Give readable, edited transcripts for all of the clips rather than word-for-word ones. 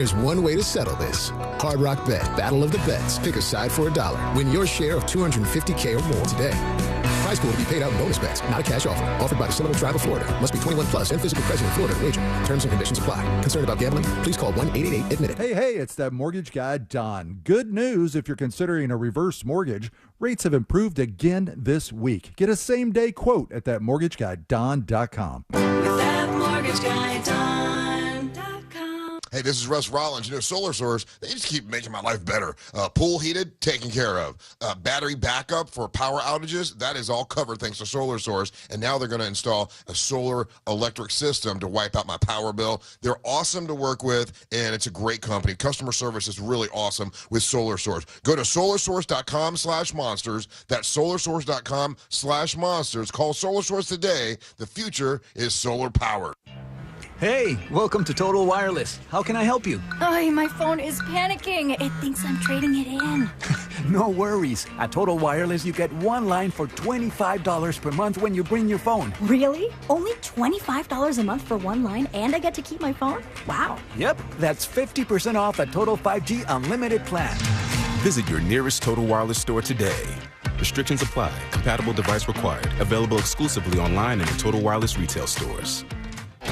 There's one way to settle this. Hard Rock Bet, Battle of the Bets. Pick a side for $1. Win your share of $250K or more today. Prize pool to be paid out in bonus bets, not a cash offer. Offered by the Seminole Tribe of Florida. Must be 21 plus and physically present in Florida to wager. Terms and conditions apply. Concerned about gambling? Please call 1-888-ADMIT-IT. Hey, it's that mortgage guy, Don. Good news if you're considering a reverse mortgage. Rates have improved again this week. Get a same-day quote at thatmortgageguyDon.com. With thatmortgageguyDon.com. Hey, this is Russ Rollins. You know, Solar Source, they just keep making my life better. Pool heated, taken care of. Battery backup for power outages, that is all covered thanks to Solar Source. And now they're going to install a solar electric system to wipe out my power bill. They're awesome to work with, and it's a great company. Customer service is really awesome with Solar Source. Go to solarsource.com/monsters. That's solarsource.com/monsters. Call Solar Source today. The future is solar powered. Hey, welcome to Total Wireless. How can I help you? Oh, my phone is panicking. It thinks I'm trading it in. No worries. At Total Wireless, you get one line for $25 per month when you bring your phone. Really? Only $25 a month for one line, and I get to keep my phone? Wow. Yep, that's 50% off a Total 5G unlimited plan. Visit your nearest Total Wireless store today. Restrictions apply. Compatible device required. Available exclusively online and in Total Wireless retail stores.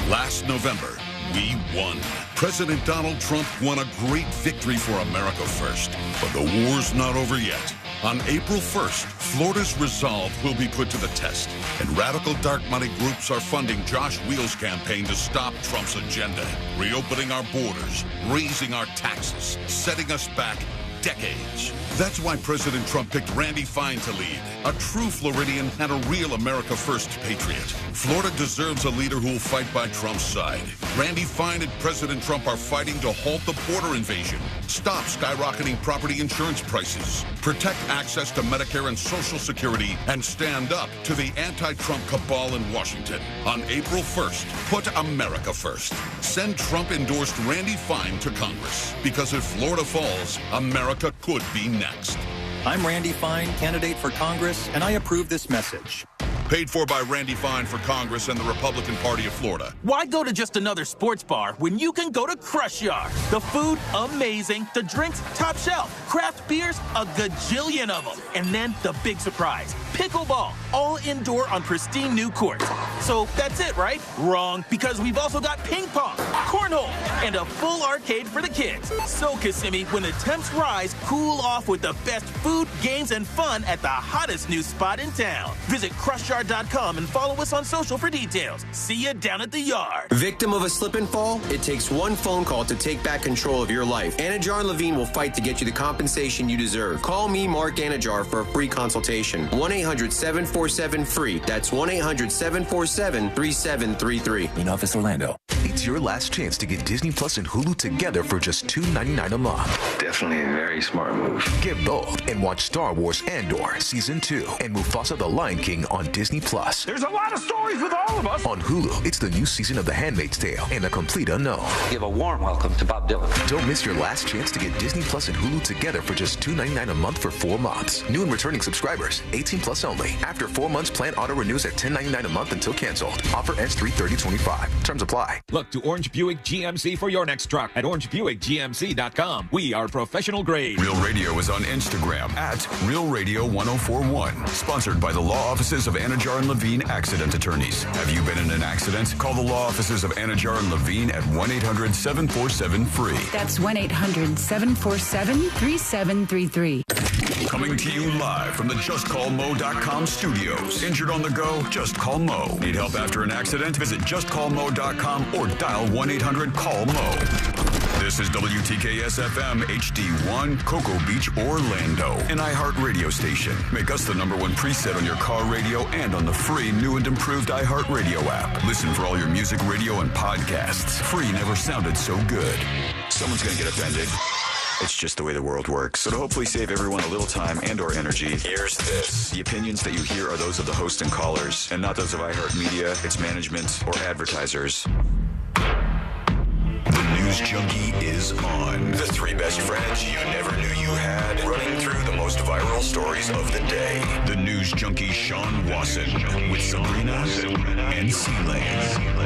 Last November, we won. President Donald Trump won a great victory for America First. But the war's not over yet. On April 1st, Florida's resolve will be put to the test. And radical dark money groups are funding Josh Wheel's campaign to stop Trump's agenda. Reopening our borders, raising our taxes, setting us back decades. That's why President Trump picked Randy Fine to lead, a true Floridian and a real America First patriot. Florida deserves a leader who will fight by Trump's side. Randy Fine and President Trump are fighting to halt the border invasion, stop skyrocketing property insurance prices, protect access to Medicare and Social Security, and stand up to the anti-Trump cabal in Washington. On April 1st, put America first. Send Trump-endorsed Randy Fine to Congress, because if Florida falls, America could be next. I'm Randy Fine, candidate for Congress, and I approve this message. Paid for by Randy Fine for Congress and the Republican Party of Florida. Why go to just another sports bar when you can go to Crush Yard? The food, amazing. The drinks, top shelf. Craft beers, a gajillion of them. And then the big surprise, pickleball, all indoor on pristine new courts. So that's it, right? Wrong, because we've also got ping pong, cornhole, and a full arcade for the kids. So, Kissimmee, when the temps rise, cool off with the best food, games, and fun at the hottest new spot in town. Visit CrushYard.com and follow us on social for details. See you down at the yard. Victim of a slip and fall? It takes one phone call to take back control of your life. Anajar and Levine will fight to get you the compensation you deserve. Call me, Mark Anajar, for a free consultation. 1-800-747-FREE. That's 1-800-747-3733. In Office Orlando. It's your last chance to get Disney Plus and Hulu together for just $2.99 a month. Definitely a very smart move. Get both and watch Star Wars Andor Season 2 and Mufasa the Lion King on Disney Plus. There's a lot of stories with all of us. On Hulu, it's the new season of The Handmaid's Tale and A Complete Unknown. Give a warm welcome to Bob Dylan. Don't miss your last chance to get Disney Plus and Hulu together for just $2.99 a month for 4 months. New and returning subscribers, 18 plus only. After 4 months, plan auto renews at $10.99 a month until canceled. Offer ends 3/30/25. Terms apply. Look to Orange Buick GMC for your next truck at orangebuickgmc.com. We are professional grade. Real Radio is on Instagram at Real Radio 1041. Sponsored by the law offices of Anajar and Levine Accident Attorneys. Have you been in an accident? Call the law offices of Anajar and Levine at 1-800-747-FREE. That's 1-800-747-3733. Coming to you live from the JustCallMo.com studios. Injured on the go? Just call Mo. Need help after an accident? Visit JustCallMo.com or dial 1-800-CALL-MO. This is WTKS-FM HD1, Cocoa Beach, Orlando, an iHeart radio station. Make us the #1 preset on your car radio and on the free new and improved iHeart radio app. Listen for all your music, radio, and podcasts. Free never sounded so good. Someone's going to get offended. It's just the way the world works. So to hopefully save everyone a little time and or energy, here's this. The opinions that you hear are those of the host and callers, and not those of iHeartMedia, its management, or advertisers. The News Junkie is on. The 3 best friends you never knew you had, running through the most viral stories of the day. The News Junkie Sean Wasson with Sabrina and C-Lane.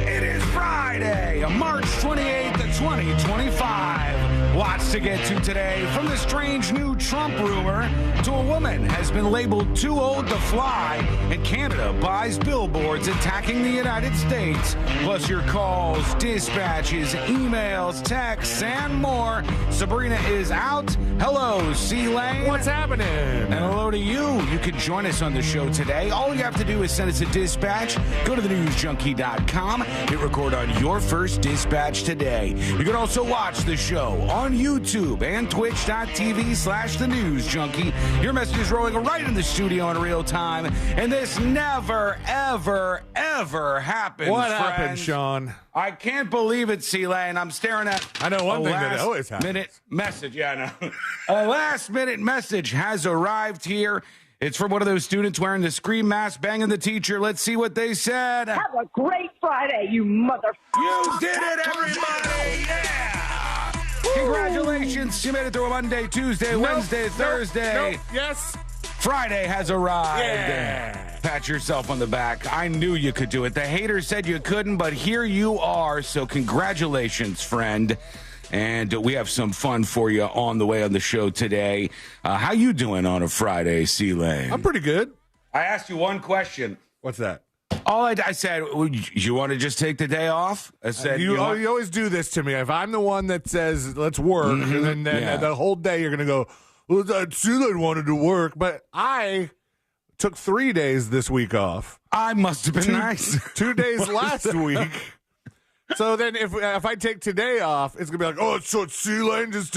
It is Friday, March 28th at 2025. Lots to get to today, from the strange new Trump rumor to a woman has been labeled too old to fly, and Canada buys billboards attacking the United States. Plus your calls, dispatches, emails, texts, and more. Sabrina is out. Hello, C-Lane. What's happening? And hello to you. You can join us on the show today. All you have to do is send us a dispatch. Go to thenewsjunkie.com. Hit record on your first dispatch today. You can also watch the show on YouTube and twitch.tv/thenewsjunkie. Your message is rolling right in the studio in real time, and this never, ever, ever happens. What friends. happened, Sean? I can't believe it, C-Lane. I'm staring at I know one thing that always happens. Minute message. Yeah, I know. A last-minute message has arrived here. It's from one of those students wearing the scream mask, banging the teacher. Let's see what they said. Have a great Friday, you mother... You did it, everybody! Yeah! Congratulations. You made it through a Monday, Tuesday, Wednesday, Thursday. Yes. Friday has arrived. Yeah. Pat yourself on the back. I knew you could do it. The haters said you couldn't, but here you are. So congratulations, friend. And we have some fun for you on the way on the show today. How you doing on a Friday, C-Lane? I'm pretty good. I asked you one question. What's that? All I said, you want to just take the day off? I said, you always do this to me. If I'm the one that says, let's work, and then the whole day you're going to go, well, I still wanted to work. But I took 3 days this week off. I must have been nice. 2 days last week. So then if I take today off, it's going to be like, oh, so C-Lane just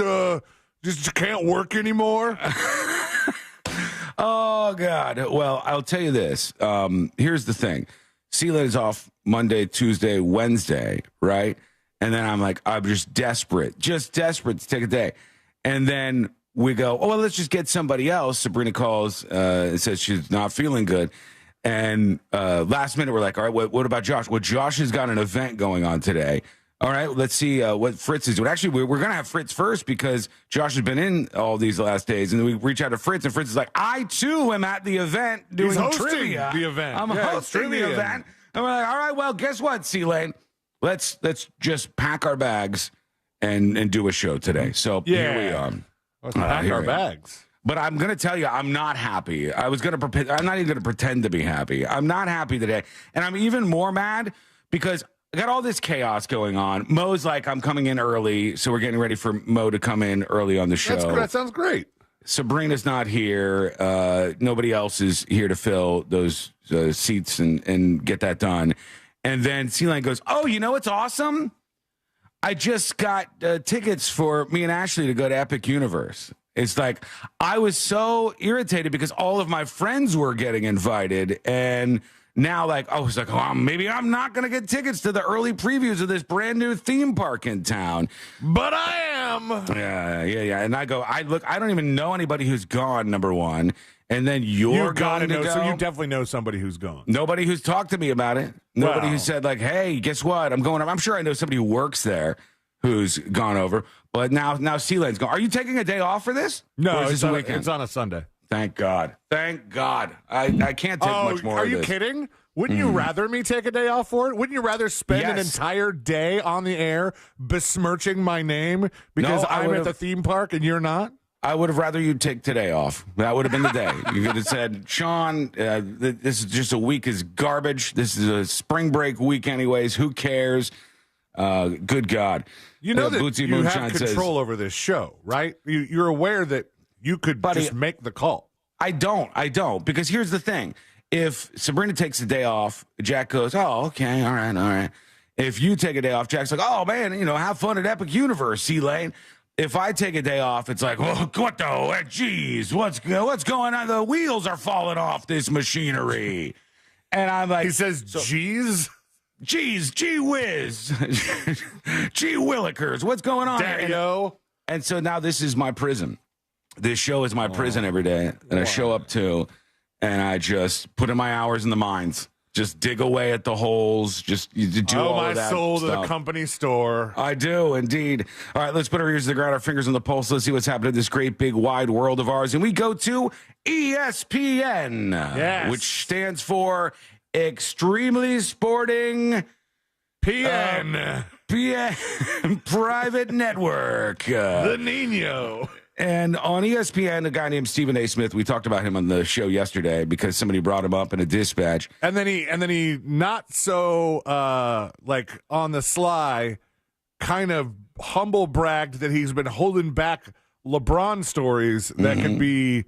can't work anymore? Oh, God. Well, I'll tell you this. Here's the thing. C-Lane is off Monday, Tuesday, Wednesday, right? And then I'm just desperate to take a day. And then we go, oh, well, let's just get somebody else. Sabrina calls and says she's not feeling good. And last minute, we're like, all right, what about Josh? Well, Josh has got an event going on today. All right, let's see what Fritz is doing. Actually, we're going to have Fritz first because Josh has been in all these last days. And we reach out to Fritz, and Fritz is like, I, too, am at the event doing trivia. The event. I'm hosting the event. And we're like, all right, well, guess what, C-Lane? Let's just pack our bags and do a show today. So here we are. Let's pack our bags. But I'm going to tell you, I'm not happy. I'm not even going to pretend to be happy. I'm not happy today. And I'm even more mad because I got all this chaos going on. Mo's like, I'm coming in early, so we're getting ready for Mo to come in early on the show. That sounds great. Sabrina's not here. Nobody else is here to fill those seats and get that done. And then C-Lane goes, oh, you know what's awesome? I just got tickets for me and Ashley to go to Epic Universe. It's like, I was so irritated because all of my friends were getting invited, and now, I was like, oh, maybe I'm not going to get tickets to the early previews of this brand new theme park in town. But I am. Yeah. And I don't even know anybody who's gone, number one. And then you're going to go. So you definitely know somebody who's gone. Nobody who's talked to me about it. Nobody who said, hey, guess what? I'm going. I'm sure I know somebody who works there who's gone over. But now C-Lane's gone. Are you taking a day off for this? No, it's a weekend. It's on a Sunday. Thank God. I can't take much more of this. Are you kidding? Wouldn't you rather me take a day off for it? Wouldn't you rather spend an entire day on the air besmirching my name because I'm at the theme park and you're not? I would have rather you take today off. That would have been the day. You could have said, Sean, this is just a week is garbage. This is a spring break week anyways. Who cares? Good God. You know that Bootsy you have control over this show, right? You're aware that you could just make the call. I don't. Because here's the thing. If Sabrina takes a day off, Jack goes, oh, okay, all right. If you take a day off, Jack's like, oh, man, have fun at Epic Universe, C-Lane. If I take a day off, it's like, oh, what the, geez, what's going on? The wheels are falling off this machinery. And I'm like. He says, geez? Geez, gee whiz. Gee willikers, what's going on here? And so now this is my prison. This show is my prison every day. And I show up to, and I just put in my hours in the mines. Just dig away at the holes. Just do all of that soul to stuff. The company store. I do, indeed. All right, let's put our ears to the ground, our fingers on the pulse. Let's see what's happening in this great, big, wide world of ours. And we go to ESPN, which stands for Extremely Sporting PN. ESPN private network. The Nino. And on ESPN, a guy named Stephen A. Smith, we talked about him on the show yesterday because somebody brought him up in a dispatch. And then he not so like on the sly, kind of humble bragged that he's been holding back LeBron stories that can be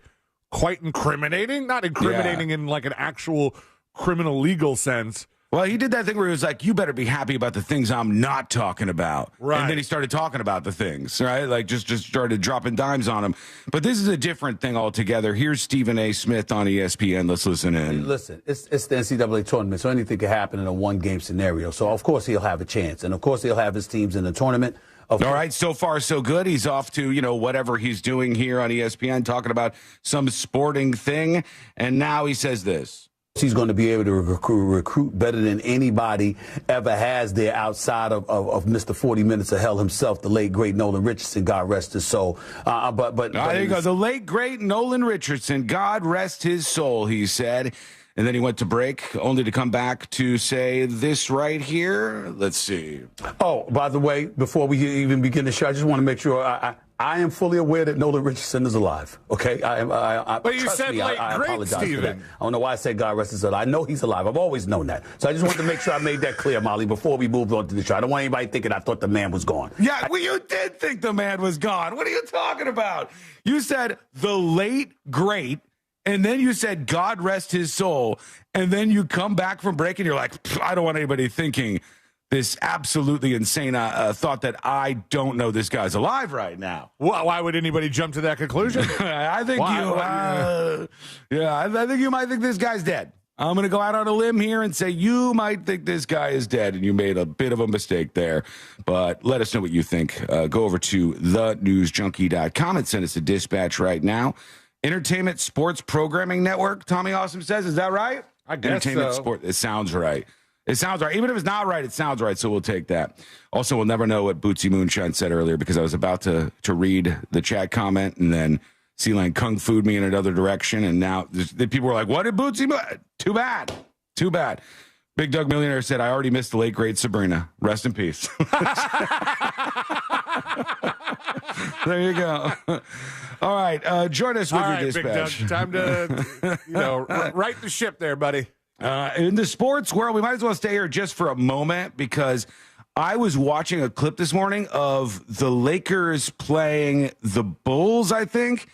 quite incriminating. Not incriminating in like an actual criminal legal sense. Well, he did that thing where he was like, you better be happy about the things I'm not talking about. Right. And then he started talking about the things, right? Like just started dropping dimes on him. But this is a different thing altogether. Here's Stephen A. Smith on ESPN. Let's listen in. Listen, it's the NCAA tournament, so anything can happen in a one-game scenario. So, of course, he'll have a chance. And, of course, he'll have his teams in the tournament. All right, so far so good. He's off to, whatever he's doing here on ESPN, talking about some sporting thing. And now he says this. He's going to be able to recruit better than anybody ever has there outside of Mr. 40 Minutes of Hell himself, the late, great Nolan Richardson, God rest his soul. But there you go. The late, great Nolan Richardson, God rest his soul, he said. And then he went to break, only to come back to say this right here. Let's see. Oh, by the way, before we even begin the show, I just want to make sure I am fully aware that Nolan Richardson is alive. Okay, but you said me, late, I great, apologize Steven. for that. I don't know why I said God rest his soul. I know he's alive. I've always known that. So I just wanted to make sure I made that clear, Molly, before we moved on to the show. I don't want anybody thinking I thought the man was gone. Yeah, well, you did think the man was gone. What are you talking about? You said the late, great. And then you said, God rest his soul. And then you come back from break and you're like, I don't want anybody thinking this absolutely insane thought that I don't know this guy's alive right now. Well, why would anybody jump to that conclusion? I think I think you might think this guy's dead. I'm going to go out on a limb here and say you might think this guy is dead, and you made a bit of a mistake there. But let us know what you think. Go over to thenewsjunkie.com and send us a dispatch right now. Entertainment Sports Programming Network, Tommy Awesome says. Is that right? I guess Entertainment so. Sport. It sounds right. It sounds right. Even if it's not right, it sounds right, so we'll take that. Also, we'll never know what Bootsy Moonshine said earlier because I was about to read the chat comment, and then Sea-Lang Kung Fu'd me in another direction, and now the people were like, what did Bootsy Too bad. Too bad. Big Doug Millionaire said, I already missed the late, great Sabrina. Rest in peace. There you go. All right, join us with your dispatch. Big Doug, time to right the ship there, buddy. In the sports world, we might as well stay here just for a moment because I was watching a clip this morning of the Lakers playing the Bulls, I think,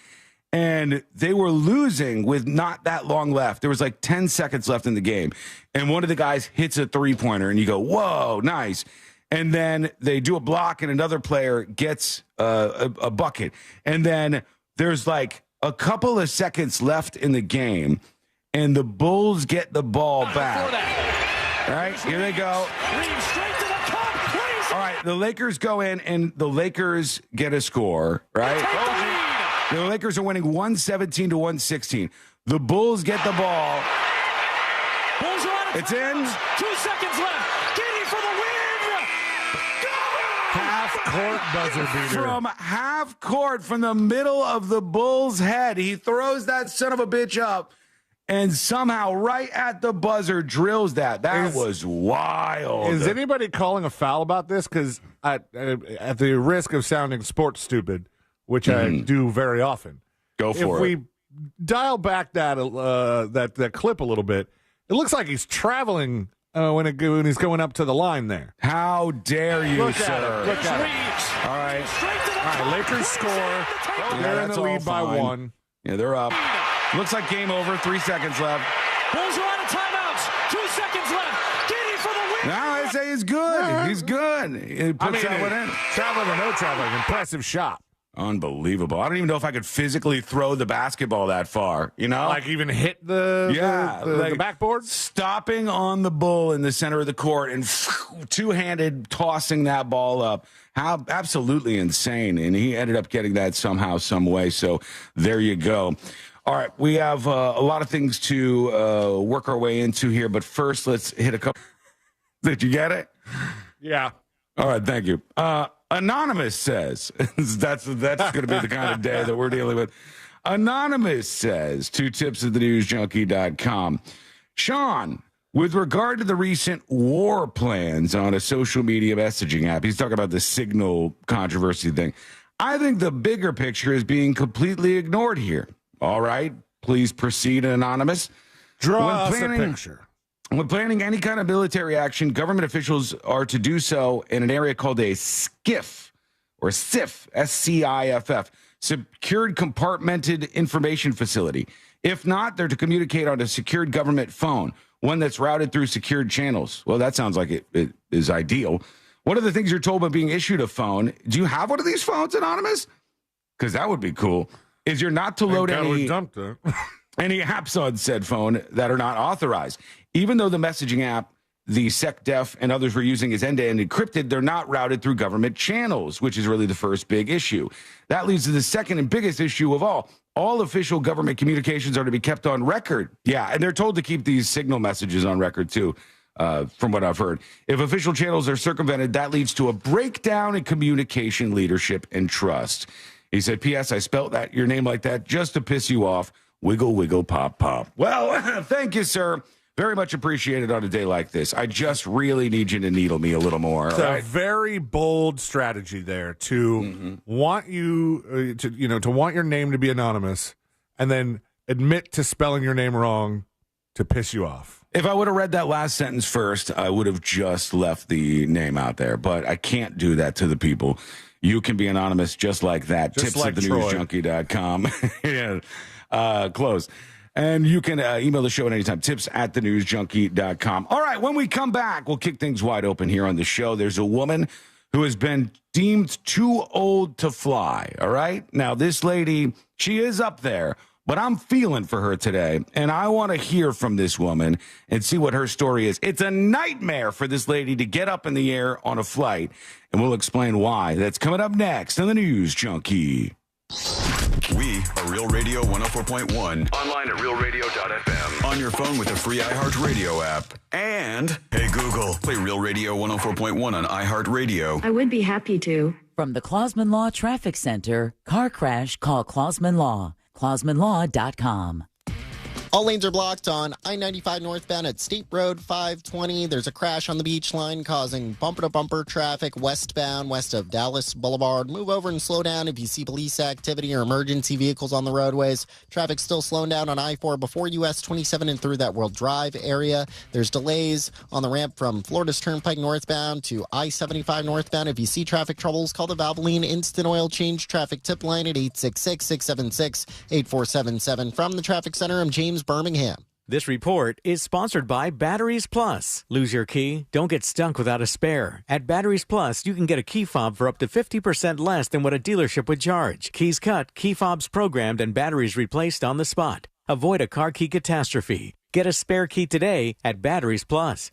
and they were losing with not that long left. There was like 10 seconds left in the game, and one of the guys hits a three-pointer, and you go, whoa, nice. And then they do a block, and another player gets a bucket. And then there's like a couple of seconds left in the game, and the Bulls get the ball back. All right, here they go. All right, the Lakers go in, and the Lakers get a score, right? The Lakers are winning 117 to 116. The Bulls get the ball. Bulls are out of It's in. 2 seconds left. Giddy for the win. Half-court buzzer beater. From half court, from the middle of the Bulls' head, he throws that son of a bitch up, and somehow right at the buzzer drills that. That was wild. Is anybody calling a foul about this? Because at the risk of sounding sports stupid, which I do very often, go for it. If we dial back that clip a little bit, it looks like he's traveling when he's going up to the line there. How dare you, Look sir? at it. Look at it. All right. Lakers score. Yeah, They're in that's the all lead by fine. 1. Yeah, they're up. Looks like game over. 3 seconds left. Bulls are out of timeouts. 2 seconds left. Giddy for the win. Now I say he's good. Yeah. He's good. He puts that one in. Traveling or no traveling, impressive shot. Unbelievable. I don't even know if I could physically throw the basketball that far, you know? Like even hit the backboard? Stopping on the bull in the center of the court and two-handed tossing that ball up. How absolutely insane. And he ended up getting that somehow, some way. So there you go. All right, we have a lot of things to work our way into here. But first, let's hit a couple. Did you get it? Yeah. All right, thank you. Anonymous says, that's going to be the kind of day that we're dealing with. Anonymous says, 2 tips at thenewsjunkie.com. Sean, With regard to the recent war plans on a social media messaging app, he's talking about the Signal controversy thing. I think the bigger picture is being completely ignored here. All right, please proceed, Anonymous. Draw us a picture. When planning any kind of military action, government officials are to do so in an area called a SCIF, or SIF, S-C-I-F-F, Secured Compartmented Information Facility. If not, they're to communicate on a secured government phone, one that's routed through secured channels. Well, that sounds like it is ideal. One of the things you're told by being issued a phone, do you have one of these phones, Anonymous? Because that would be cool, is you're not to load any apps on said phone that are not authorized. Even though the messaging app, the SecDef, and others were using is end-to-end encrypted, they're not routed through government channels, which is really the first big issue. That leads to the second and biggest issue of all. All official government communications are to be kept on record. Yeah, and they're told to keep these Signal messages on record, too, from what I've heard. If official channels are circumvented, that leads to a breakdown in communication leadership and trust. He said, P.S., I spelt that your name like that just to piss you off. Wiggle, wiggle, pop, pop. Well, thank you, sir. Very much appreciated on a day like this. I just really need you to needle me a little more. It's a very bold strategy there to want you to want your name to be anonymous, and then admit to spelling your name wrong to piss you off. If I would have read that last sentence first, I would have just left the name out there. But I can't do that to the people. You can be anonymous just like that. Just like Troy. Tipsathenewsjunkie.com. Yeah, close. And you can email the show at any time, tips@thenewsjunkie.com. All right, when we come back, we'll kick things wide open here on the show. There's a woman who has been deemed too old to fly, all right? Now, this lady, she is up there, but I'm feeling for her today, and I want to hear from this woman and see what her story is. It's a nightmare for this lady to get up in the air on a flight, and we'll explain why. That's coming up next on the News Junkie. We are Real Radio 104.1. Online at realradio.fm. On your phone with the free iHeartRadio app. And, hey Google, play Real Radio 104.1 on iHeartRadio. I would be happy to. From the Clausman Law Traffic Center, car crash, call Clausman Law. ClausmanLaw.com. All lanes are blocked on I-95 northbound at State Road 520. There's a crash on the beach line causing bumper-to-bumper traffic westbound west of Dallas Boulevard. Move over and slow down if you see police activity or emergency vehicles on the roadways. Traffic still slowing down on I-4 before US 27 and through that World Drive area. There's delays on the ramp from Florida's Turnpike northbound to I-75 northbound. If you see traffic troubles, call the Valvoline Instant Oil Change Traffic Tip Line at 866-676-8477. From the Traffic Center, I'm James Birmingham. This report is sponsored by Batteries Plus. Lose your key? Don't get stuck without a spare. At Batteries Plus, you can get a key fob for up to 50% less than what a dealership would charge. Keys cut, key fobs programmed, and batteries replaced on the spot. Avoid a car key catastrophe. Get a spare key today at Batteries Plus.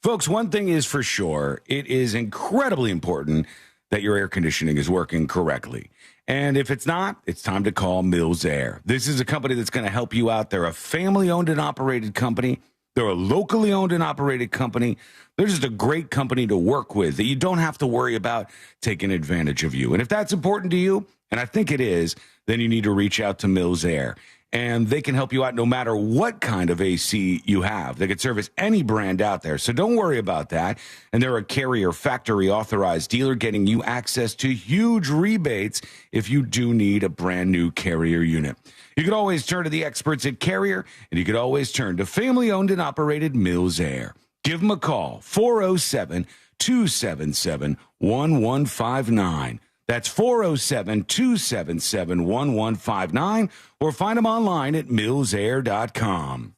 Folks, one thing is for sure, it is incredibly important that your air conditioning is working correctly. And if it's not, it's time to call Mills Air. This is a company that's going to help you out. They're a family-owned and operated company. They're a locally owned and operated company. They're just a great company to work with that you don't have to worry about taking advantage of you. And if that's important to you, and I think it is, then you need to reach out to Mills Air. And they can help you out no matter what kind of AC you have. They can service any brand out there. So don't worry about that. And they're a Carrier factory authorized dealer getting you access to huge rebates if you do need a brand new Carrier unit. You can always turn to the experts at Carrier, and you can always turn to family-owned and operated Mills Air. Give them a call, 407-277-1159. That's 407-277-1159, or find them online at millsair.com.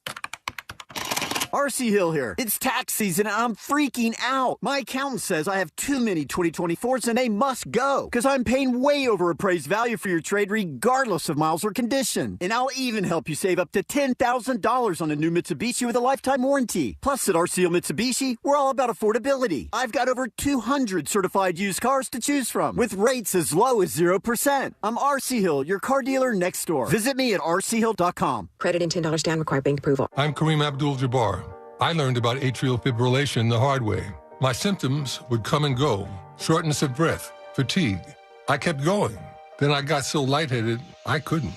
RC Hill here. It's tax season and I'm freaking out. My accountant says I have too many 2024s and they must go because I'm paying way over appraised value for your trade regardless of miles or condition. And I'll even help you save up to $10,000 on a new Mitsubishi with a lifetime warranty. Plus at RC Hill Mitsubishi, we're all about affordability. I've got over 200 certified used cars to choose from with rates as low as 0%. I'm RC Hill, your car dealer next door. Visit me at rchill.com. Credit and $10 down required bank approval. I'm Kareem Abdul-Jabbar. I learned about atrial fibrillation the hard way. My symptoms would come and go, shortness of breath, fatigue. I kept going. Then I got so lightheaded, I couldn't.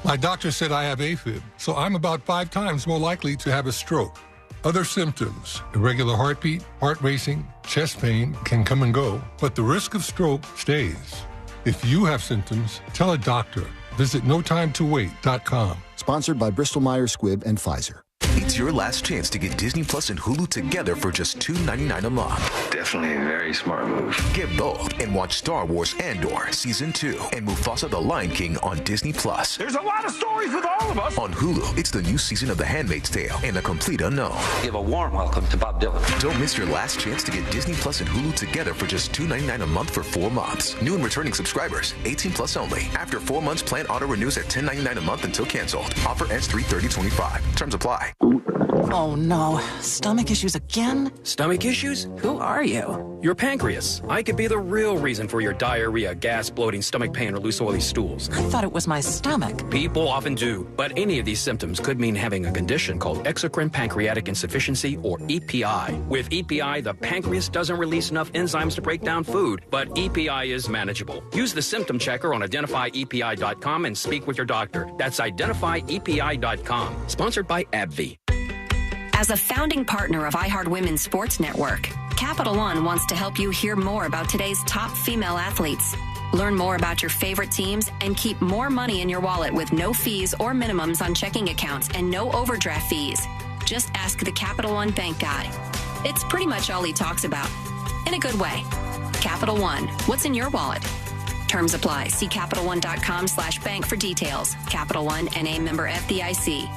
My doctor said I have AFib, so I'm about 5 times more likely to have a stroke. Other symptoms, irregular heartbeat, heart racing, chest pain can come and go, but the risk of stroke stays. If you have symptoms, tell a doctor. Visit notimetowait.com. Sponsored by Bristol-Myers Squibb and Pfizer. It's your last chance to get Disney Plus and Hulu together for just $2.99 a month. Definitely a very smart move. Get both and watch Star Wars Andor Season 2 and Mufasa the Lion King on Disney Plus. There's a lot of stories with all of us. On Hulu, it's the new season of The Handmaid's Tale and The Complete Unknown. Give a warm welcome to Bob Dylan. Don't miss your last chance to get Disney Plus and Hulu together for just $2.99 a month for 4 months. New and returning subscribers, 18 plus only. After 4 months, plan auto renews at $10.99 a month until canceled. Offer ends 3/30/25. Terms apply. Oh no, stomach issues again? Stomach issues? Who are you? Your pancreas. I could be the real reason for your diarrhea, gas, bloating, stomach pain, or loose oily stools. I thought it was my stomach. People often do, but any of these symptoms could mean having a condition called exocrine pancreatic insufficiency, or EPI. With EPI, the pancreas doesn't release enough enzymes to break down food, but EPI is manageable. Use the symptom checker on identifyepi.com and speak with your doctor. That's identifyepi.com. Sponsored by AbbVie. As a founding partner of iHeart Women's Sports Network, Capital One wants to help you hear more about today's top female athletes. Learn more about your favorite teams and keep more money in your wallet with no fees or minimums on checking accounts and no overdraft fees. Just ask the Capital One bank guy. It's pretty much all he talks about. In a good way. Capital One, what's in your wallet? Terms apply. See CapitalOne.com/bank for details. Capital One, NA member FDIC.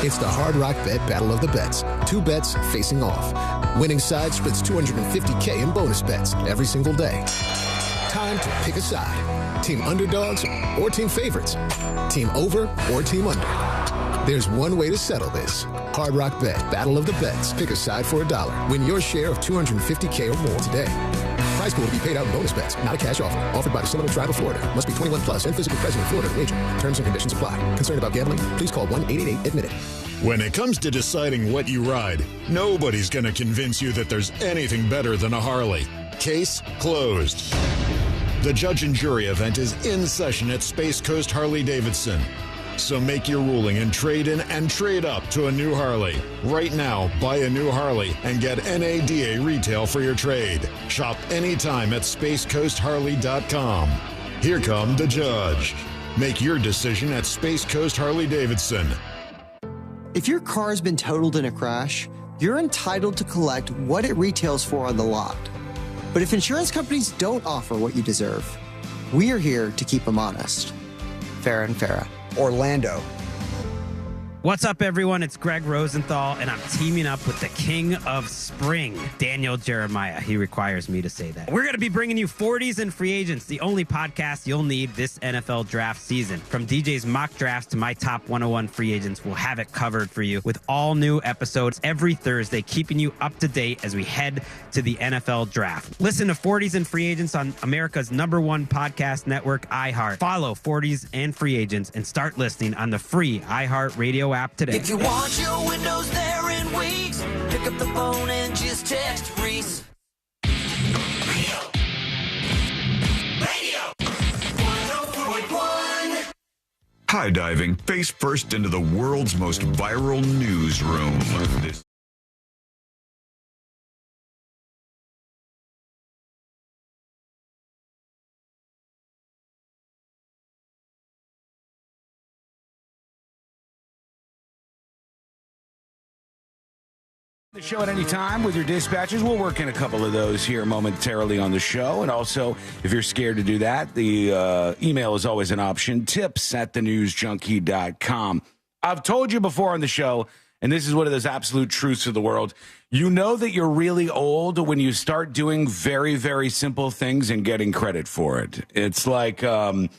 It's the Hard Rock Bet Battle of the Bets. 2 bets facing off. Winning side splits $250K in bonus bets every single day. Time to pick a side. Team underdogs or team favorites. Team over or team under. There's one way to settle this. Hard Rock Bet Battle of the Bets. Pick a side for $1. Win your share of $250K or more today. Prize pool to be paid out in bonus bets, not a cash offer. Offered by the Seminole Tribe of Florida. Must be 21 plus and physically present in Florida to wager. Terms and conditions apply. Concerned about gambling? Please call 1-888-ADMIT-IT. When it comes to deciding what you ride, nobody's going to convince you that there's anything better than a Harley. Case closed. The judge and jury event is in session at Space Coast Harley-Davidson. So make your ruling and trade in and trade up to a new Harley. Right now, buy a new Harley and get NADA retail for your trade. Shop anytime at SpaceCoastHarley.com. Here come the judge. Make your decision at Space Coast Harley-Davidson. If your car's been totaled in a crash, you're entitled to collect what it retails for on the lot. But if insurance companies don't offer what you deserve, we are here to keep them honest. Farrah and Farrah. Orlando. What's up, everyone? It's Greg Rosenthal, and I'm teaming up with the king of spring, Daniel Jeremiah. He requires me to say that. We're going to be bringing you 40s and Free Agents, the only podcast you'll need this NFL draft season. From DJ's mock drafts to my top 101 free agents, we'll have it covered for you with all new episodes every Thursday, keeping you up to date as we head to the NFL draft. Listen to 40s and Free Agents on America's #1 podcast network, iHeart. Follow 40s and Free Agents and start listening on the free iHeart Radio app today. If you want your windows there in weeks, pick up the phone and just text Reese. Radio 104.1. High diving face first into the world's most viral newsroom. The show at any time with your dispatches. We'll work in a couple of those here momentarily on the show. And also, if you're scared to do that, the email is always an option. tips@thenewsjunkie.com. I've told you before on the show, and this is one of those absolute truths of the world. You know that you're really old when you start doing very, very simple things and getting credit for it. It's like the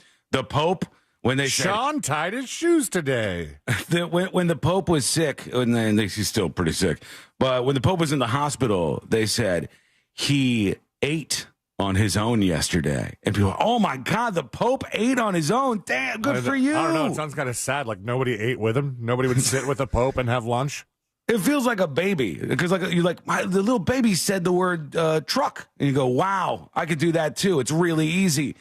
Pope. When they Sean tied his shoes today. When the Pope was sick, and then he's still pretty sick, but when the Pope was in the hospital, they said he ate on his own yesterday. And people, oh my God, the Pope ate on his own. Damn, good for you. I don't know. It sounds kind of sad. Like nobody ate with him. Nobody would sit with the Pope and have lunch. It feels like a baby because the little baby said the word truck. And you go, wow, I could do that too. It's really easy.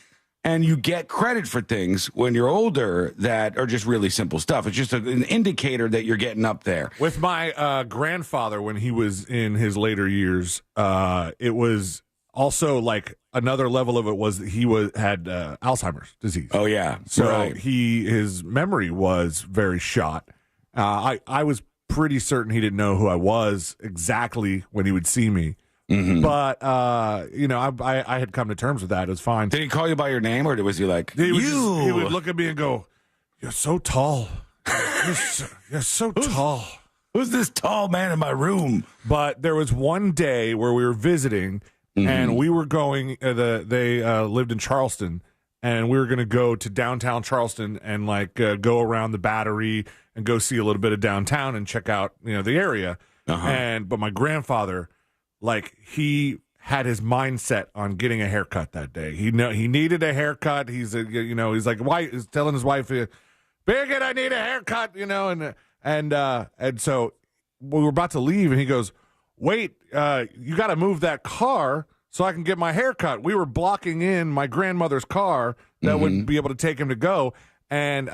And you get credit for things when you're older that are just really simple stuff. It's just an indicator that you're getting up there. With my grandfather, when he was in his later years, it was also like another level of it was that he had Alzheimer's disease. Oh, yeah. So right. his memory was very shot. I was pretty certain he didn't know who I was exactly when he would see me. Mm-hmm. But, I had come to terms with that. It was fine. Did he call you by your name, or was he like, he would look at me and go, "You're so tall. You're so tall. Who's this tall man in my room?" But there was one day where we were visiting, and we were going, they lived in Charleston, and we were going to go to downtown Charleston and go around the Battery and go see a little bit of downtown and check out, the area. But my grandfather, he had his mindset on getting a haircut that day. He needed a haircut. He's like, why? He's telling his wife, "Bigot, I need a haircut," and so we were about to leave, and he goes, "Wait, you got to move that car so I can get my haircut." We were blocking in my grandmother's car that would be able to take him to go, and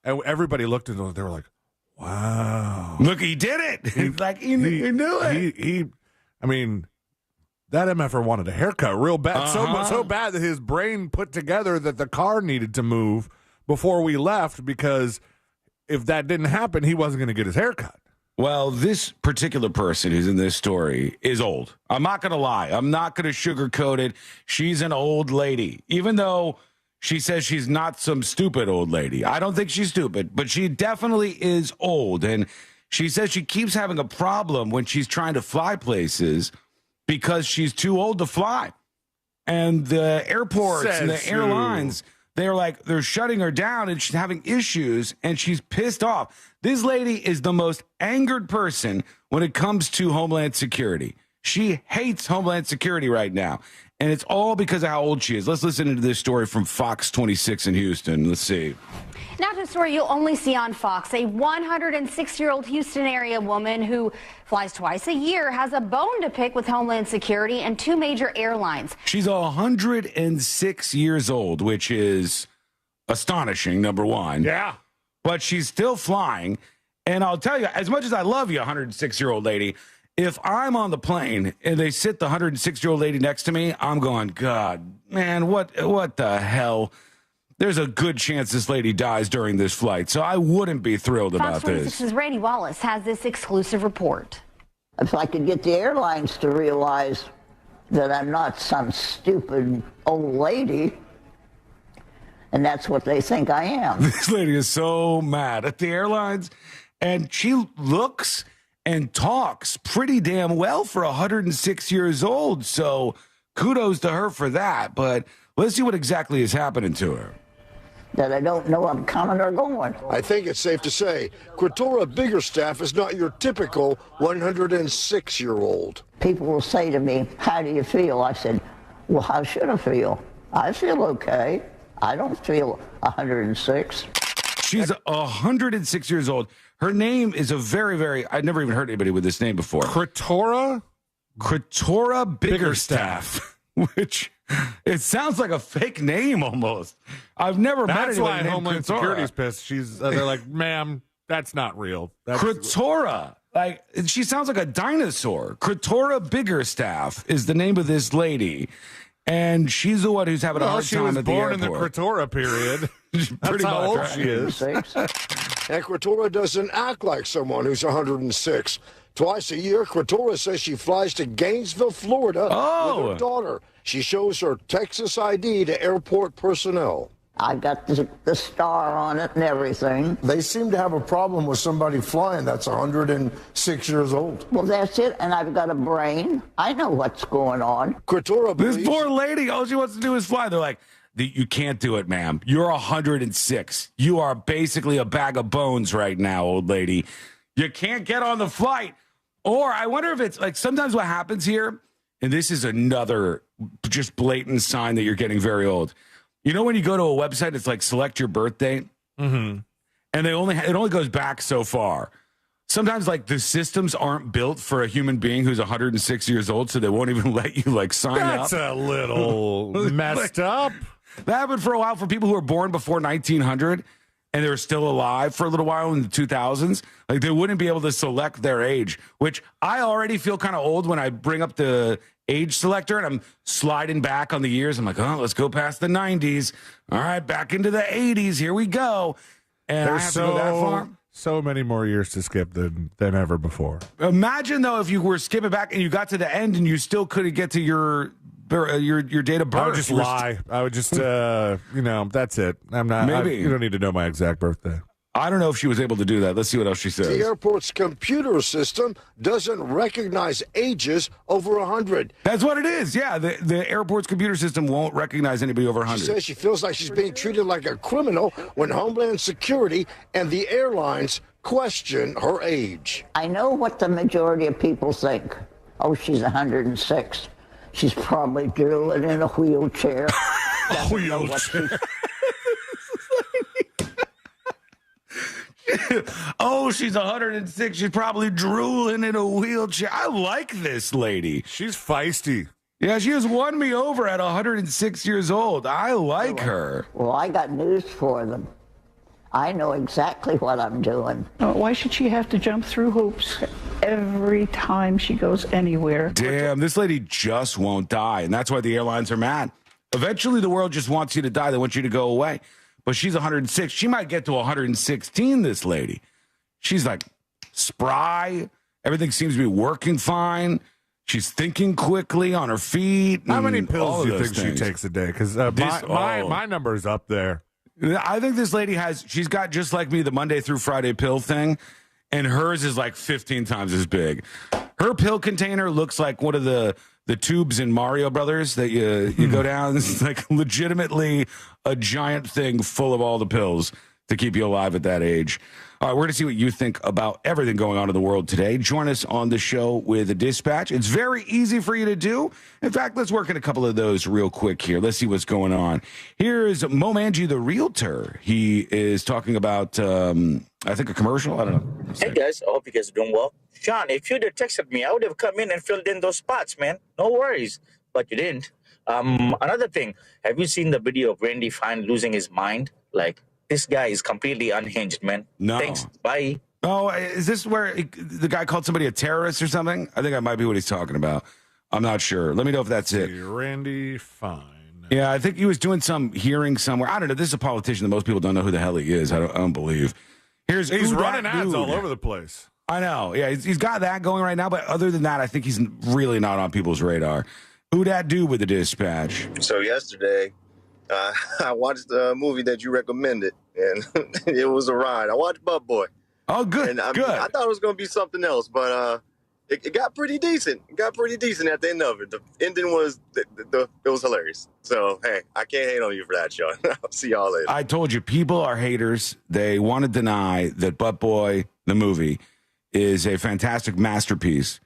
everybody looked at him. They were like, "Wow, look, he did it!" He knew it. That MFer wanted a haircut real bad, so bad that his brain put together that the car needed to move before we left, because if that didn't happen, he wasn't going to get his haircut. Well, this particular person who's in this story is old. I'm not going to lie. I'm not going to sugarcoat it. She's an old lady, even though she says she's not some stupid old lady. I don't think she's stupid, but she definitely is old. And she says she keeps having a problem when she's trying to fly places because she's too old to fly. And the airports and the airlines, they're shutting her down, and she's having issues, and she's pissed off. This lady is the most angered person when it comes to Homeland Security. She hates Homeland Security right now, and it's all because of how old she is. Let's listen to this story from Fox 26 in Houston. Let's see. Now to a story you'll only see on Fox. A 106-year-old Houston area woman who flies twice a year has a bone to pick with Homeland Security and two major airlines. She's 106 years old, which is astonishing, number one. Yeah. But she's still flying. And I'll tell you, as much as I love you, 106-year-old lady, if I'm on the plane and they sit the 106-year-old lady next to me, I'm going, God, man, what the hell? There's a good chance this lady dies during this flight, so I wouldn't be thrilled about this. Fox 26's Randy Wallace has this exclusive report. If I could get the airlines to realize that I'm not some stupid old lady, and that's what they think I am. This lady is so mad at the airlines, and she looks and talks pretty damn well for 106 years old, so kudos to her for that. But let's see what exactly is happening to her. That I don't know I'm coming or going. I think it's safe to say Quatora Biggerstaff is not your typical 106-year-old. People will say to me, "How do you feel?" I said, "Well, how should I feel? I feel okay. I don't feel 106. She's 106 years old. Her name is a very, I'd never even heard anybody with this name before. Quatora Biggerstaff, which it sounds like a fake name almost. I've never met anybody That's why named Homeland Quatora. Security's pissed. They're like, "Ma'am, that's not real." Quatora. She sounds like a dinosaur. Quatora Biggerstaff is the name of this lady. And she's the one who's having a hard time at the airport. She was born in the Quatora period. That's how old she is. And Quatora doesn't act like someone who's 106. Twice a year, Quatora says she flies to Gainesville, Florida with her daughter. She shows her Texas ID to airport personnel. I got the star on it and everything. They seem to have a problem with somebody flying that's 106 years old. Well, that's it, and I've got a brain. I know what's going on. Quatora This poor lady, all she wants to do is fly. They're like, "You can't do it, ma'am. You're 106. You are basically a bag of bones right now, old lady. You can't get on the flight." Or I wonder if it's like sometimes what happens here, and this is another just blatant sign that you're getting very old. You know when you go to a website, it's like select your birth date, and it only goes back so far. Sometimes like the systems aren't built for a human being who's 106 years old, so they won't even let you like sign up. That's a little messed up. That happened for a while for people who were born before 1900 and they were still alive for a little while in the 2000s. Like they wouldn't be able to select their age, which I already feel kind of old when I bring up the age selector and I'm sliding back on the years. I'm like, oh, let's go past the 90s. All right, back into the 80s. Here we go. And There's I have to go that far. So many more years to skip than ever before. Imagine though if you were skipping back and you got to the end and you still couldn't get to your date of birth. I would just lie. I would just that's it. I'm not. Maybe you don't need to know my exact birthday. I don't know if she was able to do that. Let's see what else she says. The airport's computer system doesn't recognize ages over 100. That's what it is. Yeah, the airport's computer system won't recognize anybody over 100. She says she feels like she's being treated like a criminal when Homeland Security and the airlines question her age. I know what the majority of people think. Oh, she's 106. She's probably drooling in a wheelchair. Oh, she's 106. She's probably drooling in a wheelchair. I like this lady. She's feisty. Yeah, she has won me over at 106 years old. I like her. Well, I got news for them. I know exactly what I'm doing. Why should she have to jump through hoops every time she goes anywhere? Damn, this lady just won't die, and that's why the airlines are mad. Eventually, the world just wants you to die. They want you to go away. But she's 106. She might get to 116, this lady. She's like spry. Everything seems to be working fine. She's thinking quickly on her feet. How many pills do you think she takes a day? Because my number is up there. I think this lady she's got just like me, the Monday through Friday pill thing, and hers is like 15 times as big. Her pill container looks like one of the tubes in Mario Brothers that you go down. It's like legitimately a giant thing full of all the pills to keep you alive at that age. All right, we're going to see what you think about everything going on in the world today. Join us on the show with a dispatch. It's very easy for you to do. In fact, let's work in a couple of those real quick here. Let's see what's going on. Here's Mo Manji, the realtor. He is talking about, I think, a commercial. I don't know. Hey, guys. I hope you guys are doing well. Sean, if you'd have texted me, I would have come in and filled in those spots, man. No worries. But you didn't. Another thing, have you seen the video of Randy Fine losing his mind? Like, this guy is completely unhinged, man. No. Thanks. Bye. Oh, is this where the guy called somebody a terrorist or something? I think that might be what he's talking about. I'm not sure. Let me know if that's it. Randy Fine. Yeah, I think he was doing some hearing somewhere. I don't know. This is a politician that most people don't know who the hell he is. I don't believe. He's running ads all over the place. I know. Yeah, he's got that going right now. But other than that, I think he's really not on people's radar. Who that dude with the dispatch? So yesterday, I watched a movie that you recommended, and it was a ride. I watched Butt Boy. Oh, good. And good. I thought it was going to be something else, but it got pretty decent. It got pretty decent at the end of it. The ending was it was hilarious. So, hey, I can't hate on you for that, Sean. I'll see y'all later. I told you, people are haters. They want to deny that Butt Boy, the movie, is a fantastic masterpiece.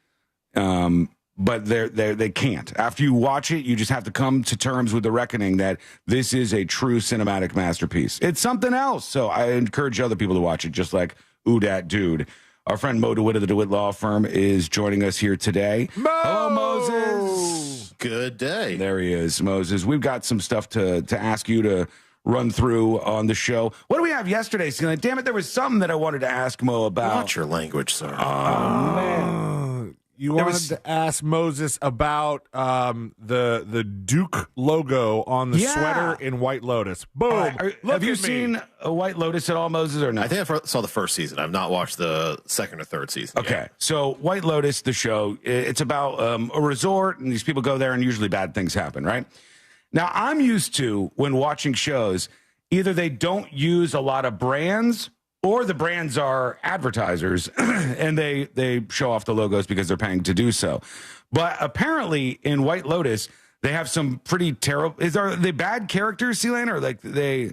But they can't. After you watch it, you just have to come to terms with the reckoning that this is a true cinematic masterpiece. It's something else. So I encourage other people to watch it, just like Ooh Dat Dude. Our friend Mo DeWitt of the DeWitt Law Firm is joining us here today. Hello, Moses. Good day. There he is, Moses. We've got some stuff to ask you to run through on the show. What do we have yesterday? Damn it, there was something that I wanted to ask Mo about. Watch your language, sir. Oh, man. You wanted to ask Moses about the Duke logo on the sweater in White Lotus. Boom. Have you seen a White Lotus at all, Moses, or not? I think I saw the first season. I've not watched the second or third season. Okay. Yet. So White Lotus, the show, it's about a resort, and these people go there, and usually bad things happen, right? Now, I'm used to, when watching shows, either they don't use a lot of brands, or the brands are advertisers and they show off the logos because they're paying to do so. But apparently in White Lotus, they have some pretty terrible. Are they bad characters, Sealand, or like they?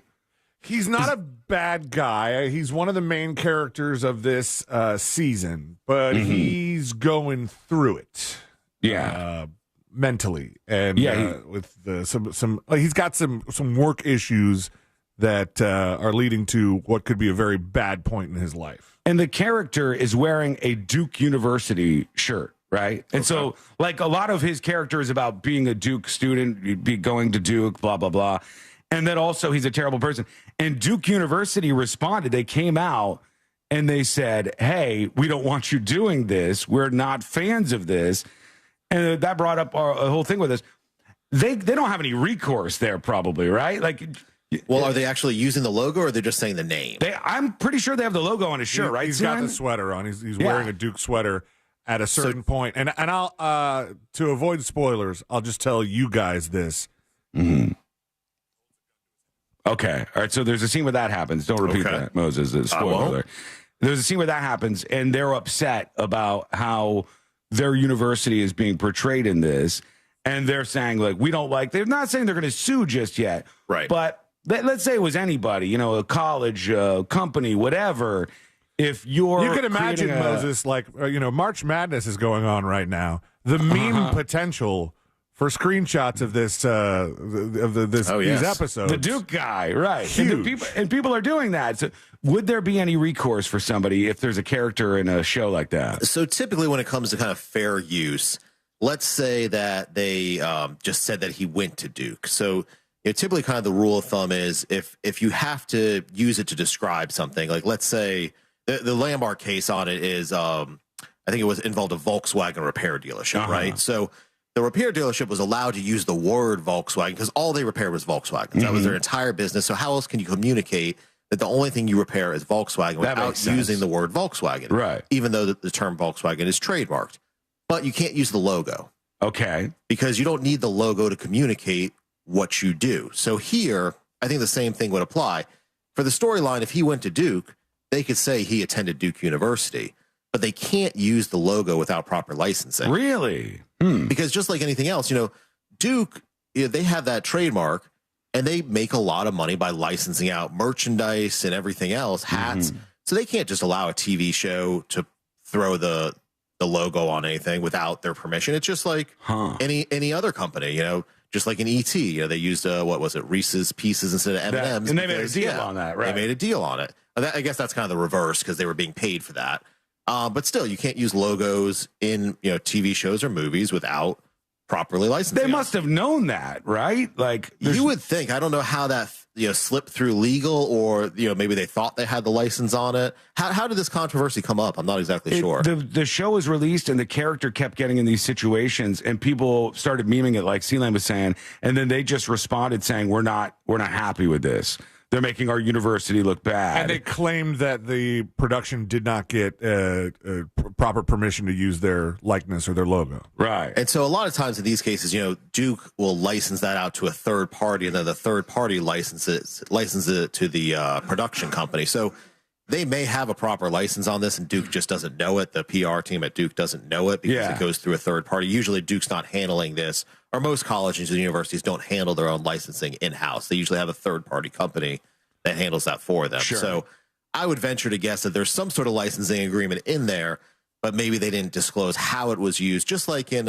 He's not a bad guy. He's one of the main characters of this season, but he's going through it. Yeah. Mentally and with some he's got some work issues that are leading to what could be a very bad point in his life. And the character is wearing a Duke University shirt, right? And so, like, a lot of his character is about being a Duke student, be going to Duke, blah, blah, blah. and that also he's a terrible person. And Duke University responded. They came out and they said, hey, we don't want you doing this. We're not fans of this. And that brought up a whole thing with us. They don't have any recourse there, probably, right? Like, well, are they actually using the logo, or are they just saying the name? I'm pretty sure they have the logo on his shirt, right? He's got the sweater on. He's wearing a Duke sweater at a certain point. And I'll to avoid spoilers, I'll just tell you guys this. Mm-hmm. Okay. All right. So there's a scene where that happens. Don't repeat that, Moses. Spoiler alert. There's a scene where that happens, and they're upset about how their university is being portrayed in this. And they're saying, like, we don't like, they're not saying they're going to sue just yet. Right. But let's say it was anybody, a college, company, whatever. If you can imagine, Moses, like, March Madness is going on right now. The meme potential for screenshots of this, these episodes. The Duke guy, right. Huge. And people are doing that. So would there be any recourse for somebody if there's a character in a show like that? So typically when it comes to kind of fair use, let's say that they just said that he went to Duke. So typically kind of the rule of thumb is if you have to use it to describe something, like let's say the landmark case on it is, I think it was involved a Volkswagen repair dealership, right? So the repair dealership was allowed to use the word Volkswagen because all they repaired was Volkswagen. That was their entire business. So how else can you communicate that the only thing you repair is Volkswagen without using the word Volkswagen? Right. Even though the term Volkswagen is trademarked. But you can't use the logo. Okay. Because you don't need the logo to communicate what you do. So here, I think the same thing would apply. For the storyline, if he went to Duke, they could say he attended Duke University, but they can't use the logo without proper licensing. Really? Because just like anything else, Duke, they have that trademark and they make a lot of money by licensing out merchandise and everything else, hats. So they can't just allow a TV show to throw the logo on anything without their permission. It's just like any other company, just like an ET, they used what was it, Reese's Pieces instead of M&Ms, and they made a deal on that, right? They made a deal on it. I guess that's kind of the reverse because they were being paid for that. But still, you can't use logos in TV shows or movies without properly licensing. They must have known that, right? Like you would think. I don't know how that slipped through legal, or maybe they thought they had the license on it. How did this controversy come up? I'm not exactly sure. The show was released, and the character kept getting in these situations, and people started memeing it, like C-Lane was saying, and then they just responded saying, "We're not happy with this. They're making our university look bad." And they claimed that the production did not get proper permission to use their likeness or their logo. Right. And so a lot of times in these cases, Duke will license that out to a third party, and then the third party licenses it to the production company. So they may have a proper license on this, and Duke just doesn't know it. The PR team at Duke doesn't know it because it goes through a third party. Usually Duke's not handling this, or most colleges and universities don't handle their own licensing in-house. They usually have a third-party company that handles that for them. Sure. So I would venture to guess that there's some sort of licensing agreement in there, but maybe they didn't disclose how it was used. Just like in,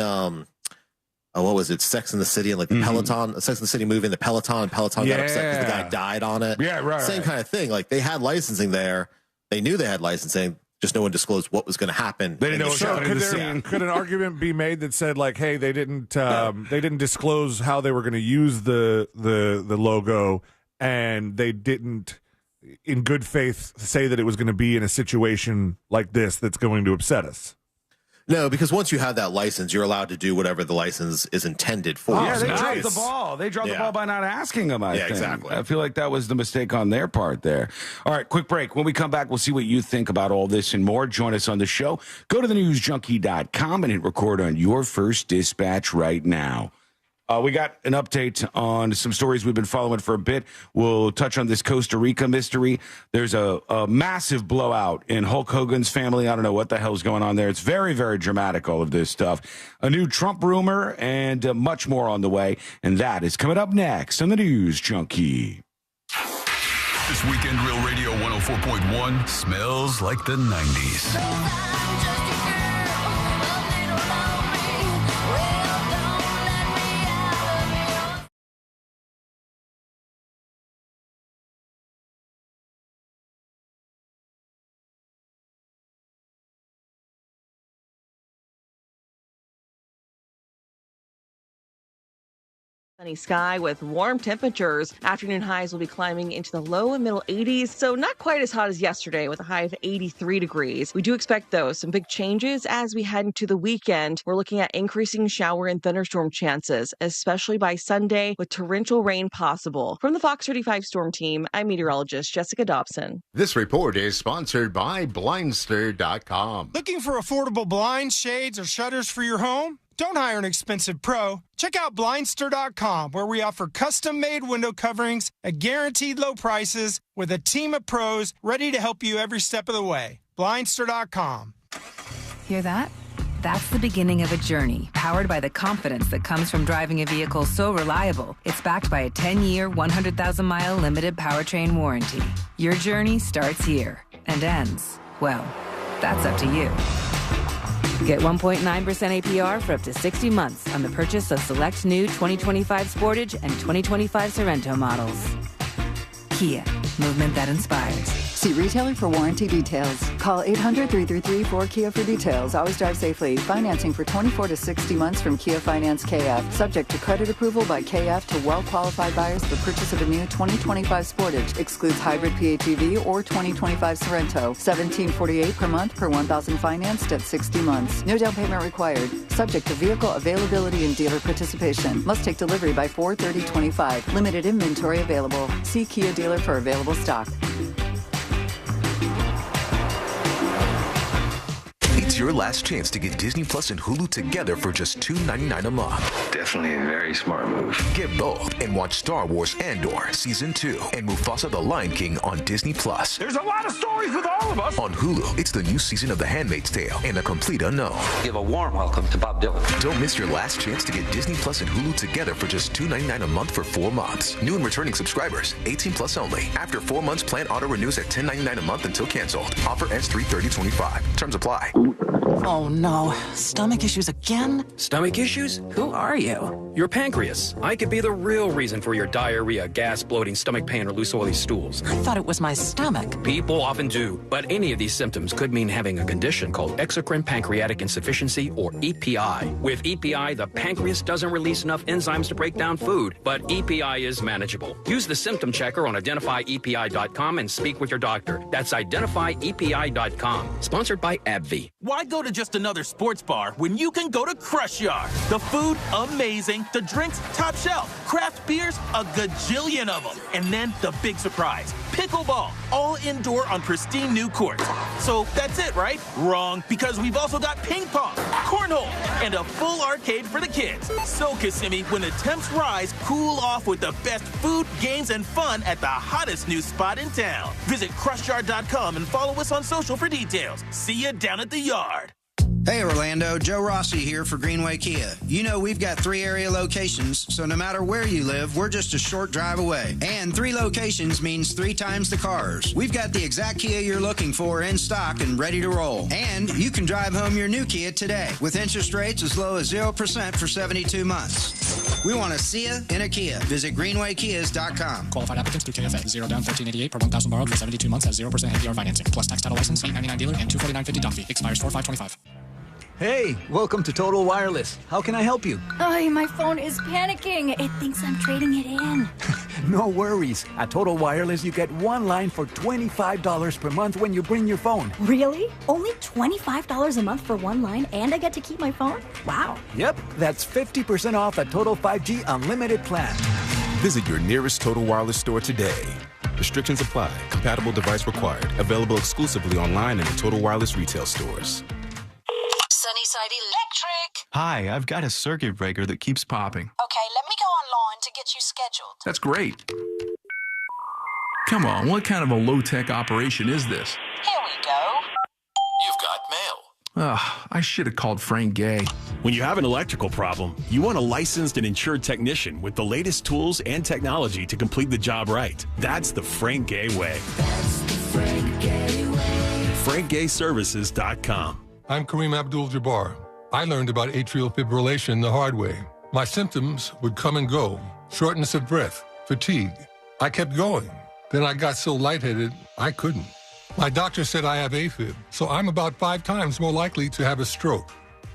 what was it, Sex and the City, and like the Peloton, Sex and the City movie, and the Peloton got upset because the guy died on it. Yeah, right. Same kind of thing. Like they had licensing there. They knew they had licensing. Just no one disclosed what was going to happen. They didn't know what was happening in the scene. Could an argument be made that said, like, hey, they didn't disclose how they were going to use the logo, and they didn't, in good faith, say that it was going to be in a situation like this that's going to upset us? No, because once you have that license, you're allowed to do whatever the license is intended for. Yeah, they dropped the ball. They dropped the ball by not asking them, I think. Exactly. I feel like that was the mistake on their part there. All right, quick break. When we come back, we'll see what you think about all this and more. Join us on the show. Go to thenewsjunkie.com and hit record on your first dispatch right now. We got an update on some stories we've been following for a bit. We'll touch on this Costa Rica mystery. There's a massive blowout in Hulk Hogan's family. I don't know what the hell's going on there. It's very, very dramatic, all of this stuff. A new Trump rumor and much more on the way. And that is coming up next on the News Junkie. This weekend, Real Radio 104.1 smells like the 90s. Sunny sky with warm temperatures. Afternoon highs will be climbing into the low and middle 80s, so not quite as hot as yesterday with a high of 83 degrees. We do expect, though, some big changes as we head into the weekend. We're looking at increasing shower and thunderstorm chances, especially by Sunday, with torrential rain possible. From the Fox 35 Storm Team, I'm meteorologist Jessica Dobson. This report is sponsored by Blindster.com. Looking for affordable blinds, shades, or shutters for your home? Don't hire an expensive pro. Check out Blindster.com, where we offer custom-made window coverings at guaranteed low prices with a team of pros ready to help you every step of the way. Blindster.com. Hear that? That's the beginning of a journey powered by the confidence that comes from driving a vehicle so reliable. It's backed by a 10-year, 100,000-mile limited powertrain warranty. Your journey starts here and ends, well, that's up to you. Get 1.9% APR for up to 60 months on the purchase of select new 2025 Sportage and 2025 Sorento models. Kia, movement that inspires. See retailer for warranty details. Call 800-333-4KIA for details. Always drive safely. Financing for 24 to 60 months from Kia Finance KF. Subject to credit approval by KF to well-qualified buyers for purchase of a new 2025 Sportage. Excludes hybrid PHEV or 2025 Sorento. $17.48 per month per 1,000 financed at 60 months. No down payment required. Subject to vehicle availability and dealer participation. Must take delivery by 4/30/25. Limited inventory available. See Kia dealer for available stock. It's your last chance to get Disney Plus and Hulu together for just $2.99 a month. Definitely a very smart move. Get both and watch Star Wars Andor Season 2 and Mufasa the Lion King on Disney Plus. There's a lot of stories with all of us. On Hulu, it's the new season of The Handmaid's Tale and A Complete Unknown. Give a warm welcome to Bob Dylan. Don't miss your last chance to get Disney Plus and Hulu together for just $2.99 a month for 4 months. New and returning subscribers, 18 plus only. After 4 months, plan auto renews at $10.99 a month until canceled. Offer ends 3/30/25. Terms apply. Oh no, stomach issues again? Stomach issues? Who are you? Your pancreas. I could be the real reason for your diarrhea, gas, bloating, stomach pain, or loose oily stools. I thought it was my stomach. People often do, but any of these symptoms could mean having a condition called exocrine pancreatic insufficiency, or EPI. With EPI, the pancreas doesn't release enough enzymes to break down food, but EPI is manageable. Use the symptom checker on identifyepi.com and speak with your doctor. That's identifyepi.com. Sponsored by AbbVie. Why go to just another sports bar when you can go to Crush Yard? The food, amazing. The drinks, top shelf. Craft beers, a gajillion of them. And then the big surprise, pickleball, all indoor on pristine new courts. So that's it, right? Wrong, because we've also got ping pong, cornhole, and a full arcade for the kids. So, Kissimmee, when the temps rise, cool off with the best food, games, and fun at the hottest new spot in town. Visit crushyard.com and follow us on social for details. See you down at the yard. Hey Orlando, Joe Rossi here for Greenway Kia. You know we've got 3 area locations, so no matter where you live, we're just a short drive away. And 3 locations means 3 times the cars. We've got the exact Kia you're looking for in stock and ready to roll. And you can drive home your new Kia today with interest rates as low as 0% for 72 months. We want to see you in a Kia. Visit greenwaykias.com. Qualified applicants through KFA. 0 down, 1388 per 1,000 borrowed for 72 months at 0% APR financing. Plus tax, title, license, $899 dealer, and $249.50 doc fee. Expires 4/5/25. Hey, welcome to Total Wireless. How can I help you? Oh, my phone is panicking. It thinks I'm trading it in. No worries. At Total Wireless, you get 1 line for $25 per month when you bring your phone. Really? Only $25 a month for 1 line, and I get to keep my phone? Wow. Yep, that's 50% off a Total 5G unlimited plan. Visit your nearest Total Wireless store today. Restrictions apply. Compatible device required. Available exclusively online and in Total Wireless retail stores. Sunnyside Electric. Hi, I've got a circuit breaker that keeps popping. Okay, let me go online to get you scheduled. That's great. Come on, what kind of a low-tech operation is this? Here we go. You've got mail. I should have called Frank Gay. When you have an electrical problem, you want a licensed and insured technician with the latest tools and technology to complete the job right. That's the Frank Gay way. That's the Frank Gay way. FrankGayServices.com. I'm Kareem Abdul-Jabbar. I learned about atrial fibrillation the hard way. My symptoms would come and go. Shortness of breath, fatigue. I kept going. Then I got so lightheaded, I couldn't. My doctor said I have AFib, so I'm about 5 times more likely to have a stroke.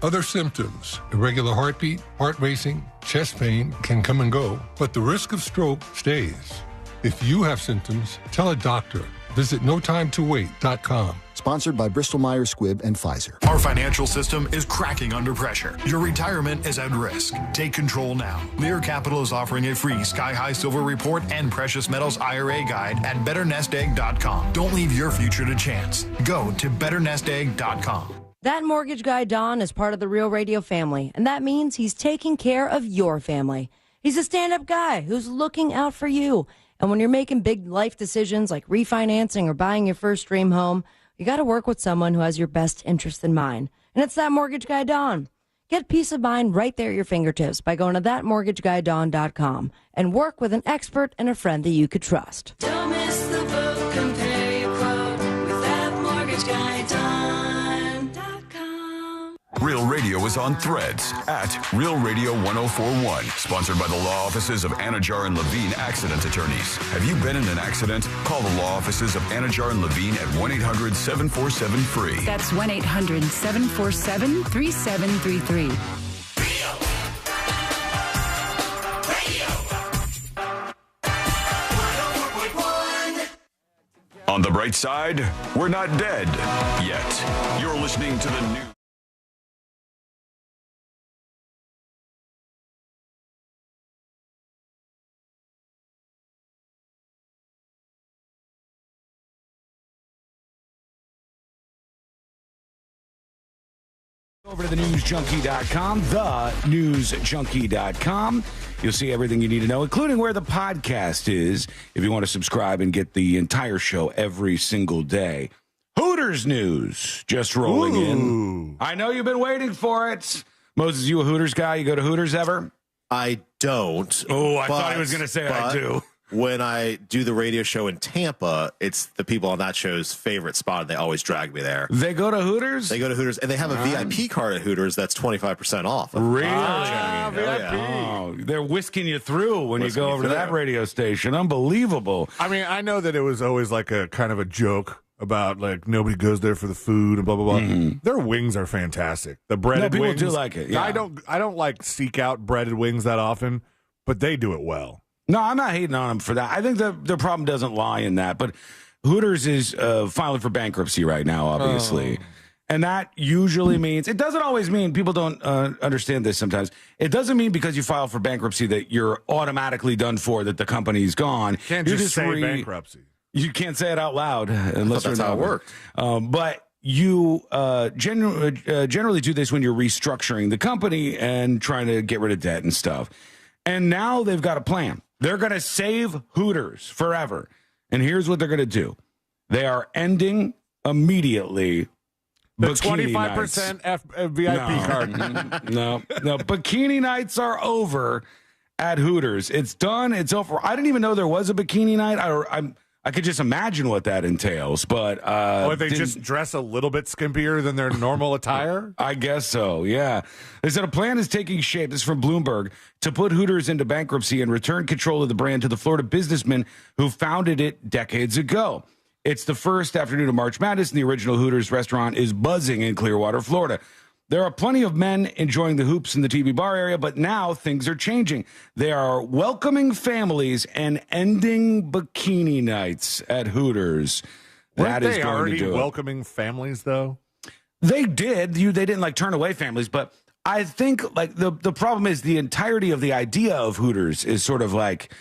Other symptoms, irregular heartbeat, heart racing, chest pain can come and go, but the risk of stroke stays. If you have symptoms, tell a doctor. Visit notimetowait.com. Sponsored by Bristol-Myers Squibb and Pfizer. Our financial system is cracking under pressure. Your retirement is at risk. Take control now. Lear Capital is offering a free Sky High Silver Report and Precious Metals IRA guide at BetterNestEgg.com. Don't leave your future to chance. Go to BetterNestEgg.com. That mortgage guy, Don, is part of the Real Radio family, and that means he's taking care of your family. He's a stand-up guy who's looking out for you. And when you're making big life decisions like refinancing or buying your first dream home, you got to work with someone who has your best interest in mind. And it's that mortgage guy, Don. Get peace of mind right there at your fingertips by going to thatmortgageguydon.com and work with an expert and a friend that you could trust. Don't miss the boat, compare your quote with thatmortgageguydon.com. Real Radio is on Threads at Real Radio 1041. Sponsored by the law offices of Anajar and Levine Accident Attorneys. Have you been in an accident? Call the law offices of Anajar and Levine at 1-800-747-FREE. That's 1-800-747-3733. On the bright side, we're not dead yet. You're listening to the new. Over to thenewsjunkie.com, thenewsjunkie.com. You'll see everything you need to know, including where the podcast is, if you want to subscribe and get the entire show every single day. Hooters news just rolling in. I know you've been waiting for it. Moses, you a Hooters guy? You go to Hooters ever? I don't. Oh, I thought he was going to say I do. When I do the radio show in Tampa, it's the people on that show's favorite spot. They always drag me there. They go to Hooters? They go to Hooters, and they have a VIP card at Hooters that's 25% off. Really? VIP. Oh, they're whisking you through when you go over to that radio station. Unbelievable. I mean, I know that it was always like a kind of a joke about like nobody goes there for the food and blah blah blah. Mm-hmm. Their wings are fantastic. The breaded people wings. do like it. Yeah. I don't like seek out breaded wings that often, but they do it well. No, I'm not hating on them for that. I think the problem doesn't lie in that. But Hooters is filing for bankruptcy right now, obviously. And that usually means, it doesn't always mean, people don't understand this sometimes. It doesn't mean because you file for bankruptcy that you're automatically done for, that the company's gone. Can't just say bankruptcy. You can't say it out loud unless that's how it worked. But you generally do this when you're restructuring the company and trying to get rid of debt and stuff. And now they've got a plan. They're going to save Hooters forever. And here's what they're going to do. They are ending immediately the bikini 25% VIP card. No. Bikini nights are over at Hooters. It's done. It's over. I didn't even know there was a bikini night. I could just imagine what that entails, but they just dress a little bit skimpier than their normal attire? I guess so, yeah. They said a plan is taking shape, this is from Bloomberg, to put Hooters into bankruptcy and return control of the brand to the Florida businessman who founded it decades ago. It's the first afternoon of March Madness, and the original Hooters restaurant is buzzing in Clearwater, Florida. There are plenty of men enjoying the hoops in the TV bar area, but now things are changing. They are welcoming families and ending bikini nights at Hooters. Weren't they already welcoming families, though? They did. They didn't like turn away families, but I think like the problem is the entirety of the idea of Hooters is sort of like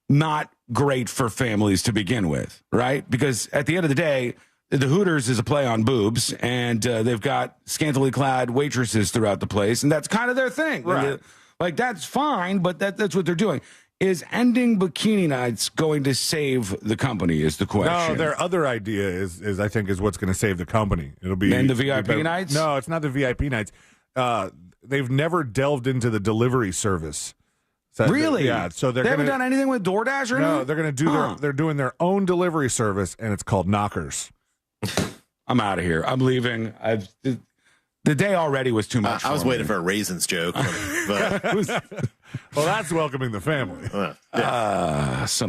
not great for families to begin with, right? Because at the end of the day, the Hooters is a play on boobs, and they've got scantily clad waitresses throughout the place, and that's kind of their thing. Right. Like, that's fine, but that's what they're doing. Is ending bikini nights going to save the company is the question. No, their other idea is I think, is what's going to save the company. It'll be... And the VIP nights? No, it's not the VIP nights. They've never delved into the delivery service. So really? Yeah. So they haven't done anything with DoorDash or anything? No, they're going to do they're doing their own delivery service, and it's called Knockers. I'm out of here. I'm leaving. The day already was too much. I was waiting for a raisins joke. But well, that's welcoming the family. Son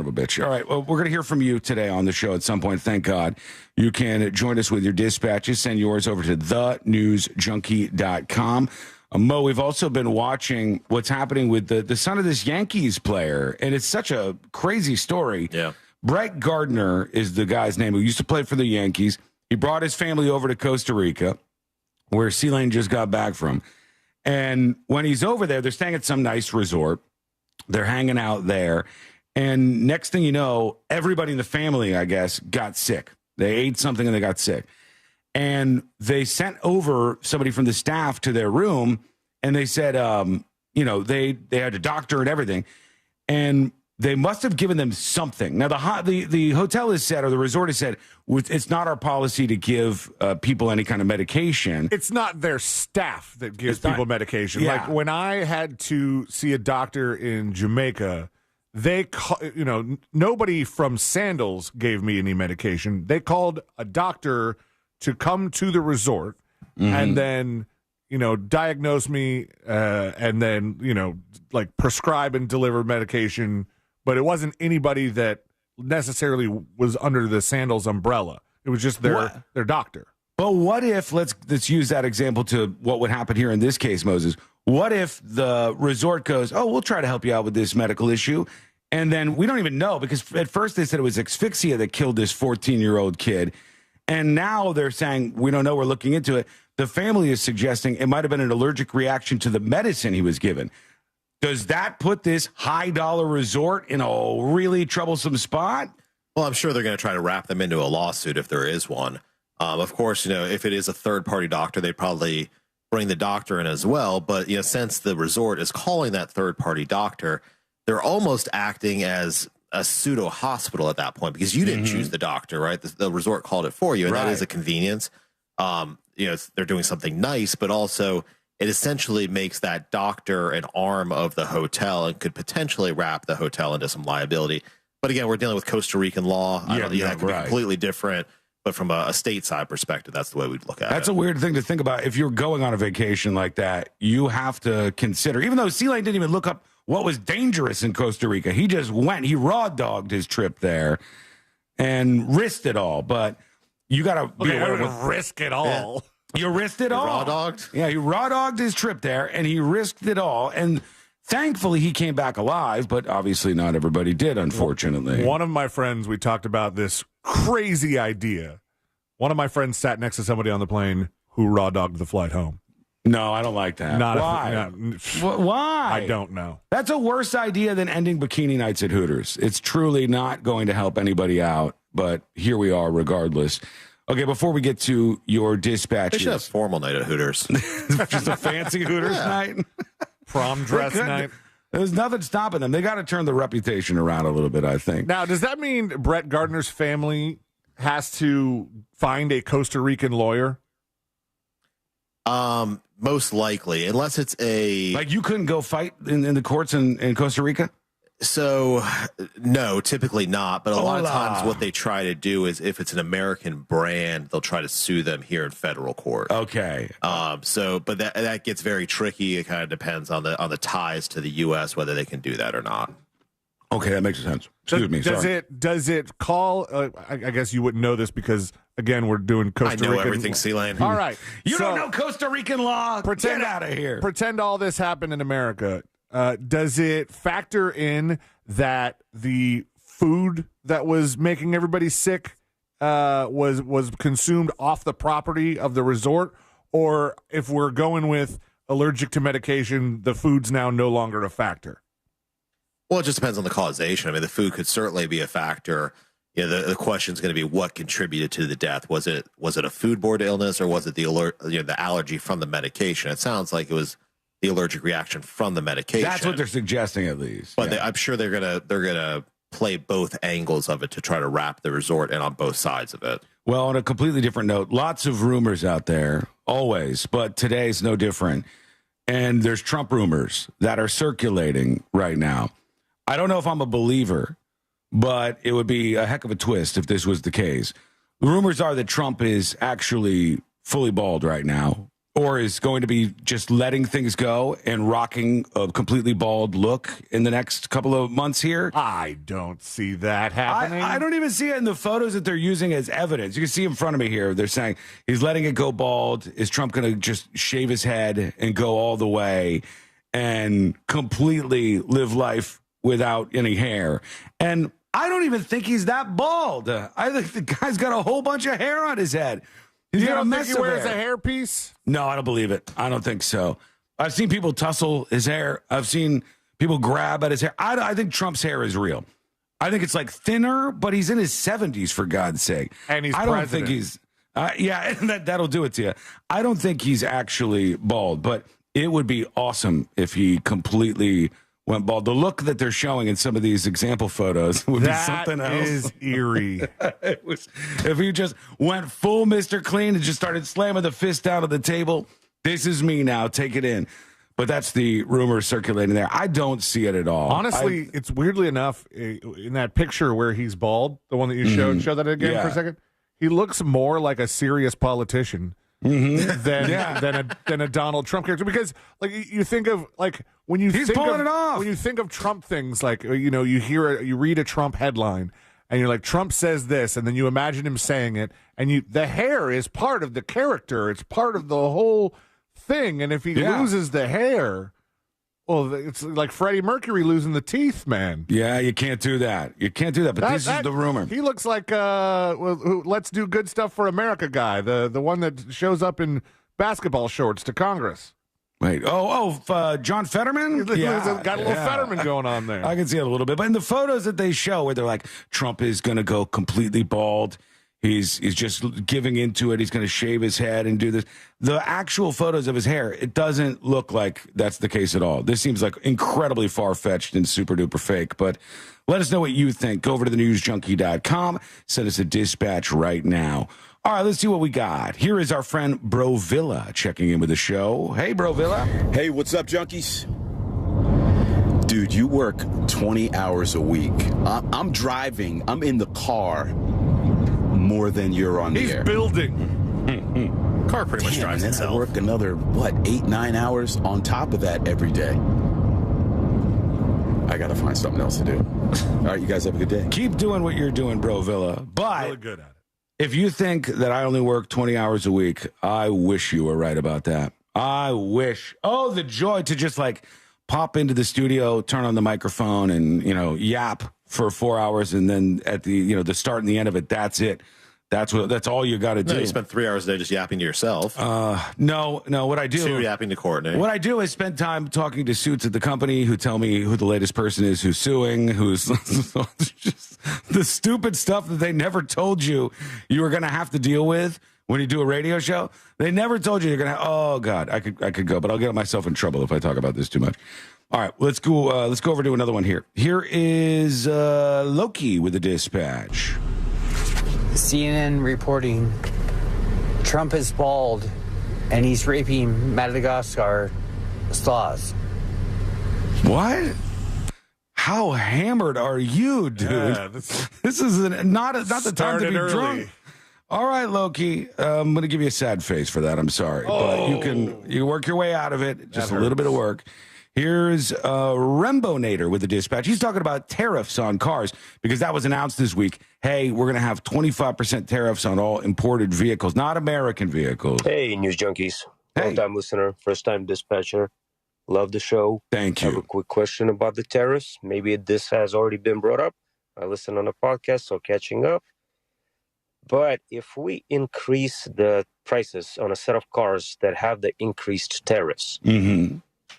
of a bitch. All right. Well, we're going to hear from you today on the show at some point. Thank God. You can join us with your dispatches. Send yours over to thenewsjunkie.com. Mo, we've also been watching what's happening with the son of this Yankees player, and it's such a crazy story. Yeah. Brett Gardner is the guy's name who used to play for the Yankees. He brought his family over to Costa Rica, where C-Lane just got back from. And when he's over there, they're staying at some nice resort. They're hanging out there. And next thing you know, everybody in the family, I guess, got sick. They ate something and they got sick. And they sent over somebody from the staff to their room, and they said, they had a doctor and everything. And they must have given them something. Now, the hotel has said, or the resort has said, it's not our policy to give people any kind of medication. It's not their staff that gives people medication. Yeah. Like when I had to see a doctor in Jamaica, nobody from Sandals gave me any medication. They called a doctor to come to the resort and then, diagnose me and then, prescribe and deliver medication. But it wasn't anybody that necessarily was under the Sandals umbrella. It was just their doctor. But what if, let's use that example to what would happen here in this case, Moses. What if the resort goes, we'll try to help you out with this medical issue. And then we don't even know, because at first they said it was asphyxia that killed this 14-year-old kid. And now they're saying, we don't know, we're looking into it. The family is suggesting it might have been an allergic reaction to the medicine he was given. Does that put this high-dollar resort in a really troublesome spot? Well, I'm sure they're going to try to wrap them into a lawsuit if there is one. Of course, if it is a third-party doctor, they'd probably bring the doctor in as well. But, since the resort is calling that third-party doctor, they're almost acting as a pseudo hospital at that point, because you didn't choose the doctor, right? The resort called it for you, and that is a convenience. They're doing something nice, but also it essentially makes that doctor an arm of the hotel and could potentially wrap the hotel into some liability. But again, we're dealing with Costa Rican law. That could be completely different. But from a stateside perspective, that's the way we'd look at it. That's a weird thing to think about. If you're going on a vacation like that, you have to consider, even though C-Lane didn't even look up what was dangerous in Costa Rica. He just went. He raw-dogged his trip there and risked it all. But you got to be aware of risk it all. You risked it all. Raw-dogged? Yeah, he raw-dogged his trip there, and he risked it all. And thankfully, he came back alive, but obviously not everybody did, unfortunately. One of my friends, we talked about this crazy idea. One of my friends sat next to somebody on the plane who raw-dogged the flight home. No, I don't like that. Why? Why? I don't know. That's a worse idea than ending bikini nights at Hooters. It's truly not going to help anybody out, but here we are regardless. Okay, before we get to your dispatches. They should have formal night at Hooters. Just a fancy Hooters night? Prom dress night? There's nothing stopping them. They got to turn the reputation around a little bit, I think. Now, does that mean Brett Gardner's family has to find a Costa Rican lawyer? Most likely, unless it's like you couldn't go fight in the courts in Costa Rica. So no, typically not. But a lot of times, what they try to do is, if it's an American brand, they'll try to sue them here in federal court. Okay. But that gets very tricky. It kind of depends on the ties to the U.S. whether they can do that or not. Okay, that makes sense. Excuse me. Does it call? I guess you wouldn't know this because, again, we're doing Costa Rican. I know everything, C-Lane. All right. You don't know Costa Rican law? Get out of here. Pretend all this happened in America. Does it factor in that the food that was making everybody sick was consumed off the property of the resort? Or if we're going with allergic to medication, the food's now no longer a factor? Well, it just depends on the causation. I mean, the food could certainly be a factor. The question is going to be what contributed to the death. Was it a foodborne illness, or was it the allergy from the medication? It sounds like it was the allergic reaction from the medication. That's what they're suggesting, at least. But I'm sure they're gonna play both angles of it to try to wrap the resort in on both sides of it. Well, on a completely different note, lots of rumors out there, always, but today's no different. And there's Trump rumors that are circulating right now. I don't know if I'm a believer, but it would be a heck of a twist if this was the case. The rumors are that Trump is actually fully bald right now, or is going to be just letting things go and rocking a completely bald look in the next couple of months here. I don't see that happening. I don't even see it in the photos that they're using as evidence. You can see in front of me here. They're saying he's letting it go bald. Is Trump going to just shave his head and go all the way and completely live life without any hair? And I don't even think he's that bald. I think the guy's got a whole bunch of hair on his head. You don't think he wears a hairpiece? No, I don't believe it. I don't think so. I've seen people tussle his hair. I've seen people grab at his hair. I think Trump's hair is real. I think it's like thinner, but he's in his 70s, for God's sake. And he's I don't president. think he's... yeah, and that'll do it to you. I don't think he's actually bald, but it would be awesome if he completely went bald. The look that they're showing in some of these example photos would be something else. That is eerie. It was, if he just went full Mr. Clean and just started slamming the fist down on the table, this is me now, take it in. But that's the rumor circulating there. I don't see it at all. Honestly, it's weirdly enough, in that picture where he's bald, the one that you showed, show that again for a second, he looks more like a serious politician than a Donald Trump character, because like you think of like when you think of Trump things, like you read a Trump headline and you're like, Trump says this, and then you imagine him saying it, and the hair is part of the character, it's part of the whole thing, and if he loses the hair, well, it's like Freddie Mercury losing the teeth, man. Yeah, you can't do that. You can't do that. But this is the rumor. He looks like Let's Do Good Stuff for America guy, the one that shows up in basketball shorts to Congress. Wait, John Fetterman? Got a little Fetterman going on there. I can see it a little bit. But in the photos that they show where they're like, Trump is going to go completely bald, he's just giving into it, he's going to shave his head and do this. The actual photos of his hair, it doesn't look like that's the case at all. This seems like incredibly far-fetched and super-duper fake. But let us know what you think. Go over to thenewsjunkie.com. Send us a dispatch right now. All right, let's see what we got. Here is our friend Bro Villa checking in with the show. Hey, Bro Villa. Hey, what's up, junkies? Dude, you work 20 hours a week. I'm driving. I'm in the car more than you're on the air. He's building. Car pretty much drives itself. I work another, 8-9 hours on top of that every day. I got to find something else to do. All right, you guys have a good day. Keep doing what you're doing, Bro Villa. But really good at it. If you think that I only work 20 hours a week, I wish you were right about that. I wish. Oh, the joy to just like pop into the studio, turn on the microphone and, yap for 4 hours. And then at the, the start and the end of it, that's it. That's all you got to do. You spend 3 hours a day just yapping to yourself. No. What I do, 2 yapping to Courtney. What I do is spend time talking to suits at the company who tell me who the latest person is who's suing, who's just the stupid stuff that they never told you were going to have to deal with when you do a radio show. They never told you you're going to. Oh God, I could go, but I'll get myself in trouble if I talk about this too much. All right, let's go over to another one here. Here is Loki with the dispatch. CNN reporting Trump is bald and he's raping Madagascar sloths. What? How hammered are you, dude? Yeah, this is not the time to be drunk. All right, Loki, I'm going to give you a sad face for that. I'm sorry. But you can work your way out of it. Just a little bit of work. Here's Rembonator with the dispatch. He's talking about tariffs on cars because that was announced this week. Hey, we're going to have 25% tariffs on all imported vehicles, not American vehicles. Hey, News Junkies. Long-time listener, first-time dispatcher. Love the show. Thank you. I have a quick question about the tariffs. Maybe this has already been brought up. I listen on the podcast, so catching up. But if we increase the prices on a set of cars that have the increased tariffs,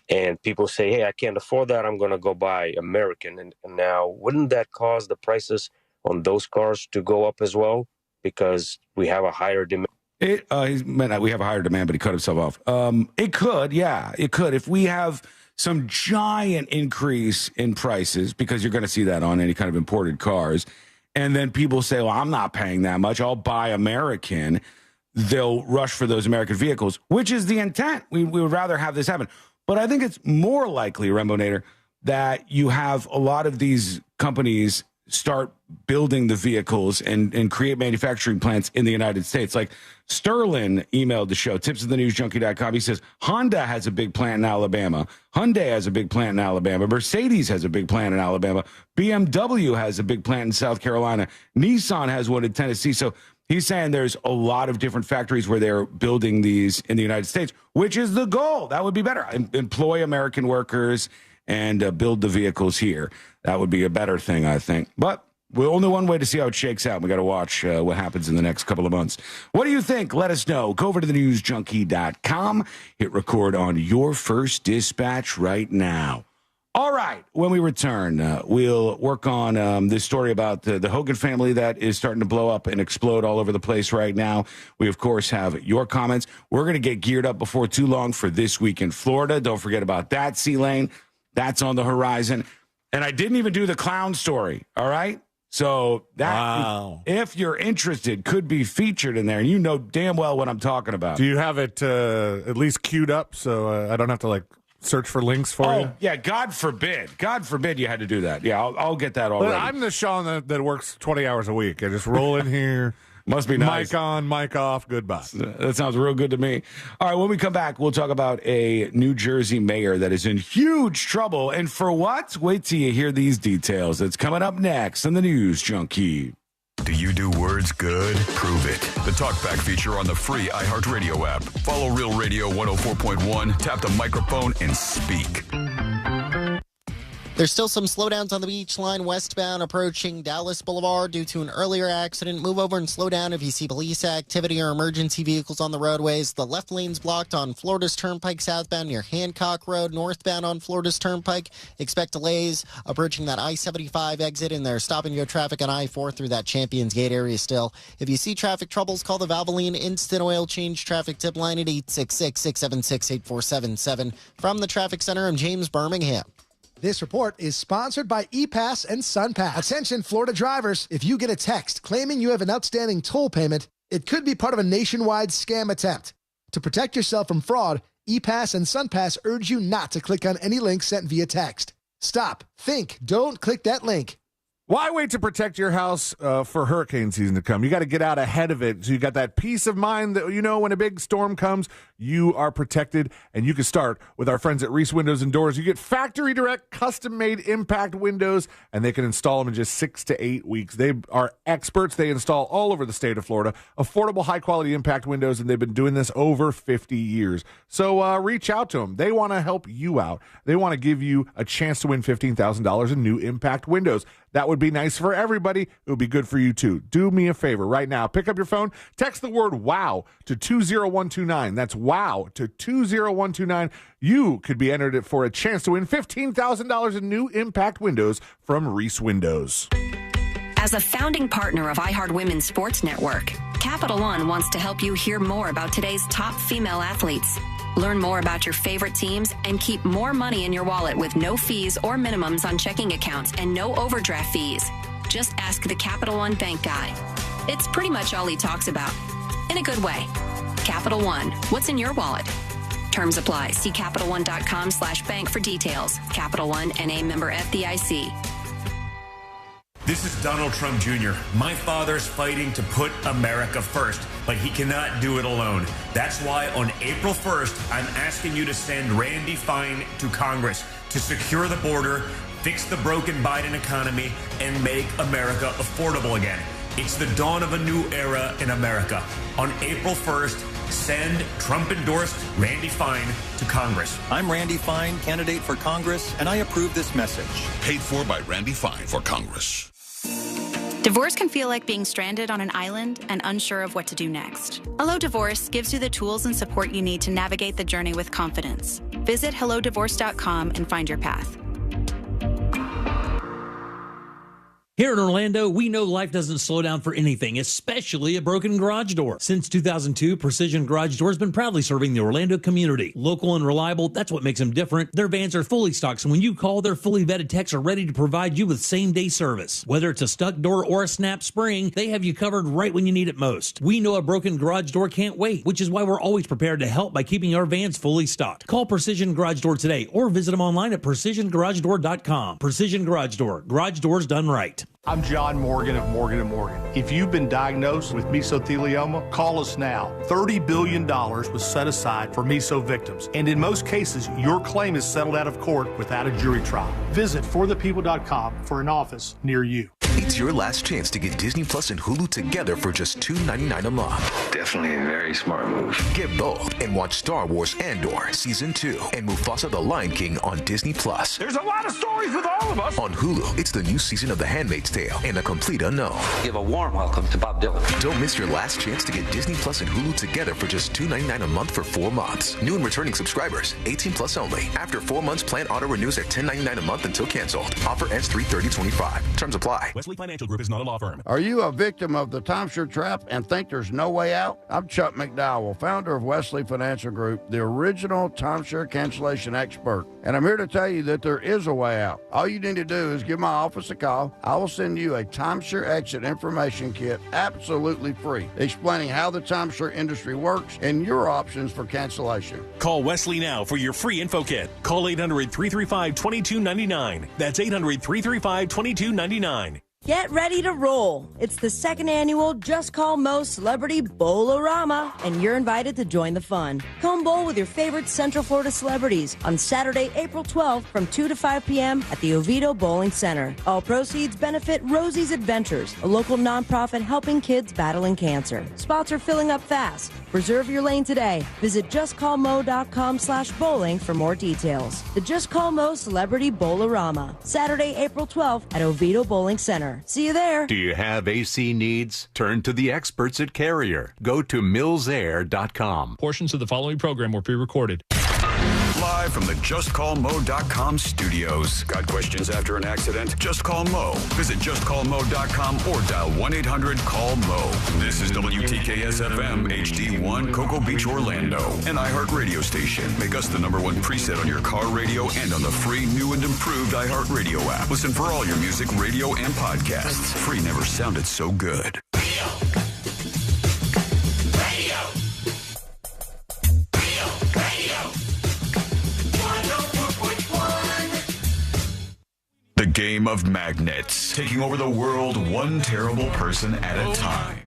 and people say, hey, I can't afford that, I'm going to go buy American. And now, wouldn't that cause the prices on those cars to go up as well? Because we have a higher demand. We have a higher demand, but he cut himself off. It could, yeah, it could. If we have some giant increase in prices, because you're going to see that on any kind of imported cars, and then people say, well, I'm not paying that much, I'll buy American, they'll rush for those American vehicles, which is the intent. We would rather have this happen. But I think it's more likely, Rembonator, that you have a lot of these companies start building the vehicles and create manufacturing plants in the United States. Like Sterling emailed the show, tipsofthenewsjunkie.com. He says, Honda has a big plant in Alabama. Hyundai has a big plant in Alabama. Mercedes has a big plant in Alabama. BMW has a big plant in South Carolina. Nissan has one in Tennessee. So he's saying there's a lot of different factories where they're building these in the United States, which is the goal. That would be better. Employ American workers and build the vehicles here. That would be a better thing, I think. But we're only one way to see how it shakes out. We got to watch what happens in the next couple of months. What do you think? Let us know. Go over to thenewsjunkie.com. Hit record on your first dispatch right now. All right. When we return, we'll work on this story about the Hogan family that is starting to blow up and explode all over the place right now. We, of course, have your comments. We're going to get geared up before too long for This Week in Florida. Don't forget about that, C-Lane. That's on the horizon. And I didn't even do the clown story, all right? So that, if you're interested, could be featured in there. And you know damn well what I'm talking about. Do you have it at least queued up so I don't have to, search for links for you? Yeah, God forbid. God forbid you had to do that. Yeah, I'll get that already. I'm the Sean that works 20 hours a week. I just roll in here. Must be nice. Mic on, mic off, goodbye. That sounds real good to me. All right, when we come back, we'll talk about a New Jersey mayor that is in huge trouble. And for what? Wait till you hear these details. It's coming up next on the News Junkie. Do you do words good? Prove it. The Talkback feature on the free iHeartRadio app. Follow Real Radio 104.1, tap the microphone, and speak. There's still some slowdowns on the beach line westbound approaching Dallas Boulevard due to an earlier accident. Move over and slow down if you see police activity or emergency vehicles on the roadways. The left lane's blocked on Florida's Turnpike southbound near Hancock Road. Northbound on Florida's Turnpike. Expect delays approaching that I-75 exit, and they're stopping your traffic on I-4 through that Champions Gate area still. If you see traffic troubles, call the Valvoline Instant Oil Change Traffic Tip Line at 866-676-8477. From the Traffic Center, I'm James Birmingham. This report is sponsored by ePass and SunPass. Attention, Florida drivers. If you get a text claiming you have an outstanding toll payment, it could be part of a nationwide scam attempt. To protect yourself from fraud, ePass and SunPass urge you not to click on any link sent via text. Stop. Think. Don't click that link. Why wait to protect your house for hurricane season to come? You got to get out ahead of it so you got that peace of mind that, when a big storm comes, you are protected, and you can start with our friends at Reese Windows and Doors. You get factory direct, custom-made impact windows, and they can install them in just 6 to 8 weeks. They are experts. They install all over the state of Florida, affordable, high-quality impact windows, and they've been doing this over 50 years. So reach out to them. They want to help you out. They want to give you a chance to win $15,000 in new impact windows. That would be nice for everybody. It would be good for you, too. Do me a favor right now. Pick up your phone. Text the word WOW to 20129. That's WOW to 20129. You could be entered for a chance to win $15,000 in new impact windows from Reese Windows. As a founding partner of iHeart Women's Sports Network, Capital One wants to help you hear more about today's top female athletes. Learn more about your favorite teams and keep more money in your wallet with no fees or minimums on checking accounts and no overdraft fees. Just ask the Capital One bank guy. It's pretty much all he talks about. In a good way. Capital One, what's in your wallet? Terms apply. See CapitalOne.com/bank for details. Capital One, N.A. member FDIC. This is Donald Trump Jr. My father's fighting to put America first, but he cannot do it alone. That's why on April 1st, I'm asking you to send Randy Fine to Congress to secure the border, fix the broken Biden economy, and make America affordable again. It's the dawn of a new era in America. On April 1st, send Trump-endorsed Randy Fine to Congress. I'm Randy Fine, candidate for Congress, and I approve this message. Paid for by Randy Fine for Congress. Divorce can feel like being stranded on an island and unsure of what to do next. Hello Divorce gives you the tools and support you need to navigate the journey with confidence. Visit hellodivorce.com and find your path. Here in Orlando, we know life doesn't slow down for anything, especially a broken garage door. Since 2002, Precision Garage Door has been proudly serving the Orlando community. Local and reliable, that's what makes them different. Their vans are fully stocked, so when you call, their fully vetted techs are ready to provide you with same-day service. Whether it's a stuck door or a snap spring, they have you covered right when you need it most. We know a broken garage door can't wait, which is why we're always prepared to help by keeping our vans fully stocked. Call Precision Garage Door today or visit them online at PrecisionGarageDoor.com. Precision Garage Door. Garage doors done right. next. I'm John Morgan of Morgan & Morgan. If you've been diagnosed with mesothelioma, call us now. $30 billion was set aside for meso victims. And in most cases, your claim is settled out of court without a jury trial. Visit forthepeople.com for an office near you. It's your last chance to get Disney Plus and Hulu together for just $2.99 a month. Definitely a very smart move. Get both and watch Star Wars Andor Season 2 and Mufasa the Lion King on Disney Plus. There's a lot of stories with all of us. On Hulu, it's the new season of The Handmaid's Tale and A Complete Unknown. Give a warm welcome to Bob Dylan. Don't miss your last chance to get Disney Plus and Hulu together for just $2.99 a month for 4 months. New and returning subscribers, 18 plus only. After 4 months, plan auto renews at $10.99 a month until canceled. Offer ends 3/30/25. Terms apply. Wesley Financial Group is not a law firm. Are you a victim of the timeshare trap and think there's no way out? I'm Chuck McDowell, founder of Wesley Financial Group, the original timeshare cancellation expert. And I'm here to tell you that there is a way out. All you need to do is give my office a call. I will send you a timeshare exit information kit absolutely free, explaining how the timeshare industry works and your options for cancellation. Call Wesley now for your free info kit. Call 800-335-2299. That's 800-335-2299. Get ready to roll. It's the second annual Just Call Mo Celebrity Bowl-O-Rama, and you're invited to join the fun. Come bowl with your favorite Central Florida celebrities on Saturday, April 12th from 2 to 5 p.m. at the Oviedo Bowling Center. All proceeds benefit Rosie's Adventures, a local nonprofit helping kids battling cancer. Spots are filling up fast. Reserve your lane today. Visit justcallmo.com/bowling for more details. The Just Call Mo Celebrity Bowl-O-Rama, Saturday, April 12th at Oviedo Bowling Center. See you there. Do you have AC needs? Turn to the experts at Carrier. Go to millsair.com. Portions of the following program were pre-recorded. Live from the JustCallMo.com studios. Got questions after an accident? Just call Mo. Visit JustCallMo.com or dial 1-800-CALL-MO. This is WTKS-FM HD1 Cocoa Beach, Orlando. An iHeartRadio station. Make us the #1 preset on your car radio and on the free, new and improved iHeartRadio app. Listen for all your music, radio, and podcasts. Free never sounded so good. The game of magnets, taking over the world one terrible person at a time.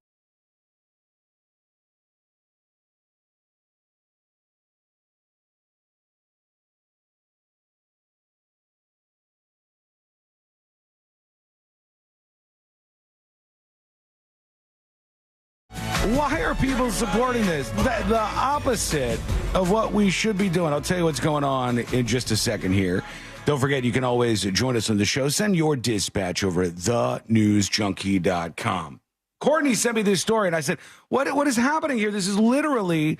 Why are people supporting this? The opposite of what we should be doing. I'll tell you what's going on in just a second here. Don't forget, you can always join us on the show. Send your dispatch over at thenewsjunkie.com. Courtney sent me this story, and I said, what is happening here? This is literally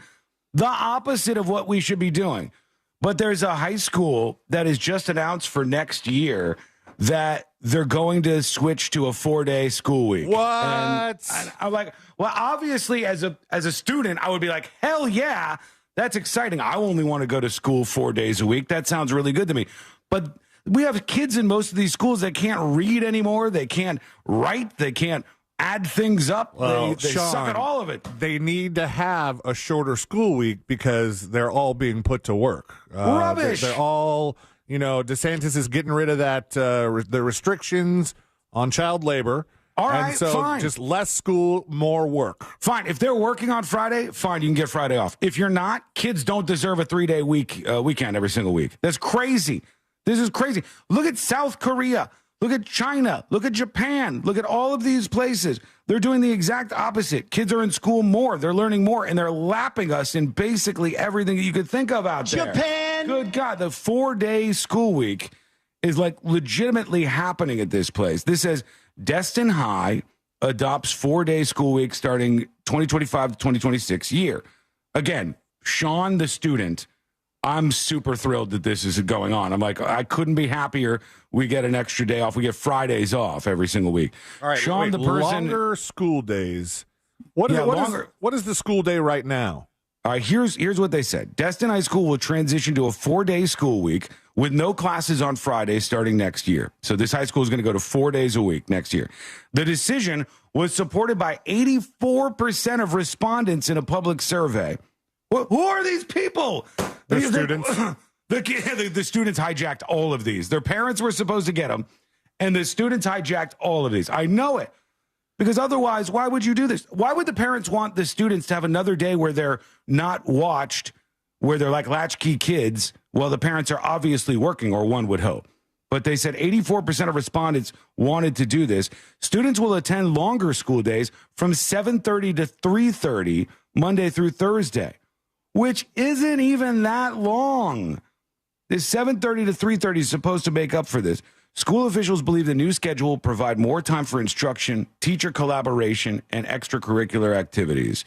the opposite of what we should be doing. But there's a high school that is just announced for next year that they're going to switch to a 4-day school week. What? And I'm like, well, obviously, as a student, I would be like, hell yeah, that's exciting. I only want to go to school 4 days a week. That sounds really good to me. But we have kids in most of these schools that can't read anymore. They can't write. They can't add things up. Well, they Sean, suck at all of it. They need to have a shorter school week because they're all being put to work. Rubbish. They're all, DeSantis is getting rid of that, the restrictions on child labor. All right, and so fine. Just less school, more work. Fine. If they're working on Friday, fine, you can get Friday off. If you're not, kids don't deserve a 3-day weekend every single week. That's crazy. This is crazy. Look at South Korea. Look at China. Look at Japan. Look at all of these places. They're doing the exact opposite. Kids are in school more. They're learning more, and they're lapping us in basically everything that you could think of out there. Japan! Good God. The 4-day school week is like legitimately happening at this place. This says Destin High adopts 4-day school week starting 2025 to 2026 year. Again, Sean, the student, I'm super thrilled that this is going on. I'm like, I couldn't be happier. We get an extra day off. We get Fridays off every single week. All right, Sean, the person, longer school days. What is the school day right now? All right, here's what they said. Destin High School will transition to a 4-day school week with no classes on Fridays starting next year. So this high school is going to go to 4 days a week next year. The decision was supported by 84% of respondents in a public survey. Who are these people? The students. The students hijacked all of these. Their parents were supposed to get them, And the students hijacked all of these. I know it. Because otherwise, why would you do this? Why would the parents want the students to have another day where they're not watched, where they're like latchkey kids, while the parents are obviously working, or one would hope? But they said 84% of respondents wanted to do this. Students will attend longer school days from 7:30 to 3:30, Monday through Thursday, which isn't even that long. This 7:30 to 3:30 is supposed to make up for this. School officials believe the new schedule will provide more time for instruction, teacher collaboration, and extracurricular activities.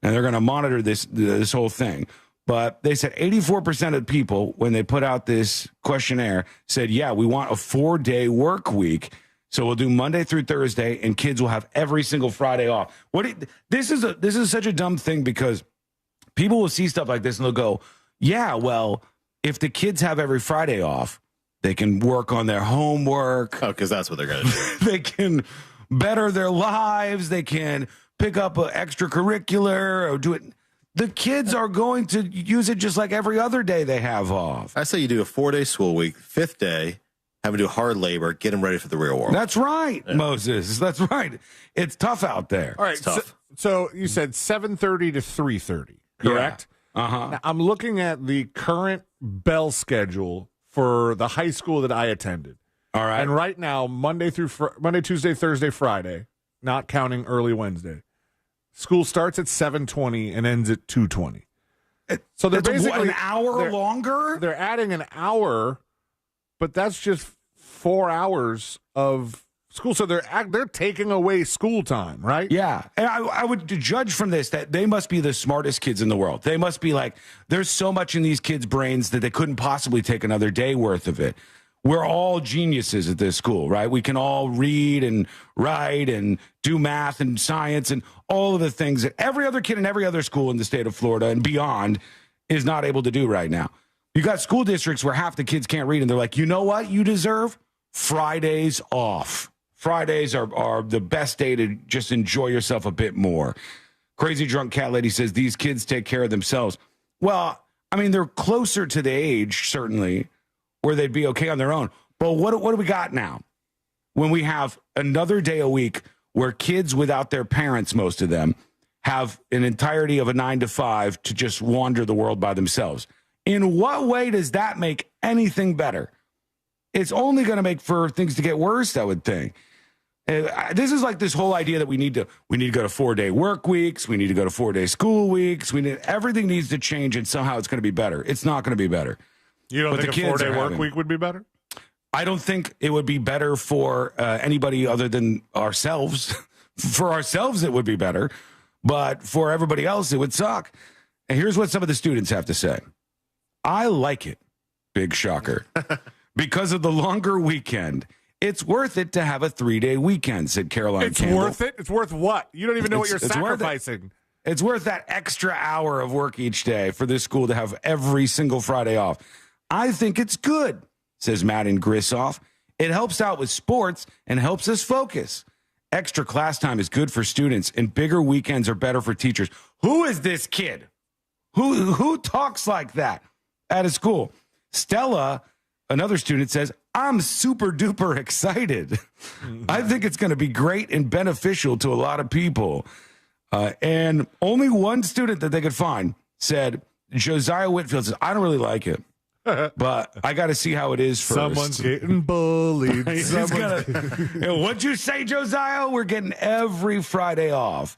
And they're going to monitor this whole thing. But they said 84% of people, when they put out this questionnaire, said, yeah, we want a 4-day work week. So we'll do Monday through Thursday, and kids will have every single Friday off. This is such a dumb thing, because people will see stuff like this and they'll go, yeah, well, if the kids have every Friday off, they can work on their homework. Oh, because that's what they're going to do. They can better their lives. They can pick up an extracurricular or do it. The kids are going to use it just like every other day they have off. I say you do a 4-day school week, 5th day, have them do hard labor, get them ready for the real world. That's right, yeah. Moses. That's right. It's tough out there. All right. So you said 7:30 to 3:30, correct? Yeah. Uh-huh. Now, I'm looking at the current bell schedule for the high school that I attended. All right. And right now, Monday, Tuesday, Thursday, Friday, not counting early Wednesday, school starts at 7:20 and ends at 2:20. So they're basically an hour longer? They're adding an hour, but that's just 4 hours of school. So they're taking away school time, right? Yeah. And I would judge from this that they must be the smartest kids in the world. They must be like, there's so much in these kids' brains that they couldn't possibly take another day worth of it. We're all geniuses at this school, right? We can all read and write and do math and science and all of the things that every other kid in every other school in the state of Florida and beyond is not able to do right now. You got school districts where half the kids can't read, and they're like, you know what you deserve? Fridays off. Fridays are the best day to just enjoy yourself a bit more. Crazy Drunk Cat Lady says these kids take care of themselves. Well, I mean, they're closer to the age, certainly, where they'd be okay on their own. But what do we got now? When we have another day a week where kids without their parents, most of them, have an entirety of a 9 to 5 to just wander the world by themselves. In what way does that make anything better? It's only going to make for things to get worse, I would think. This is like this whole idea that we need to go to 4-day work weeks. We need to go to 4-day school weeks. Everything needs to change, and somehow it's going to be better. It's not going to be better. You don't think a 4-day work week would be better? I don't think it would be better for anybody other than ourselves. For ourselves, it would be better. But for everybody else, it would suck. And here's what some of the students have to say. I like it. Big shocker. Because of the longer weekend. It's worth it to have a 3-day weekend, said Caroline Campbell. It's worth it? It's worth what? You don't even know what you're sacrificing. It's worth that extra hour of work each day for this school to have every single Friday off. I think it's good, says Madden Grissoff. It helps out with sports and helps us focus. Extra class time is good for students, and bigger weekends are better for teachers. Who is this kid? Who talks like that at a school? Stella, another student, says, I'm super duper excited. I think it's going to be great and beneficial to a lot of people. And only one student that they could find said, Josiah Whitfield says, I don't really like it. But I got to see how it is first. Someone's getting bullied. What'd you say, Josiah? We're getting every Friday off.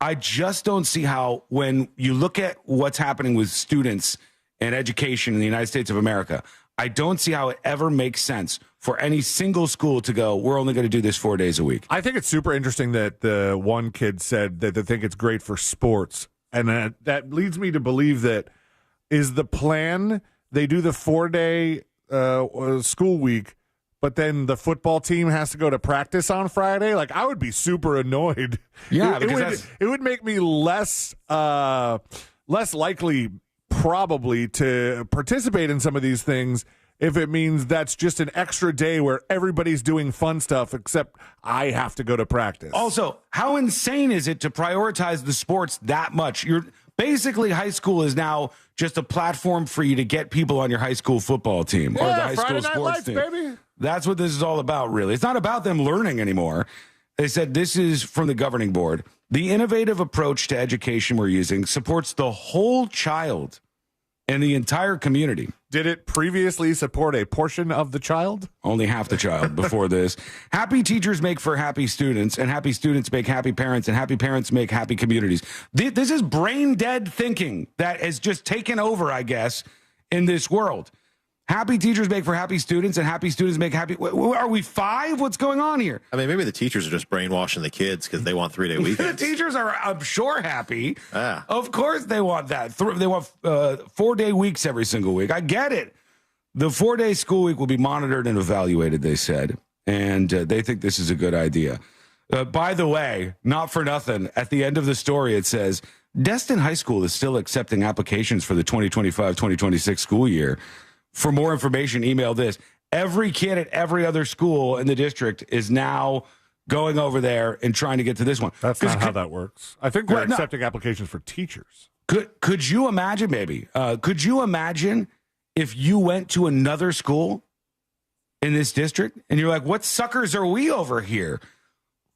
I just don't see how, when you look at what's happening with students and education in the United States of America, I don't see how it ever makes sense for any single school to go, we're only going to do this 4 days a week. I think it's super interesting that the one kid said that they think it's great for sports. And that leads me to believe that is the plan. They do the 4-day school week, but then the football team has to go to practice on Friday. Like, I would be super annoyed. Yeah, it would make me less likely probably to participate in some of these things if it means that's just an extra day where everybody's doing fun stuff except I have to go to practice. Also, how insane is it to prioritize the sports that much? Basically, high school is now just a platform for you to get people on your high school football team or the high Friday school Night sports Lights, team. Baby. That's what this is all about, really. It's not about them learning anymore. They said this is from the governing board. The innovative approach to education we're using supports the whole child and the entire community. Did it previously support a portion of the child? Only half the child before this. Happy teachers make for happy students, and happy students make happy parents, and happy parents make happy communities. This is brain dead thinking that has just taken over, I guess, in this world. Happy teachers make for happy students, and happy students make happy. Are we 5? What's going on here? I mean, maybe the teachers are just brainwashing the kids because they want 3-day weekends. The teachers are, I'm sure, happy. Yeah. Of course they want that. They want 4-day weeks every single week. I get it. The 4-day school week will be monitored and evaluated, they said. And they think this is a good idea. By the way, not for nothing, at the end of the story, it says, Destin High School is still accepting applications for the 2025-2026 school year. For more information, email this. Every kid at every other school in the district is now going over there and trying to get to this one. That's not how that works. I think they're accepting applications for teachers. Could you imagine, maybe? Could you imagine if you went to another school in this district and you're like, what suckers are we over here?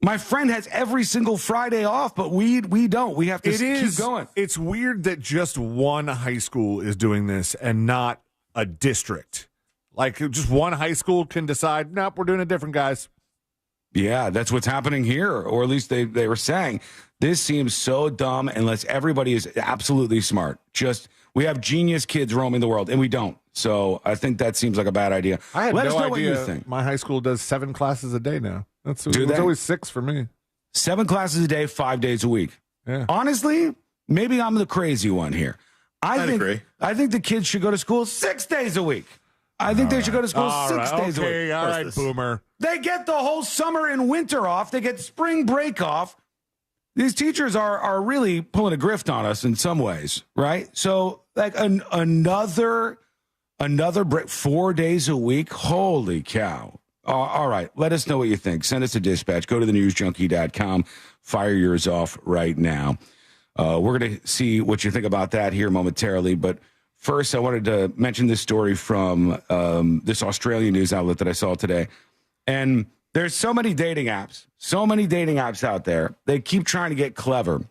My friend has every single Friday off, but we don't. We have to keep going. It's weird that just one high school is doing this and not a district. Like, just one high school can decide, nope, we're doing it different, guys. Yeah, that's what's happening here, or at least they were saying. This seems so dumb unless everybody is absolutely smart. Just, we have genius kids roaming the world, and we don't. So I think that seems like a bad idea. I had Let no us know idea what you think. My high school does 7 classes a day now. It was always 6 for me. 7 classes a day, 5 days a week. Yeah. Honestly, maybe I'm the crazy one here. I agree. I think the kids should go to school 6 days a week. I think they should go to school 6 days a week. Okay, all right, boomer. They get the whole summer and winter off. They get spring break off. These teachers are really pulling a grift on us in some ways, right? So, like another break, 4 days a week. Holy cow. All right, let us know what you think. Send us a dispatch. Go to thenewsjunkie.com. Fire yours off right now. We're going to see what you think about that here momentarily. But first, I wanted to mention this story from this Australian news outlet that I saw today. And there's so many dating apps out there. They keep trying to get clever.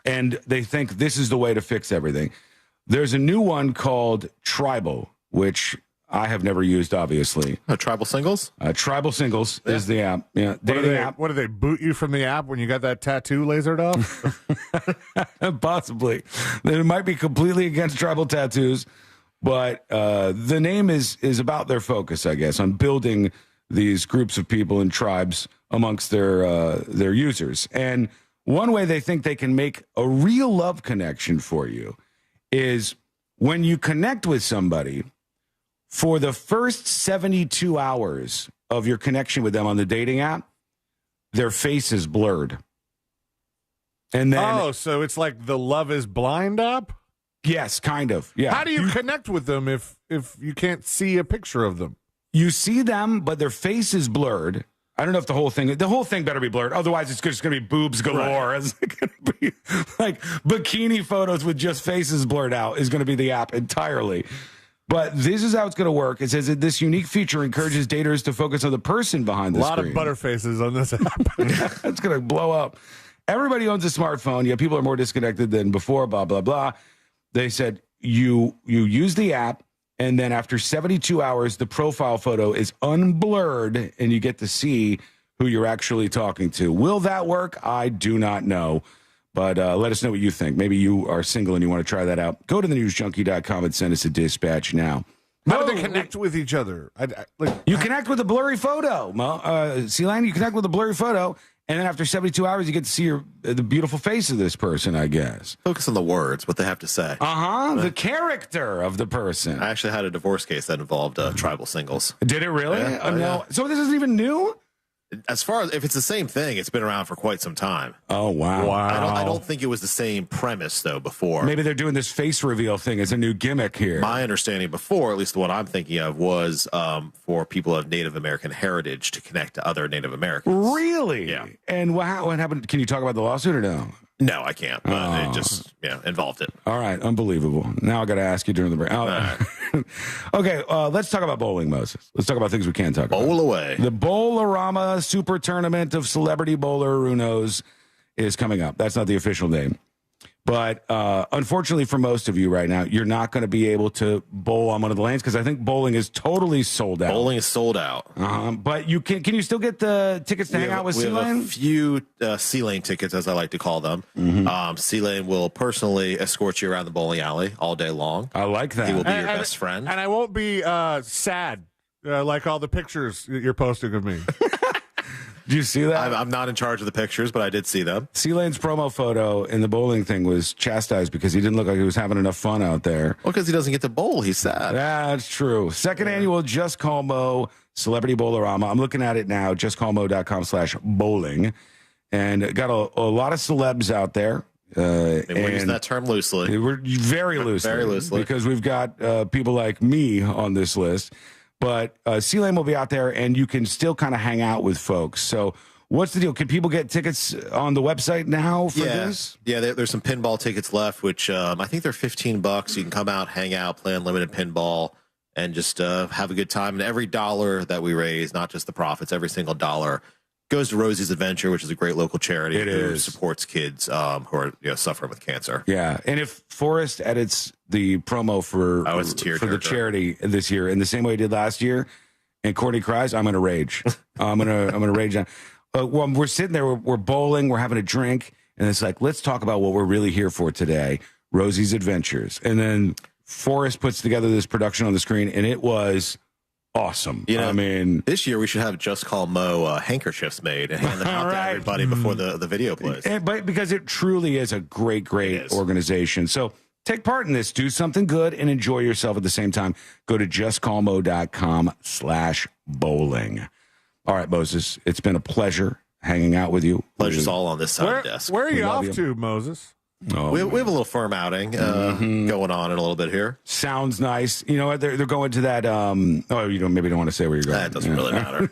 And they think this is the way to fix everything. There's a new one called Tribal, which I have never used, obviously. Tribal Singles? Tribal Singles is the app. Yeah, dating app. What do they boot you from the app when you got that tattoo lasered off? Possibly. They might be completely against tribal tattoos, but the name is about their focus, I guess, on building these groups of people and tribes amongst their users. And one way they think they can make a real love connection for you is when you connect with somebody. For the first 72 hours of your connection with them on the dating app, their face is blurred. And then, so it's like the Love is Blind app? Yes, kind of. Yeah. How do you connect with them if you can't see a picture of them? You see them, but their face is blurred. I don't know if the whole thing better be blurred. Otherwise, it's just going to be boobs galore. Right. It's going to be like bikini photos with just faces blurred out is going to be the app entirely. But this is how it's going to work. It says that this unique feature encourages daters to focus on the person behind the screen. A lot of butterfaces on this app. It's going to blow up. Everybody owns a smartphone. Yeah, people are more disconnected than before, blah, blah, blah. They said you use the app, and then after 72 hours, the profile photo is unblurred, and you get to see who you're actually talking to. Will that work? I do not know. But let us know what you think. Maybe you are single and you want to try that out. Go to thenewsjunkie.com and send us a dispatch now. How do they connect with each other? You connect with a blurry photo, Mo. C-Line, you connect with a blurry photo, and then after 72 hours, you get to see the beautiful face of this person, I guess. Focus on the words, what they have to say. The character of the person. I actually had a divorce case that involved Tribal Singles. Did it really? Yeah. No. Yeah. So this isn't even new? As far as if it's the same thing, it's been around for quite some time. Oh, wow. I don't think it was the same premise, though, before. Maybe they're doing this face reveal thing as a new gimmick here. My understanding before, at least the one I'm thinking of, was for people of Native American heritage to connect to other Native Americans. Really? Yeah. And what happened? Can you talk about the lawsuit or no? No, I can't. But it just involved it. All right. Unbelievable. Now I got to ask you during the break. Okay, let's talk about bowling, Moses. Let's talk about things we can talk about. Bowl away. The Bowlerama Super Tournament of Celebrity Bowler Unos is coming up. That's not the official name. But unfortunately for most of you right now, you're not going to be able to bowl on one of the lanes because I think bowling is totally sold out. Bowling is sold out. But you can you still get the tickets to hang out with C-Lane? We have a few C-Lane tickets, as I like to call them. C-Lane will personally escort you around the bowling alley all day long. I like that. He will be your best friend. And I won't be sad like all the pictures you're posting of me. Did you see that? I'm not in charge of the pictures, but I did see them. C-Lane's promo photo in the bowling thing was chastised because he didn't look like he was having enough fun out there. Well, because he doesn't get to bowl. He's sad. Yeah, that's true. Second annual Just Call Mo Celebrity Bowlerama. I'm looking at it now, justcallmo.com/bowling. And got a lot of celebs out there. We're using that term loosely. We're very loosely. Very loosely. Because we've got people like me on this list. But C-Lane will be out there, and you can still kind of hang out with folks. So what's the deal? Can people get tickets on the website now for this? Yeah, there's some pinball tickets left, which I think they're $15. You can come out, hang out, play unlimited pinball, and just have a good time. And every dollar that we raise, not just the profits, every single dollar goes to Rosie's Adventure, which is a great local charity who supports kids who are suffering with cancer. Yeah, and if Forrest edits the promo for the charity this year in the same way he did last year, and Courtney cries, I'm going to rage. I'm gonna rage. Well, we're sitting there, we're bowling, we're having a drink, and it's like, let's talk about what we're really here for today, Rosie's Adventures. And then Forrest puts together this production on the screen, and it was awesome. I mean, this year we should have Just Call Mo handkerchiefs made and hand them out to everybody before the video plays. But because it truly is a great organization. So take part in this. Do something good and enjoy yourself at the same time. Go to justcallmo.com/bowling. All right, Moses, it's been a pleasure hanging out with you. Pleasure's all on this side of the desk. Where are you off to, Moses? Oh, we have a little firm outing going on in a little bit here. Sounds nice. You know what? They're going to that. Maybe don't want to say where you're going. That doesn't really matter.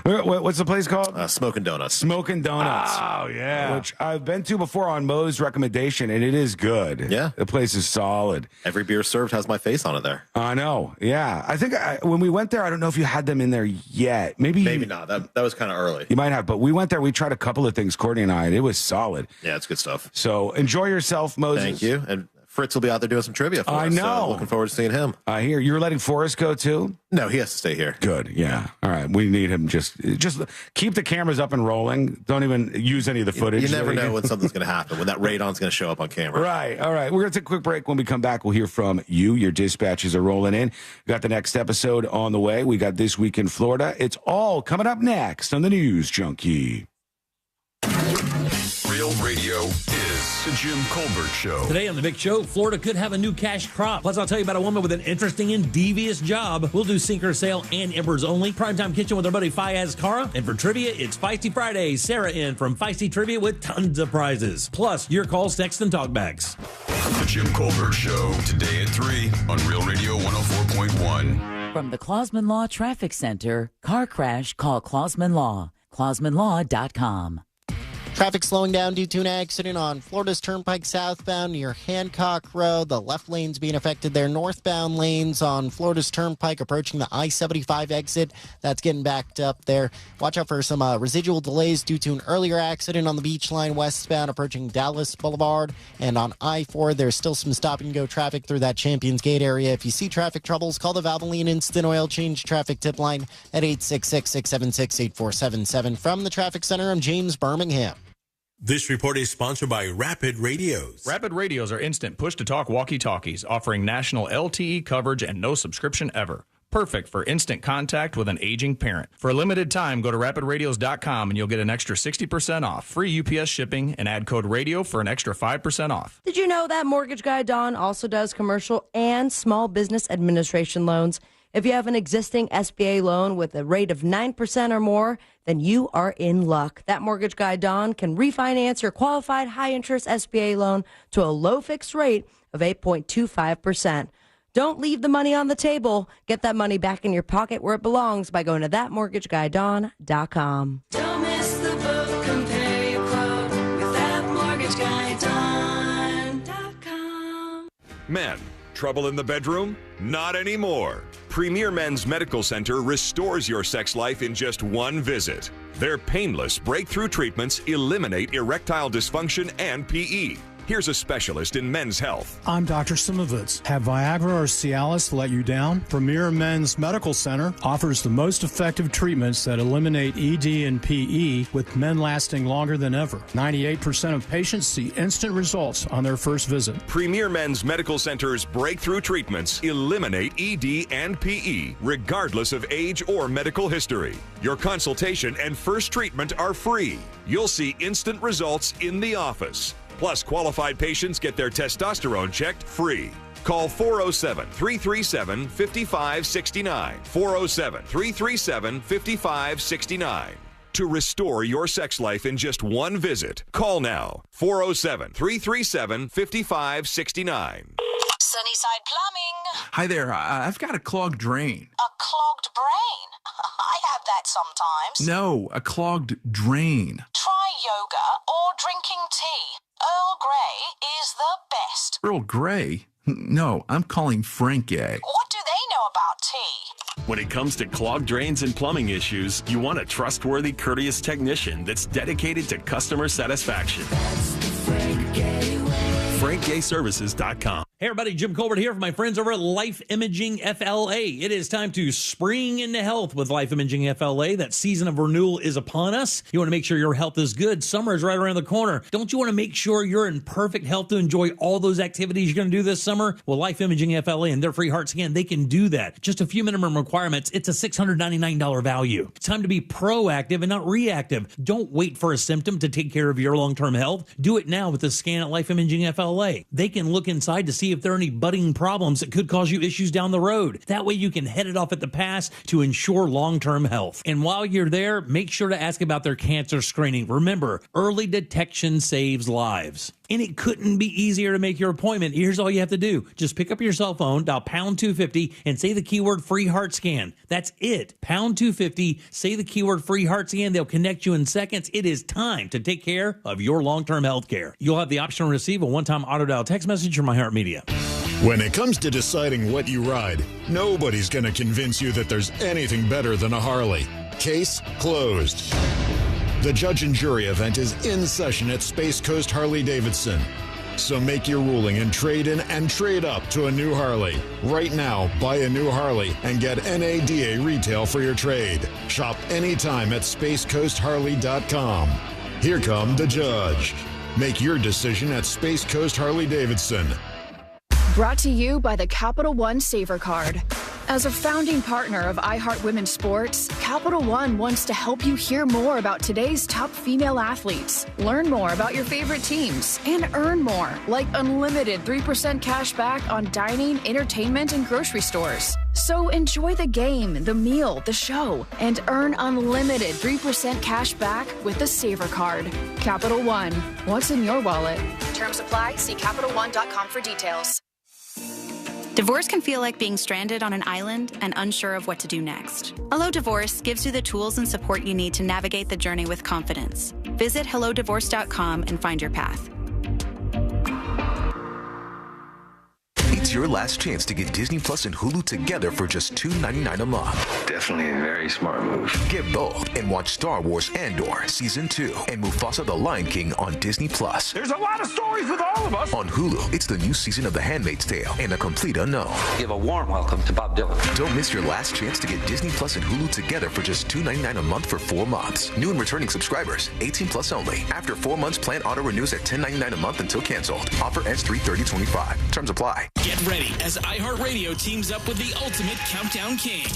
What's the place called? Smokin' Donuts. Smokin' Donuts. Oh, yeah. Which I've been to before on Mo's recommendation, and it is good. Yeah. The place is solid. Every beer served has my face on it there. I know. Yeah. I think when we went there, I don't know if you had them in there yet. Maybe not. That was kind of early. You might have, but we went there. We tried a couple of things, Courtney and I, and it was solid. Yeah, it's good stuff. So enjoy yourself, Moses. Thank you. And Fritz will be out there doing some trivia for us. I know. So looking forward to seeing him. I hear you're letting Forrest go too. No, he has to stay here. Good. Yeah. All right. We need him. Just keep the cameras up and rolling. Don't even use any of the footage. You never know when something's going to happen, when that radon's going to show up on camera. Right. All right. We're going to take a quick break. When we come back, we'll hear from you. Your dispatches are rolling in. We got the next episode on the way. We got This Week in Florida. It's all coming up next on the News Junkie. Real radio is the Jim Colbert Show. Today on The Big Show, Florida could have a new cash crop. Plus, I'll tell you about a woman with an interesting and devious job. We'll do Sinker Sale and Embers Only. Primetime Kitchen with our buddy Fayaz Kara. And for trivia, it's Feisty Fridays. Sarah in from Feisty Trivia with tons of prizes. Plus, your calls, text, and talkbacks. The Jim Colbert Show, today at 3 on Real Radio 104.1. From the Clausman Law Traffic Center, car crash, call Clausman Law. ClausmanLaw.com. Traffic slowing down due to an accident on Florida's Turnpike southbound near Hancock Road. The left lane's being affected there. Northbound lanes on Florida's Turnpike approaching the I-75 exit. That's getting backed up there. Watch out for some residual delays due to an earlier accident on the Beach Line westbound approaching Dallas Boulevard. And on I-4, there's still some stop-and-go traffic through that Champions Gate area. If you see traffic troubles, call the Valvoline Instant Oil Change Traffic Tip Line at 866-676-8477. From the Traffic Center, I'm James Birmingham. This report is sponsored by Rapid Radios. Rapid Radios are instant push-to-talk walkie-talkies offering national LTE coverage and no subscription ever. Perfect for instant contact with an aging parent. For a limited time, go to rapidradios.com and you'll get an extra 60% off, free UPS shipping, and add code radio for an extra 5% off. Did you know that Mortgage Guy Don also does commercial and small business administration loans? If you have an existing SBA loan with a rate of 9% or more, then you are in luck. That Mortgage Guy Don can refinance your qualified high-interest SBA loan to a low fixed rate of 8.25%. Don't leave the money on the table. Get that money back in your pocket where it belongs by going to thatmortgageguyDon.com. Don't miss the book. Compare your quote with thatmortgageguyDon.com. Men, Trouble in the bedroom? Not anymore. Premier Men's Medical Center restores your sex life in just one visit. Their painless breakthrough treatments eliminate erectile dysfunction and PE. Here's a specialist in men's health. I'm Dr. Simovitz. Have Viagra or Cialis let you down? Premier Men's Medical Center offers the most effective treatments that eliminate ED and PE, with men lasting longer than ever. 98% of patients see instant results on their first visit. Premier Men's Medical Center's breakthrough treatments eliminate ED and PE, regardless of age or medical history. Your consultation and first treatment are free. You'll see instant results in the office. Plus, qualified patients get their testosterone checked free. Call 407-337-5569. 407-337-5569. To restore your sex life in just one visit. Call now. 407-337-5569. Sunnyside Plumbing. Hi there. I've got a clogged drain. A clogged brain? I have that sometimes. No, a clogged drain. Try yoga or drinking tea. Earl Grey is the best. Earl Grey? No, I'm calling Frank A. What do they know about tea? When it comes to clogged drains and plumbing issues, you want a trustworthy, courteous technician that's dedicated to customer satisfaction. That's the Frank Gay way. FrankGayServices.com. Hey everybody, Jim Colbert here for my friends over at Life Imaging FLA. It is time to spring into health with Life Imaging FLA. That season of renewal is upon us. You want to make sure your health is good. Summer is right around the corner. Don't you want to make sure you're in perfect health to enjoy all those activities you're going to do this summer? Well, Life Imaging FLA and their free heart scan, they can do that. Just a few minimum requirements. It's a $699 value. It's time to be proactive and not reactive. Don't wait for a symptom to take care of your long-term health. Do it now with the scan at Life Imaging FLA. They can look inside to see if there are any budding problems that could cause you issues down the road. That way you can head it off at the pass to ensure long-term health. And while you're there, make sure to ask about their cancer screening. Remember, early detection saves lives. And it couldn't be easier to make your appointment. Here's all you have to do. Just pick up your cell phone, dial pound 250, and say the keyword free heart scan. That's it. Pound 250, say the keyword free heart scan. They'll connect you in seconds. It is time to take care of your long-term health care. You'll have the option to receive a one-time auto-dial text message from iHeartMedia. When it comes to deciding what you ride, nobody's going to convince you that there's anything better than a Harley. Case closed. The judge and jury event is in session at Space Coast Harley-Davidson. So make your ruling and trade in and trade up to a new Harley. Right now, buy a new Harley and get NADA retail for your trade. Shop anytime at SpaceCoastHarley.com. Here come the judge. Make your decision at Space Coast Harley-Davidson. Brought to you by the Capital One Saver Card. As a founding partner of iHeart Women's Sports, Capital One wants to help you hear more about today's top female athletes, learn more about your favorite teams, and earn more, like unlimited 3% cash back on dining, entertainment, and grocery stores. So enjoy the game, the meal, the show, and earn unlimited 3% cash back with the Saver Card. Capital One. What's in your wallet? Terms apply. See CapitalOne.com for details. Divorce can feel like being stranded on an island and unsure of what to do next. Hello Divorce gives you the tools and support you need to navigate the journey with confidence. Visit hellodivorce.com and find your path. It's your last chance to get Disney Plus and Hulu together for just $2.99 a month. Definitely a very smart move. Get both and watch Star Wars Andor Season 2 and Mufasa the Lion King on Disney Plus. There's a lot of stories with all of us. On Hulu, it's the new season of The Handmaid's Tale and A Complete Unknown. Give a warm welcome to Bob Dylan. Don't miss your last chance to get Disney Plus and Hulu together for just $2.99 a month for 4 months. New and returning subscribers, 18 plus only. After 4 months, plan auto renews at $10.99 a month until canceled. Offer ends 3/30/25. Terms apply. Get ready as iHeartRadio teams up with the ultimate countdown king.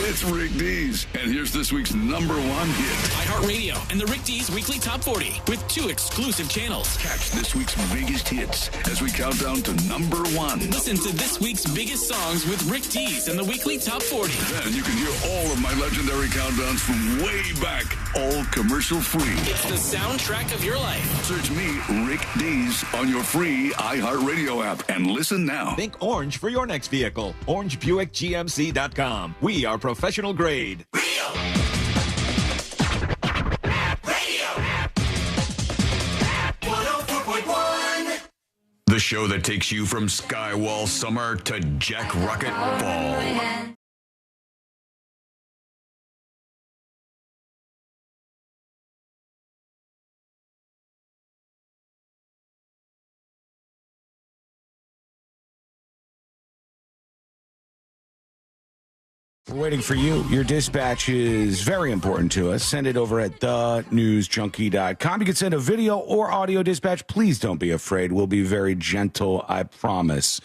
It's Rick Dees, and here's this week's number one hit. iHeartRadio and the Rick Dees Weekly Top 40 with 2 exclusive channels. Catch this week's biggest hits as we count down to number one. Listen to this week's biggest songs with Rick Dees and the Weekly Top 40. Then you can hear all of my legendary countdowns from way back, all commercial free. It's the soundtrack of your life. Search me, Rick Dees, on your free iHeartRadio app and listen now. Think orange for your next vehicle. OrangeBuickGMC.com. We are professional grade. The show that takes you from Skywall summer to Jack Rocket fall. We're waiting for you. Your dispatch is very important to us. Send it over at thenewsjunkie.com. You can send a video or audio dispatch. Please don't be afraid. We'll be very gentle, I promise.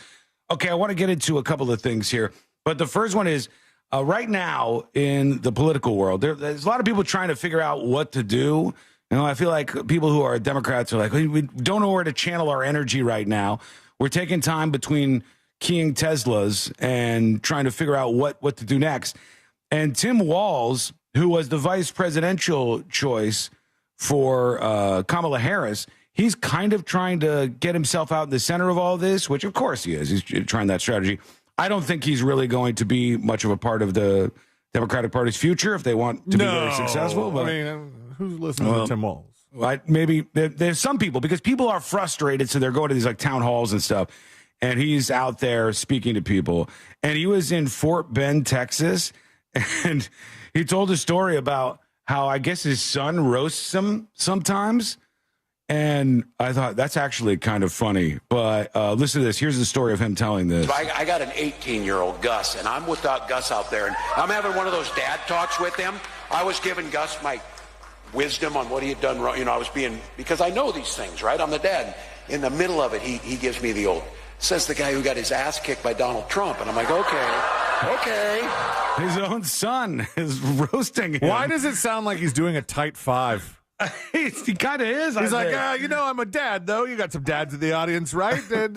Okay, I want to get into a couple of things here. But the first one is, right now in the political world, there's a lot of people trying to figure out what to do. You know, I feel like people who are Democrats are like, we don't know where to channel our energy right now. We're taking time between keying Teslas and trying to figure out what to do next. And Tim Walz, who was the vice presidential choice for Kamala Harris, he's kind of trying to get himself out in the center of all this, which of course he is. He's trying that strategy. I don't think he's really going to be much of a part of the Democratic Party's future if they want to be very successful. But, I mean, who's listening to Tim Walz? Maybe there's some people, because people are frustrated, so they're going to these like town halls and stuff. And he's out there speaking to people. And he was in Fort Bend, Texas, and he told a story about how I guess his son roasts him sometimes. And I thought that's actually kind of funny. But listen to this. Here's the story of him telling this. I got an 18-year-old, Gus, and I'm with Gus out there. And I'm having one of those dad talks with him. I was giving Gus my wisdom on what he had done wrong. You know, I was because I know these things, right? I'm the dad. In the middle of it, he gives me the old, says the guy who got his ass kicked by Donald Trump. And I'm like, okay. His own son is roasting him. Why does it sound like he's doing a tight five? He kind of is. He's like, I'm a dad, though. You got some dads in the audience, right? And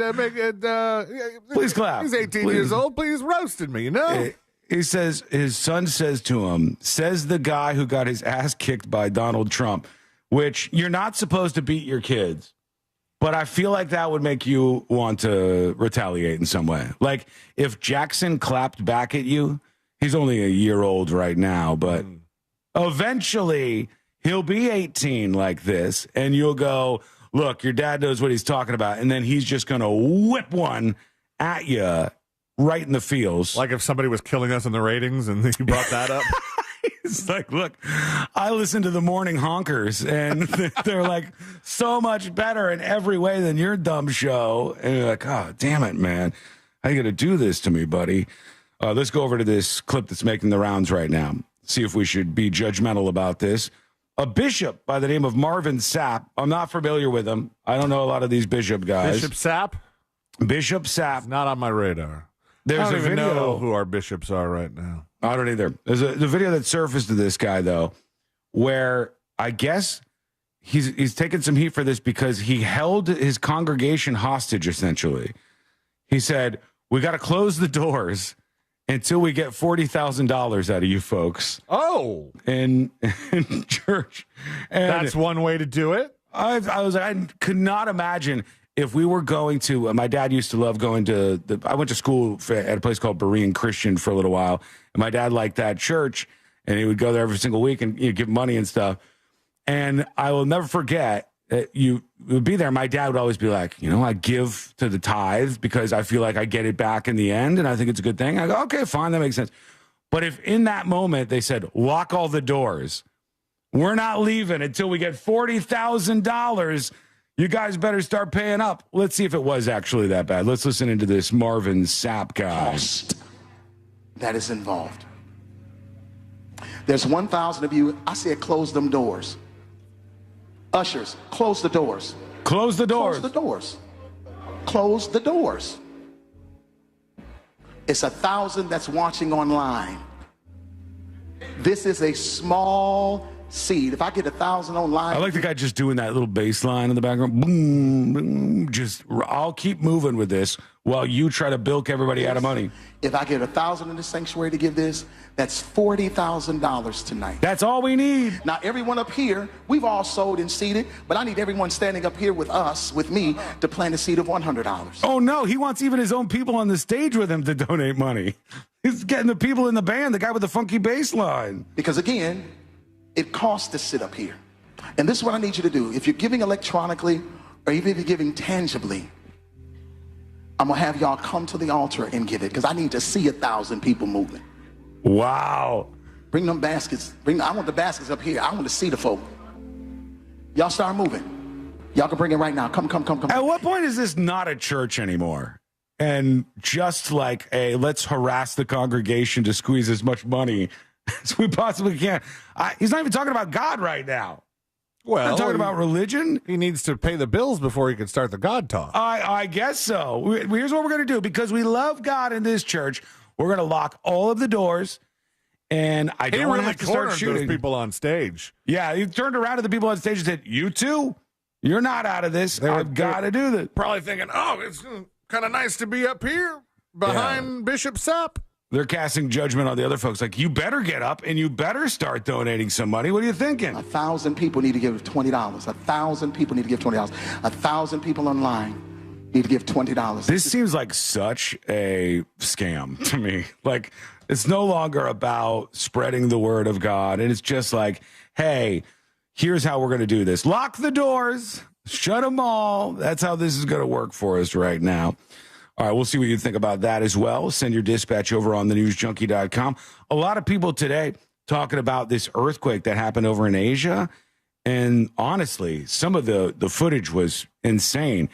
please clap. He's 18 years old. Please roasted me, you know? He says, his son says to him, says the guy who got his ass kicked by Donald Trump, which you're not supposed to beat your kids. But I feel like that would make you want to retaliate in some way. Like if Jackson clapped back at you, he's only a year old right now, but eventually he'll be 18 like this, and you'll go, look, your dad knows what he's talking about, and then he's just going to whip one at you right in the feels. Like if somebody was killing us in the ratings and you brought that up. It's like, look, I listen to the morning honkers, and they're like so much better in every way than your dumb show. And you're like, oh, damn it, man. How you going to do this to me, buddy? Let's go over to this clip that's making the rounds right now. See if we should be judgmental about this. A bishop by the name of Marvin Sapp. I'm not familiar with him. I don't know a lot of these bishop guys. Bishop Sapp? Bishop Sapp. It's not on my radar. There's I don't a even video. know who our bishops are right now. I don't either. There's the video that surfaced to this guy, though, where I guess he's taken some heat for this because he held his congregation hostage, essentially. He said, we got to close the doors until we get $40,000 out of you folks. Oh. In church. And that's one way to do it? I could not imagine if we were going to, my dad used to love going to, I went to school at a place called Berean Christian for a little while, and my dad liked that church, and he would go there every single week and give money and stuff. And I will never forget, you would be there, my dad would always be like, I give to the tithe because I feel like I get it back in the end, and I think it's a good thing. I go, okay, fine, that makes sense. But if in that moment they said, lock all the doors, we're not leaving until we get $40,000, you guys better start paying up. Let's see if it was actually that bad. Let's listen into this Marvin Sapp guy. Cost that is involved. There's 1,000 of you. I said close them doors. Ushers, close the doors. Close the doors. Close the doors. Close the doors. It's 1,000 that's watching online. This is a small seed. If I get 1,000 online, I like the guy just doing that little bass line in the background. Boom, boom, I'll keep moving with this while you try to bilk everybody out of money. If I get 1,000 in the sanctuary to give this, that's $40,000 tonight. That's all we need. Now, everyone up here, we've all sold and seeded, but I need everyone standing up here with us, with me, to plant a seed of $100. Oh, no. He wants even his own people on the stage with him to donate money. He's getting the people in the band, the guy with the funky bass line. Because, again, it costs to sit up here. And this is what I need you to do. If you're giving electronically or even if you're giving tangibly, I'm going to have y'all come to the altar and give it because I need to see 1,000 people moving. Wow. Bring them baskets. I want the baskets up here. I want to see the folk. Y'all start moving. Y'all can bring it right now. Come. At what point is this not a church anymore? And just like let's harass the congregation to squeeze as much money as we possibly can. He's not even talking about God right now. Well, I'm talking about religion. He needs to pay the bills before he can start the God talk. I guess so. Here's what we're going to do. Because we love God in this church, we're going to lock all of the doors. And I don't really have to start shooting those people on stage. Yeah, he turned around to the people on stage and said, "You two, you're not out of this. I've got to do this." Probably thinking, "Oh, it's kind of nice to be up here behind Bishop Sepp." They're casting judgment on the other folks. Like, you better get up and you better start donating some money. What are you thinking? 1,000 people need to give $20. 1,000 people need to give $20. 1,000 people online need to give $20. This seems like such a scam to me. Like, it's no longer about spreading the word of God. And it's just like, hey, here's how we're going to do this. Lock the doors. Shut them all. That's how this is going to work for us right now. All right, we'll see what you think about that as well. Send your dispatch over on thenewsjunkie.com. A lot of people today talking about this earthquake that happened over in Asia. And honestly, some of the footage was insane.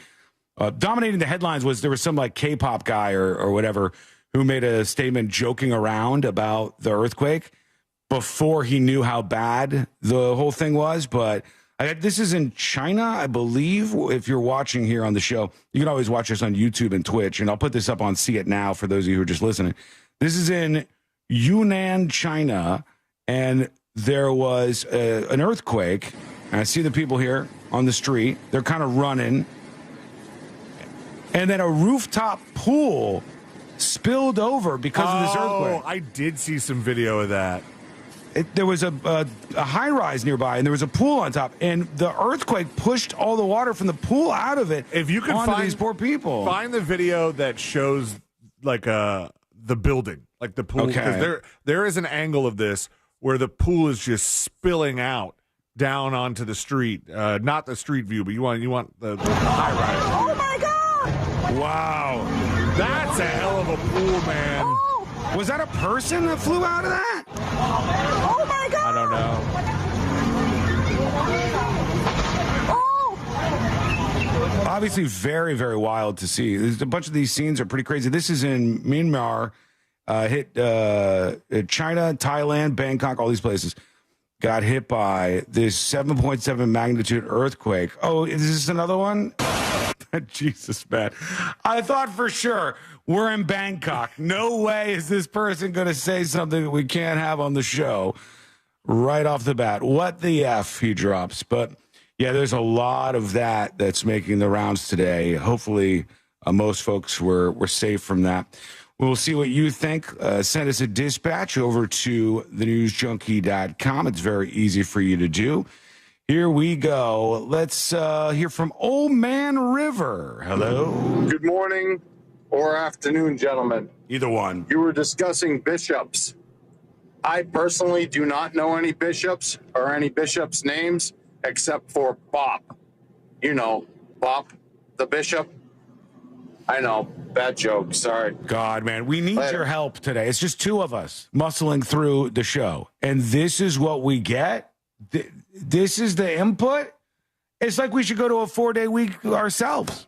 Dominating the headlines was there was some like K-pop guy or whatever who made a statement joking around about the earthquake before he knew how bad the whole thing was. But this is in China, I believe. If you're watching here on the show, you can always watch us on YouTube and Twitch. And I'll put this up on See It Now for those of you who are just listening. This is in Yunnan, China. And there was an earthquake. And I see the people here on the street. They're kind of running. And then a rooftop pool spilled over because of this earthquake. I did see some video of that. There was a high-rise nearby, and there was a pool on top, and the earthquake pushed all the water from the pool out of it. If you can onto these poor people, find the video that shows like the building, like the pool. Okay. Because there is an angle of this where the pool is just spilling out down onto the street. Not the street view, but you want the high-rise. Oh my God! Wow, that's a hell of a pool, man. Oh. Was that a person that flew out of that? Oh my God! I don't know. Oh. Obviously, very, very wild to see. There's a bunch of these scenes are pretty crazy. This is in Myanmar, hit China, Thailand, Bangkok, all these places. Got hit by this 7.7 magnitude earthquake. Oh, is this another one? Jesus, man. I thought for sure we're in Bangkok. No way is this person going to say something that we can't have on the show right off the bat. What the F, he drops. But, yeah, there's a lot of that's making the rounds today. Hopefully, most folks were safe from that. We'll see what you think. Send us a dispatch over to thenewsjunkie.com. It's very easy for you to do. Here we go. Let's hear from Old Man River. Hello. Good morning or afternoon, gentlemen. Either one. You were discussing bishops. I personally do not know any bishops or any bishops' names except for Bop. You know, Bop, the bishop. I know. Bad joke. Sorry. God, man, we need your help today. It's just two of us muscling through the show. And this is what we get? This is the input? It's like we should go to a 4-day week ourselves.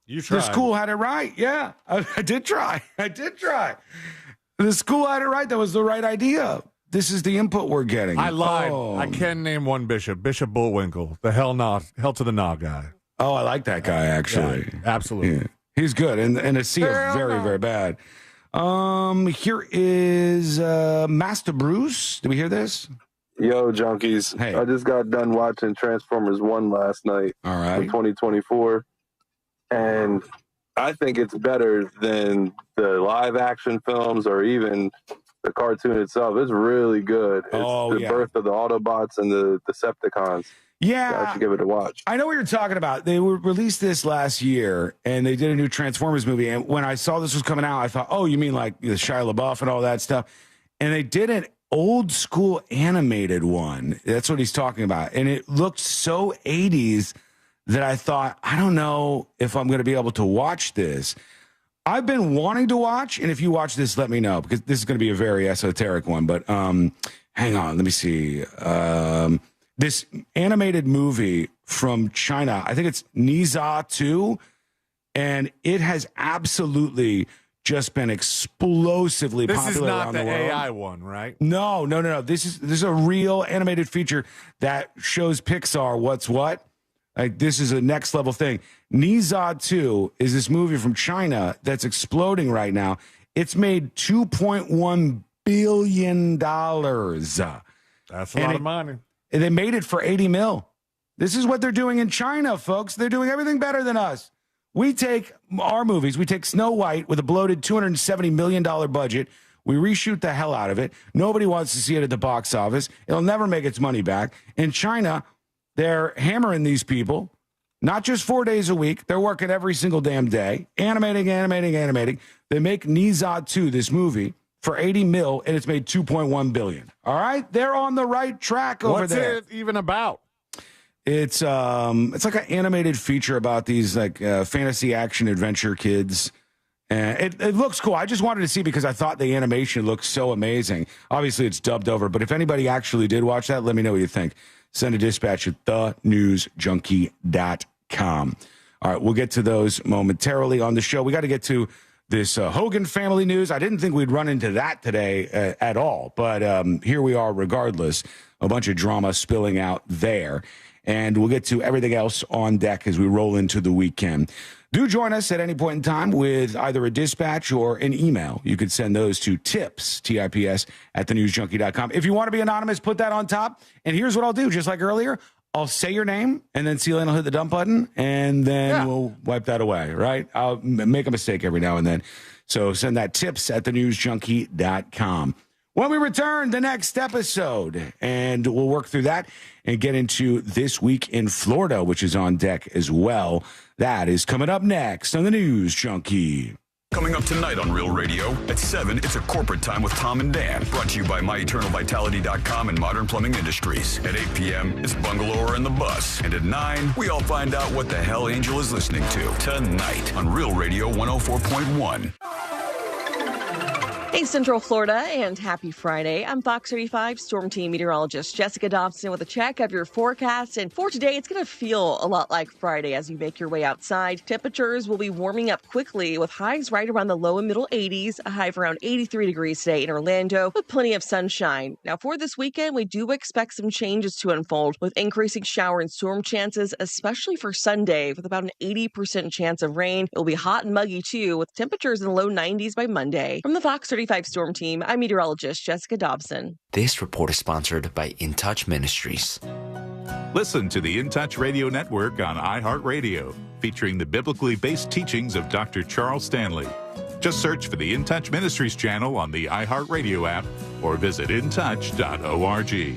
You tried. The school had it right. Yeah, I did try. The school had it right. That was the right idea. This is the input we're getting. I lied. I can name one bishop. Bishop Bullwinkle. The hell to the nah guy. Oh, I like that guy, actually. Yeah, absolutely. Yeah. He's good. And a sea of very, very bad. Here is Master Bruce. Did we hear this? Yo, junkies. Hey. I just got done watching Transformers 1 last night. All right. For 2024. And I think it's better than the live action films or even the cartoon itself. It's really good. It's the birth of the Autobots and the Decepticons. Yeah. I should give it a watch. I know what you're talking about. They released this last year, and they did a new Transformers movie. And when I saw this was coming out, I thought, oh, you mean like the Shia LaBeouf and all that stuff? And they did an old school animated one. That's what he's talking about. And it looked so 80s that I thought, I don't know if I'm going to be able to watch this. I've been wanting to watch, and if you watch this, let me know, because this is going to be a very esoteric one. But hang on, let me see. This animated movie from China, I think it's Niza 2, and it has absolutely just been explosively popular around the world. This is not the AI one, right? No. This is a real animated feature that shows Pixar what's what. Like, this is a next level thing. Niza 2 is this movie from China that's exploding right now. It's made $2.1 billion. That's a lot of money. And they made it for 80 mil. This is what they're doing in China, folks. They're doing everything better than us. We take our movies. We take Snow White with a bloated $270 million budget. We reshoot the hell out of it. Nobody wants to see it at the box office. It'll never make its money back. In China, they're hammering these people, not just 4 days a week. They're working every single damn day, animating. They make Niza 2, this movie, for 80 mil, and it's made $2.1 billion. All right? They're on the right track over there. What's it even about? It's like an animated feature about these like fantasy action adventure kids. And it looks cool. I just wanted to see because I thought the animation looked so amazing. Obviously, it's dubbed over, but if anybody actually did watch that, let me know what you think. Send a dispatch at thenewsjunkie.com. All right, we'll get to those momentarily on the show. We got to get to this Hogan family news. I didn't think we'd run into that today at all, but here we are regardless. A bunch of drama spilling out there. And we'll get to everything else on deck as we roll into the weekend. Do join us at any point in time with either a dispatch or an email. You could send those to tips, T-I-P-S, at thenewsjunkie.com. If you want to be anonymous, put that on top. And here's what I'll do, just like earlier. I'll say your name, and then C-Lane will hit the dump button, and then we'll wipe that away, right? I'll make a mistake every now and then. So send that tips at thenewsjunkie.com. When we return, the next episode, and we'll work through that and get into This Week in Florida, which is on deck as well. That is coming up next on the News Junkie. Coming up tonight on Real Radio, at 7, it's a corporate time with Tom and Dan, brought to you by MyEternalVitality.com and Modern Plumbing Industries. At 8 p.m., it's Bungalower and the Bus. And at 9, we all find out what the hell Angel is listening to tonight on Real Radio 104.1. Hey, Central Florida, and happy Friday. I'm Fox 35 Storm Team meteorologist Jessica Dobson with a check of your forecast. And for today, it's going to feel a lot like Friday as you make your way outside. Temperatures will be warming up quickly with highs right around the low and middle 80s, a high of around 83 degrees today in Orlando with plenty of sunshine. Now, for this weekend, we do expect some changes to unfold with increasing shower and storm chances, especially for Sunday with about an 80% chance of rain. It will be hot and muggy, too, with temperatures in the low 90s by Monday. From the Fox 35 Storm Team, I'm meteorologist Jessica Dobson. This report is sponsored by In Touch Ministries. Listen to the In Touch Radio Network on iHeartRadio, featuring the biblically based teachings of Dr. Charles Stanley. Just search for the In Touch Ministries channel on the iHeartRadio app or visit intouch.org.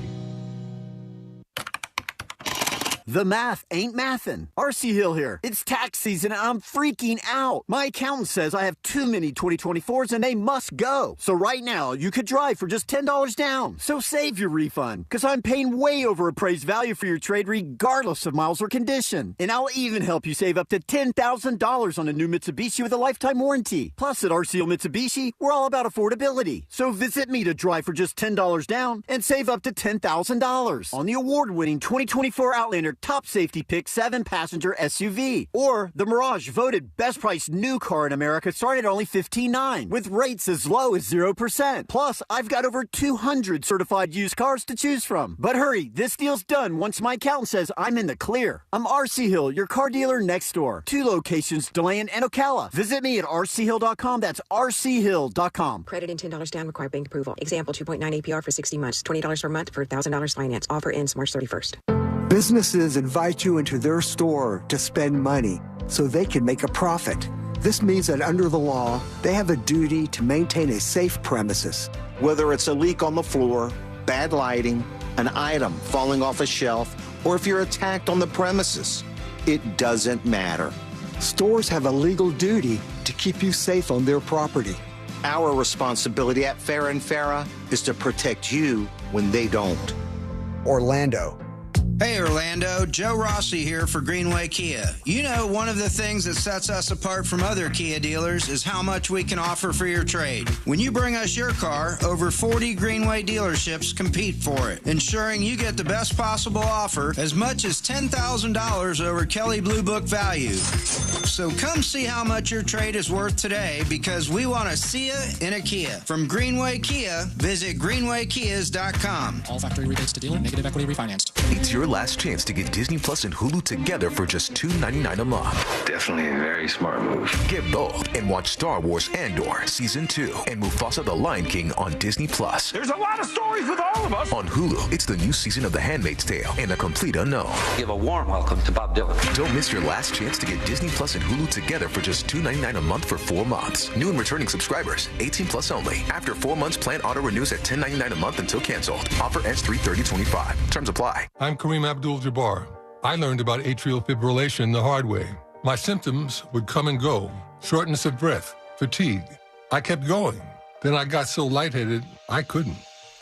The math ain't mathin'. RC Hill here. It's tax season and I'm freaking out. My accountant says I have too many 2024s and they must go. So right now, you could drive for just $10 down. So save your refund, because I'm paying way over appraised value for your trade regardless of miles or condition. And I'll even help you save up to $10,000 on a new Mitsubishi with a lifetime warranty. Plus at RC Hill Mitsubishi, we're all about affordability. So visit me to drive for just $10 down and save up to $10,000 on the award-winning 2024 Outlander Top Safety Pick 7-passenger SUV, or the Mirage voted best priced new car in America, started at only $15,900 with rates as low as 0%. Plus, I've got over 200 certified used cars to choose from. But hurry, this deal's done once my accountant says I'm in the clear. I'm RC Hill, your car dealer next door. 2 locations, DeLand and Ocala. Visit me at rchill.com. That's rchill.com. Credit and $10 down, require bank approval. Example, 2.9 APR for 60 months, $20 per month for $1,000 finance. Offer ends March 31st. Businesses invite you into their store to spend money so they can make a profit. This means that under the law, they have a duty to maintain a safe premises. Whether it's a leak on the floor, bad lighting, an item falling off a shelf, or if you're attacked on the premises, it doesn't matter. Stores have a legal duty to keep you safe on their property. Our responsibility at Farrah & Farrah is to protect you when they don't. Orlando. Hey Orlando, Joe Rossi here for Greenway Kia. You know, one of the things that sets us apart from other Kia dealers is how much we can offer for your trade. When you bring us your car, over 40 Greenway dealerships compete for it, ensuring you get the best possible offer, as much as $10,000 over Kelley Blue Book value. So come see how much your trade is worth today, because we want to see you in a Kia. From Greenway Kia, visit greenwaykias.com. All factory rebates to dealer, negative equity refinanced. It's your last chance to get Disney Plus and Hulu together for just $2.99 a month. Definitely a very smart move. Get both and watch Star Wars Andor Season 2 and Mufasa the Lion King on Disney Plus. There's a lot of stories with all of us. On Hulu, it's the new season of The Handmaid's Tale and A Complete Unknown. Give a warm welcome to Bob Dylan. Don't miss your last chance to get Disney Plus and Hulu together for just $2.99 a month for 4 months. New and returning subscribers, 18 plus only. After 4 months, plan auto renews at $10.99 a month until canceled. Offer ends 3/30/25. Terms apply. I'm Kareem Abdul-Jabbar. I learned about atrial fibrillation the hard way. My symptoms would come and go. Shortness of breath, fatigue. I kept going. Then I got so lightheaded, I couldn't.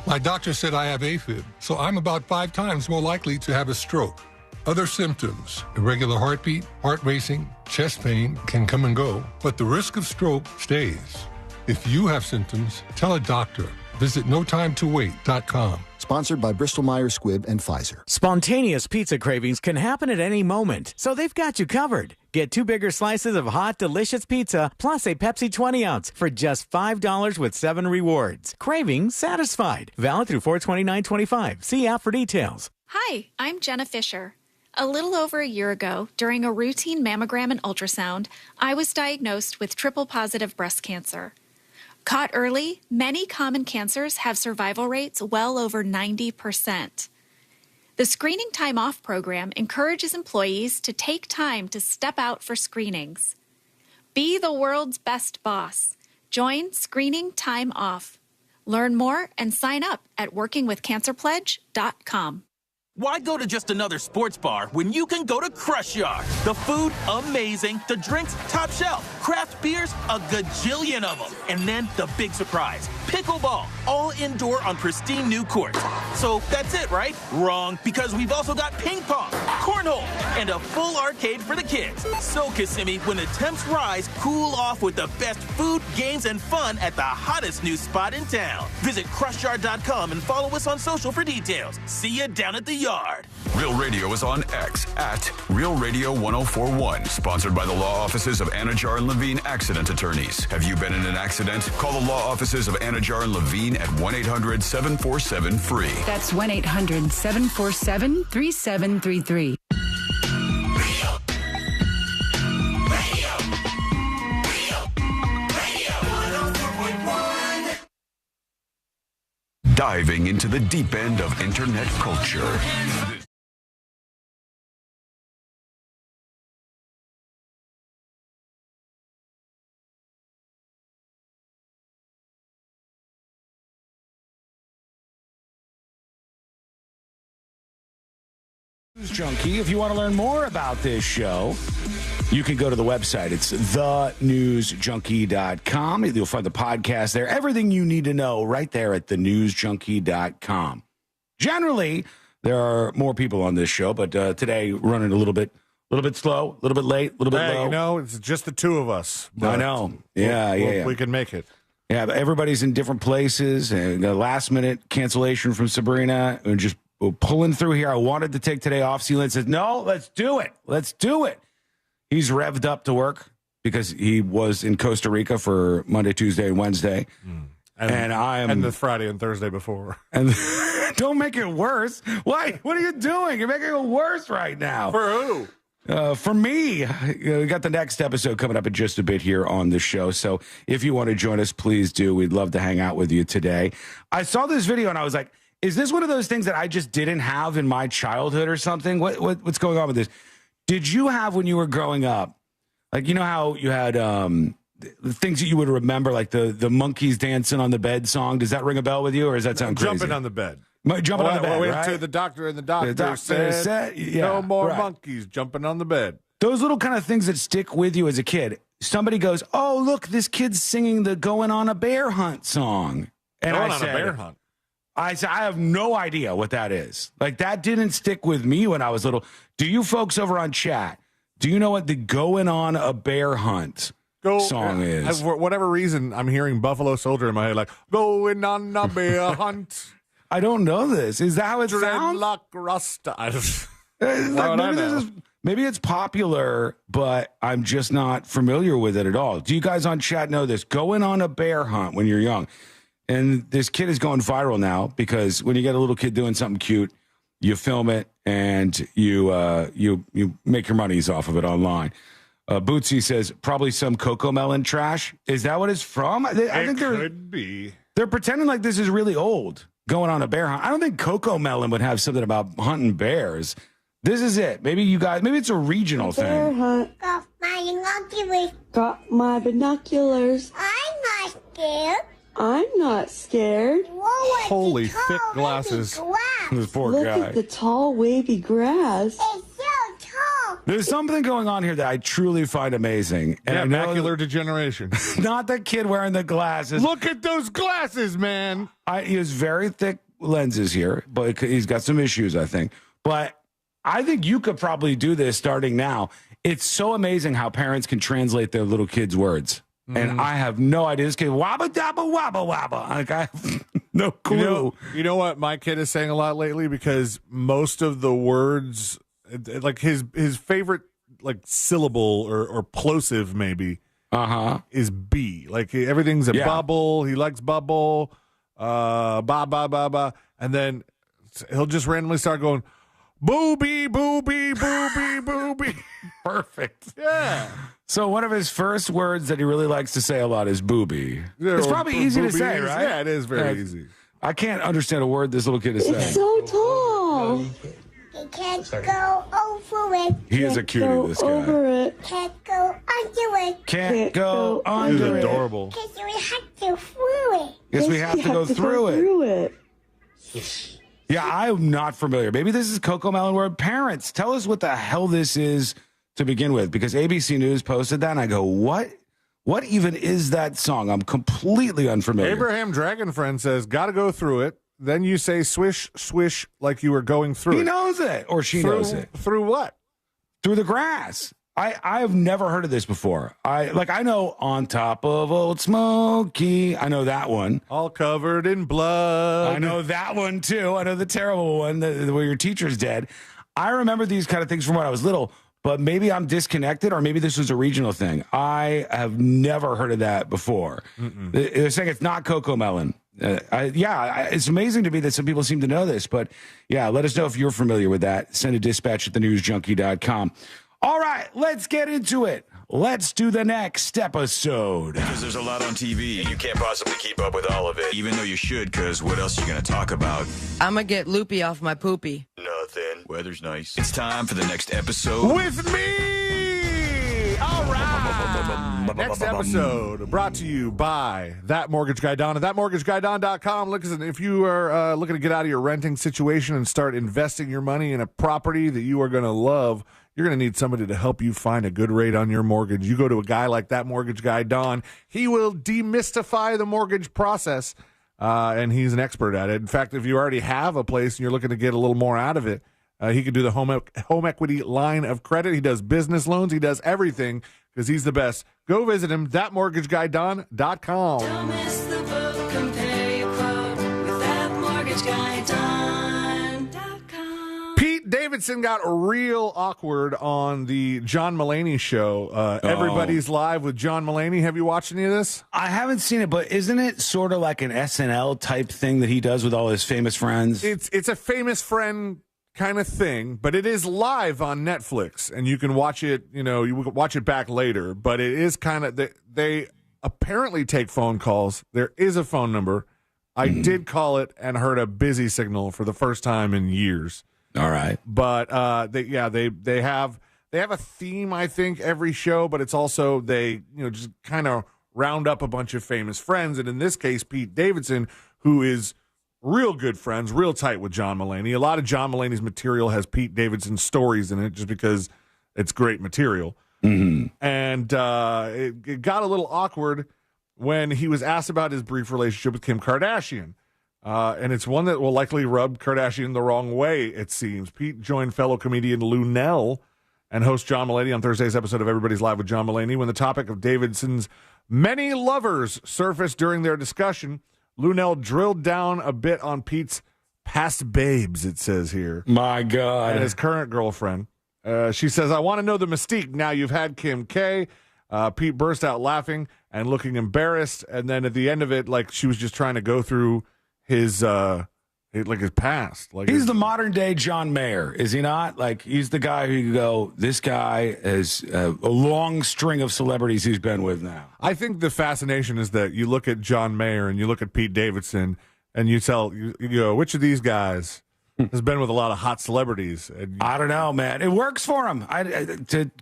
My doctor said I have AFib, so I'm about 5 times more likely to have a stroke. Other symptoms, irregular heartbeat, heart racing, chest pain can come and go, but the risk of stroke stays. If you have symptoms, tell a doctor. Visit notimetowait.com. Sponsored by Bristol-Myers Squibb and Pfizer. Spontaneous pizza cravings can happen at any moment, so they've got you covered. Get 2 bigger slices of hot, delicious pizza plus a Pepsi 20-ounce for just $5 with 7 rewards. Cravings satisfied. Valid through 4/29/25. See app for details. Hi, I'm Jenna Fisher. A little over a year ago, during a routine mammogram and ultrasound, I was diagnosed with triple-positive breast cancer. Caught early, many common cancers have survival rates well over 90%. The Screening Time Off program encourages employees to take time to step out for screenings. Be the world's best boss. Join Screening Time Off. Learn more and sign up at workingwithcancerpledge.com. Why go to just another sports bar when you can go to Crush Yard? The food, amazing. The drinks, top shelf. Craft beers, a gajillion of them. And then the big surprise, pickleball, all indoor on pristine new courts. So that's it, right? Wrong, because we've also got ping pong, cornhole, and a full arcade for the kids. So, Kissimmee, when the temps rise, cool off with the best food, games, and fun at the hottest new spot in town. Visit crushyard.com and follow us on social for details. See you down at the yard. Real Radio is on X at Real Radio 1041. Sponsored by the law offices of Anajar and Levine Accident Attorneys. Have you been in an accident? Call the law offices of Anajar and Levine at 1-800-747-FREE. That's 1-800-747-3733. Diving into the deep end of internet culture. News Junkie. If you want to learn more about this show, you can go to the website. It's thenewsjunkie.com. You'll find the podcast there. Everything you need to know right there at thenewsjunkie.com. Generally, there are more people on this show, but today running a little bit slow, a little bit late, a little bit low. You know, it's just the two of us. I know. Yeah. We can make it. Yeah, but everybody's in different places. And the last-minute cancellation from Sabrina, and just pulling through here. I wanted to take today off. Sealand says, no, let's do it. Let's do it. He's revved up to work because he was in Costa Rica for Monday, Tuesday, and Wednesday. And I am... And the Friday and Thursday before. And don't make it worse. Why? What are you doing? You're making it worse right now. For who? For me. We got the next episode coming up in just a bit here on the show. So if you want to join us, please do. We'd love to hang out with you today. I saw this video and I was like, is this one of those things that I just didn't have in my childhood or something? What's going on with this? Did you have when you were growing up, like, you know how you had the things that you would remember, like the monkeys dancing on the bed song? Does that ring a bell with you, or does that sound crazy? Jumping on the bed. Jumping on the bed, I went right? to the doctor, and the doctor said no more monkeys jumping on the bed. Those little kind of things that stick with you as a kid. Somebody goes, oh, look, this kid's singing the Going on a Bear Hunt song. And Going I on said, a bear hunt. I have no idea what that is. Like, that didn't stick with me when I was little. Do you folks over on chat, do you know what the Going on a Bear Hunt song is? For whatever reason, I'm hearing Buffalo Soldier in my head, like, going on a bear hunt. I don't know this. Is that how it sounds? Dreadlock Rasta. Maybe it's popular, but I'm just not familiar with it at all. Do you guys on chat know this? Going on a bear hunt when you're young. And this kid is going viral now because when you get a little kid doing something cute, you film it and you make your monies off of it online. Bootsy says probably some Coco Melon trash. Is that what it's from? I think could be. They're pretending like this is really old. Going on a bear hunt. I don't think Coco Melon would have something about hunting bears. This is it. Maybe it's a regional bear thing. Hunt. Got my binoculars. Got my binoculars. I'm not scared. I'm not scared. Holy thick glasses. This poor Look guy. at the tall, wavy grass. It's so tall. There's something going on here that I truly find amazing. And macular degeneration. Not the kid wearing the glasses. Look at those glasses, man. He has very thick lenses here, but he's got some issues, I think. But I think you could probably do this starting now. It's so amazing how parents can translate their little kids' words. And I have no idea. This kid, wabba dabba wabba wabba. Like, I have no clue. You know what my kid is saying a lot lately? Because most of the words, like his favorite like syllable or plosive maybe is B. Like everything's a bubble. He likes bubble. Ba ba ba ba. And then he'll just randomly start going, booby, booby, booby, booby. Perfect. Yeah. So one of his first words that he really likes to say a lot is booby. It's probably easy to say, right? Yeah, it is very easy. I can't understand a word this little kid is saying. It's so tall. You can't go over it. He is a cutie, this guy. Over it. Can't go under it. Can't go under it. He's adorable. Because we have to through it. Yes, we have to go through it. Yeah, I'm not familiar. Maybe this is Coco Melon word. Parents, tell us what the hell this is to begin with, because ABC News posted that, and I go, what even is that song? I'm completely unfamiliar. Abraham Dragon Friend says, gotta go through it. Then you say swish, swish, like you were going through it. He knows it, or she knows it. Through what? Through the grass. I have never heard of this before. I know On Top of Old Smoky. I know that one. All covered in blood. I know that one, too. I know the terrible one where your teacher's dead. I remember these kind of things from when I was little, but maybe I'm disconnected, or maybe this was a regional thing. I have never heard of that before. They're saying it's not Coco Melon. It's amazing to me that some people seem to know this, but yeah, let us know if you're familiar with that. Send a dispatch at thenewsjunkie.com. All right, let's get into it. Let's do the next episode. Because there's a lot on TV, and you can't possibly keep up with all of it, even though you should, because what else are you going to talk about? I'm going to get loopy off my poopy. Nothing. Weather's nice. It's time for the next episode. With me! All right! Next episode brought to you by That Mortgage Guy Don at thatmortgageguyDon.com. Listen, if you are looking to get out of your renting situation and start investing your money in a property that you are going to love, you're going to need somebody to help you find a good rate on your mortgage. You go to a guy like That Mortgage Guy Don. He will demystify the mortgage process, and he's an expert at it. In fact, if you already have a place and you're looking to get a little more out of it, he can do the home equity line of credit. He does business loans. He does everything because he's the best. Go visit him, thatmortgageguyDon.com. Don't miss the book, compare your quote with thatmortgageguyDon.com. Pete Davidson got real awkward on the John Mulaney show. Everybody's Live with John Mulaney. Have you watched any of this? I haven't seen it, but isn't it sort of like an SNL type thing that he does with all his famous friends? It's a famous friend kind of thing, but it is live on Netflix, and you can watch it, you can watch it back later, but it is kind of, they apparently take phone calls. There is a phone number. I did call it and heard a busy signal for the first time in years. All right. But they have a theme, I think, every show, but it's also they just kind of round up a bunch of famous friends, and in this case, Pete Davidson, who is real good friends, real tight with John Mulaney. A lot of John Mulaney's material has Pete Davidson's stories in it just because it's great material. And it got a little awkward when he was asked about his brief relationship with Kim Kardashian. And it's one that will likely rub Kardashian the wrong way, it seems. Pete joined fellow comedian Lunel and host John Mulaney on Thursday's episode of Everybody's Live with John Mulaney. When the topic of Davidson's many lovers surfaced during their discussion, Lunel drilled down a bit on Pete's past babes, it says here. My God. And his current girlfriend. She says, I want to know the mystique. Now you've had Kim K. Pete burst out laughing and looking embarrassed. And then at the end of it, like she was just trying to go through his past. Like he's the modern day John Mayer, is he not? Like he's the guy who you go, this guy has a long string of celebrities he's been with now. I think the fascination is that you look at John Mayer and you look at Pete Davidson and you go, which of these guys has been with a lot of hot celebrities? And I don't know, man. It works for him.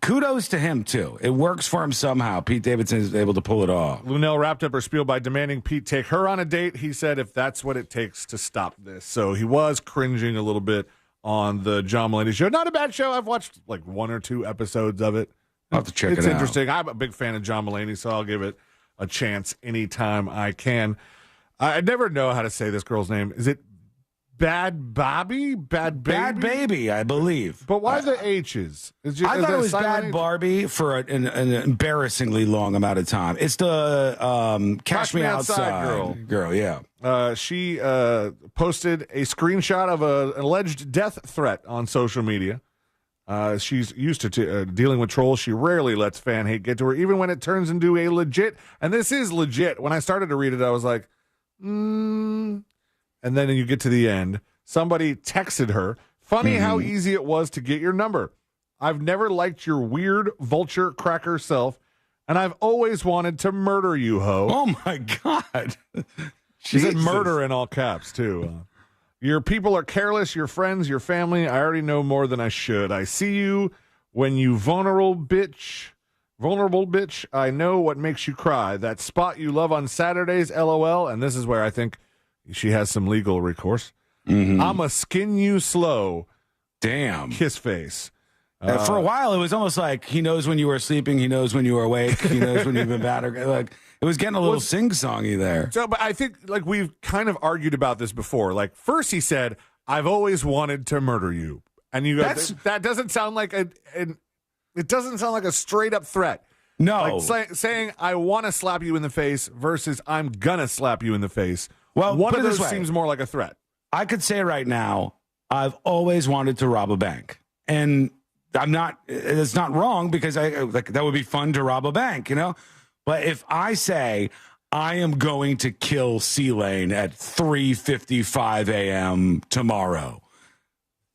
Kudos to him, too. It works for him somehow. Pete Davidson is able to pull it off. Lunel wrapped up her spiel by demanding Pete take her on a date. He said if that's what it takes to stop this. So he was cringing a little bit on the John Mulaney show. Not a bad show. I've watched like 1 or 2 episodes of it. I'll have to check it out. It's interesting. I'm a big fan of John Mulaney, so I'll give it a chance anytime I can. I never know how to say this girl's name. Is it Bad Bobby? Bad Baby? Bad Baby, I believe. But why the H's? I thought it was Bad Barbie for an embarrassingly long amount of time. It's the Cash Me Outside girl, yeah. She posted a screenshot of an alleged death threat on social media. She's used to dealing with trolls. She rarely lets fan hate get to her, even when it turns into a legit, and this is legit. When I started to read it, I was like, and then you get to the end. Somebody texted her, funny how easy it was to get your number. I've never liked your weird vulture cracker self, and I've always wanted to murder you, ho. Oh, my God. She said murder in all caps, too. Your people are careless, your friends, your family. I already know more than I should. I see you when you vulnerable bitch. I know what makes you cry. That spot you love on Saturdays, LOL. And this is where I think she has some legal recourse. I'ma skin you slow. Damn. Kiss face. For a while, it was almost like he knows when you were sleeping, he knows when you were awake, he knows when you've been bad. Like it was getting a little sing-songy there. So, but I think like we've kind of argued about this before. Like first he said, "I've always wanted to murder you," and you go, that doesn't sound like it doesn't sound like a straight up threat. No, like saying I want to slap you in the face versus I'm gonna slap you in the face. Well, one of those seems more like a threat. I could say right now, I've always wanted to rob a bank, and I'm not. It's not wrong because that would be fun to rob a bank, you know. But if I say I am going to kill C-Lane at 3:55 a.m. tomorrow,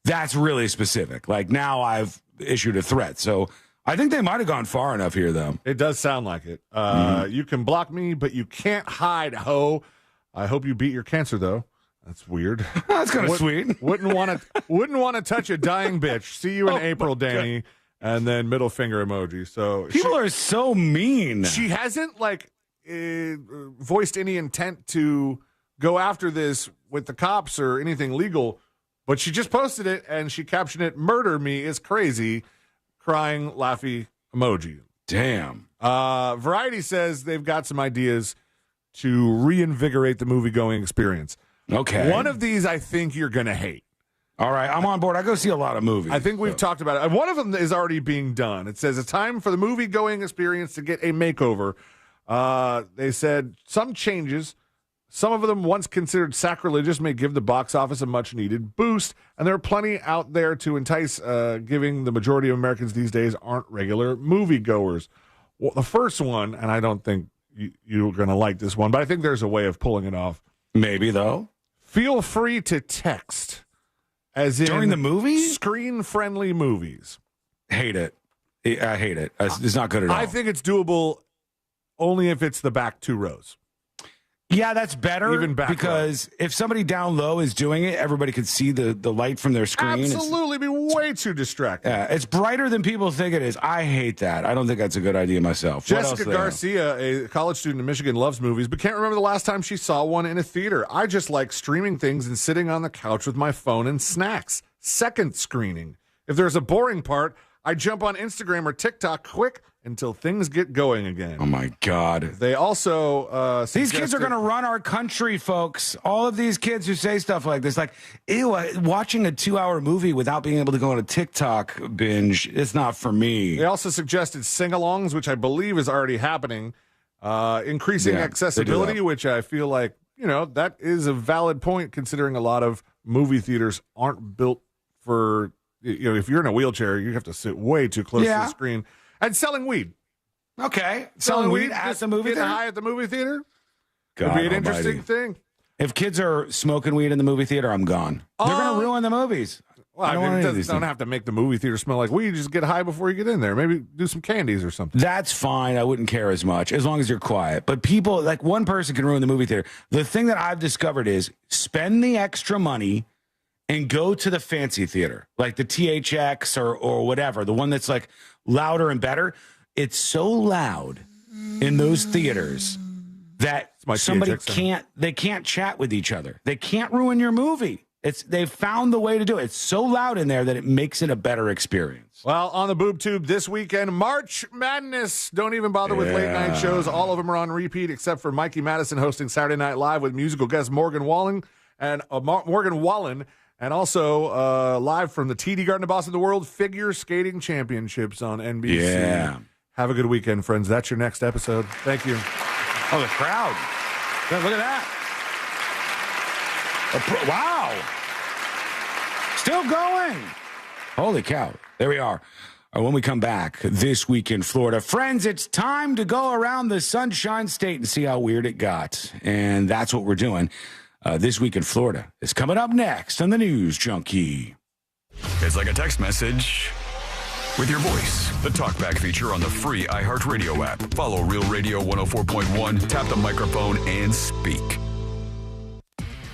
that's really specific. Like now I've issued a threat. So I think they might have gone far enough here, though. It does sound like it. You can block me, but you can't hide, ho. I hope you beat your cancer, though. That's weird. That's kind of sweet. Wouldn't want to touch a dying bitch. See you in April, Danny. And then middle finger emoji. So people are so mean. She hasn't voiced any intent to go after this with the cops or anything legal, but she just posted it and she captioned it, "Murder me is crazy," crying, laughy emoji. Damn. Variety says they've got some ideas to reinvigorate the movie-going experience. Okay. One of these I think you're going to hate. All right, I'm on board. I go see a lot of movies. I think we've talked about it. One of them is already being done. It says it's time for the movie-going experience to get a makeover. They said some changes, some of them once considered sacrilegious, may give the box office a much-needed boost, and there are plenty out there to entice, giving the majority of Americans these days aren't regular moviegoers. Well, the first one, and I don't think you're going to like this one, but I think there's a way of pulling it off. Maybe, though. Feel free to text. As in during the movie? Screen-friendly movies. Hate it. I hate it. It's not good at all. I think it's doable only if it's the back 2 rows. Yeah, that's better. Even back because if somebody down low is doing it, everybody could see the light from their screen. Absolutely, be way too distracting. Yeah, it's brighter than people think it is. I hate that. I don't think that's a good idea myself. Jessica Garcia, a college student in Michigan, loves movies, but can't remember the last time she saw one in a theater. I just like streaming things and sitting on the couch with my phone and snacks. Second screening. If there's a boring part, I jump on Instagram or TikTok quick until things get going again. Oh, my God. They also these kids are going to run our country, folks. All of these kids who say stuff like this, like, ew, watching a 2-hour movie without being able to go on a TikTok binge, it's not for me. They also suggested sing-alongs, which I believe is already happening, increasing accessibility, which I feel like, that is a valid point considering a lot of movie theaters aren't built for, if you're in a wheelchair, you have to sit way too close to the screen. And selling weed. Okay. Selling weed at the movie theater? High at the movie theater? God Could be an almighty. interesting thing. If kids are smoking weed in the movie theater, I'm gone. They're going to ruin the movies. Well, it doesn't have to make the movie theater smell like weed. Just get high before you get in there. Maybe do some candies or something. That's fine. I wouldn't care as much as long as you're quiet. But people, like one person can ruin the movie theater. The thing that I've discovered is spend the extra money and go to the fancy theater, like the THX or whatever, the one that's like louder and better. It's so loud in those theaters that somebody can't chat with each other. They can't ruin your movie. They've found the way to do it. It's so loud in there that it makes it a better experience. Well, on the Boob Tube this weekend, March Madness. Don't even bother with late night shows. All of them are on repeat except for Mikey Madison hosting Saturday Night Live with musical guest Morgan Wallen and also live from the TD Garden of Boston, the World Figure Skating Championships on NBC. Yeah. Have a good weekend, friends. That's your next episode. Thank you. Oh, the crowd. Look at that. Wow. Still going. Holy cow. There we are. When we come back this week in Florida, friends, it's time to go around the Sunshine State and see how weird it got. And that's what we're doing. This week in Florida is coming up next on the News Junkie. It's like a text message with your voice. The TalkBack feature on the free iHeartRadio app. Follow Real Radio 104.1, tap the microphone, and speak.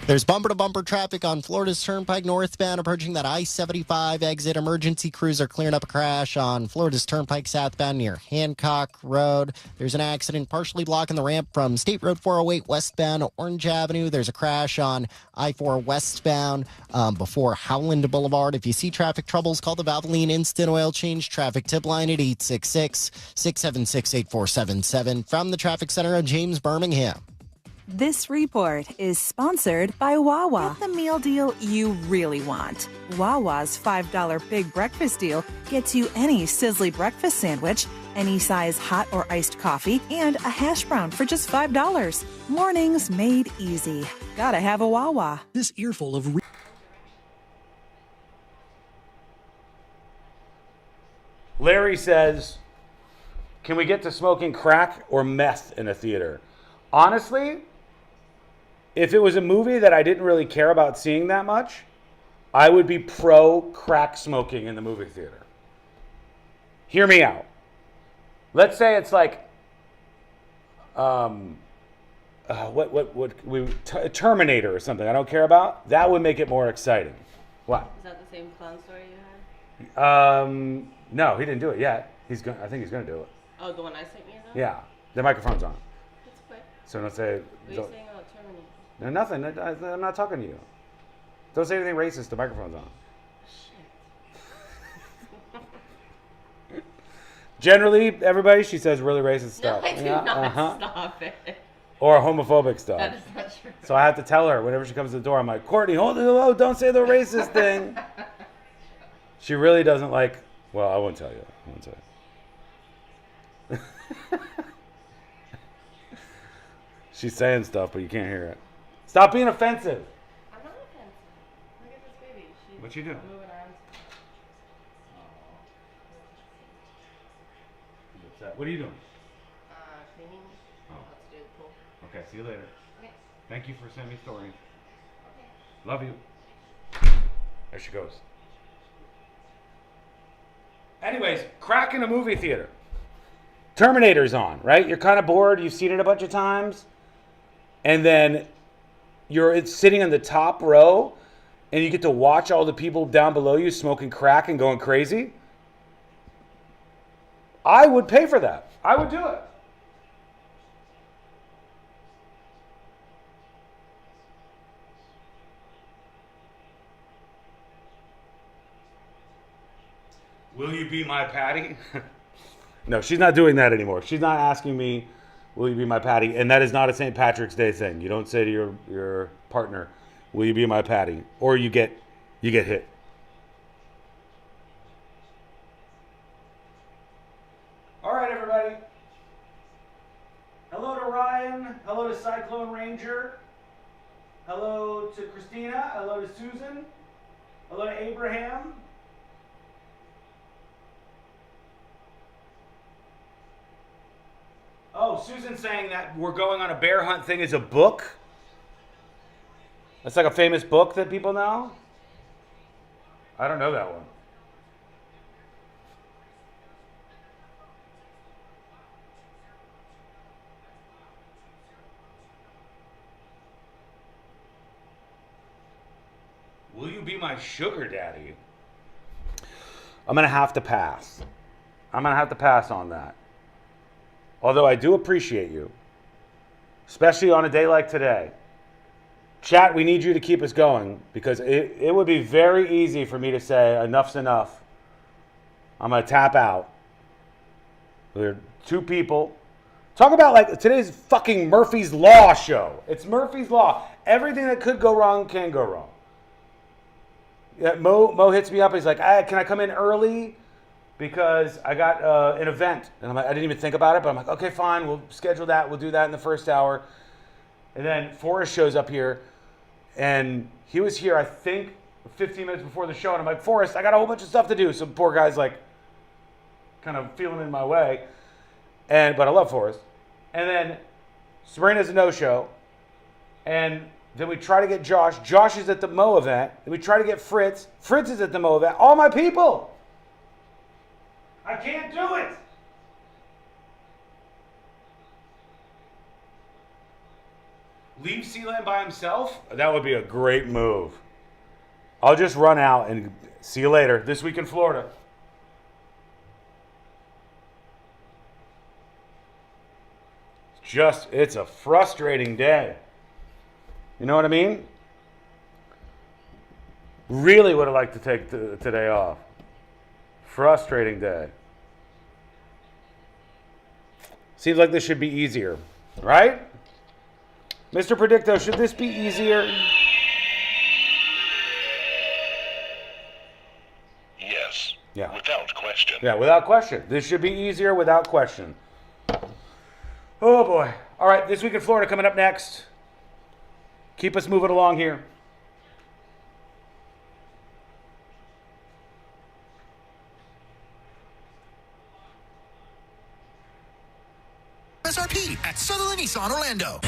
There's bumper-to-bumper traffic on Florida's Turnpike northbound approaching that I-75 exit. Emergency crews are clearing up a crash on Florida's Turnpike southbound near Hancock Road. There's an accident partially blocking the ramp from State Road 408 westbound to Orange Avenue. There's a crash on I-4 westbound before Howland Boulevard. If you see traffic troubles, call the Valvoline Instant Oil Change traffic tip line at 866-676-8477. From the Traffic Center of James Birmingham. This report is sponsored by Wawa. Get the meal deal you really want. Wawa's $5 Big Breakfast Deal gets you any sizzly breakfast sandwich, any size hot or iced coffee, and a hash brown for just $5. Mornings made easy. Gotta have a Wawa. This earful of... Larry says, can we get to smoking crack or meth in a theater? Honestly, if it was a movie that I didn't really care about seeing that much, I would be pro crack smoking in the movie theater. Hear me out. Let's say it's like, Terminator or something I don't care about. That would make it more exciting. What? Is that the same clown story you had? No, he didn't do it yet. I think he's going to do it. Oh, the one I sent you? Yeah. The microphone's on. That's quick. So don't say... What are you saying about Terminator? No, nothing. I'm not talking to you. Don't say anything racist. The microphone's on. Shit. Generally, everybody, she says really racist stuff. No, I do not. Stop it. Or homophobic stuff. That is not true. So I have to tell her whenever she comes to the door, I'm like, Courtney, hold it. Oh, don't say the racist thing. She really doesn't like... Well, I won't tell you. She's saying stuff, but you can't hear it. Stop being offensive. I'm not offensive. Look at this baby. What you do? Moving arms. What's that? What are you doing? Cleaning. Oh. Let's do the pool. Okay, see you later. Okay. Thank you for sending me stories. Okay. Love you. There she goes. Anyways, crack in a movie theater. Terminator's on, right? You're kind of bored. You've seen it a bunch of times. And then it's sitting in the top row, and you get to watch all the people down below you smoking crack and going crazy. I would pay for that. I would do it. Will you be my Patty? No, she's not doing that anymore. She's not asking me, will you be my patty? And that is not a St. Patrick's Day thing. You don't say to your partner, will you be my patty? Or you get hit. All right, everybody. Hello to Ryan. Hello to Cyclone Ranger. Hello to Christina. Hello to Susan. Hello to Abraham. Oh, Susan's saying that We're Going on a Bear Hunt thing is a book. That's like a famous book that people know. I don't know that one. Will you be my sugar daddy? I'm going to have to pass. I'm going to have to pass on that. Although I do appreciate you, especially on a day like today. Chat, we need you to keep us going because it would be very easy for me to say enough's enough. I'm going to tap out. There are two people. Talk about like today's fucking Murphy's Law show. It's Murphy's Law. Everything that could go wrong can go wrong. Yeah, Mo hits me up. He's like, can I come in early? Because I got an event. And I'm like, I didn't even think about it, but I'm like, okay, fine. We'll schedule that. We'll do that in the first hour. And then Forrest shows up here. And he was here, I think, 15 minutes before the show. And I'm like, Forrest, I got a whole bunch of stuff to do. So poor guy's like kind of feeling in my way. But I love Forrest. And then Sabrina's a no-show. And then we try to get Josh. Josh is at the Mo event. Then we try to get Fritz. Fritz is at the Mo event. All my people. I can't do it. Leave Sealand by himself? That would be a great move. I'll just run out and see you later. This week in Florida. It's a frustrating day. You know what I mean? Really would have liked to take today off. Frustrating day. Seems like this should be easier, right? Mr. Predicto, should this be easier? Yes. Yeah. Without question. Yeah, without question. This should be easier without question. Oh boy. All right, This Week in Florida coming up next. Keep us moving along here. MSRP at Sutherland Nissan Orlando.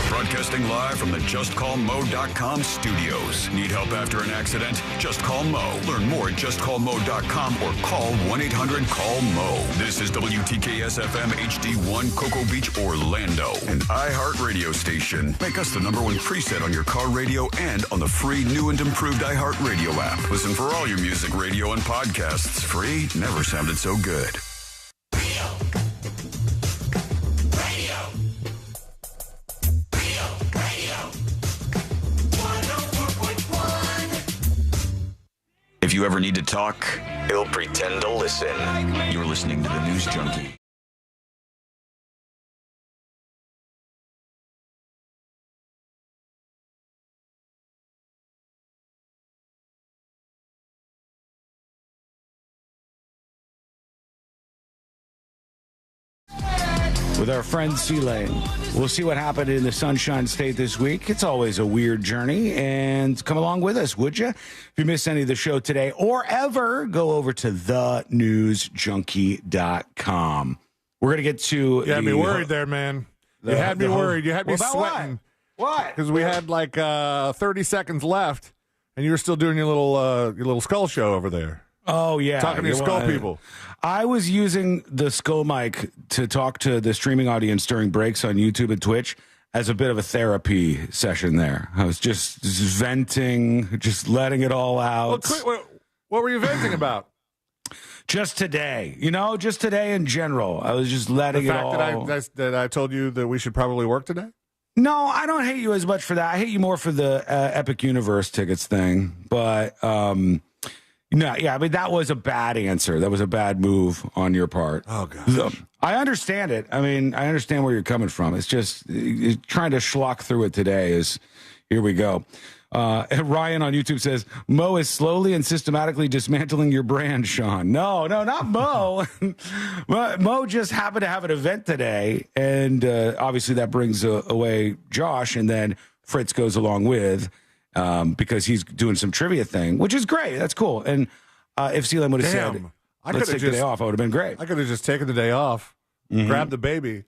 Broadcasting live from the JustCallMo.com studios. Need help after an accident? Just call Mo. Learn more at JustCallMo.com or call 1-800-CALL-MO. This is WTKS-FM HD1 Cocoa Beach, Orlando. An iHeart radio station. Make us the #1 preset on your car radio and on the free new and improved iHeart Radio app. Listen for all your music, radio, and podcasts. Free never sounded so good. If you ever need to talk, he'll pretend to listen. You're listening to the News Junkie. With our friend C-Lane. We'll see what happened in the Sunshine State this week. It's always a weird journey. And come along with us, would you? If you missed any of the show today or ever, go over to thenewsjunkie.com. We're going to get to... You had me worried there, man. You had me worried. You had me sweating. What? Because we had like 30 seconds left, and you were still doing your little skull show over there. Oh, yeah. Talking to your skull people. I was using the skull mic to talk to the streaming audience during breaks on YouTube and Twitch as a bit of a therapy session there. I was just venting, just letting it all out. Well, what were you venting about? Just today. Just today in general. I was just letting it all... The fact that I told you that we should probably work today? No, I don't hate you as much for that. I hate you more for the Epic Universe tickets thing. But... No, yeah, I mean, that was a bad answer. That was a bad move on your part. Oh, gosh. I understand it. I mean, I understand where you're coming from. It's just trying to schlock through it today is, here we go. Ryan on YouTube says, Mo is slowly and systematically dismantling your brand, Sean. No, not Mo. Mo just happened to have an event today, and obviously that brings away Josh, and then Fritz goes along with because he's doing some trivia thing, which is great. That's cool. And if Sealand would have said, let's take the day off, I would have been great. I could have just taken the day off, grabbed the baby,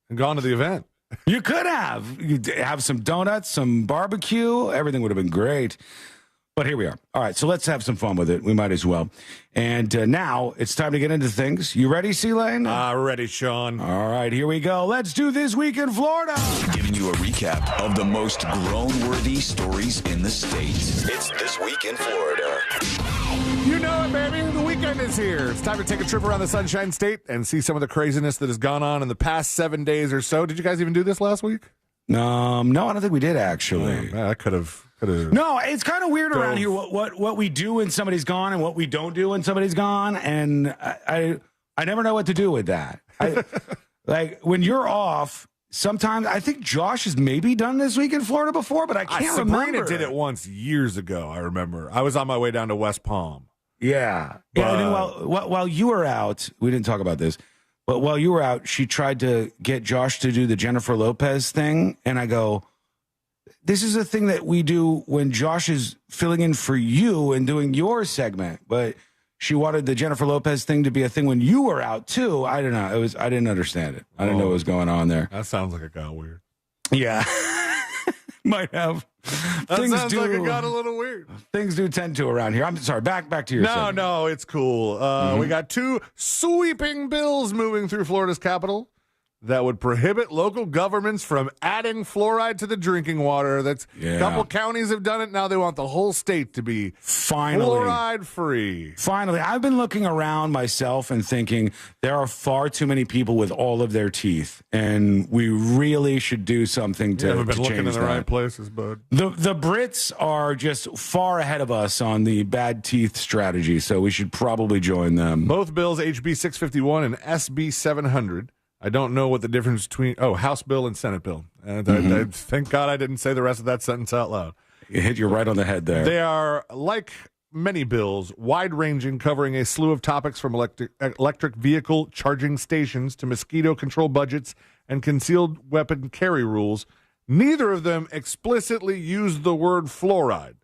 and gone to the event. You could have. You'd have some donuts, some barbecue. Everything would have been great. But here we are. All right, so let's have some fun with it. We might as well. And now it's time to get into things. You ready, C-Lane? Ready, Sean. All right, here we go. Let's do This Week in Florida. Giving you a recap of the most grown-worthy stories in the state. It's This Week in Florida. You know it, baby. The weekend is here. It's time to take a trip around the Sunshine State and see some of the craziness that has gone on in the past 7 days or so. Did you guys even do this last week? No, I don't think we did, actually. I could have. No, it's kind of weird around here what we do when somebody's gone and what we don't do when somebody's gone, and I never know what to do with that. Like, when you're off, sometimes I think Josh has maybe done This Week in Florida before, but I can't remember. Sabrina did it once years ago, I remember. I was on my way down to West Palm. Yeah. And then while you were out, we didn't talk about this, but while you were out, she tried to get Josh to do the Jennifer Lopez thing, and I go, this is a thing that we do when Josh is filling in for you and doing your segment, but she wanted the Jennifer Lopez thing to be a thing when you were out too. I don't know. I didn't understand it. I didn't know what was going on there. That sounds like it got weird. Yeah. Might have. That sounds like it got a little weird. Things do tend to around here. I'm sorry. Back to your segment. No, it's cool. We got 2 sweeping bills moving through Florida's capital that would prohibit local governments from adding fluoride to the drinking water. A couple counties have done it. Now they want the whole state to be fluoride free. Finally, I've been looking around myself and thinking there are far too many people with all of their teeth, and we really should do something to change that. You haven't been looking in the right places, bud. The Brits are just far ahead of us on the bad teeth strategy, so we should probably join them. Both bills, HB 651 and SB 700. I don't know what the difference between House bill and Senate bill. And I thank God I didn't say the rest of that sentence out loud. You hit you right on the head there. They are, like many bills, wide-ranging, covering a slew of topics from electric vehicle charging stations to mosquito control budgets and concealed weapon carry rules. Neither of them explicitly use the word fluoride.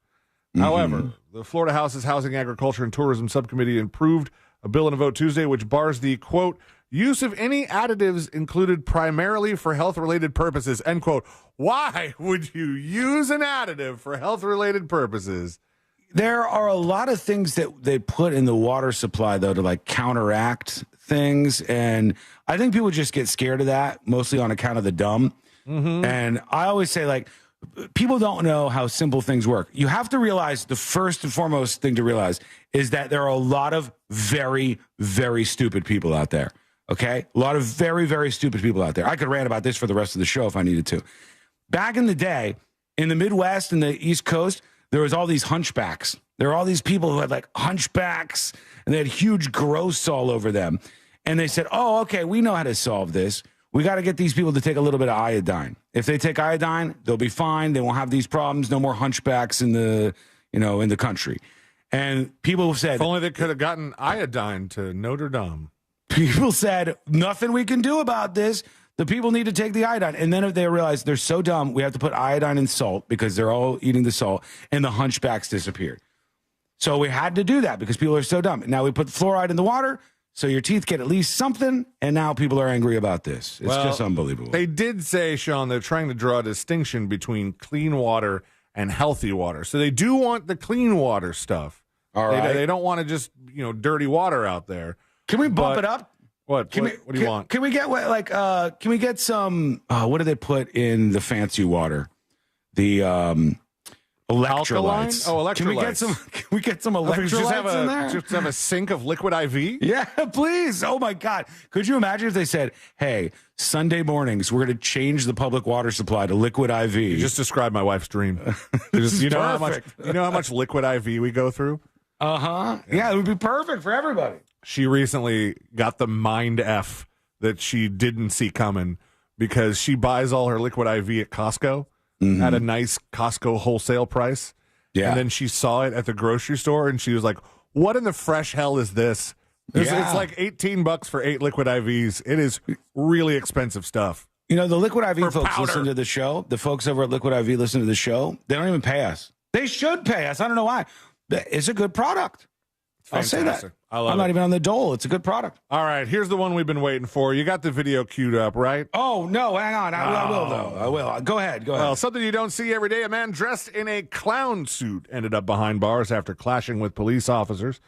However, the Florida House's Housing, Agriculture, and Tourism Subcommittee approved a bill in a vote Tuesday which bars the, quote, use of any additives included primarily for health-related purposes, end quote. Why would you use an additive for health-related purposes? There are a lot of things that they put in the water supply, though, to like counteract things. And I think people just get scared of that, mostly on account of the dumb. And I always say, like, people don't know how simple things work. You have to realize the first and foremost thing to realize is that there are a lot of very, very stupid people out there. Okay? A lot of very, very stupid people out there. I could rant about this for the rest of the show if I needed to. Back in the day, in the Midwest and the East Coast, there was all these hunchbacks. There were all these people who had like hunchbacks, and they had huge growths all over them. And they said, oh, okay, we know how to solve this. We got to get these people to take a little bit of iodine. If they take iodine, they'll be fine. They won't have these problems. No more hunchbacks in the, in the country. And people said, if only they could have gotten iodine to Notre Dame. People said, nothing we can do about this. The people need to take the iodine. And then if they realized they're so dumb, we have to put iodine in salt because they're all eating the salt, and the hunchbacks disappeared. So we had to do that because people are so dumb. Now we put fluoride in the water, so your teeth get at least something, and now people are angry about this. It's just unbelievable. They did say, Sean, they're trying to draw a distinction between clean water and healthy water. So they do want the clean water stuff. All right. They don't want to just, dirty water out there. Can we bump it up? What do you want? Can we get can we get some? What do they put in the fancy water? The electrolytes. Alkaline? Oh, electrolytes. Can we get some electrolytes in there? Just have a sink of liquid IV? Yeah, please. Oh my God! Could you imagine if they said, "Hey, Sunday mornings we're going to change the public water supply to liquid IV"? You just described my wife's dream. You know how much liquid IV we go through? Yeah, it would be perfect for everybody. She recently got the mind F that she didn't see coming because she buys all her liquid IV at Costco at a nice Costco wholesale price. Yeah. And then she saw it at the grocery store and she was like, what in the fresh hell is this? It's like $18 for 8 liquid IVs. It is really expensive stuff. You know, the Liquid IV For folks powder. listen to the show. The folks over at Liquid IV listen to the show. They don't even pay us. They should pay us. I don't know why. It's a good product. I'll say that. I love I'm not it. even on the dole. It's a good product. All right, here's the one we've been waiting for. You got the video queued up, right? Oh, no, hang on. I will, though. I will. Go ahead. Well, something you don't see every day. A man dressed in a clown suit ended up behind bars after clashing with police officers.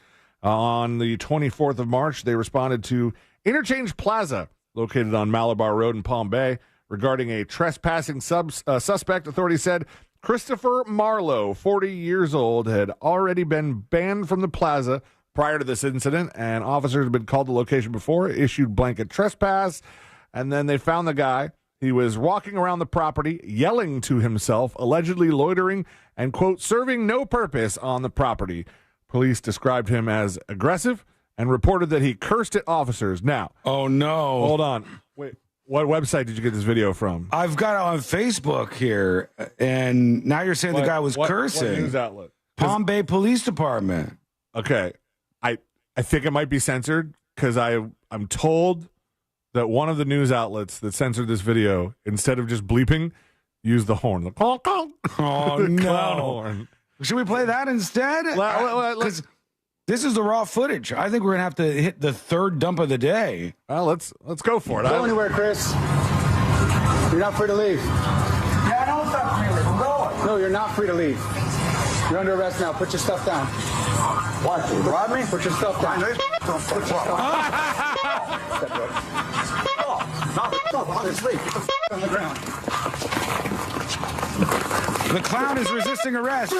On the 24th of March, they responded to Interchange Plaza, located on Malabar Road in Palm Bay, regarding a trespassing suspect. Authorities said Christopher Marlowe, 40 years old, had already been banned from the plaza prior to this incident, and officers had been called to the location before, issued blanket trespass, and then they found the guy. He was walking around the property, yelling to himself, allegedly loitering and, quote, serving no purpose on the property. Police described him as aggressive and reported that he cursed at officers. Now, oh, no. Hold on. Wait, what website did you get this video from? I've got it on Facebook here, and now you're saying the guy was cursing. What news outlet? Palm Bay Police Department. Okay. I think it might be censored because I'm told that one of the news outlets that censored this video, instead of just bleeping, used the horn. The Oh, the no. clown horn. Should we play that instead? Because this is the raw footage. I think we're gonna have to hit the third dump of the day. Well, let's go for it. Go anywhere, Chris. You're not free to leave. Yeah, I know it's not free to leave. I'm going. No, you're not free to leave. You're under arrest now. Put your stuff down. What? You rob me? Put your stuff down. Put your stuff down. I'll just leave. Get the on the ground. The clown is resisting arrest.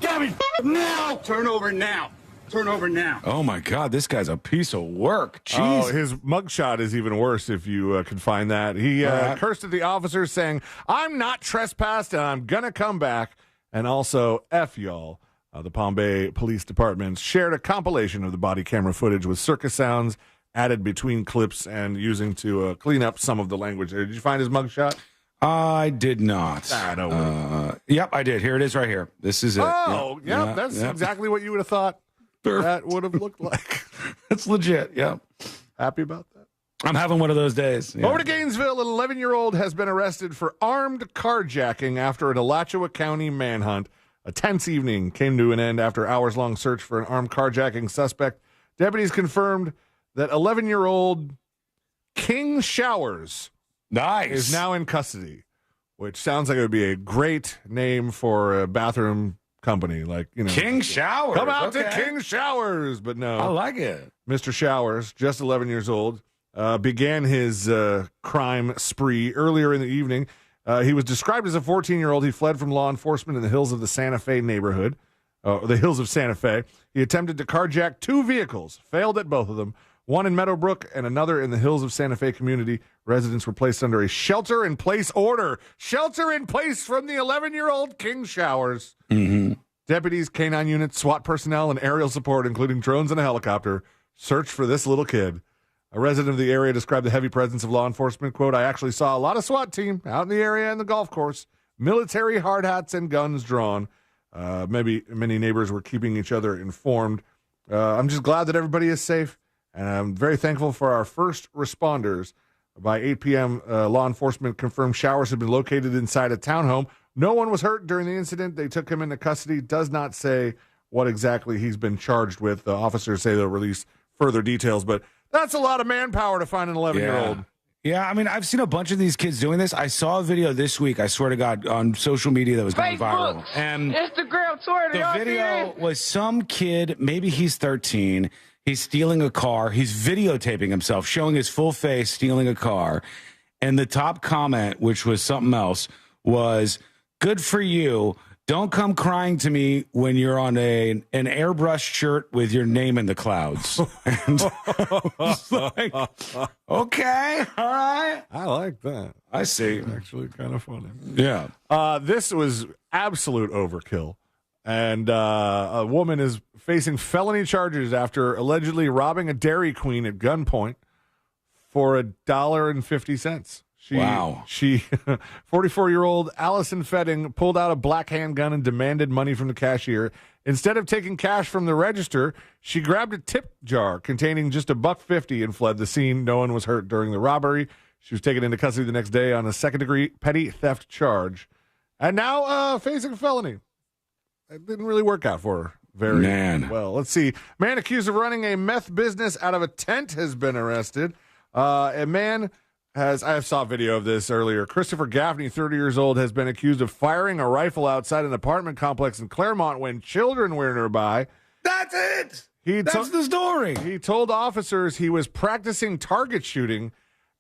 Get me now. Turn over now. Turn over now. Oh my God, this guy's a piece of work. Jeez. Oh, his mugshot is even worse if you can find that. He cursed at the officers saying, I'm not trespassed and I'm going to come back. And also, F y'all. The Palm Bay Police Department shared a compilation of the body camera footage with circus sounds added between clips and using to clean up some of the language there. Did you find his mugshot? I did not. Yep, I did. Here it is right here. This is it. Oh, yep, that's exactly what you would have thought that would have looked like. It's legit, yeah. Happy about that? I'm having one of those days. Yeah. Over to Gainesville, an 11-year-old has been arrested for armed carjacking after an Alachua County manhunt. A tense evening came to an end after hours-long search for an armed carjacking suspect. Deputies confirmed that 11-year-old King Showers is now in custody, which sounds like it would be a great name for a bathroom company. Like, you know, King Showers. Come out to Okay. King Showers. But no. I like it. Mr. Showers, just 11 years old, began his crime spree earlier in the evening. He was described as a 14-year-old. He fled from law enforcement in the hills of the Santa Fe neighborhood, the hills of Santa Fe. He attempted to carjack 2 vehicles, failed at both of them, one in Meadowbrook and another in the hills of Santa Fe community. Residents were placed under a shelter-in-place order. Shelter-in-place from the 11-year-old King Showers. Mm-hmm. Deputies, K-9 units, SWAT personnel, and aerial support, including drones and a helicopter, searched for this little kid. A resident of the area described the heavy presence of law enforcement. Quote, I actually saw a lot of SWAT team out in the area and the golf course, military hard hats and guns drawn. Maybe many neighbors were keeping each other informed. I'm just glad that everybody is safe, and I'm very thankful for our first responders. By 8 p.m., law enforcement confirmed Showers had been located inside a townhome. No one was hurt during the incident. They took him into custody. Does not say what exactly he's been charged with. The officers say they'll release further details, but that's a lot of manpower to find an 11-year-old. Yeah, I mean, I've seen a bunch of these kids doing this. I saw a video this week, I swear to God, on social media that was going viral. And Instagram, Twitter, the video was some kid, maybe he's 13, he's stealing a car, he's videotaping himself, showing his full face, stealing a car. And the top comment, which was something else, was, good for you. Don't come crying to me when you're on an airbrushed shirt with your name in the clouds. And I was like, okay, all right. I like that. I see. It's actually kind of funny. Yeah. This was absolute overkill. And a woman is facing felony charges after allegedly robbing a Dairy Queen at gunpoint for $1.50. Wow. She 44-year-old Allison Fetting pulled out a black handgun and demanded money from the cashier. Instead of taking cash from the register, she grabbed a tip jar containing just $1.50 and fled the scene. No one was hurt during the robbery. She was taken into custody the next day on a second-degree petty theft charge. And now facing a felony. It didn't really work out for her very well. Let's see. Man accused of running a meth business out of a tent has been arrested. A man I saw a video of this earlier. Christopher Gaffney, 30 years old, has been accused of firing a rifle outside an apartment complex in Claremont when children were nearby. That's it. That's the story. He told officers he was practicing target shooting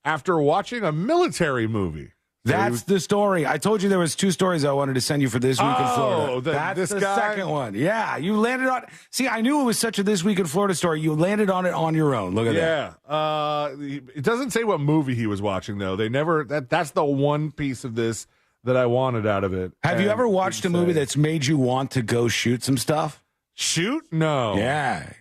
after watching a military movie. That's the story. I told you there was 2 stories I wanted to send you for This Week in Florida. That's the second one. Yeah, you landed on. See, I knew it was such a This Week in Florida story. You landed on it on your own. Look at that. Yeah. It doesn't say what movie he was watching, though. They never. That's the one piece of this that I wanted out of it. Have you ever watched a movie that's made you want to go shoot some stuff? Shoot? No. Yeah.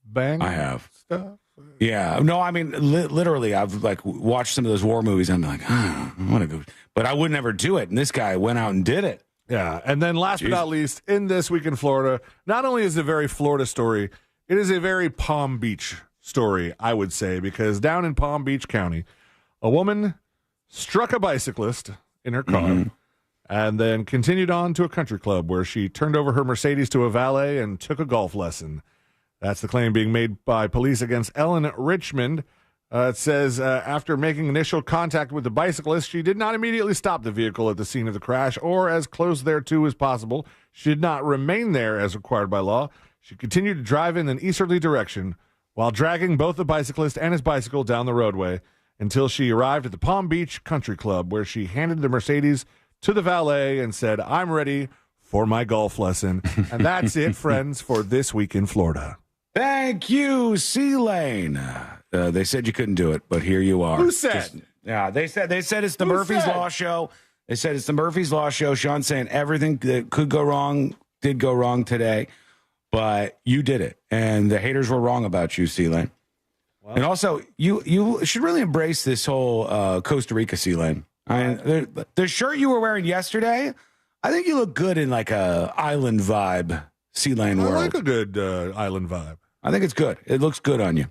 Bang. I have. Stuff. Yeah, no, I mean, literally, I've watched some of those war movies. And I'm like, I want to go, but I would never do it. And this guy went out and did it. Yeah, and then last but not least, in This Week in Florida, not only is it a very Florida story, it is a very Palm Beach story, I would say, because down in Palm Beach County, a woman struck a bicyclist in her car and then continued on to a country club where she turned over her Mercedes to a valet and took a golf lesson. That's the claim being made by police against Ellen Richmond. It says after making initial contact with the bicyclist, she did not immediately stop the vehicle at the scene of the crash or as close thereto as possible. She did not remain there as required by law. She continued to drive in an easterly direction while dragging both the bicyclist and his bicycle down the roadway until she arrived at the Palm Beach Country Club, where she handed the Mercedes to the valet and said, "I'm ready for my golf lesson." And that's it, friends, for This Week in Florida. Thank you, C-Lane. They said you couldn't do it, but here you are. Who said? They said it's the Murphy's Law Show. They said it's the Murphy's Law Show. Sean's saying everything that could go wrong did go wrong today, but you did it, and the haters were wrong about you, C-Lane. Well, and also, you should really embrace this whole Costa Rica, C-Lane. I mean, the shirt you were wearing yesterday, I think you look good in like a island vibe, C-Lane world. I like a good island vibe. I think it's good. It looks good on you.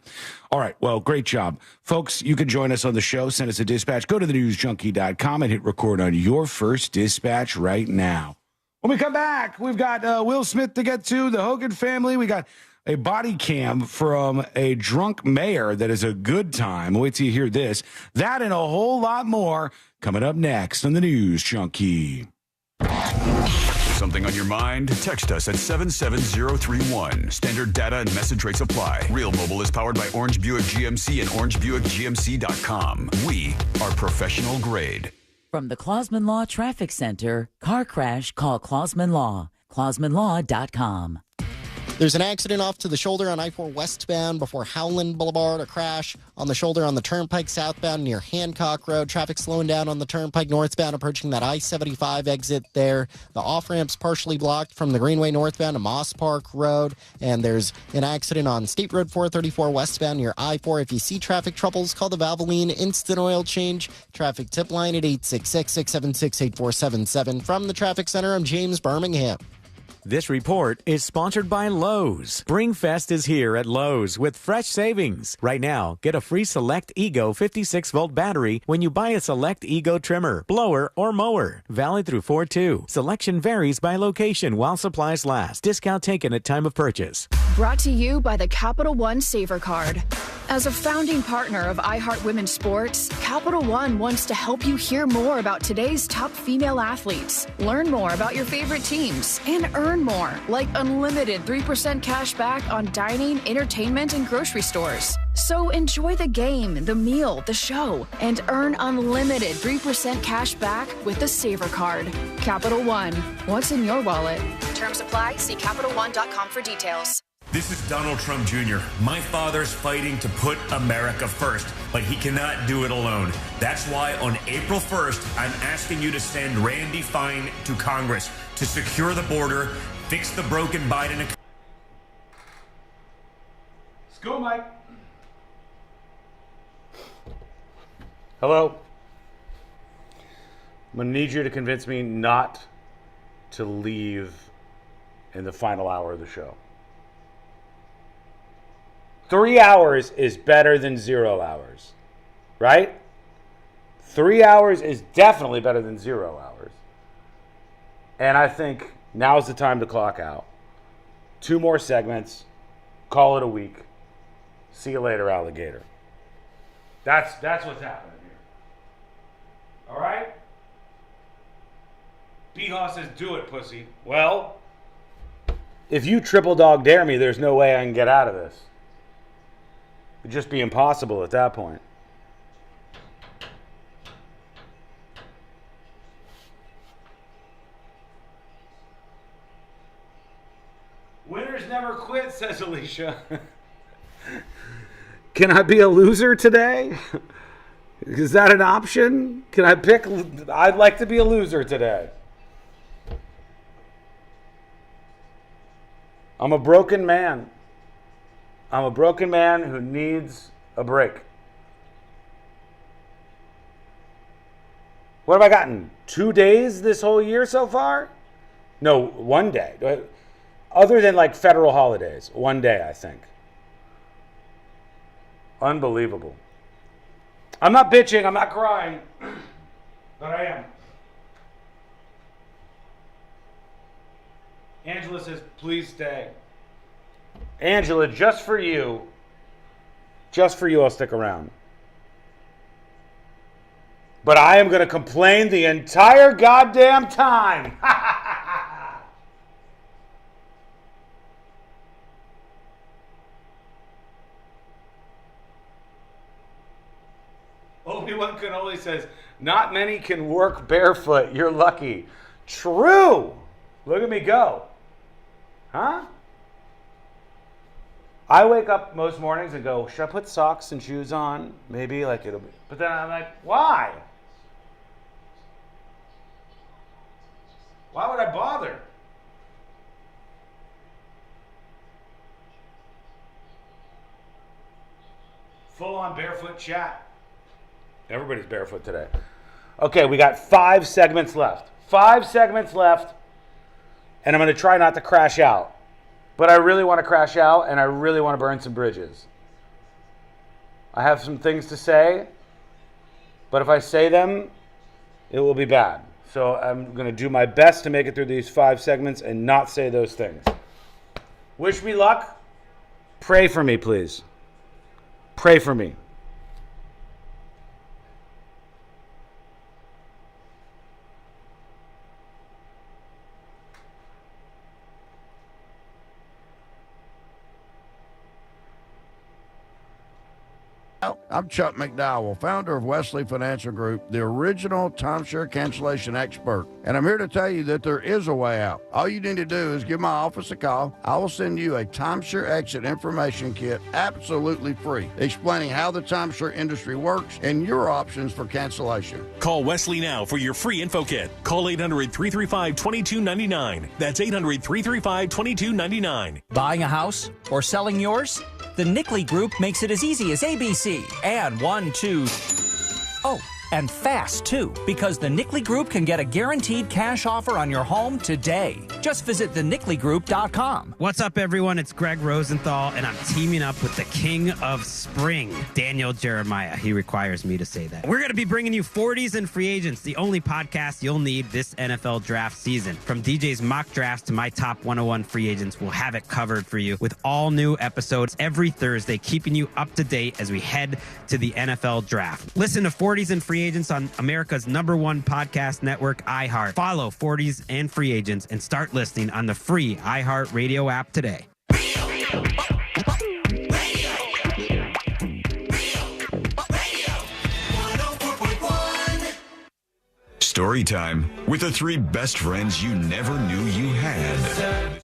All right. Well, great job. Folks, you can join us on the show. Send us a dispatch. Go to thenewsjunkie.com and hit record on your first dispatch right now. When we come back, we've got Will Smith to get to, the Hogan family. We got a body cam from a drunk mayor that is a good time. Wait till you hear this. That and a whole lot more coming up next on the News Junkie. Something on your mind? Text us at 77031. Standard data and message rates apply. Real Mobile is powered by Orange Buick GMC and OrangeBuickGMC.com. We are professional grade. From the Clausman Law Traffic Center, car crash, call Clausman Law. ClausmanLaw.com. There's an accident off to the shoulder on I-4 westbound before Howland Boulevard. A crash on the shoulder on the Turnpike southbound near Hancock Road. Traffic slowing down on the Turnpike northbound, approaching that I-75 exit there. The off-ramp's partially blocked from the Greenway northbound to Moss Park Road. And there's an accident on State Road 434 westbound near I-4. If you see traffic troubles, call the Valvoline Instant Oil Change traffic tip line at 866-676-8477. From the Traffic Center, I'm James Birmingham. This report is sponsored by Lowe's. Spring Fest is here at Lowe's with fresh savings. Right now, get a free Select Ego 56-volt battery when you buy a Select Ego trimmer, blower, or mower. Valid through 4/2. Selection varies by location while supplies last. Discount taken at time of purchase. Brought to you by the Capital One Saver Card. As a founding partner of iHeart Women's Sports, Capital One wants to help you hear more about today's top female athletes, learn more about your favorite teams, and earn more, like unlimited 3% cash back on dining, entertainment, and grocery stores. So enjoy the game, the meal, the show, and earn unlimited 3% cash back with the Saver Card. Capital One, what's in your wallet? Terms apply. See CapitalOne.com for details. This is Donald Trump Jr. My father's fighting to put America first, but he cannot do it alone. That's why on April 1st, I'm asking you to send Randy Fine to Congress to secure the border, fix the broken Biden economy. Let's go, Mike. Hello. I'm going to need you to convince me not to leave in the final hour of the show. 3 hours is better than 0 hours, right? 3 hours is definitely better than 0 hours. And I think now's the time to clock out. 2 more segments, call it a week. See you later, alligator. That's what's happening here. All right? B-Haw says, do it, pussy. Well, if you triple dog dare me, there's no way I can get out of this. It'd just be impossible at that point. Winners never quit, says Alicia. Can I be a loser today? Is that an option? Can I pick? I'd like to be a loser today. I'm a broken man. I'm a broken man who needs a break. What have I gotten? 2 days this whole year so far? No, 1 day. Other than like federal holidays. 1 day, I think. Unbelievable. I'm not bitching. I'm not crying. But I am. Angela says, please stay. Angela, just for you, I'll stick around. But I am going to complain the entire goddamn time. Obi-Wan Kenobi says, not many can work barefoot. You're lucky. True. Look at me go. Huh? I wake up most mornings and go, should I put socks and shoes on? Maybe like it'll be. But then I'm like, why? Why would I bother? Full on barefoot chat. Everybody's barefoot today. Okay, we got 5 segments left. 5 segments left. And I'm going to try not to crash out. But I really want to crash out, and I really want to burn some bridges. I have some things to say, but if I say them, it will be bad. So I'm going to do my best to make it through these 5 segments and not say those things. Wish me luck. Pray for me, please. Pray for me. I'm Chuck McDowell, founder of Wesley Financial Group, the original timeshare cancellation expert. And I'm here to tell you that there is a way out. All you need to do is give my office a call. I will send you a timeshare exit information kit absolutely free, explaining how the timeshare industry works and your options for cancellation. Call Wesley now for your free info kit. Call 800-335-2299. That's 800-335-2299. Buying a house or selling yours? The Nickley Group makes it as easy as ABC. And 1, 2... Oh, and fast, too, because the Nickley Group can get a guaranteed cash offer on your home today. Just visit thenickleyGroup.com. What's up, everyone? It's Greg Rosenthal, and I'm teaming up with the king of spring, Daniel Jeremiah. He requires me to say that. We're going to be bringing you 40s and Free Agents, the only podcast you'll need this NFL draft season. From DJ's mock drafts to my top 101 free agents, we'll have it covered for you with all new episodes every Thursday, keeping you up to date as we head to the NFL draft. Listen to 40s and Free Agents on America's #1 podcast network, iHeart. Follow 40s and Free Agents and start listening on the free iHeart Radio app today. Story time with the 3 best friends you never knew you had.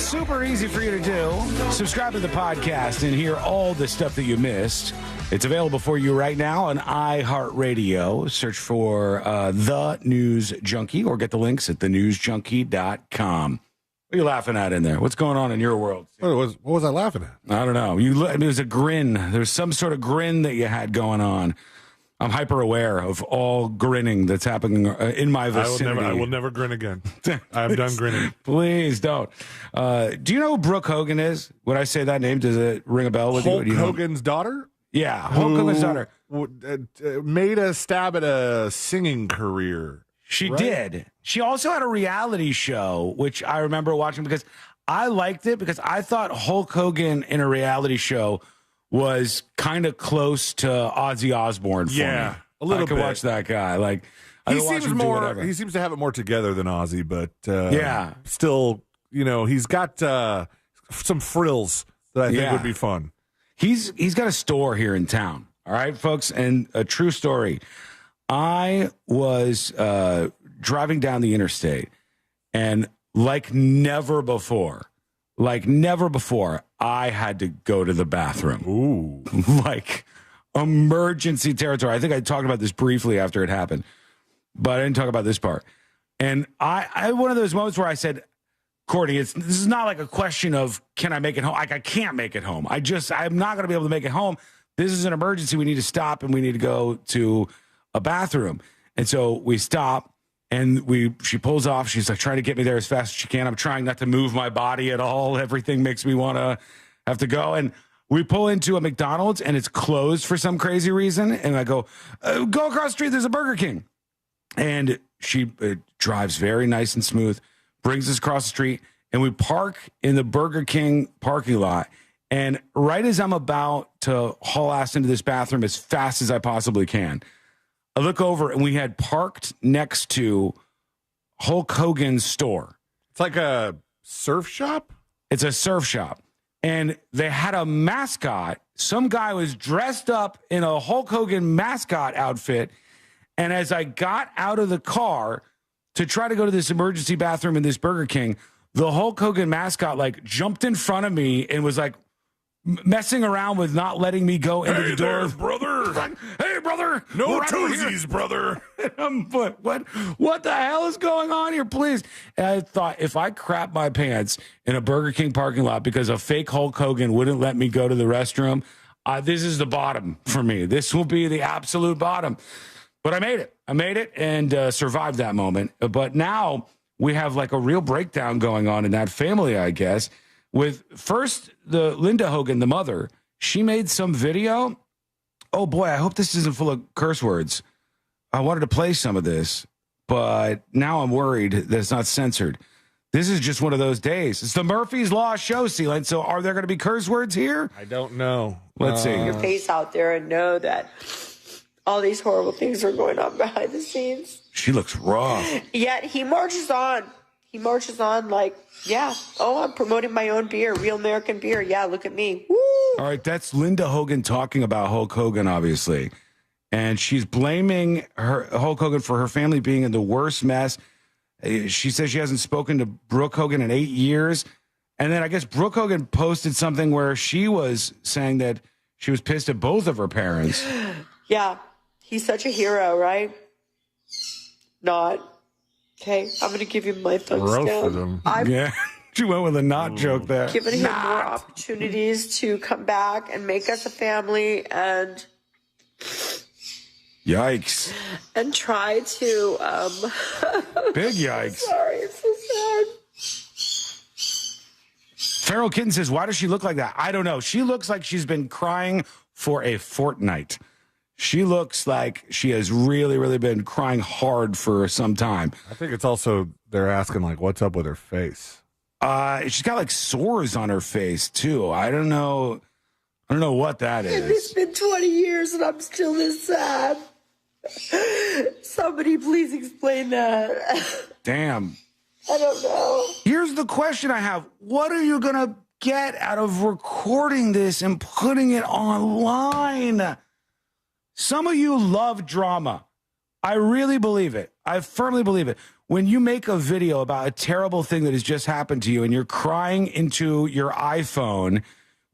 Super easy for you to do. Subscribe to the podcast and hear all the stuff that you missed. It's available for you right now on iHeartRadio. Search for The News Junkie or get the links at thenewsjunkie.com. What are you laughing at in there? What's going on in your world? What was I laughing at? I don't know. It was a grin. There's some sort of grin that you had going on. I'm hyper aware of all grinning that's happening in my vicinity. I will never grin again. I'm done grinning. Please don't. Do you know who Brooke Hogan is? When I say that name, does it ring a bell with you? Hogan's daughter? Yeah, Hulk Hogan's daughter. Made a stab at a singing career. She did. She also had a reality show, which I remember watching because I liked it because I thought Hulk Hogan in a reality show was kind of close to Ozzy Osbourne for me. A little bit. I could watch that guy. Like he seems to have it more together than Ozzy, but still, he's got some frills that I think would be fun. He's got a store here in town. All right, folks, and a true story. I was driving down the interstate, and like never before, I had to go to the bathroom. Ooh. Like emergency territory. I think I talked about this briefly after it happened, but I didn't talk about this part. And I had one of those moments where I said, Courtney, this is not like a question of can I make it home? Like I can't make it home. I'm not going to be able to make it home. This is an emergency. We need to stop and we need to go to a bathroom. And so we stop and she pulls off. She's like trying to get me there as fast as she can. I'm trying not to move my body at all. Everything makes me want to have to go. And we pull into a McDonald's and it's closed for some crazy reason. And I go, go across the street. There's a Burger King. And she drives very nice and smooth, brings us across the street, and we park in the Burger King parking lot. And right as I'm about to haul ass into this bathroom as fast as I possibly can, I look over and we had parked next to Hulk Hogan's store. It's like a surf shop? It's a surf shop. And they had a mascot. Some guy was dressed up in a Hulk Hogan mascot outfit. And as I got out of the car to try to go to this emergency bathroom in this Burger King, the Hulk Hogan mascot like jumped in front of me and was like messing around with not letting me go into the door. There, brother. Like, hey, brother. No toesies, brother. What the hell is going on here, please? And I thought if I crap my pants in a Burger King parking lot because a fake Hulk Hogan wouldn't let me go to the restroom, this is the bottom for me. This will be the absolute bottom. But I made it and survived that moment. But now we have like a real breakdown going on in that family, I guess. With first the Linda Hogan, the mother, she made some video. Oh boy, I hope this isn't full of curse words. I wanted to play some of this, but now I'm worried that it's not censored. This is just one of those days. It's the Murphy's Law show, Sealant. So are there going to be curse words here? I don't know. Let's see. Your face out there and know that all these horrible things are going on behind the scenes. She looks rough. Yet he marches on. He marches on like, yeah, I'm promoting my own beer, real American beer. Yeah, look at me. Woo! All right, that's Linda Hogan talking about Hulk Hogan, obviously. And she's blaming Hulk Hogan for her family being in the worst mess. She says she hasn't spoken to Brooke Hogan in 8 years. And then I guess Brooke Hogan posted something where she was saying that she was pissed at both of her parents. Yeah, he's such a hero, right? Not. Okay, I'm going to give you my thumbs down. Yeah, she went with a not joke there. Given him more opportunities to come back and make us a family and yikes. And try to big yikes. Sorry, it's so sad. Feral Kitten says, why does she look like that? I don't know. She looks like she's been crying for a fortnight. She looks like she has really, really been crying hard for some time. I think it's also they're asking, like, what's up with her face? She's got, like, sores on her face, too. I don't know what that is. And it's been 20 years and I'm still this sad. Somebody please explain that. Damn. I don't know. Here's the question I have. What are you going to get out of recording this and putting it online? Some of you love drama. I really believe it. I firmly believe it. when you make a video about a terrible thing that has just happened to you and you're crying into your iPhone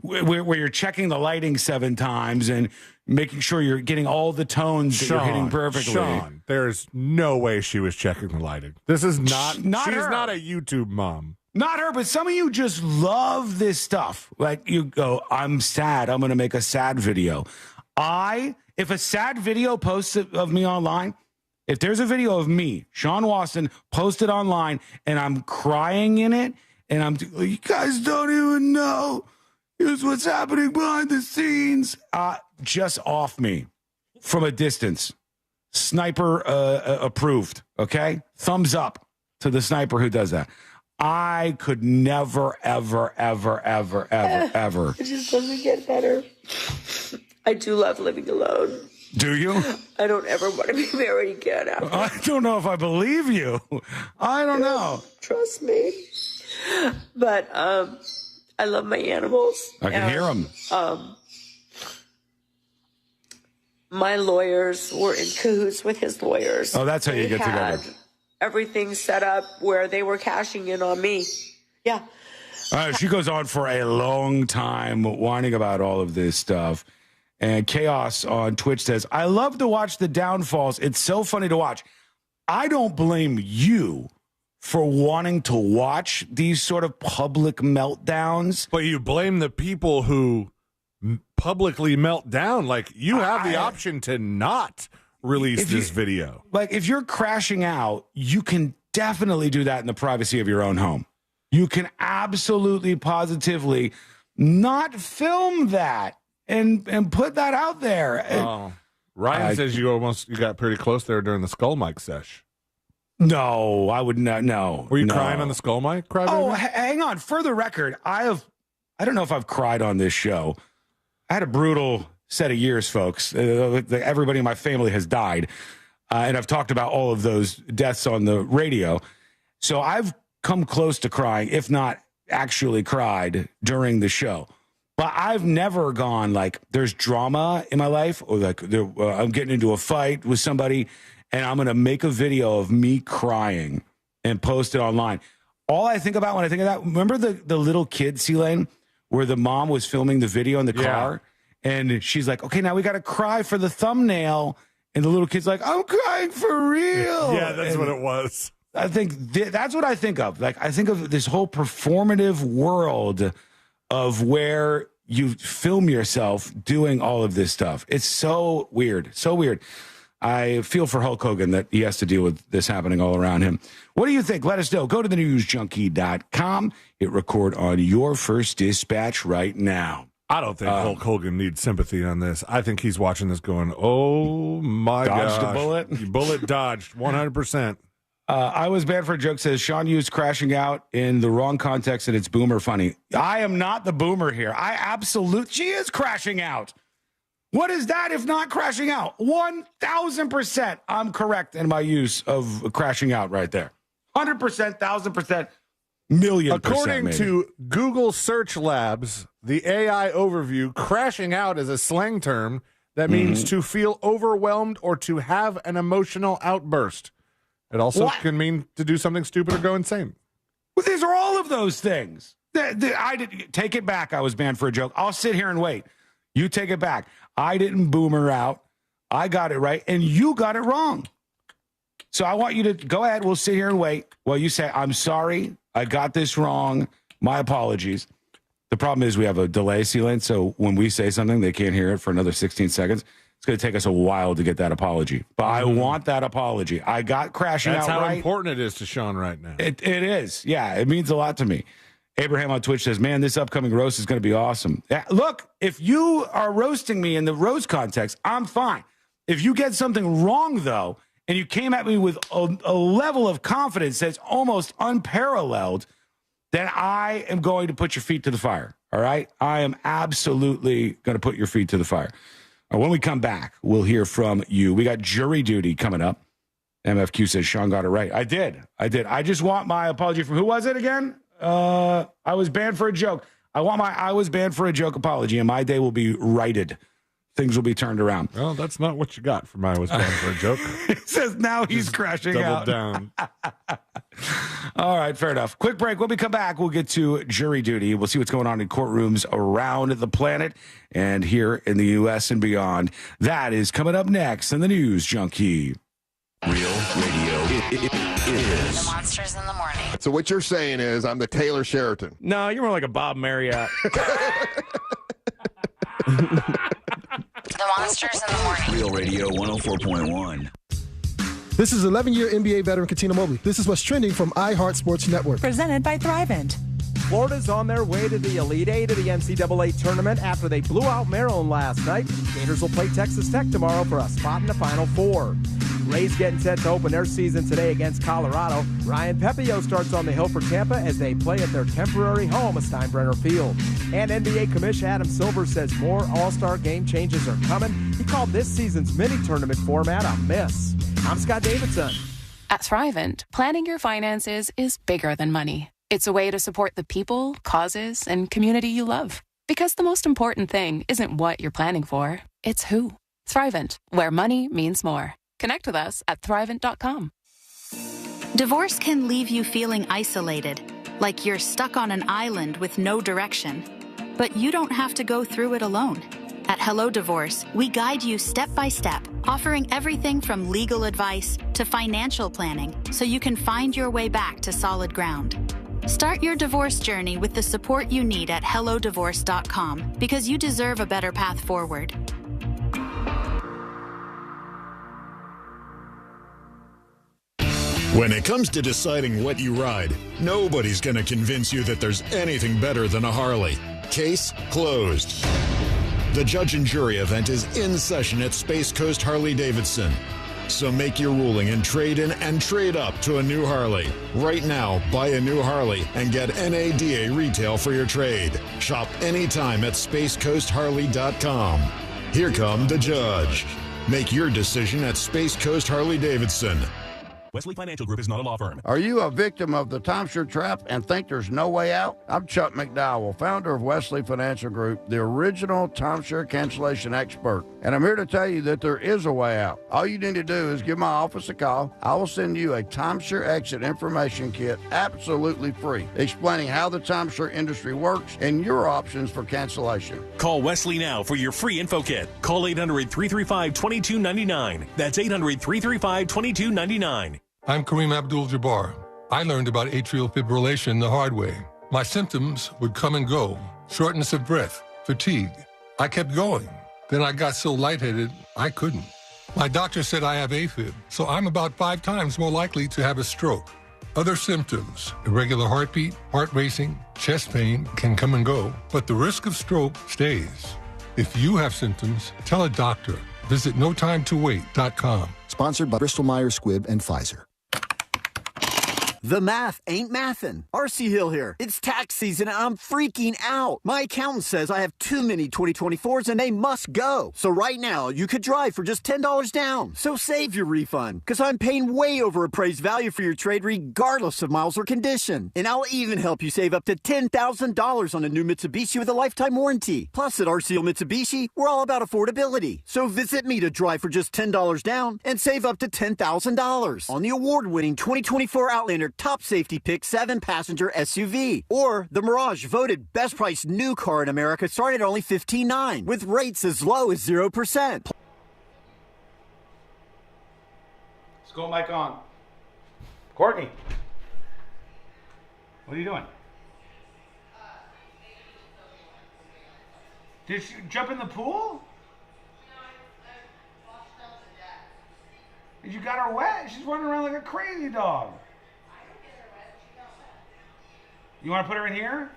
where you're checking the lighting 7 times and making sure you're getting all the tones that you're hitting perfectly. Sean, there's no way she was checking the lighting. This is not she's her. Not a YouTube mom. Not her, but some of you just love this stuff. Like you go, I'm sad. I'm going to make a sad video. If a sad video posts of me online, if there's a video of me, Sean Wasson, posted online and I'm crying in it and you guys don't even know. Here's what's happening behind the scenes. Just off me from a distance. Sniper approved, okay? Thumbs up to the sniper who does that. I could never, ever, ever, ever, ever, ever. It just doesn't get better. I do love living alone. Do you? I don't ever want to be married again. I don't know if I believe you. I don't know. Trust me. But I love my animals. I can hear them. My lawyers were in cahoots with his lawyers. Oh, that's how you get together. Everything set up where they were cashing in on me. Yeah. She goes on for a long time whining about all of this stuff. And Chaos on Twitch says, I love to watch the downfalls. It's so funny to watch. I don't blame you for wanting to watch these sort of public meltdowns. But you blame the people who publicly melt down. Like, you have the option to not release this video. Like, if you're crashing out, you can definitely do that in the privacy of your own home. You can absolutely, positively not film that and put that out there. Ryan says you got pretty close there during the Skull Mike sesh. No, I would not. No. Were you crying on the Skull Mike? Hang on. For the record, I don't know if I've cried on this show. I had a brutal set of years, folks. Everybody in my family has died. And I've talked about all of those deaths on the radio. So I've come close to crying, if not actually cried during the show. But I've never gone like there's drama in my life or like I'm getting into a fight with somebody and I'm going to make a video of me crying and post it online. All I think about when I think of that, remember the little kid, C-Lane, where the mom was filming the video in the car? And she's like, okay, now we got to cry for the thumbnail. And the little kid's like, I'm crying for real. Yeah, that's what it was. I think that's what I think of. Like, I think of this whole performative world of where you film yourself doing all of this stuff. It's so weird. So weird. I feel for Hulk Hogan that he has to deal with this happening all around him. What do you think? Let us know. Go to thenewsjunkie.com. Hit record on your first dispatch right now. I don't think Hulk Hogan needs sympathy on this. I think he's watching this going, oh, my God. Dodged a bullet? Bullet dodged, 100%. I was bad for a joke says Sean used crashing out in the wrong context and it's boomer funny. I am not the boomer here. She is crashing out. What is that if not crashing out? 1,000% I'm correct in my use of crashing out right there. 100%, 1,000%, million According percent. to Google Search Labs, the AI overview, crashing out is a slang term that means to feel overwhelmed or to have an emotional outburst. It also can mean to do something stupid or go insane. Well, these are all of those things. I did take it back. I was banned for a joke. I'll sit here and wait. You take it back. I didn't boomer out. I got it right, and you got it wrong. So I want you to go ahead. We'll sit here and wait while you say, I'm sorry. I got this wrong. My apologies. The problem is we have a delay, C-Lane, so when we say something, they can't hear it for another 16 seconds. It's going to take us a while to get that apology. But I want that apology. I got crashing That's out how right. important it is to Sean right now. It is. Yeah, it means a lot to me. Abraham on Twitch says, man, this upcoming roast is going to be awesome. Yeah, look, if you are roasting me in the roast context, I'm fine. If you get something wrong, though, and you came at me with a level of confidence that's almost unparalleled, then I am going to put your feet to the fire, all right? I am absolutely going to put your feet to the fire. When we come back, we'll hear from you. We got jury duty coming up. MFQ says Sean got it right. I did. I just want my apology from, who was it again? I was banned for a joke. I want my I was banned for a joke apology, and my day will be righted things will be turned around. Well, that's not what you got from I Was Born for a Joke. It says now he's crashing Double out. down. All right, fair enough. Quick break. When we come back, we'll get to jury duty. We'll see what's going on in courtrooms around the planet and here in the U.S. and beyond. That is coming up next in the News Junkie. Real radio is. The Monsters in the Morning. So what you're saying is I'm the Taylor Sheraton. No, you're more like a Bob Marriott. The Monsters in the Morning. Real Radio 104.1. This is 11-year NBA veteran Katina Mobley. This is what's trending from iHeart Sports Network. Presented by Thrivent. Florida's on their way to the Elite Eight of the NCAA tournament after they blew out Maryland last night. Gators will play Texas Tech tomorrow for a spot in the Final Four. Rays getting set to open their season today against Colorado. Ryan Pepio starts on the hill for Tampa as they play at their temporary home at Steinbrenner Field. And NBA Commissioner Adam Silver says more All-Star game changes are coming. He called this season's mini-tournament format a miss. I'm Scott Davidson. At Thrivent, planning your finances is bigger than money. It's a way to support the people, causes, and community you love. Because the most important thing isn't what you're planning for, it's who. Thrivent, where money means more. Connect with us at Thrivent.com. Divorce can leave you feeling isolated, like you're stuck on an island with no direction. But you don't have to go through it alone. At Hello Divorce, we guide you step by step, offering everything from legal advice to financial planning so you can find your way back to solid ground. Start your divorce journey with the support you need at HelloDivorce.com because you deserve a better path forward. When it comes to deciding what you ride, nobody's going to convince you that there's anything better than a Harley. Case closed. The judge and jury event is in session at Space Coast Harley-Davidson. So make your ruling and trade in and trade up to a new Harley. Right now, buy a new Harley and get NADA retail for your trade. Shop anytime at SpaceCoastHarley.com. Here come the judge. Make your decision at Space Coast Harley-Davidson. Wesley Financial Group is not a law firm. Are you a victim of the timeshare trap and think there's no way out? I'm Chuck McDowell, founder of Wesley Financial Group, the original timeshare cancellation expert. And I'm here to tell you that there is a way out. All you need to do is give my office a call. I will send you a timeshare exit information kit absolutely free, explaining how the timeshare industry works and your options for cancellation. Call Wesley now for your free info kit. Call 800-335-2299. That's 800-335-2299. I'm Kareem Abdul-Jabbar. I learned about atrial fibrillation the hard way. My symptoms would come and go. Shortness of breath, fatigue. I kept going. Then I got so lightheaded, I couldn't. My doctor said I have AFib, so I'm about 5 times more likely to have a stroke. Other symptoms, irregular heartbeat, heart racing, chest pain can come and go, but the risk of stroke stays. If you have symptoms, tell a doctor. Visit notimetowait.com. Sponsored by Bristol-Myers Squibb and Pfizer. The math ain't mathin'. RC Hill here. It's tax season and I'm freaking out. My accountant says I have too many 2024s and they must go. So right now, you could drive for just $10 down. So save your refund, because I'm paying way over appraised value for your trade regardless of miles or condition. And I'll even help you save up to $10,000 on a new Mitsubishi with a lifetime warranty. Plus at RC Hill Mitsubishi, we're all about affordability. So visit me to drive for just $10 down and save up to $10,000 on the award-winning 2024 Outlander top safety pick 7-passenger SUV, or the Mirage voted best priced new car in America, started at only $15,900 with rates as low as 0%. School mic on. Courtney, what are you doing? Did she jump in the pool? You got her wet? She's running around like a crazy dog. You want to put her in here?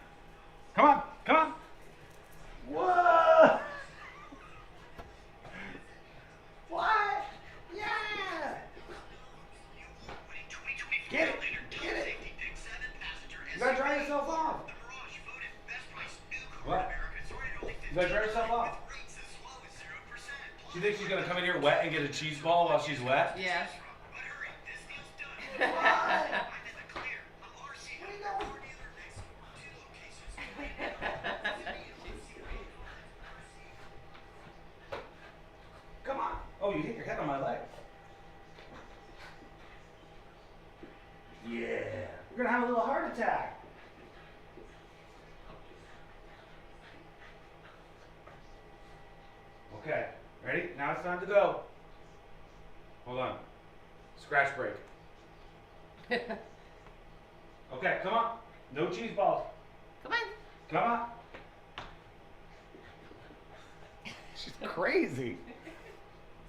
Come on, come on. Whoa! What? Yeah! Get it, get it. You gotta dry yourself off. What? You gotta dry yourself off. She thinks she's gonna come in here wet and get a cheese ball while she's wet? Yeah. Oh, you hit your head on my leg. Yeah. You're going to have a little heart attack. Okay. Ready? Now it's time to go. Hold on. Scratch break. Okay, come on. No cheese balls. Come on. Come on. She's crazy.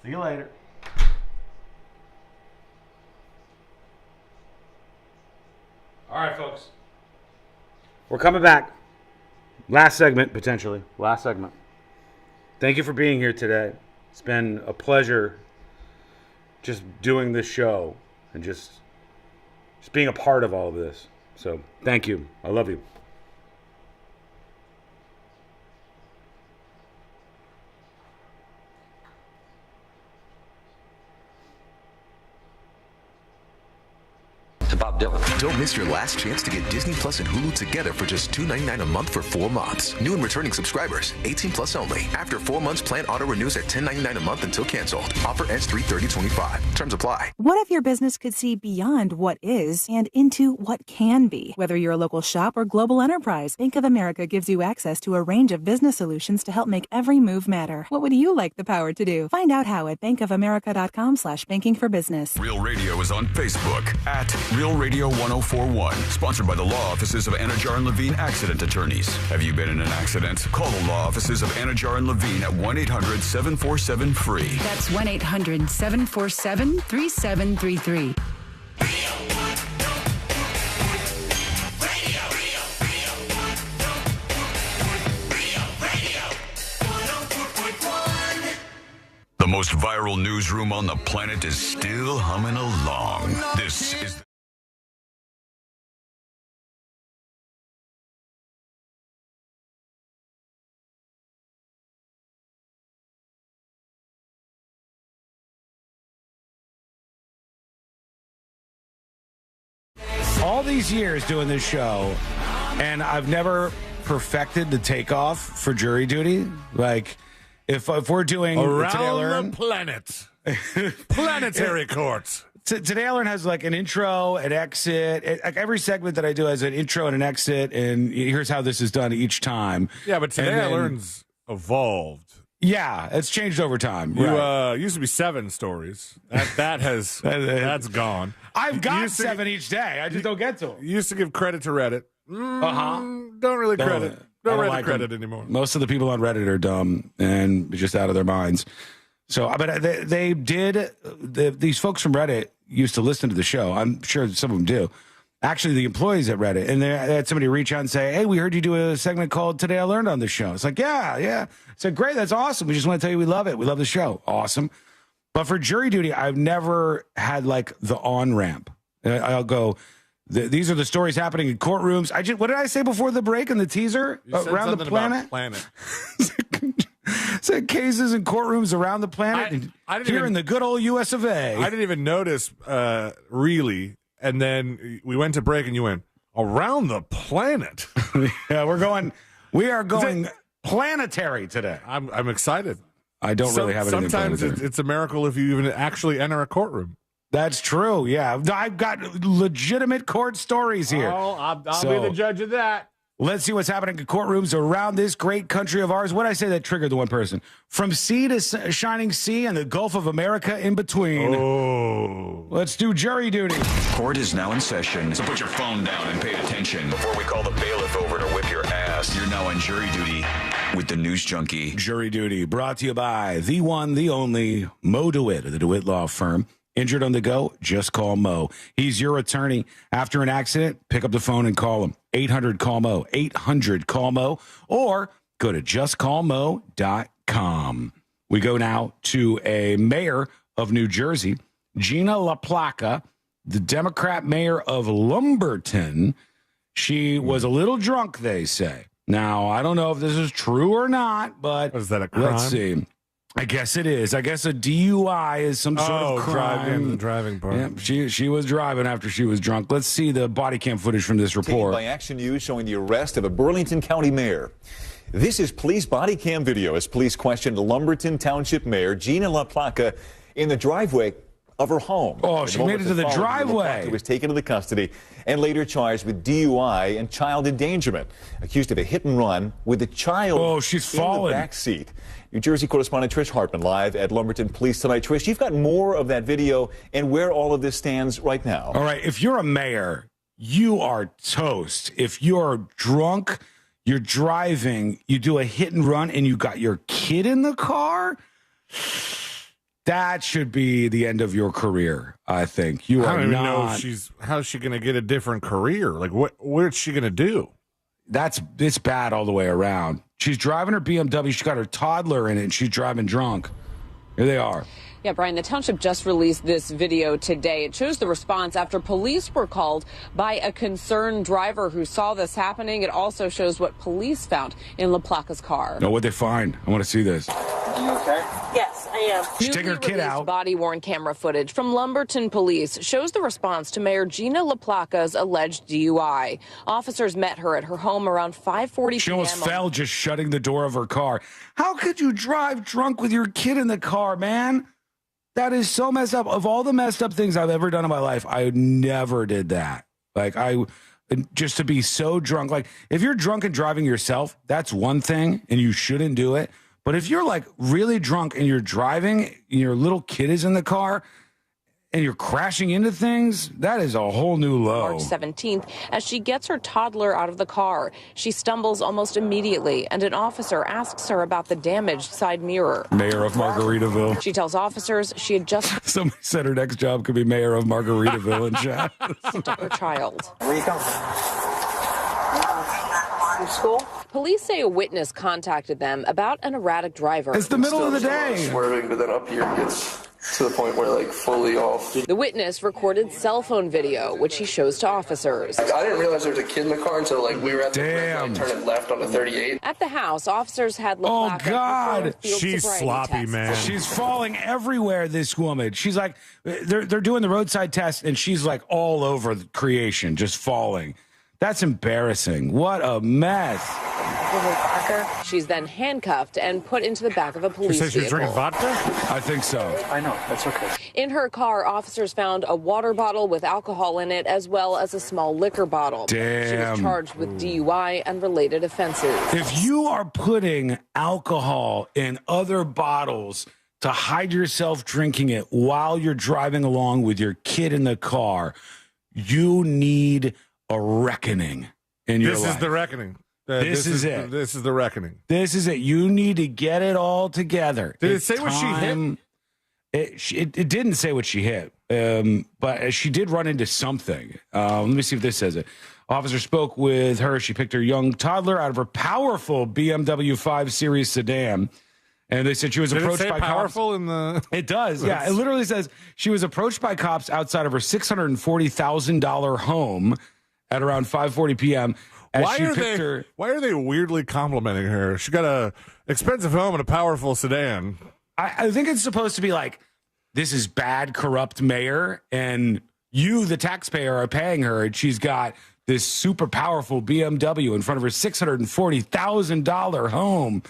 See you later. All right, folks. We're coming back. Last segment, potentially. Last segment. Thank you for being here today. It's been a pleasure just doing this show and just being a part of all of this. So, thank you. I love you. Bob Dylan. Don't miss your last chance to get Disney Plus and Hulu together for just $2.99 a month for 4 months. New and returning subscribers, 18 plus only. After 4 months, plan auto renews at $10.99 a month until canceled. Offer ends 3/30/25. Terms apply. What if your business could see beyond what is and into what can be? Whether you're a local shop or global enterprise, Bank of America gives you access to a range of business solutions to help make every move matter. What would you like the power to do? Find out how at bankofamerica.com/banking for business. Real Radio is on Facebook at Real Radio 1041. Sponsored by the law offices of Anajar and Levine Accident Attorneys. Have you been in an accident? Call the law offices of Anajar and Levine at 1-800-747-FREE. That's 1-800-747-3733. The most viral newsroom on the planet is still humming along. This is... All these years doing this show, and I've never perfected the takeoff for jury duty. Like, if we're doing around the planet, planetary courts. Today I Learn has like an intro, an exit. Like every segment that I do has an intro and an exit, and here's how this is done each time. Yeah, but Today I Learn's evolved. Yeah, it's changed over time. You Right. Used to be 7 stories. That's gone. I've got 7 each day. I just don't get to them. You used to give credit to Reddit. Don't really credit. Don't Reddit credit anymore. Most of the people on Reddit are dumb and just out of their minds. So, but they did. These folks from Reddit used to listen to the show. I'm sure some of them do. Actually, the employees at Reddit, and they had somebody reach out and say, "Hey, we heard you do a segment called Today I Learned on the show." It's like, yeah. I said, "Great, that's awesome. We just want to tell you we love it. We love the show. Awesome." But for jury duty, I've never had like the on ramp. I'll go. These are the stories happening in courtrooms. What did I say before the break in the teaser? Around the planet. Said cases in courtrooms around the planet. In the good old U.S. of A. I didn't even notice really. And then we went to break, and you went around the planet. Yeah, we are going planetary today. I'm excited. I don't really have anything. Sometimes it's a miracle if you even actually enter a courtroom. That's true. Yeah, I've got legitimate court stories here. Oh, I'll be the judge of that. Let's see what's happening in courtrooms around this great country of ours. What did I say that triggered the one person? From sea to shining sea and the Gulf of America in between. Oh. Let's do jury duty. Court is now in session, so put your phone down and pay attention before we call the bailiff over to whip your ass. You're now on jury duty with the News Junkie. Jury duty brought to you by the one, the only, Mo DeWitt of the DeWitt Law Firm. Injured on the go? Just call Mo. He's your attorney. After an accident, pick up the phone and call him. 800-CALL-MO. 800-CALL-MO. Or go to justcallmo.com. We go now to a mayor of New Jersey, Gina LaPlaca, the Democrat mayor of Lumberton. She was a little drunk, they say. Now, I don't know if this is true or not, but is that a crime? Let's see. I guess it is. I guess a DUI is some sort of crime. The driving part. Yeah, she was driving after she was drunk. Let's see the body cam footage from this report. By Action News showing the arrest of a Burlington County mayor. This is police body cam video as police questioned Lumberton Township Mayor Gina LaPlaca in the driveway of her home. Oh, she made it to the driveway. LaPlaca was taken into custody and later charged with DUI and child endangerment, accused of a hit and run with a child in the back seat. New Jersey correspondent Trish Hartman live at Lumberton Police tonight. Trish, you've got more of that video and where all of this stands right now. All right, if you're a mayor, you are toast. If you're drunk, you're driving, you do a hit and run, and you got your kid in the car, that should be the end of your career, I think. You I are don't even not. know how's she going to get a different career? Like, what's she going to do? It's bad all the way around. She's driving her BMW. She got her toddler in it, and she's driving drunk. Here they are. Yeah, Brian, the township just released this video today. It shows the response after police were called by a concerned driver who saw this happening. It also shows what police found in LaPlaca's car. No, what'd they find? I want to see this. You okay? Yes, I am. She's taking her kid out. Body-worn camera footage from Lumberton Police shows the response to Mayor Gina LaPlaca's alleged DUI. Officers met her at her home around 5:40 p.m. She almost fell just shutting the door of her car. How could you drive drunk with your kid in the car, man? That is so messed up. Of all the messed up things I've ever done in my life, I never did that. Like, just to be so drunk. Like, if you're drunk and driving yourself, that's one thing, and you shouldn't do it. But if you're, like, really drunk and you're driving, and your little kid is in the car, and you're crashing into things, that is a whole new low. March 17th, as she gets her toddler out of the car, she stumbles almost immediately, and an officer asks her about the damaged side mirror. Mayor of Margaritaville. She tells officers she had just... Somebody said her next job could be mayor of Margaritaville in chat. her child. Where you come from school? Police say a witness contacted them about an erratic driver. It's the middle of the day. Swerving, but then up here gets to the point where, like, fully off. The witness recorded cell phone video, which he shows to officers. I didn't realize there was a kid in the car until, like, we were at the red light turning left on the 38. At the house, officers had Oh, God. She's sloppy, man. She's falling everywhere, this woman. She's like, they're doing the roadside test, and she's like all over the creation, just falling. That's embarrassing. What a mess. She's then handcuffed and put into the back of a police She said she was drinking vodka? I think so. I know. That's okay. In her car, officers found a water bottle with alcohol in it, as well as a small liquor bottle. Damn. She was charged with DUI and related offenses. If you are putting alcohol in other bottles to hide yourself drinking it while you're driving along with your kid in the car, you need a reckoning in your life. This is the reckoning. This is it. This is the reckoning. This is it. You need to get it all together. Did it say what she hit? It didn't say what she hit, but she did run into something. Let me see if this says it. Officer spoke with her. She picked her young toddler out of her powerful BMW 5 Series sedan. And they said she was approached by powerful cops. In the... It does, yeah. It literally says she was approached by cops outside of her $640,000 home at around 5:40 p.m. Why are they weirdly complimenting her? She got a expensive home and a powerful sedan. I think it's supposed to be like, this is bad, corrupt mayor, and you, the taxpayer, are paying her, and she's got this super powerful BMW in front of her $640,000 home,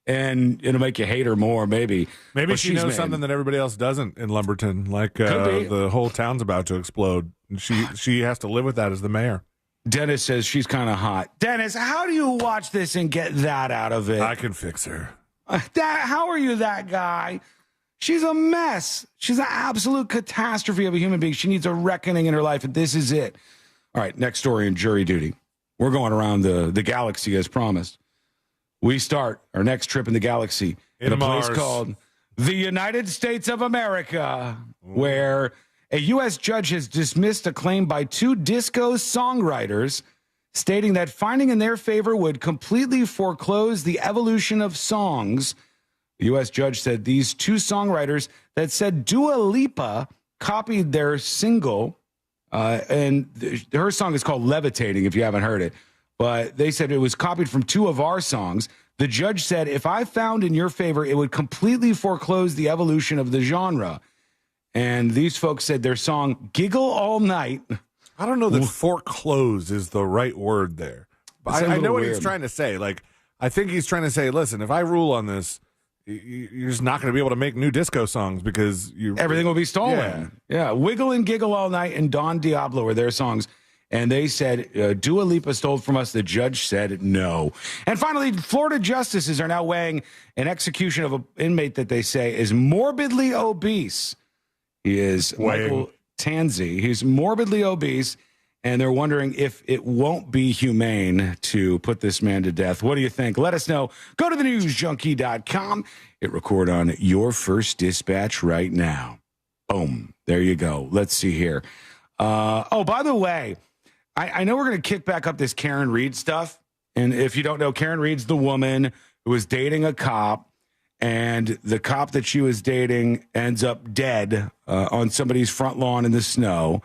and it'll make you hate her more, maybe. Maybe But she she's knows mad. something that everybody else doesn't in Lumberton, like the whole town's about to explode. And she has to live with that as the mayor. Dennis says she's kind of hot. Dennis, how do you watch this and get that out of it? I can fix her. How are you that guy? She's a mess. She's an absolute catastrophe of a human being. She needs a reckoning in her life, and this is it. All right, next story in jury duty. We're going around the galaxy as promised. We start our next trip in the galaxy in a place Mars. called the United States of America, where a U.S. judge has dismissed a claim by two disco songwriters stating that finding in their favor would completely foreclose the evolution of songs. The U.S. judge said these two songwriters that said Dua Lipa copied their single, and her song is called Levitating, if you haven't heard it. But they said it was copied from two of our songs. The judge said, if I found in your favor, it would completely foreclose the evolution of the genre. And these folks said their song Giggle All Night. I don't know that foreclose is the right word there. But I know what he's trying to say. Like, I think he's trying to say, listen, if I rule on this, you're just not going to be able to make new disco songs because everything will be stolen. Yeah. Wiggle and Giggle All Night and Don Diablo were their songs. And they said, Dua Lipa stole from us. The judge said no. And finally, Florida justices are now weighing an execution of an inmate that they say is morbidly obese. He is Michael Tanzi. He's morbidly obese. And they're wondering if it won't be humane to put this man to death. What do you think? Let us know. Go to thenewsjunkie.com. Hit record on your first dispatch right now. Boom. There you go. Let's see here. By the way, I know we're going to kick back up this Karen Reed stuff. And if you don't know, Karen Reed's the woman who was dating a cop. And the cop that she was dating ends up dead on somebody's front lawn in the snow.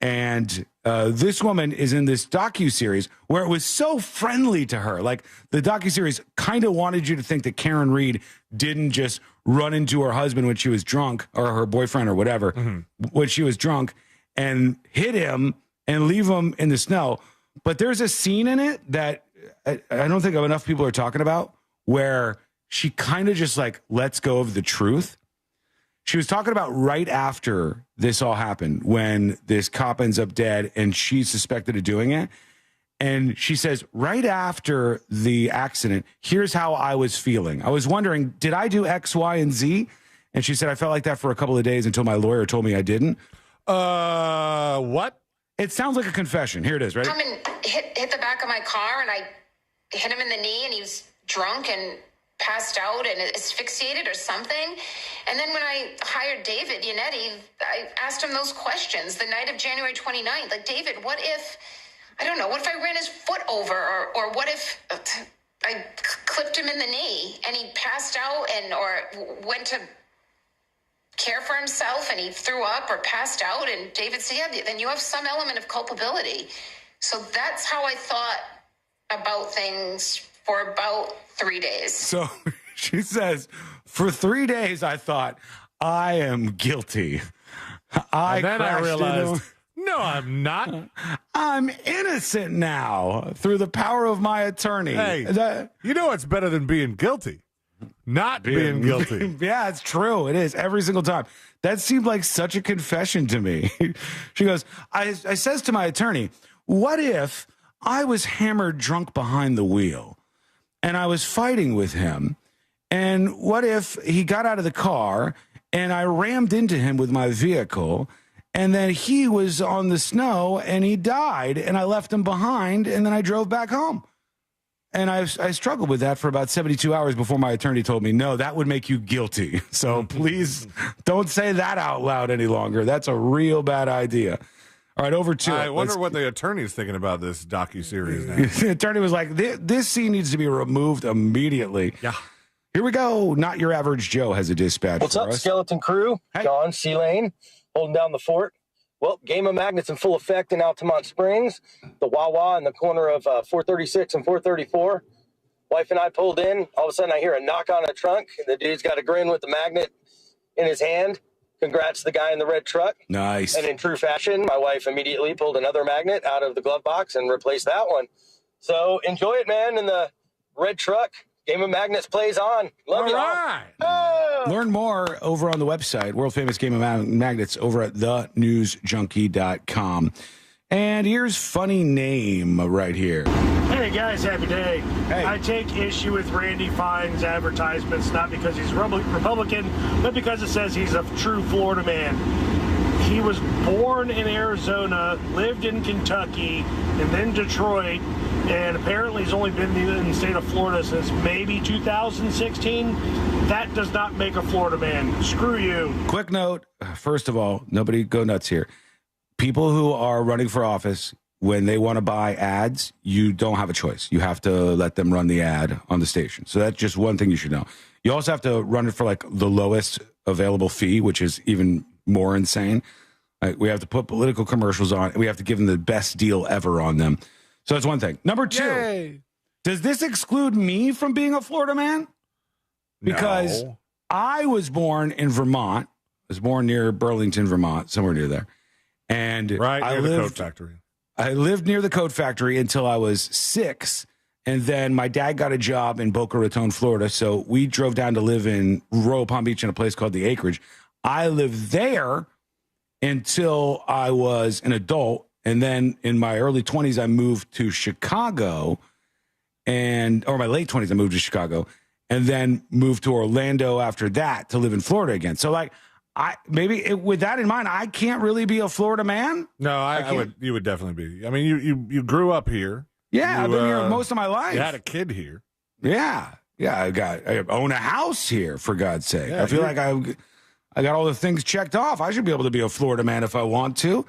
And this woman is in this docuseries where it was so friendly to her. Like, the docuseries kind of wanted you to think that Karen Reed didn't just run into her husband when she was drunk, or her boyfriend or whatever, when she was drunk, and hit him and leave him in the snow. But there's a scene in it that I don't think enough people are talking about, where she kind of just like lets go of the truth. She was talking about right after this all happened, when this cop ends up dead and she's suspected of doing it. And she says, right after the accident, here's how I was feeling. I was wondering, did I do X, Y, and Z? And she said, I felt like that for a couple of days until my lawyer told me I didn't. What? It sounds like a confession. Here it is, right? Come and hit the back of my car, and I hit him in the knee, and he was drunk and passed out and asphyxiated or something. And then when I hired David Yannetti, I asked him those questions the night of January 29th. Like, David, what if I ran his foot over, or what if I clipped him in the knee and he passed out or went to care for himself and he threw up or passed out? And David said, yeah, then you have some element of culpability. So that's how I thought about things for about 3 days. So she says, for 3 days, I thought, I am guilty. And then I realized, no, I'm not. I'm innocent now through the power of my attorney. Hey, you know what's better than being guilty? Not being guilty. Yeah, it's true. It is every single time. That seemed like such a confession to me. She goes, I says to my attorney, what if I was hammered drunk behind the wheel and I was fighting with him? And what if he got out of the car and I rammed into him with my vehicle, and then he was on the snow and he died and I left him behind and then I drove back home? And I struggled with that for about 72 hours before my attorney told me, no, that would make you guilty. So please don't say that out loud any longer. That's a real bad idea. All right, over to I wonder what the attorney's thinking about this docuseries now. The attorney was like, this scene needs to be removed immediately. Yeah. Here we go. Not Your Average Joe has a dispatch What's for up, us. Skeleton Crew? Hey. John C. Lane, holding down the fort. Well, game of magnets in full effect in Altamont Springs. The Wawa in the corner of 436 and 434. Wife and I pulled in. All of a sudden, I hear a knock on a trunk. The dude's got a grin with the magnet in his hand. Congrats to the guy in the red truck. Nice. And in true fashion, my wife immediately pulled another magnet out of the glove box and replaced that one. So enjoy it, man, in the red truck. Game of Magnets plays on. Love you all. Oh! Learn more over on the website, world famous Game of Magnets, over at thenewsjunkie.com. And here's funny name right here. Hey guys, happy day. Hey. I take issue with Randy Fine's advertisements, not because he's Republican, but because it says he's a true Florida man. He was born in Arizona, lived in Kentucky, and then Detroit, and apparently he's only been in the state of Florida since maybe 2016. That does not make a Florida man. Screw you. Quick note, first of all, nobody go nuts here. People who are running for office, when they want to buy ads, you don't have a choice. You have to let them run the ad on the station. So that's just one thing you should know. You also have to run it for like the lowest available fee, which is even more insane. We have to put political commercials on. We have to give them the best deal ever on them. So that's one thing. Number two, Yay. Does this exclude me from being a Florida man? Because No. I was born in Vermont. I was born near Burlington, Vermont, somewhere near there. And Right near I the lived, coat factory. I lived near the coat factory until I was 6. And then my dad got a job in Boca Raton, Florida. So we drove down to live in Royal Palm Beach in a place called The Acreage. I lived there until I was an adult. And then in my early 20s, I moved to Chicago. Or my late 20s, I moved to Chicago. And then moved to Orlando after that to live in Florida again. So, like, with that in mind, I can't really be a Florida man. No, you would definitely be. I mean, you grew up here. Yeah, I've been here most of my life. You had a kid here. Yeah. I own a house here, for God's sake. Yeah, I feel like I got all the things checked off. I should be able to be a Florida man if I want to.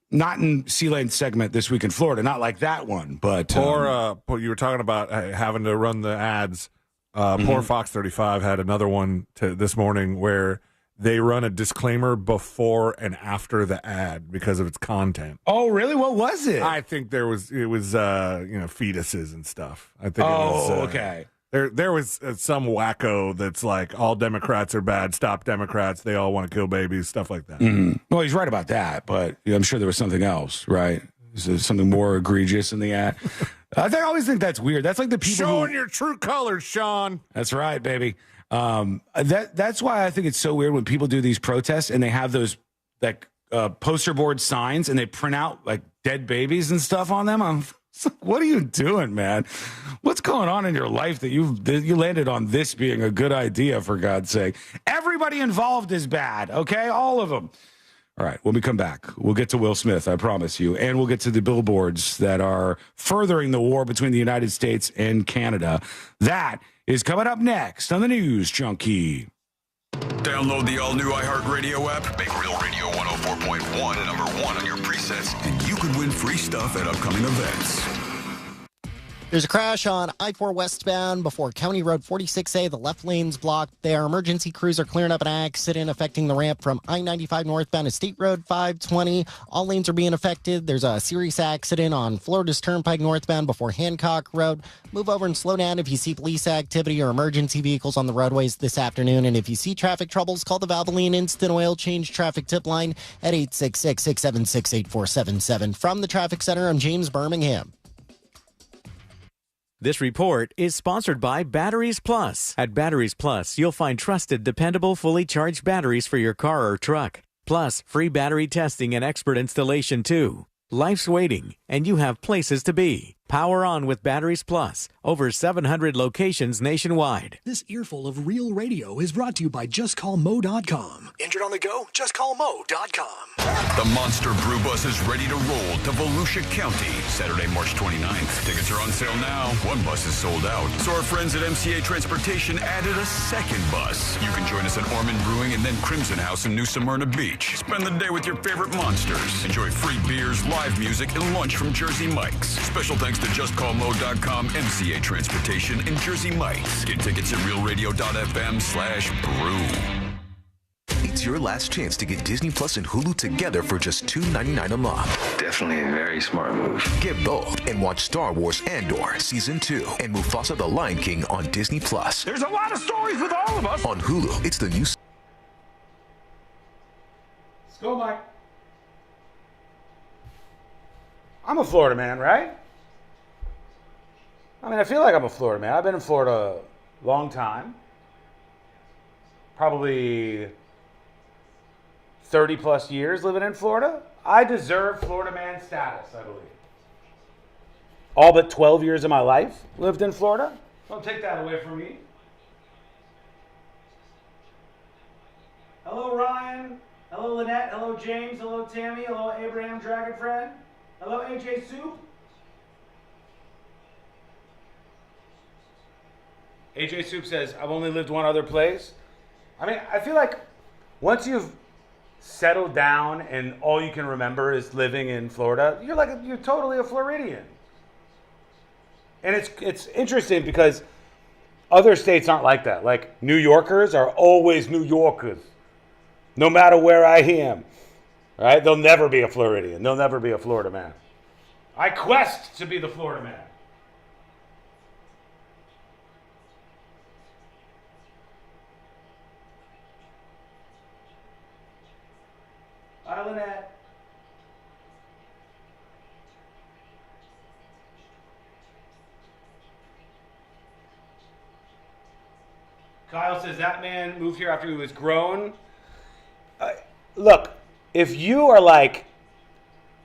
Not in C-Lane's segment This Week in Florida, not like that one, but you were talking about having to run the ads. Poor Fox 35 had another one this morning where they run a disclaimer before and after the ad because of its content. Oh, really? What was it? I think it was fetuses and stuff. I think it was okay. There was some wacko that's like, all Democrats are bad, stop Democrats, they all want to kill babies, stuff like that. Mm-hmm. Well, he's right about that, but I'm sure there was something else, right? Is there something more egregious in the ad? I always think that's weird. That's like the people showing your true colors, Sean. That's right, baby. That's why I think it's so weird when people do these protests and they have those like poster board signs and they print out like dead babies and stuff on them. What are you doing, man? What's going on in your life that you landed on this being a good idea, for God's sake? Everybody involved is bad, okay? All of them. All right, when we come back, we'll get to Will Smith, I promise you, and we'll get to the billboards that are furthering the war between the United States and Canada. That is coming up next on the News Junkie. Download the all-new iHeartRadio app. Make Real Radio 104.1 number one on your presets, and you could win free stuff at upcoming events. There's a crash on I-4 westbound before County Road 46A. The left lane's blocked there. Emergency crews are clearing up an accident affecting the ramp from I-95 northbound to State Road 520. All lanes are being affected. There's a serious accident on Florida's Turnpike northbound before Hancock Road. Move over and slow down if you see police activity or emergency vehicles on the roadways this afternoon. And if you see traffic troubles, call the Valvoline Instant Oil Change Traffic Tip Line at 866-676-8477. From the Traffic Center, I'm James Birmingham. This report is sponsored by Batteries Plus. At Batteries Plus, you'll find trusted, dependable, fully charged batteries for your car or truck. Plus, free battery testing and expert installation, too. Life's waiting, and you have places to be. Power on with Batteries Plus. Over 700 locations nationwide. This earful of real radio is brought to you by JustCallMo.com. Injured on the go? JustCallMo.com. The Monster Brew Bus is ready to roll to Volusia County, Saturday, March 29th. Tickets are on sale now. One bus is sold out. So our friends at MCA Transportation added a second bus. You can join us at Ormond Brewing and then Crimson House in New Smyrna Beach. Spend the day with your favorite monsters. Enjoy free beers, live music, and lunch from Jersey Mike's. Special thanks to JustCallMo.com, MCA Transportation, and Jersey Mike's. Get tickets at realradio.fm/brew. It's your last chance to get Disney Plus and Hulu together for just $2.99 a month. Definitely a very smart move. Get both and watch Star Wars Andor Season 2 and Mufasa the Lion King on Disney Plus. There's a lot of stories with all of us. On Hulu, it's the new... Let's go, Mike. I'm a Florida man, right? I mean, I feel like I'm a Florida man. I've been in Florida a long time. Probably 30 plus years living in Florida. I deserve Florida man status, I believe. All but 12 years of my life lived in Florida. Don't take that away from me. Hello, Ryan. Hello, Lynette. Hello, James. Hello, Tammy. Hello, Abraham Dragon Friend. Hello, AJ Soup. AJ Soup says, I've only lived one other place. I mean, I feel like once you've settled down and all you can remember is living in Florida, you're totally a Floridian. And it's interesting because other states aren't like that. Like New Yorkers are always New Yorkers, no matter where I am. Right? They'll never be a Floridian. They'll never be a Florida man. I quest to be the Florida man. Bye, Lynette. says that man moved here after he was grown. Look, if you are like,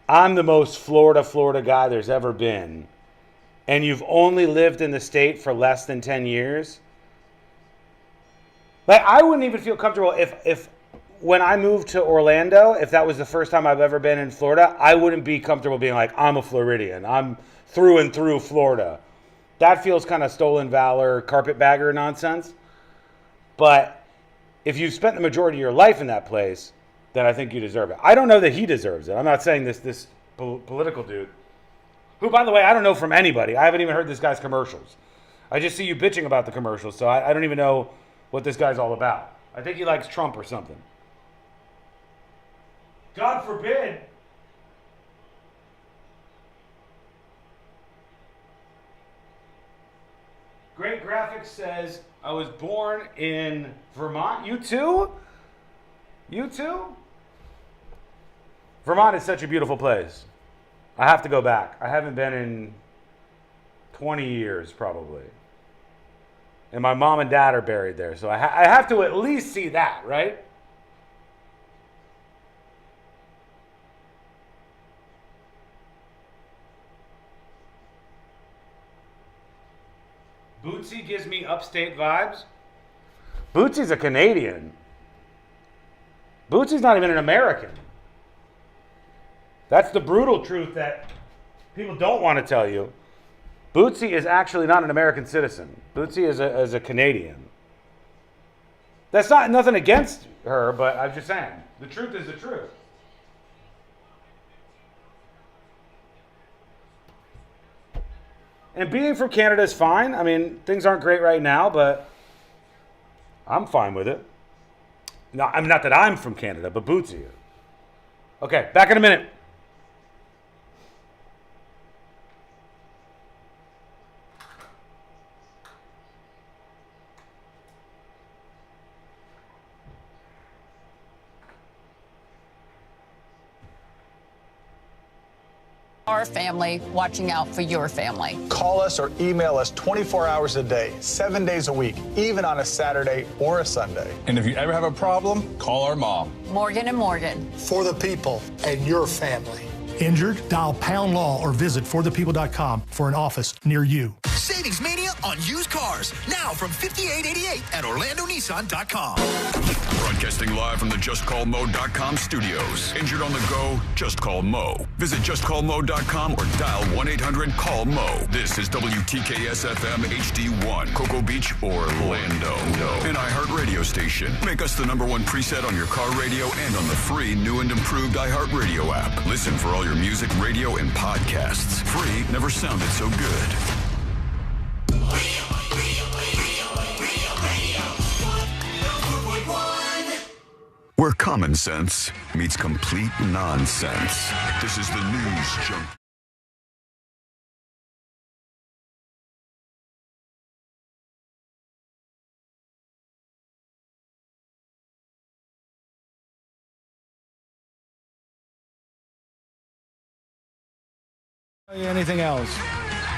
I'm the most Florida guy there's ever been, and you've only lived in the state for less than 10 years, like, I wouldn't even feel comfortable if when I moved to Orlando, if that was the first time I've ever been in Florida, I wouldn't be comfortable being like, I'm a Floridian. I'm through and through Florida. That feels kind of stolen valor, carpetbagger nonsense. But if you've spent the majority of your life in that place, then I think you deserve it. I don't know that he deserves it. I'm not saying this political dude, who, by the way, I don't know from anybody. I haven't even heard this guy's commercials. I just see you bitching about the commercials, so I don't even know what this guy's all about. I think he likes Trump or something. God forbid. Great Graphics says, I was born in Vermont. You too? You too? Vermont is such a beautiful place. I have to go back. I haven't been in 20 years, probably. And my mom and dad are buried there, so I have to at least see that, right? Bootsy gives me upstate vibes. Bootsy's a Canadian. Bootsy's not even an American. That's the brutal truth that people don't want to tell you. Bootsy is actually not an American citizen. Bootsy is a Canadian. That's not nothing against her, but I'm just saying, the truth is the truth. And being from Canada is fine. I mean, things aren't great right now, but I'm fine with it. No, I'm not that I'm from Canada, but Bootsy is. Okay, back in a minute. Our family watching out for your family. Call us or email us 24 hours a day, 7 days a week, even on a Saturday or a Sunday. And if you ever have a problem, call our mom. Morgan and Morgan. For the people and your family. Injured? Dial pound law or visit forthepeople.com for an office near you. Savings mania on used cars. Now from $58.88 at OrlandoNissan.com. Broadcasting live from the JustCallMo.com studios. Injured on the go? Just call Mo. Visit JustCallMo.com or dial 1-800-CALL-MO. This is WTKS-FM HD1, Cocoa Beach, Orlando. An iHeartRadio station. Make us the #1 preset on your car radio and on the free new and improved iHeartRadio app. Listen for all your music, radio, and podcasts. Free never sounded so good. Where common sense meets complete nonsense. This is the News Junk. Anything else?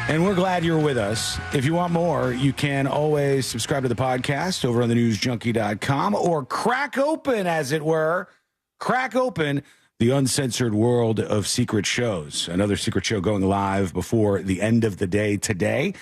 And we're glad you're with us. If you want more, you can always subscribe to the podcast over on thenewsjunkie.com or crack open, as it were, the uncensored world of secret shows. Another secret show going live before the end of the day today.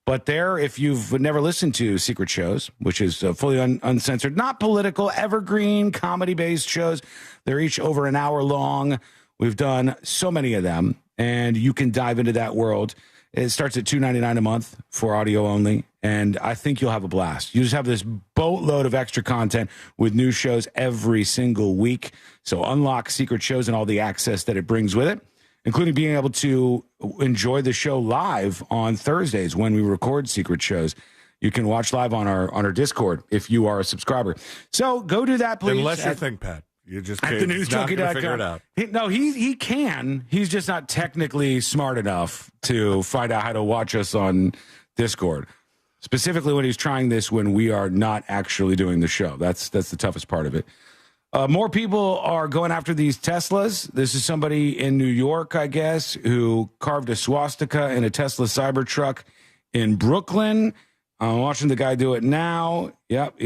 But there, if you've never listened to secret shows, which is fully uncensored, not political, evergreen, comedy-based shows, they're each over an hour long. We've done so many of them, and you can dive into that world. It starts at $2.99 a month for audio only, and I think you'll have a blast. You just have this boatload of extra content with new shows every single week. So unlock secret shows and all the access that it brings with it, including being able to enjoy the show live on Thursdays when we record secret shows. You can watch live on our Discord if you are a subscriber. So go do that, please. Unless you think, Pat. You just at can't figure it out. He can. He's just not technically smart enough to find out how to watch us on Discord. Specifically when he's trying this when we are not actually doing the show. That's the toughest part of it. More people are going after these Teslas. This is somebody in New York, I guess, who carved a swastika in a Tesla Cybertruck in Brooklyn. I'm watching the guy do it now. Yep.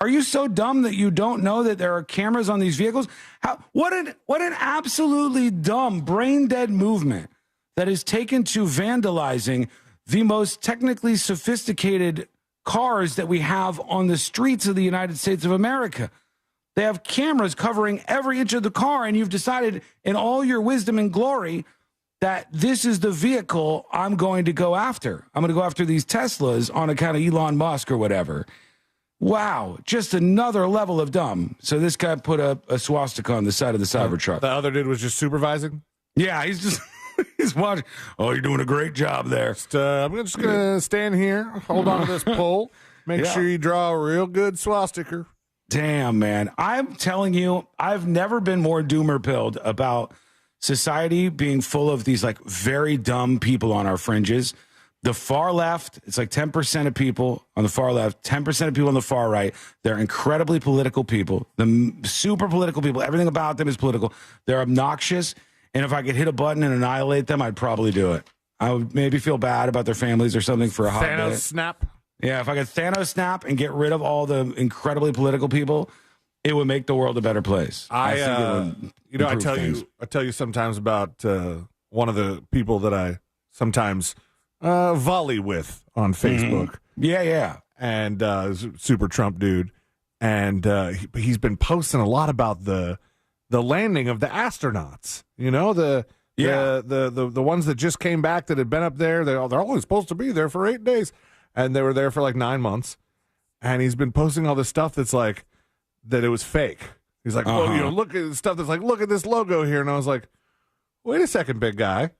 Are you so dumb that you don't know that there are cameras on these vehicles? What an absolutely dumb, brain-dead movement that is taken to vandalizing the most technically sophisticated cars that we have on the streets of the United States of America. They have cameras covering every inch of the car, and you've decided in all your wisdom and glory that this is the vehicle I'm going to go after. I'm going to go after these Teslas on account of Elon Musk or whatever. Wow, just another level of dumb. So this guy put a swastika on the side of the Cybertruck. The other dude was just supervising? Yeah, he's just... He's watching. Oh, you're doing a great job there. I'm just going to stand here, hold on to this pole, make sure you draw a real good swastika. Damn, man. I'm telling you, I've never been more doomer pilled about society being full of these like very dumb people on our fringes. The far left, it's like 10% of people on the far left, 10% of people on the far right. They're incredibly political people. The super political people, everything about them is political. They're obnoxious. And if I could hit a button and annihilate them, I'd probably do it. I would maybe feel bad about their families or something for a hot Thanos minute. snap. Yeah, if I could Thanos snap and get rid of all the incredibly political people, it would make the world a better place. I tell you sometimes about one of the people that I sometimes volley with on Facebook. Yeah. And super Trump dude. And he's been posting a lot about the landing of the astronauts, the ones that just came back that had been up there. They're only supposed to be there for 8 days, and they were there for like 9 months. And he's been posting all this stuff that's like that it was fake. He's like, look at stuff that's like, look at this logo here, and I was like, wait a second, big guy.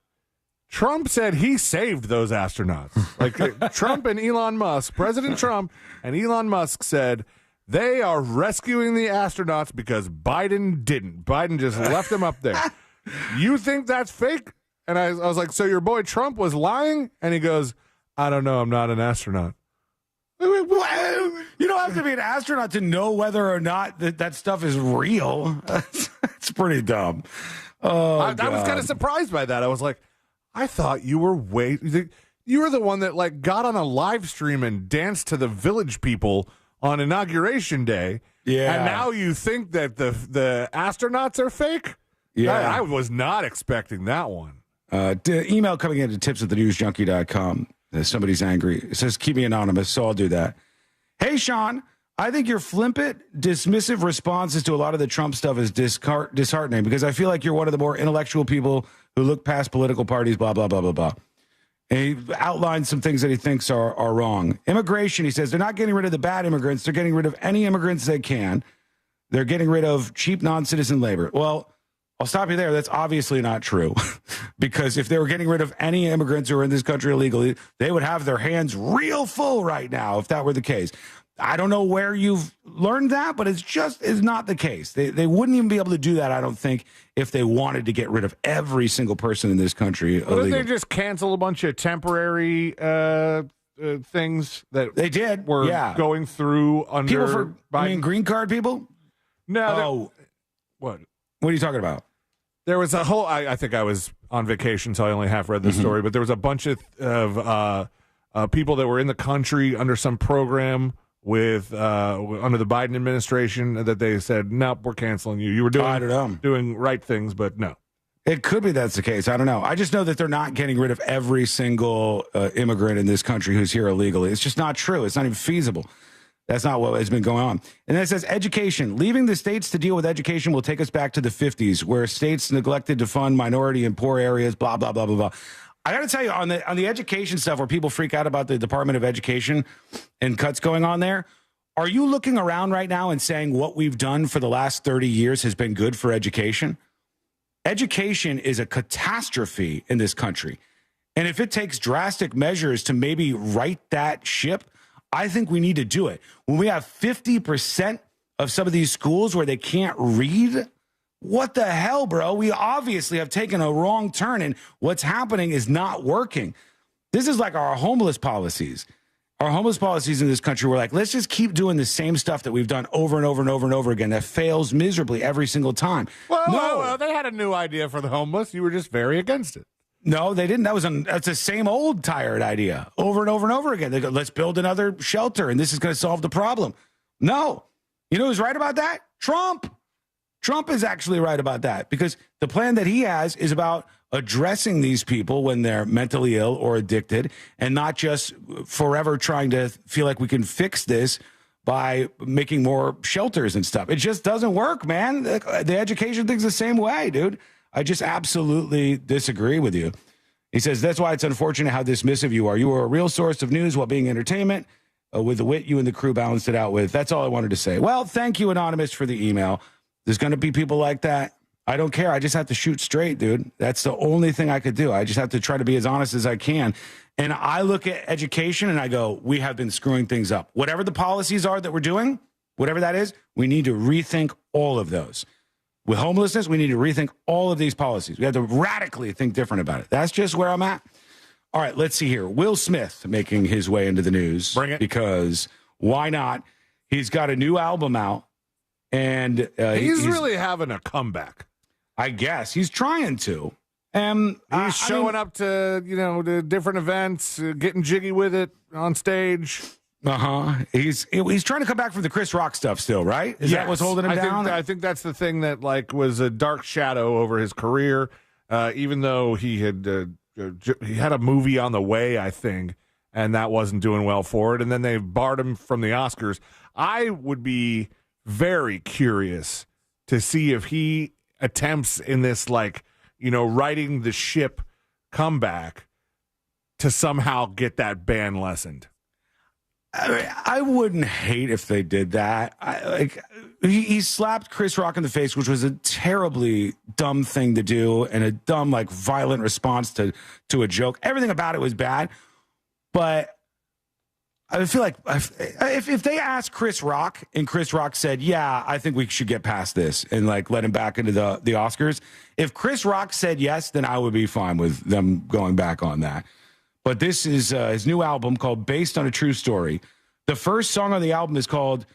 Trump said he saved those astronauts. Like Trump and Elon Musk, President Trump and Elon Musk said. They are rescuing the astronauts because Biden didn't. Biden just left them up there. You think that's fake? And I was like, so your boy Trump was lying? And he goes, I don't know. I'm not an astronaut. You don't have to be an astronaut to know whether or not that stuff is real. It's pretty dumb. I was kind of surprised by that. I was like, I thought you were you were the one that like got on a live stream and danced to the Village People on Inauguration Day, and now you think that the astronauts are fake? Yeah. I was not expecting that one. Email coming in to tips@thenewsjunkie.com. Somebody's angry. It says, keep me anonymous, so I'll do that. Hey, Sean, I think your flippant, dismissive responses to a lot of the Trump stuff is disheartening because I feel like you're one of the more intellectual people who look past political parties, blah, blah, blah, blah, blah. And he outlined some things that he thinks are wrong. Immigration, he says, they're not getting rid of the bad immigrants. They're getting rid of any immigrants they can. They're getting rid of cheap non-citizen labor. Well, I'll stop you there. That's obviously not true. Because if they were getting rid of any immigrants who are in this country illegally, they would have their hands real full right now if that were the case. I don't know where you've learned that, but it's not the case. They wouldn't even be able to do that, I don't think, if they wanted to get rid of every single person in this country. Well, didn't they just cancel a bunch of temporary things that they did were going through under people for Biden? Green card people? No. What are you talking about? There was a whole. I think I was on vacation, so I only half read the story. But there was a bunch of people that were in the country under some program with under the Biden administration that they said, nope, we're canceling you. You were doing right things, but no. It could be that's the case. I don't know. I just know that they're not getting rid of every single immigrant in this country who's here illegally. It's just not true. It's not even feasible. That's not what has been going on. And then it says education. Leaving the states to deal with education will take us back to the 50s, where states neglected to fund minority and poor areas, blah, blah, blah, blah, blah. I got to tell you, on the education stuff where people freak out about the Department of Education and cuts going on there, are you looking around right now and saying what we've done for the last 30 years has been good for education? Education is a catastrophe in this country. And if it takes drastic measures to maybe right that ship, I think we need to do it. When we have 50% of some of these schools where they can't read, what the hell, bro? We obviously have taken a wrong turn, and what's happening is not working. This is like our homeless policies. Our homeless policies in this country were like, let's just keep doing the same stuff that we've done over and over and over and over again that fails miserably every single time. Well, they had a new idea for the homeless. You were just very against it. No, they didn't. That's the same old tired idea over and over and over again. They go, let's build another shelter, and this is going to solve the problem. No. You know who's right about that? Trump. Trump is actually right about that because the plan that he has is about addressing these people when they're mentally ill or addicted and not just forever trying to feel like we can fix this by making more shelters and stuff. It just doesn't work, man. The education thing's the same way, dude. I just absolutely disagree with you. He says, that's why it's unfortunate how dismissive you are. You are a real source of news while being entertainment. With the wit you and the crew balanced it out with. That's all I wanted to say. Well, thank you, Anonymous, for the email. There's going to be people like that. I don't care. I just have to shoot straight, dude. That's the only thing I could do. I just have to try to be as honest as I can. And I look at education and I go, we have been screwing things up. Whatever the policies are that we're doing, whatever that is, we need to rethink all of those. With homelessness, we need to rethink all of these policies. We have to radically think different about it. That's just where I'm at. All right, let's see here. Will Smith making his way into the news. Bring it. Because why not? He's got a new album out. And he's really having a comeback. I guess. He's trying to. He's showing up to, to different events, getting jiggy with it on stage. He's trying to come back from the Chris Rock stuff still, right? Is that what's holding him down? I think that's the thing that was a dark shadow over his career. Even though he had a movie on the way, I think, and that wasn't doing well for it. And then they barred him from the Oscars. I would be very curious to see if he attempts in this, riding the ship comeback to somehow get that ban lessened. I wouldn't hate if they did that. He slapped Chris Rock in the face, which was a terribly dumb thing to do and a dumb, violent response to a joke. Everything about it was bad. But I feel like if they asked Chris Rock and Chris Rock said, yeah, I think we should get past this and let him back into the Oscars. If Chris Rock said yes, then I would be fine with them going back on that. But this is his new album called Based on a True Story. The first song on the album is called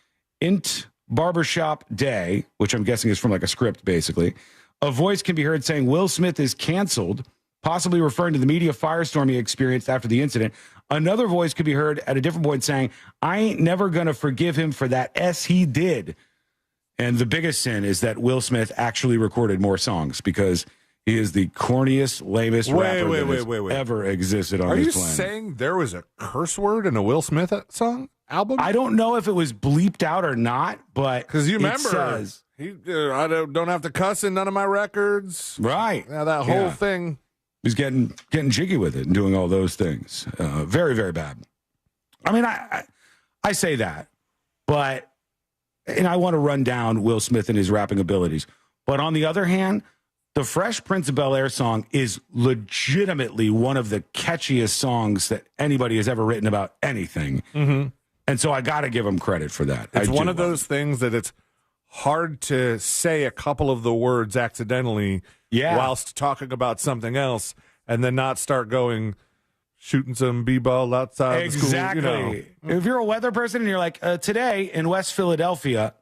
Int Barbershop Day, which I'm guessing is from a script, basically. A voice can be heard saying Will Smith is canceled, possibly referring to the media firestorm he experienced after the incident. Another voice could be heard at a different point saying, I ain't never going to forgive him for that S he did. And the biggest sin is that Will Smith actually recorded more songs because he is the corniest, lamest rapper that has ever existed on this planet. Are you saying there was a curse word in a Will Smith album? I don't know if it was bleeped out or not, but because you remember, I don't have to cuss in none of my records. Right. Yeah, that whole thing. He's getting jiggy with it and doing all those things. Very, very bad. I mean, I say that, but I want to run down Will Smith and his rapping abilities. But on the other hand, the Fresh Prince of Bel-Air song is legitimately one of the catchiest songs that anybody has ever written about anything. Mm-hmm. And so I got to give him credit for that. It's one of those things that it's hard to say a couple of the words accidentally whilst talking about something else and then not start shooting some b-ball outside the school. Exactly. If you're a weather person and you're like, today in West Philadelphia,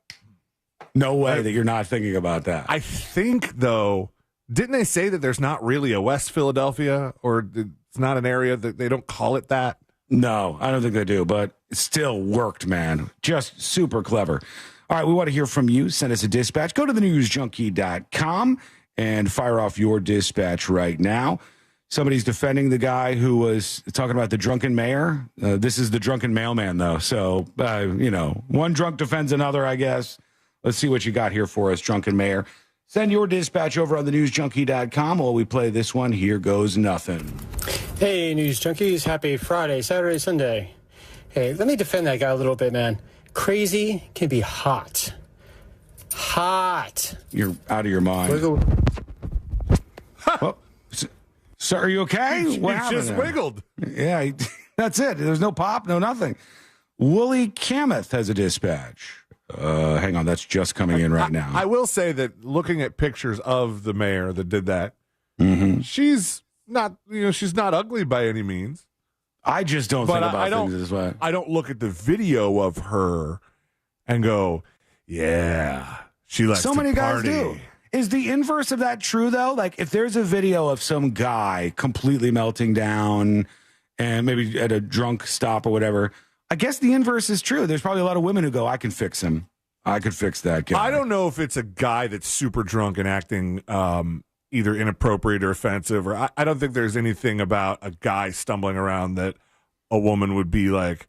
no way that you're not thinking about that. I think, though, didn't they say that there's not really a West Philadelphia or it's not an area that they don't call it that? No, I don't think they do, but it still worked, man. Just super clever. All right, we want to hear from you. Send us a dispatch. Go to thenewsjunkie.com and fire off your dispatch right now. Somebody's defending the guy who was talking about the drunken mayor. This is the drunken mailman, though. So, one drunk defends another, I guess. Let's see what you got here for us, drunken mayor. Send your dispatch over on thenewsjunkie.com while we play this one. Here goes nothing. Hey, News Junkies. Happy Friday, Saturday, Sunday. Hey, let me defend that guy a little bit, man. Crazy can be hot. Hot. You're out of your mind. Well, so are you okay? What happened just there? Wiggled. Yeah, that's it. There's no pop, no nothing. Wooly Kameth has a dispatch. Hang on, that's just coming in right now. I will say that looking at pictures of the mayor that did that, she's not, she's not ugly by any means. I just don't think about things this way. I don't look at the video of her and go, yeah, she likes so to many party. guys do. Is the inverse of that true, though? Like, if there's a video of some guy completely melting down and maybe at a drunk stop or whatever, I guess the inverse is true. There's probably a lot of women who go, I can fix him. I could fix that guy. I don't know if it's a guy that's super drunk and acting either inappropriate or offensive, or I don't think there's anything about a guy stumbling around that a woman would be like,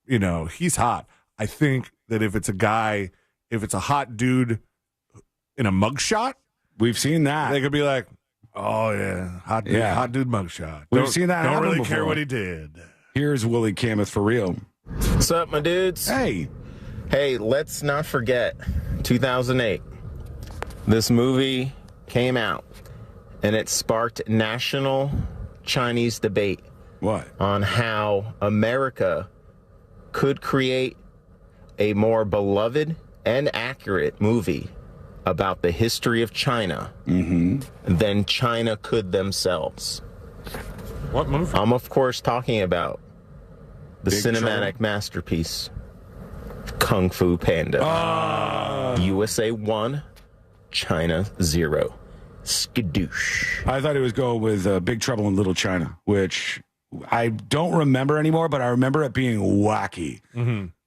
he's hot. I think that if it's a hot dude in a mugshot, we've seen that. They could be like, oh yeah, hot dude mugshot. We've seen that. Don't really before. care what he did. Here's Willie Kameth for real. What's up, my dudes? Hey, let's not forget 2008. This movie came out, and it sparked national Chinese debate. What? On how America could create a more beloved and accurate movie about the history of China than China could themselves. What movie? I'm, of course, talking about the Big cinematic Trouble. masterpiece, Kung Fu Panda. USA 1, China 0. Skadoosh. I thought it was going with Big Trouble in Little China, which I don't remember anymore, but I remember it being wacky.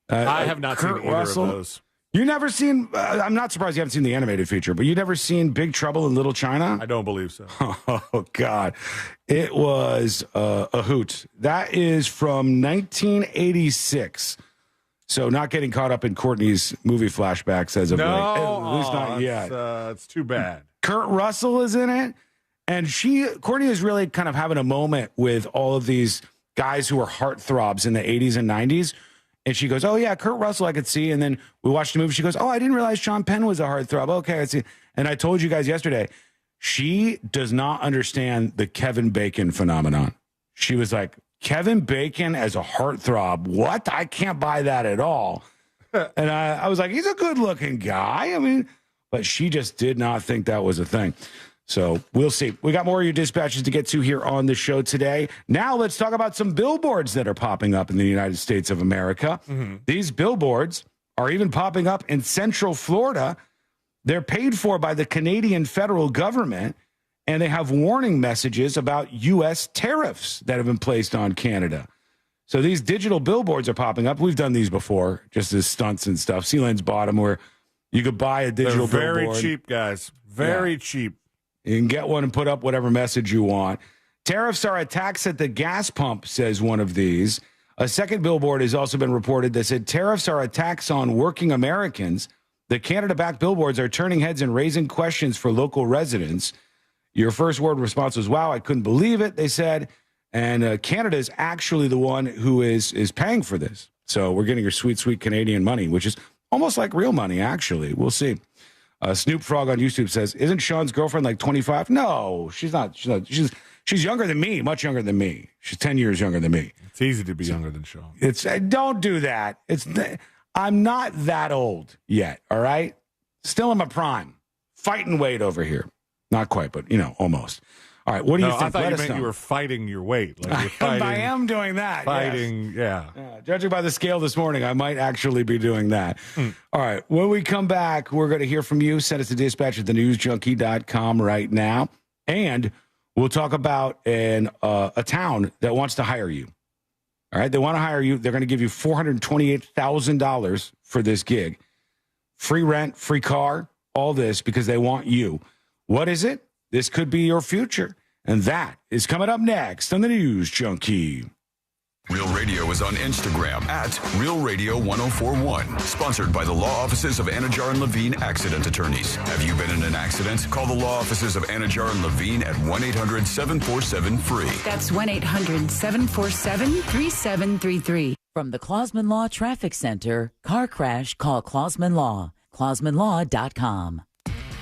I have not Kurt seen either Russell, of those. You never seen, I'm not surprised you haven't seen the animated feature, but you never seen Big Trouble in Little China? I don't believe so. Oh, God. It was a hoot. That is from 1986. So not getting caught up in Courtney's movie flashbacks as of late. At least not yet. It's too bad. Kurt Russell is in it. And Courtney is really kind of having a moment with all of these guys who were heartthrobs in the 80s and 90s. And she goes, oh, yeah, Kurt Russell I could see. And then we watched the movie. She goes, oh, I didn't realize Sean Penn was a heartthrob. Okay, I see. And I told you guys yesterday, she does not understand the Kevin Bacon phenomenon. She was like, Kevin Bacon as a heartthrob? What? I can't buy that at all. And I was like, he's a good-looking guy. I mean, but she just did not think that was a thing. So we'll see. We got more of your dispatches to get to here on the show today. Now let's talk about some billboards that are popping up in the United States of America. These billboards are even popping up in Central Florida. They're paid for by the Canadian federal government, and they have warning messages about U.S. tariffs that have been placed on Canada. So these digital billboards are popping up. We've done these before, just as stunts and stuff. Sealand's bottom, where you could buy a digital They're very billboard. cheap, guys. Very cheap. You can get one and put up whatever message you want. Tariffs are a tax at the gas pump, says one of these. A second billboard has also been reported that said tariffs are a tax on working Americans. The Canada-backed billboards are turning heads and raising questions for local residents. Your first word response was, wow, I couldn't believe it, they said. And Canada is actually the one who is paying for this. So we're getting your sweet, sweet Canadian money, which is almost like real money, actually. We'll see. Snoop Frog on YouTube says, isn't Sean's girlfriend like 25? No, she's not. She's younger than me, much younger than me. She's 10 years younger than me. It's easy to be younger than Sean. Don't do that. I'm not that old yet, all right? Still in my prime. Fighting weight over here. Not quite, but, almost. All right, what do you think? I thought you meant you were fighting your weight. Like you're fighting, I am doing that. Fighting, yes. Judging by the scale this morning, I might actually be doing that. All right, when we come back, we're going to hear from you. Send us a dispatch at thenewsjunkie.com right now. And we'll talk about a town that wants to hire you. All right, they want to hire you. They're going to give you $428,000 for this gig. Free rent, free car, all this because they want you. What is it? This could be your future. And that is coming up next on the News Junkie. Real Radio is on Instagram at Real Radio 1041. Sponsored by the law offices of Anajar and Levine Accident Attorneys. Have you been in an accident? Call the law offices of Anajar and Levine at 1-800-747-FREE. That's 1-800-747-3733. From the Clausman Law Traffic Center, car crash, call Clausman Law. ClausmanLaw.com.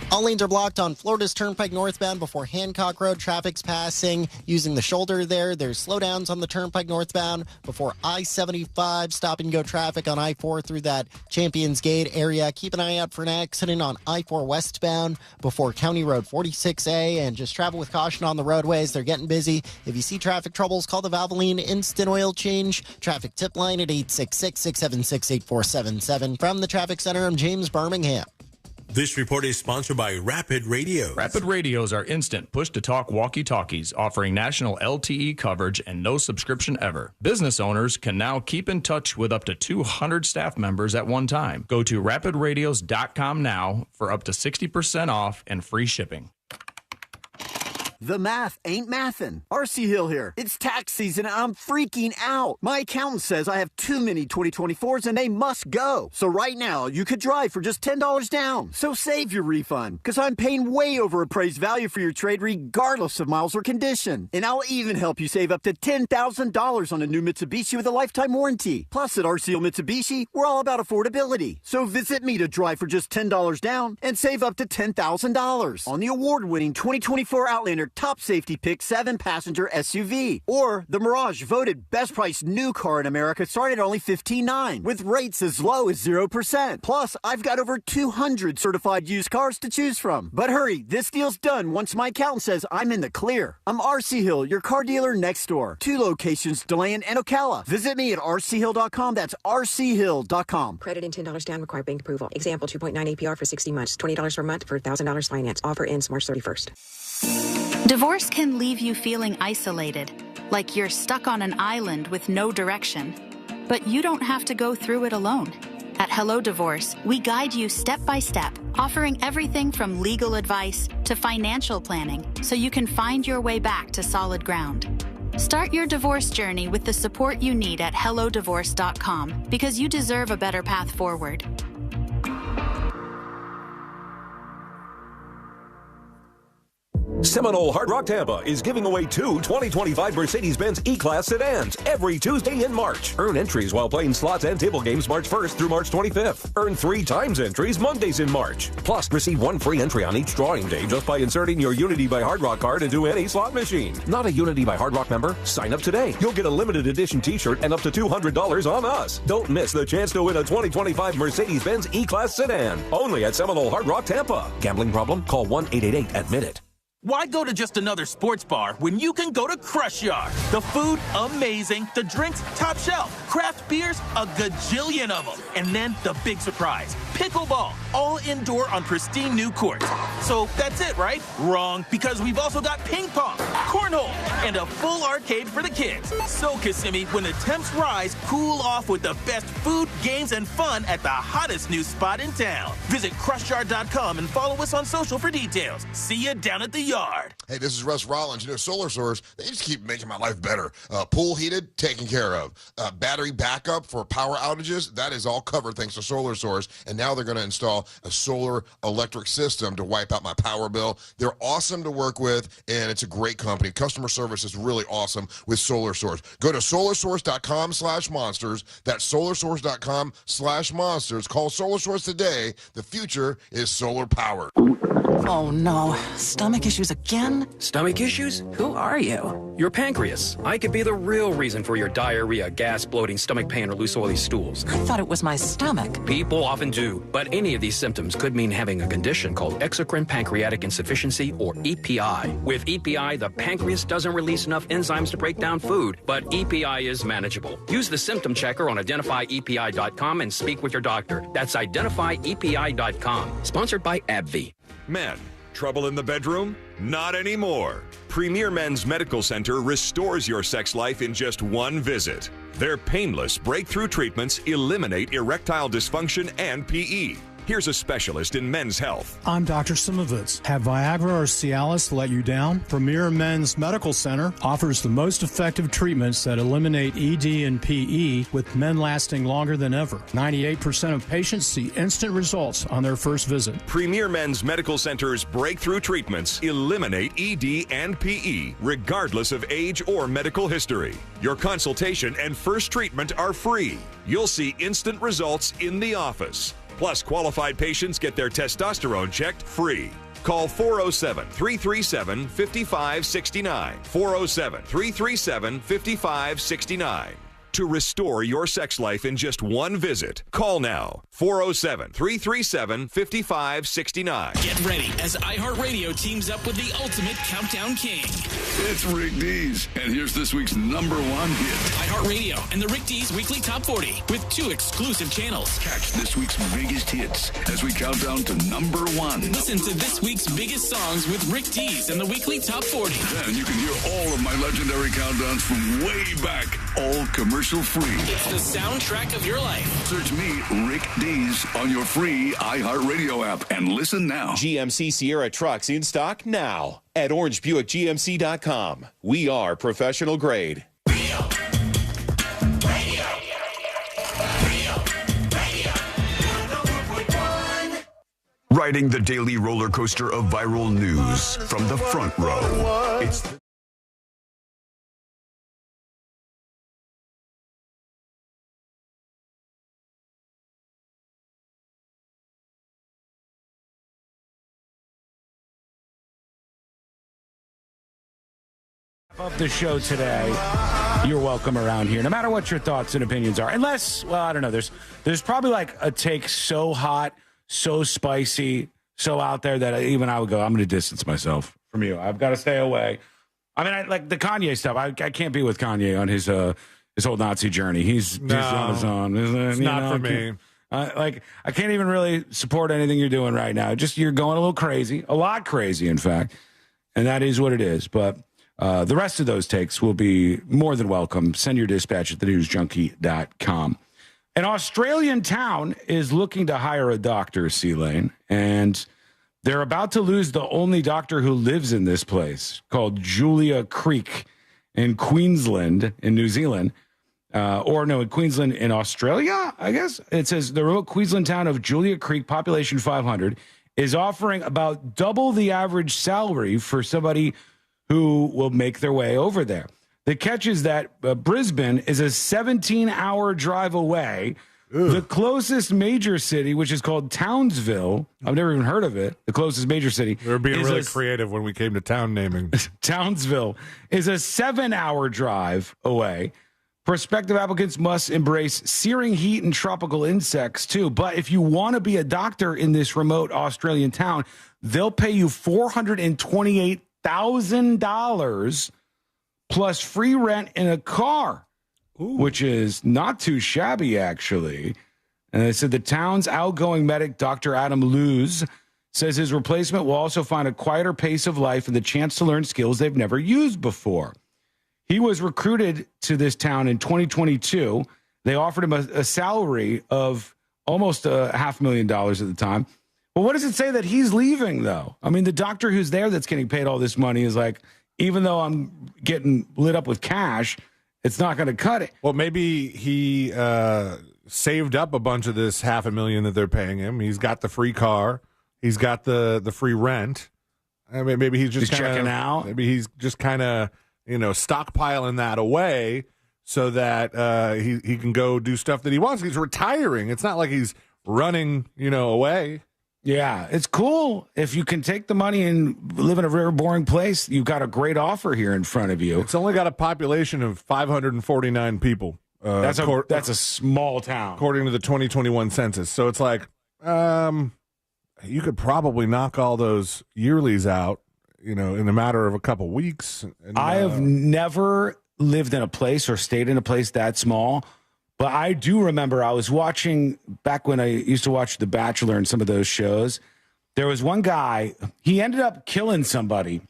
All lanes are blocked on Florida's Turnpike northbound before Hancock Road. Traffic's passing using the shoulder there. There's slowdowns on the Turnpike northbound before I-75. Stop-and-go traffic on I-4 through that Champions Gate area. Keep an eye out for an accident on I-4 westbound before County Road 46A. And just travel with caution on the roadways. They're getting busy. If you see traffic troubles, call the Valvoline Instant Oil Change traffic tip line at 866-676-8477. From the Traffic Center, I'm James Birmingham. This report is sponsored by Rapid Radios. Rapid Radios are instant push-to-talk walkie-talkies offering national LTE coverage and no subscription ever. Business owners can now keep in touch with up to 200 staff members at one time. Go to rapidradios.com now for up to 60% off and free shipping. The math ain't mathin'. RC Hill here. It's tax season and I'm freaking out. My accountant says I have too many 2024s and they must go. So right now, you could drive for just $10 down. So save your refund, because I'm paying way over appraised value for your trade regardless of miles or condition. And I'll even help you save up to $10,000 on a new Mitsubishi with a lifetime warranty. Plus at RC Hill Mitsubishi, we're all about affordability. So visit me to drive for just $10 down and save up to $10,000 on the award-winning 2024 Outlander top safety pick 7-passenger SUV, or the Mirage voted best priced new car in America starting at only $15,900 with rates as low as 0%. Plus, I've got over 200 certified used cars to choose from. But hurry, this deal's done once my accountant says I'm in the clear. I'm RC Hill, your car dealer next door. 2 locations, DeLand and Ocala. Visit me at rchill.com. That's rchill.com. Credit and $10 down, required bank approval. Example, 2.9 APR for 60 months, $20 per month for $1,000 finance. Offer ends March 31st. Divorce can leave you feeling isolated, like you're stuck on an island with no direction. But you don't have to go through it alone. At Hello Divorce, we guide you step by step, offering everything from legal advice to financial planning so you can find your way back to solid ground. Start your divorce journey with the support you need at hellodivorce.com, because you deserve a better path forward. Seminole Hard Rock Tampa is giving away 2 2025 Mercedes-Benz E-Class sedans every Tuesday in March. Earn entries while playing slots and table games March 1st through March 25th. Earn 3 times entries Mondays in March. Plus, receive 1 free entry on each drawing day just by inserting your Unity by Hard Rock card into any slot machine. Not a Unity by Hard Rock member? Sign up today. You'll get a limited edition t-shirt and up to $200 on us. Don't miss the chance to win a 2025 Mercedes-Benz E-Class sedan. Only at Seminole Hard Rock Tampa. Gambling problem? Call 1-888-ADMIT-IT. Why go to just another sports bar when you can go to Crush Yard? The food, amazing. The drinks, top shelf. Craft beers, a gajillion of them. And then the big surprise, pickleball, all indoor on pristine new courts. So that's it, right? Wrong, because we've also got ping pong, cornhole, and a full arcade for the kids. So, Kissimmee, when the temps rise, cool off with the best food, games, and fun at the hottest new spot in town. Visit crushyard.com and follow us on social for details. See you down at the yard. Hey, this is Russ Rollins. You know, Solar Source, they just keep making my life better. Pool heated, taken care of. Battery backup for power outages, that is all covered thanks to Solar Source. And now they're going to install a solar electric system to wipe out my power bill. They're awesome to work with, and it's a great company. Customer service is really awesome with Solar Source. Go to solarsource.com/monsters. That's solarsource.com/monsters. Call Solar Source today. The future is solar powered. Oh no, stomach issues again? Stomach issues? Who are you? Your pancreas. I could be the real reason for your diarrhea, gas, bloating, stomach pain, or loose oily stools. I thought it was my stomach. People often do, but any of these symptoms could mean having a condition called exocrine pancreatic insufficiency, or EPI. With EPI, the pancreas doesn't release enough enzymes to break down food, but EPI is manageable. Use the symptom checker on identifyepi.com and speak with your doctor. That's identifyepi.com. Sponsored by AbbVie. Men, trouble in the bedroom? Not anymore. Premier Men's Medical Center restores your sex life in just one visit. Their painless breakthrough treatments eliminate erectile dysfunction and PE. Here's a specialist in men's health. I'm Dr. Simovitz. Have Viagra or Cialis let you down? Premier Men's Medical Center offers the most effective treatments that eliminate ED and PE, with men lasting longer than ever. 98% of patients see instant results on their first visit. Premier Men's Medical Center's breakthrough treatments eliminate ED and PE, regardless of age or medical history. Your consultation and first treatment are free. You'll see instant results in the office. Plus, qualified patients get their testosterone checked free. Call 407-337-5569. 407-337-5569. to restore your sex life in just one visit. Call now. 407-337-5569. Get ready as iHeartRadio teams up with the ultimate countdown king. It's Rick Dees, and here's this week's number one hit. iHeartRadio and the Rick Dees Weekly Top 40 with 2 exclusive channels. Catch this week's biggest hits as we count down to number one. Listen to this week's biggest songs with Rick Dees and the Weekly Top 40. Then you can hear all of my legendary countdowns from way back, all commercial free. It's the soundtrack of your life. Search me, Rick Dees, on your free iHeartRadio app and listen now. GMC Sierra trucks in stock now at orangebuickgmc.com. We are professional grade. Riding the daily roller coaster of viral news from the front row. It's of the show today. You're welcome around here, no matter what your thoughts and opinions are. Unless, well, I don't know. There's probably like a take so hot, so spicy, so out there that even I would go, I'm going to distance myself from you. I've got to stay away. I mean, I like the Kanye stuff. I can't be with Kanye on his whole Nazi journey. He's on his own. It's not for me. I can't even really support anything you're doing right now. Just you're going a little crazy, a lot crazy, in fact, and that is what it is. But the rest of those takes will be more than welcome. Send your dispatch at thenewsjunkie.com. An Australian town is looking to hire a doctor, C-Lane, and they're about to lose the only doctor who lives in this place, called Julia Creek in Queensland in New Zealand. In Queensland in Australia, I guess. It says the remote Queensland town of Julia Creek, population 500, is offering about double the average salary for somebody who will make their way over there. The catch is that Brisbane is a 17-hour drive away. Ugh. The closest major city, which is called Townsville, I've never even heard of it, the closest major city. We were being really creative when we came to town naming. Townsville is a 7-hour drive away. Prospective applicants must embrace searing heat and tropical insects, too. But if you want to be a doctor in this remote Australian town, they'll pay you $428,000 plus free rent in a car, which is not too shabby, actually. And they said the town's outgoing medic, Dr. Adam Luz, says his replacement will also find a quieter pace of life and the chance to learn skills they've never used before. He was recruited to this town in 2022. They offered him a salary of almost $500,000 at the time. Well, what does it say that he's leaving, though? I mean, the doctor who's there that's getting paid all this money is like, even though I'm getting lit up with cash, it's not going to cut it. Well, maybe he saved up a bunch of this $500,000 that they're paying him. He's got the free car. He's got the free rent. I mean, maybe he's just checking out. Maybe he's just kind of, stockpiling that away so that he can go do stuff that he wants. He's retiring. It's not like he's running, away. Yeah, it's cool. If you can take the money and live in a very boring place, you've got a great offer here in front of you. It's only got a population of 549 people. That's a small town. According to the 2021 census. So it's like, you could probably knock all those yearlies out, in a matter of a couple weeks. And, I have never lived in a place or stayed in a place that small. But I do remember I was watching back when I used to watch The Bachelor and some of those shows. There was one guy, he ended up killing somebody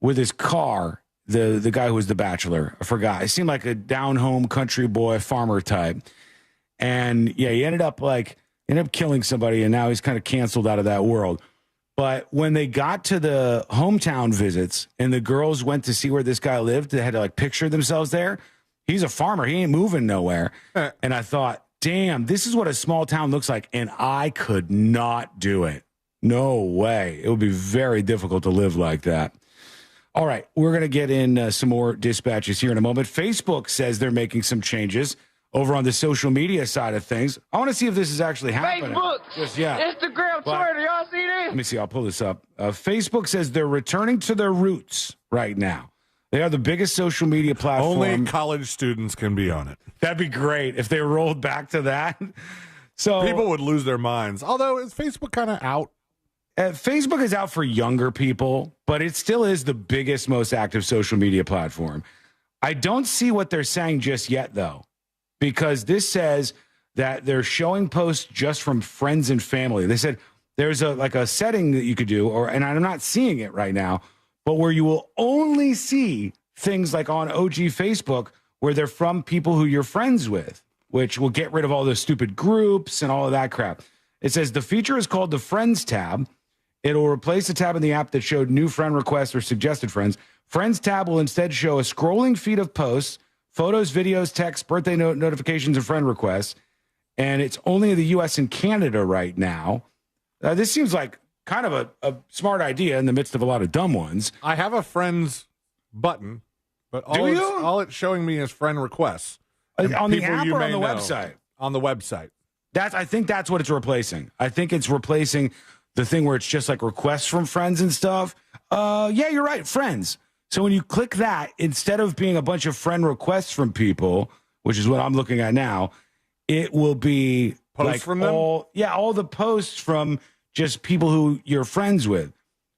with his car, the guy who was The Bachelor. I forgot. He seemed like a down-home country boy farmer type. And, yeah, he ended up killing somebody, and now he's kind of canceled out of that world. But when they got to the hometown visits and the girls went to see where this guy lived, they had to, picture themselves there. He's a farmer. He ain't moving nowhere. And I thought, damn, this is what a small town looks like. And I could not do it. No way. It would be very difficult to live like that. All right. We're going to get in some more dispatches here in a moment. Facebook says they're making some changes over on the social media side of things. I want to see if this is actually happening. Facebook, Instagram, Twitter. Y'all see this? Let me see. I'll pull this up. Facebook says they're returning to their roots right now. They are the biggest social media platform. Only college students can be on it. That'd be great if they rolled back to that. So people would lose their minds. Although, is Facebook kind of out? Facebook is out for younger people, but it still is the biggest, most active social media platform. I don't see what they're saying just yet, though, because this says that they're showing posts just from friends and family. They said there's a setting that you could do, and I'm not seeing it right now, but where you will only see things like on OG Facebook where they're from people who you're friends with, which will get rid of all those stupid groups and all of that crap. It says the feature is called the Friends tab. It'll replace the tab in the app that showed new friend requests or suggested friends. Friends tab will instead show a scrolling feed of posts, photos, videos, texts, birthday notifications, and friend requests. And it's only in the U.S. and Canada right now. This seems like kind of a smart idea in the midst of a lot of dumb ones. I have a friends button, but all it's showing me is friend requests. On the app or on the website? On the website. I think that's what it's replacing. I think it's replacing the thing where it's just like requests from friends and stuff. Yeah, you're right. Friends. So when you click that, instead of being a bunch of friend requests from people, which is what I'm looking at now, it will be posts from them? all the posts from just people who you're friends with,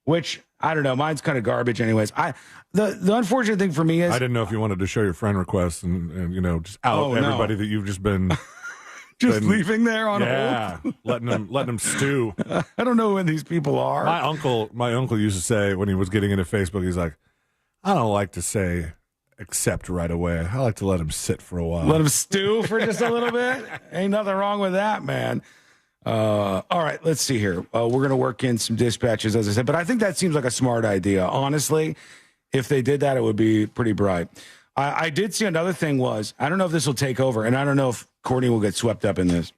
which I don't know. Mine's kind of garbage anyways. The unfortunate thing for me is I didn't know if you wanted to show your friend requests and just out everybody that you've just been leaving there on hold. letting them stew. I don't know who these people are. My uncle used to say when he was getting into Facebook, he's like, I don't like to say accept right away. I like to let him sit for a while. Let him stew for just a little bit. Ain't nothing wrong with that, man. All right, let's see here. We're going to work in some dispatches, as I said, but I think that seems like a smart idea. Honestly, if they did that, it would be pretty bright. I did see another thing was, I don't know if this will take over, and I don't know if Courtney will get swept up in this,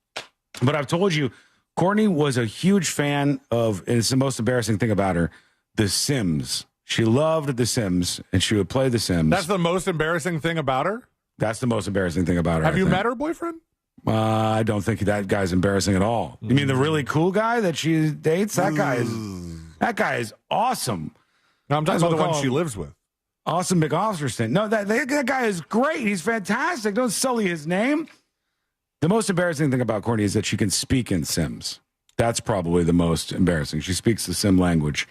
but I've told you, Courtney was a huge fan of, and it's the most embarrassing thing about her, The Sims. She loved The Sims, and she would play The Sims. That's the most embarrassing thing about her? That's the most embarrassing thing about her. Have you met her boyfriend? I don't think that guy's embarrassing at all. You mean the really cool guy that she dates? That guy is awesome. No, I'm talking about the one she lives with. Awesome McOfferson. No, that guy is great. He's fantastic. Don't sully his name. The most embarrassing thing about Courtney is that she can speak in Sims. That's probably the most embarrassing. She speaks the Sim language,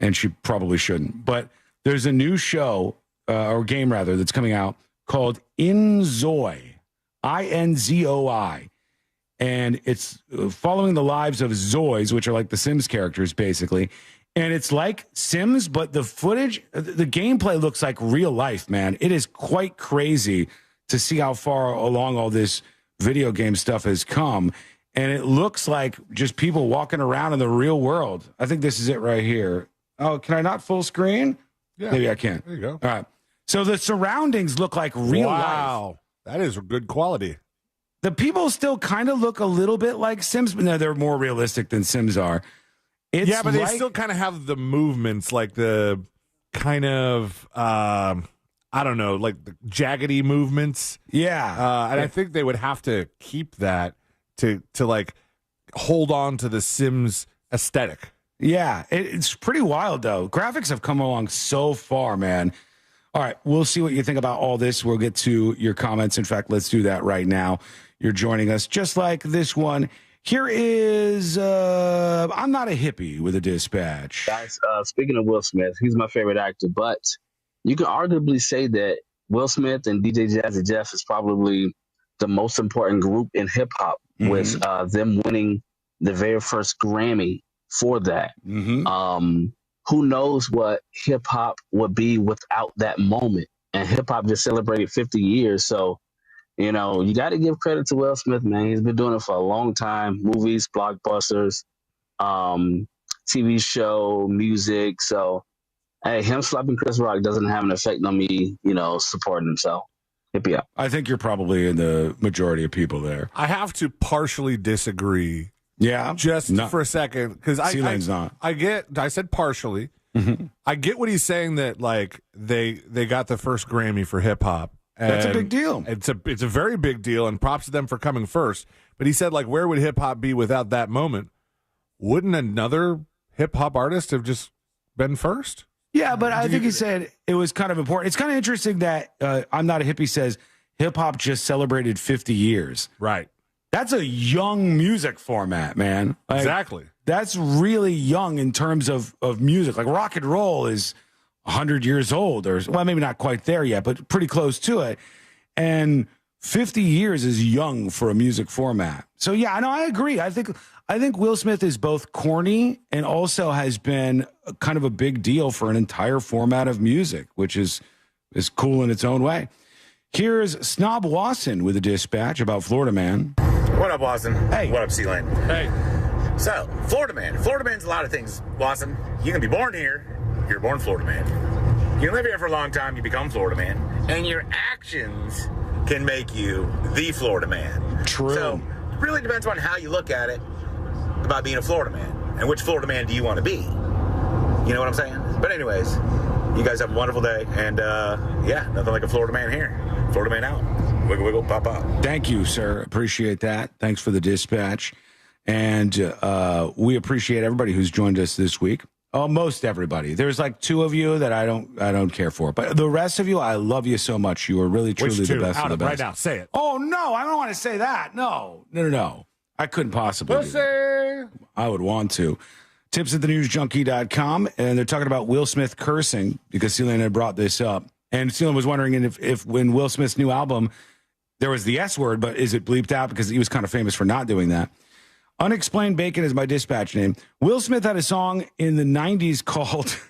and she probably shouldn't. But there's a new show, or game rather, that's coming out called Inzoi. Inzoi. And it's following the lives of Zoids, which are like the Sims characters, basically. And it's like Sims, but the footage, the gameplay looks like real life, man. It is quite crazy to see how far along all this video game stuff has come. And it looks like just people walking around in the real world. I think this is it right here. Oh, can I not full screen? Yeah. Maybe I can. There you go. All right. So the surroundings look like real life. Wow. That is good quality. The people still kind of look a little bit like Sims, but no, they're more realistic than Sims are. But they still kind of have the movements, like the kind of, I don't know, like the jaggedy movements. Yeah. And I think they would have to keep that to like hold on to the Sims aesthetic. Yeah. It's pretty wild, though. Graphics have come along so far, man. All right, we'll see what you think about all this. We'll get to your comments. In fact, let's do that right now. You're joining us just like this one. Here is, I'm not a hippie with a dispatch. Guys, speaking of Will Smith, he's my favorite actor, but you can arguably say that Will Smith and DJ Jazzy Jeff is probably the most important group in hip hop, with them winning the very first Grammy for that. Who knows what hip hop would be without that moment? And hip hop just celebrated 50 years. So, you got to give credit to Will Smith, man. He's been doing it for a long time. Movies, blockbusters, TV show, music. So, hey, him slapping Chris Rock doesn't have an effect on me, supporting him. So, hippie up. I think you're probably in the majority of people there. I have to partially disagree. Yeah, just for a second, because I said partially. I get what he's saying, that like they got the first Grammy for hip hop. That's a big deal. It's a very big deal, and props to them for coming first. But he said, like, where would hip hop be without that moment? Wouldn't another hip hop artist have just been first? Yeah, but I think he said it was kind of important. It's kind of interesting that I'm Not a Hippie says hip-hop just celebrated 50 years. Right. That's a young music format, man. Like, exactly. That's really young in terms of music. Like rock and roll is 100 years old, or well, maybe not quite there yet, but pretty close to it. And 50 years is young for a music format. So yeah, I agree. I think Will Smith is both corny and also has been kind of a big deal for an entire format of music, which is cool in its own way. Here's Snob Wasson with a dispatch about Florida Man. What up, Wasson? Hey. What up, Sealand? Hey. So, Florida Man. Florida Man's a lot of things, Wasson. You can be born here. You're born Florida Man. You can live here for a long time. You become Florida Man. And your actions can make you the Florida Man. True. So, it really depends on how you look at it about being a Florida Man. And which Florida Man do you want to be? You know what I'm saying? But anyways, you guys have a wonderful day. And, yeah, nothing like a Florida Man here. Florida Man out. Wiggle, wiggle, pop, pop. Thank you, sir. Appreciate that. Thanks for the dispatch. And we appreciate everybody who's joined us this week. Most everybody. There's like two of you that I don't care for. But the rest of you, I love you so much. You are really, truly the best of the best. Right now, say it. Oh, no, I don't want to say that. No. I couldn't possibly do that. I would want to. Tips at thenewsjunkie.com. And they're talking about Will Smith cursing because Celine had brought this up. And Celine was wondering if when Will Smith's new album, there was the S word, but is it bleeped out? Because he was kind of famous for not doing that. Unexplained Bacon is my dispatch name. Will Smith had a song in the 90s called...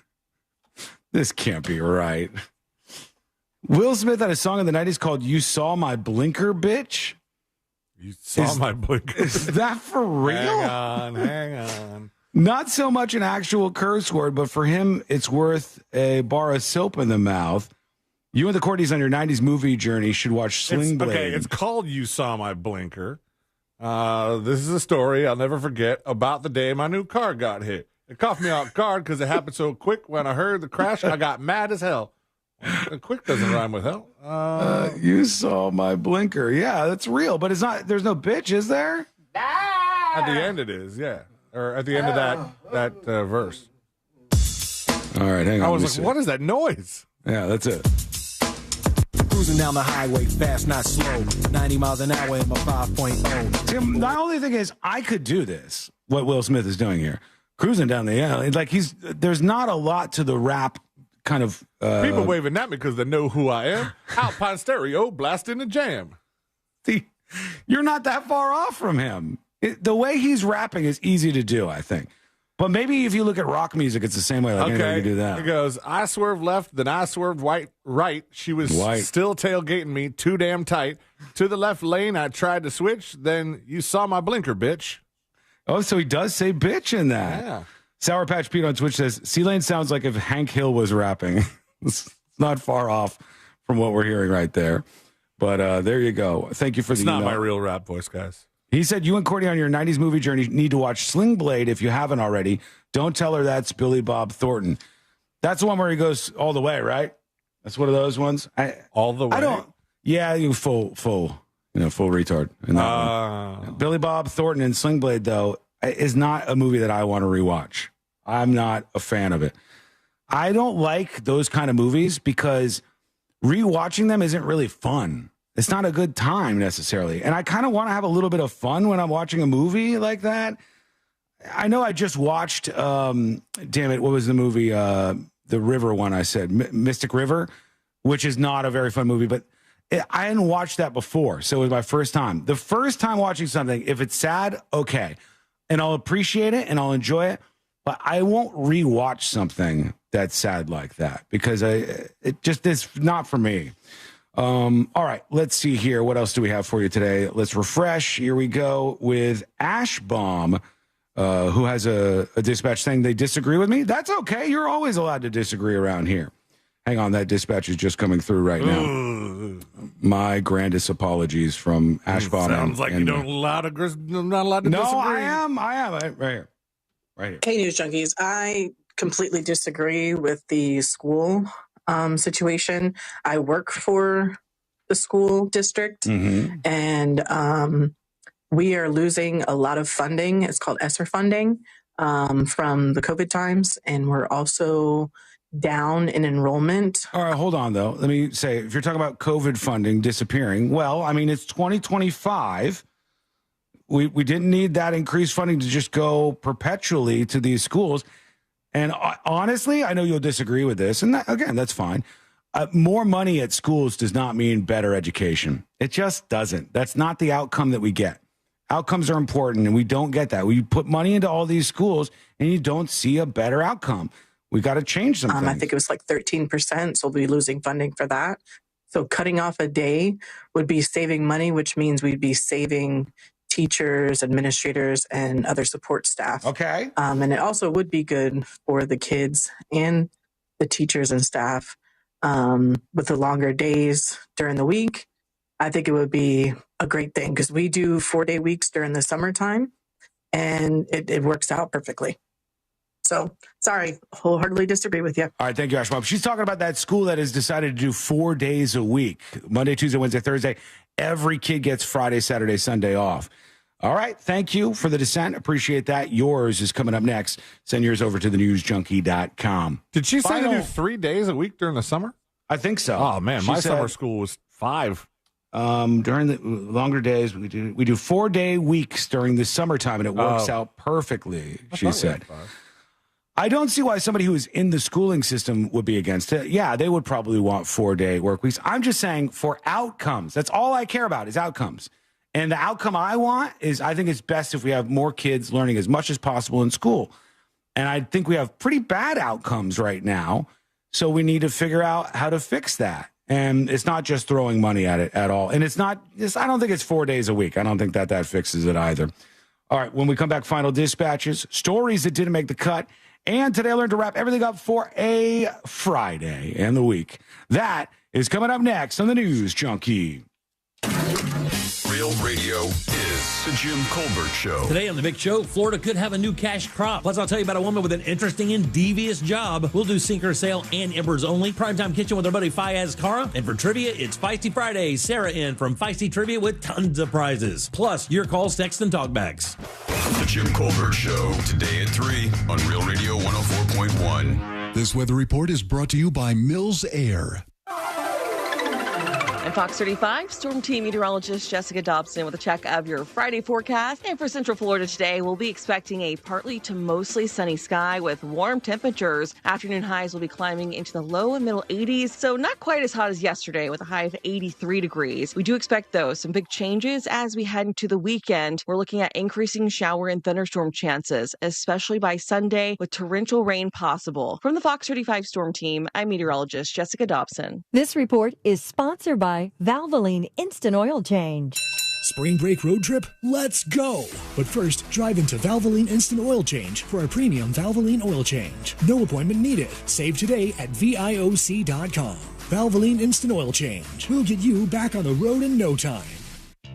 This can't be right. Will Smith had a song in the 90s called You Saw My Blinker, Bitch? You saw my blinker. Is that for real? Hang on. Not so much an actual curse word, but for him, it's worth a bar of soap in the mouth. You and the Courtneys on your 90s movie journey should watch Sling Blade. Okay, it's called You Saw My Blinker. This is a story I'll never forget about the day my new car got hit. It caught me off guard because it happened so quick. When I heard the crash, I got mad as hell. Quick doesn't rhyme with hell. You saw my blinker. Yeah, that's real, but it's not. There's no bitch, is there? At the end it is, yeah. Or at the end of that verse. All right, hang on. I was like, what is that noise? Yeah, that's it. Cruising down the highway, fast, not slow. 90 miles an hour in my 5.0. Tim, the only thing is, I could do this, what Will Smith is doing here. Cruising down the alley. Like, there's not a lot to the rap kind of... People waving at me because they know who I am. Alpine stereo, blasting the jam. See, you're not that far off from him. The way he's rapping is easy to do, I think. But maybe if you look at rock music, it's the same way. Like anybody can do that. It goes, I swerved left, then I swerved right. She was still tailgating me too damn tight. To the left lane, I tried to switch. Then you saw my blinker, bitch. Oh, so he does say bitch in that. Yeah. Sour Patch Pete on Twitch says, C-Lane sounds like if Hank Hill was rapping. It's not far off from what we're hearing right there. But there you go. Thank you for the email. It's not my real rap voice, guys. He said, you and Courtney on your 90s movie journey need to watch Sling Blade if you haven't already. Don't tell her that's Billy Bob Thornton. That's the one where he goes all the way, right? That's one of those ones. All the way? I don't. Yeah, you full retard. In that one. Billy Bob Thornton and Sling Blade, though, is not a movie that I want to rewatch. I'm not a fan of it. I don't like those kind of movies because rewatching them isn't really fun. It's not a good time necessarily. And I kind of want to have a little bit of fun when I'm watching a movie like that. I know I just watched, damn it, what was the movie? The River one I said, Mystic River, which is not a very fun movie, but I hadn't watched that before. So it was my first time. The first time watching something, if it's sad, okay. And I'll appreciate it and I'll enjoy it. But I won't rewatch something that's sad like that because it just is not for me. All right, let's see here. What else do we have for you today? Let's refresh. Here we go with Ash Bomb, who has a dispatch saying they disagree with me. That's okay. You're always allowed to disagree around here. Hang on, that dispatch is just coming through right now. My grandest apologies from Ash Bomb. Sounds like you don't not allowed to disagree. No, I am. Right here. Hey, News Junkies. I completely disagree with the school situation. I work for the school district, and we are losing a lot of funding. It's called ESSER funding from the COVID times, and we're also down in enrollment. All right, hold on, though. Let me say, if you're talking about COVID funding disappearing, well, I mean, it's 2025. We didn't need that increased funding to just go perpetually to these schools. And honestly, I know you'll disagree with this. And again, that's fine. More money at schools does not mean better education. It just doesn't. That's not the outcome that we get. Outcomes are important, and we don't get that. We put money into all these schools, and you don't see a better outcome. We got to change some things. I think it was like 13%, so we'll be losing funding for that. So cutting off a day would be saving money, which means we'd be saving teachers, administrators, and other support staff. Okay. And it also would be good for the kids and the teachers and staff with the longer days during the week. I think it would be a great thing because we do 4-day weeks during the summertime, and it works out perfectly. So, sorry, wholeheartedly disagree with you. All right, thank you, Ash Mom. She's talking about that school that has decided to do 4 days a week, Monday, Tuesday, Wednesday, Thursday. Every kid gets Friday, Saturday, Sunday off. All right, thank you for the dissent. Appreciate that. Yours is coming up next. Send yours over to thenewsjunkie.com. Did she say to do 3 days a week during the summer? I think so. Oh, man, my summer school was 5. During the longer days, we do 4-day weeks during the summertime, and it works out perfectly, she said. I don't see why somebody who is in the schooling system would be against it. Yeah, they would probably want 4-day work weeks. I'm just saying for outcomes. That's all I care about is outcomes. And the outcome I want is I think it's best if we have more kids learning as much as possible in school. And I think we have pretty bad outcomes right now. So we need to figure out how to fix that. And it's not just throwing money at it at all. And it's not, I don't think it's 4 days a week. I don't think that fixes it either. All right, when we come back, final dispatches, stories that didn't make the cut. And today I learned to wrap everything up for a Friday and the week. That is coming up next on the News Junkie. Real radio is the Jim Colbert Show. Today on The Big Show, Florida could have a new cash crop. Plus, I'll tell you about a woman with an interesting and devious job. We'll do Sinker Sale and Embers Only. Primetime Kitchen with our buddy Fayaz Kara. And for trivia, it's Feisty Friday. Sarah in from Feisty Trivia with tons of prizes. Plus, your calls, text, and talkbacks. The Jim Colbert Show, today at 3 on Real Radio 104.1. This weather report is brought to you by Mills Air. I'm Fox 35 Storm Team meteorologist Jessica Dobson with a check of your Friday forecast. And for Central Florida today, we'll be expecting a partly to mostly sunny sky with warm temperatures. Afternoon highs will be climbing into the low and middle 80s, so not quite as hot as yesterday with a high of 83 degrees. We do expect, though, some big changes as we head into the weekend. We're looking at increasing shower and thunderstorm chances, especially by Sunday with torrential rain possible. From the Fox 35 Storm Team, I'm meteorologist Jessica Dobson. This report is sponsored by Valvoline Instant Oil Change. Spring break road trip? Let's go! But first, drive into Valvoline Instant Oil Change for a premium Valvoline oil change. No appointment needed. Save today at VIOC.com. Valvoline Instant Oil Change. We'll get you back on the road in no time.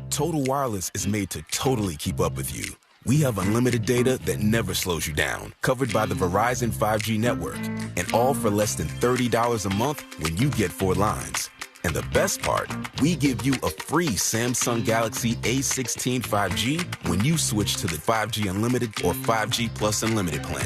Total Wireless is made to totally keep up with you. We have unlimited data that never slows you down, covered by the Verizon 5G network, and all for less than $30 a month when you get 4 lines. And the best part, we give you a free Samsung Galaxy A16 5G when you switch to the 5G Unlimited or 5G Plus Unlimited plan.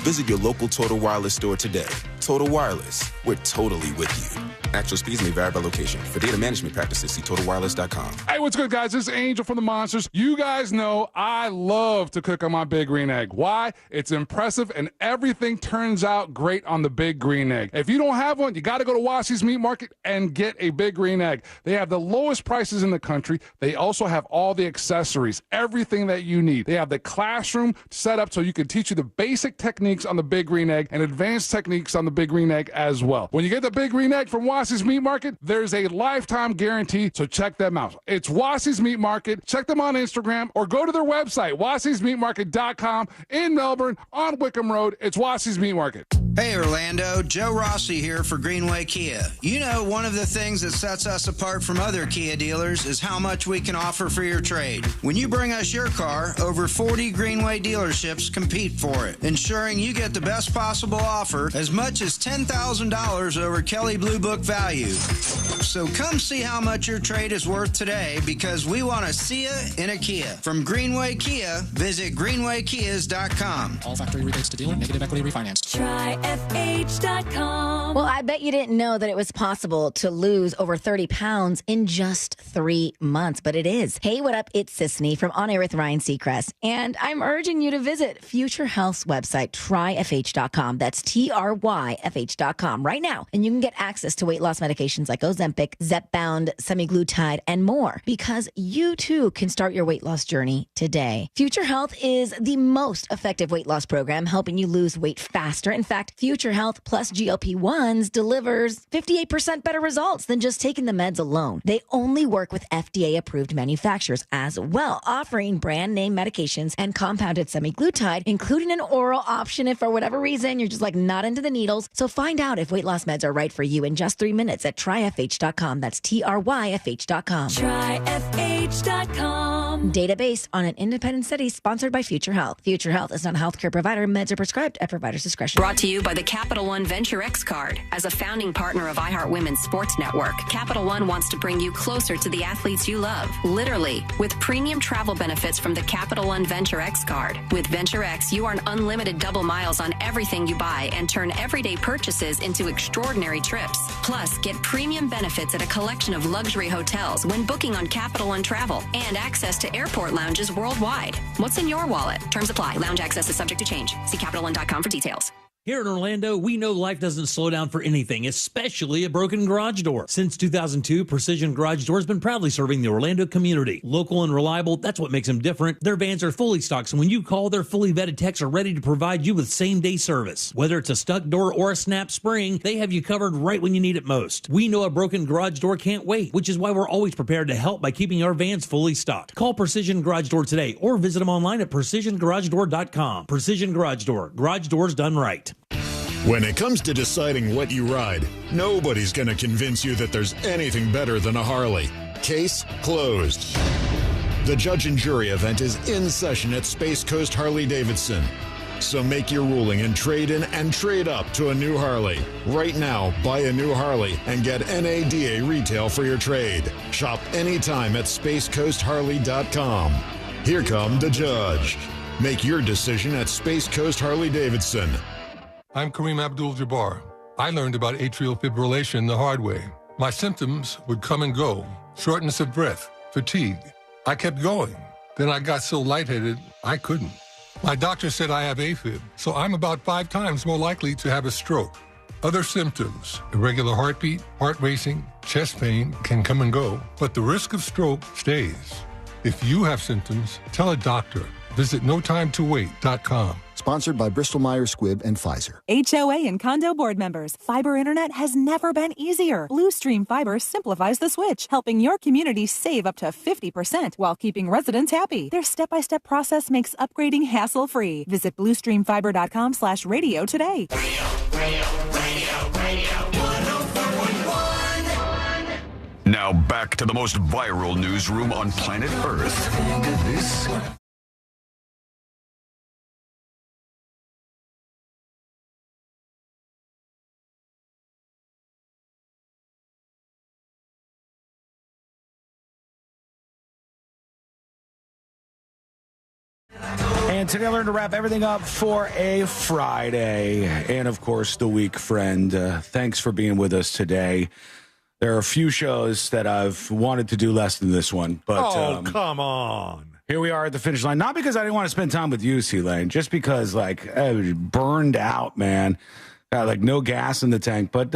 Visit your local Total Wireless store today. Total Wireless, we're totally with you. Actual speeds may vary by location. For data management practices, see TotalWireless.com. Hey, what's good, guys? This is Angel from the Monsters. You guys know I love to cook on my Big Green Egg. Why? It's impressive, and everything turns out great on the Big Green Egg. If you don't have one, you got to go to Wassy's Meat Market and get a Big Green Egg. They have the lowest prices in the country. They also have all the accessories, everything that you need. They have the classroom set up so you can teach you the basic techniques on the Big Green Egg and advanced techniques on the Big Green Egg as well. When you get the Big Green Egg from Wassy's Meat Market, there's a lifetime guarantee, so check them out. It's Wassy's Meat Market. Check them on Instagram or go to their website, wassysmeatmarket.com in Melbourne on Wickham Road. It's Wassy's Meat Market. Hey Orlando, Joe Rossi here for Greenway Kia. You know, one of the things that sets us apart from other Kia dealers is how much we can offer for your trade. When you bring us your car, over 40 Greenway dealerships compete for it, ensuring you get the best possible offer, as much as $10,000 over Kelley Blue Book value. So come see how much your trade is worth today, because we want to see you in a Kia. From Greenway Kia, visit greenwaykias.com. All factory rebates to dealer, negative equity refinanced. Try FH.com. Well, I bet you didn't know that it was possible to lose over 30 pounds in just 3 months, but it is. Hey, what up? It's Sisney from On Air with Ryan Seacrest, and I'm urging you to visit Future Health's website, tryfh.com. That's TRYFH.com right now, and you can get access to weight loss medications like Ozempic, Zepbound, semaglutide, and more, because you too can start your weight loss journey today. Future Health is the most effective weight loss program, helping you lose weight faster. In fact, Future Health plus GLP-1s delivers 58% better results than just taking the meds alone. They only work with FDA-approved manufacturers as well, offering brand name medications and compounded semaglutide, including an oral option if for whatever reason you're just like not into the needles. So find out if weight loss meds are right for you in just 3 minutes at tryfh.com. That's TRYFH.com. Tryfh.com. Data based on an independent study sponsored by Future Health. Future Health is not a healthcare provider. Meds are prescribed at provider's discretion. Brought to you by the Capital One Venture X card. As a founding partner of iHeart Women's Sports Network, Capital One wants to bring you closer to the athletes you love. Literally, with premium travel benefits from the Capital One Venture X card. With Venture X, you earn unlimited double miles on everything you buy and turn everyday purchases into extraordinary trips. Plus, get premium benefits at a collection of luxury hotels when booking on Capital One Travel and access to airport lounges worldwide. What's in your wallet? Terms apply. Lounge access is subject to change. See CapitalOne.com for details. Here in Orlando, we know life doesn't slow down for anything, especially a broken garage door. Since 2002, Precision Garage Door has been proudly serving the Orlando community. Local and reliable, that's what makes them different. Their vans are fully stocked, so when you call, their fully vetted techs are ready to provide you with same-day service. Whether it's a stuck door or a snap spring, they have you covered right when you need it most. We know a broken garage door can't wait, which is why we're always prepared to help by keeping our vans fully stocked. Call Precision Garage Door today or visit them online at PrecisionGarageDoor.com. Precision Garage Door. Garage doors done right. When it comes to deciding what you ride, nobody's going to convince you that there's anything better than a Harley. Case closed. The judge and jury event is in session at Space Coast Harley-Davidson. So make your ruling and trade in and trade up to a new Harley. Right now, buy a new Harley and get NADA retail for your trade. Shop anytime at SpaceCoastHarley.com. Here come the judge. Make your decision at Space Coast Harley-Davidson. I'm Kareem Abdul-Jabbar. I learned about atrial fibrillation the hard way. My symptoms would come and go. Shortness of breath, fatigue. I kept going. Then I got so lightheaded, I couldn't. My doctor said I have AFib, so I'm about 5 times more likely to have a stroke. Other symptoms, irregular heartbeat, heart racing, chest pain can come and go, but the risk of stroke stays. If you have symptoms, tell a doctor. Visit NoTimeToWait.com. Sponsored by Bristol-Myers Squibb and Pfizer. HOA and condo board members, fiber internet has never been easier. Bluestream Fiber simplifies the switch, helping your community save up to 50% while keeping residents happy. Their step-by-step process makes upgrading hassle-free. Visit BlueStreamFiber.com/radio today. Radio 104.1. Now back to the most viral newsroom on planet Earth. Think of this. And today I learned to wrap everything up for a Friday. And, of course, the week, friend. Thanks for being with us today. There are a few shows that I've wanted to do less than this one. But, come on. Here we are at the finish line. Not because I didn't want to spend time with you, C-Lane. Just because, I was burned out, man. No gas in the tank. But,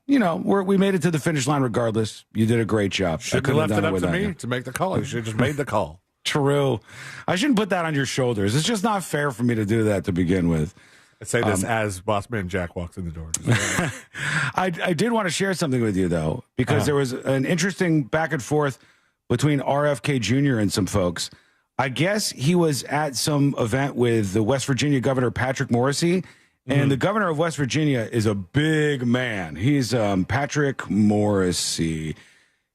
we made it to the finish line regardless. You did a great job. Should have left it up to me to make the call. You should have just made the call. True. I shouldn't put that on your shoulders. It's just not fair for me to do that to begin with. I say this as Bossman Jack walks in the door. I did want to share something with you, though, because there was an interesting back and forth between RFK Jr. and some folks. I guess he was at some event with the West Virginia Governor Patrick Morrisey, And the governor of West Virginia is a big man. He's Patrick Morrisey.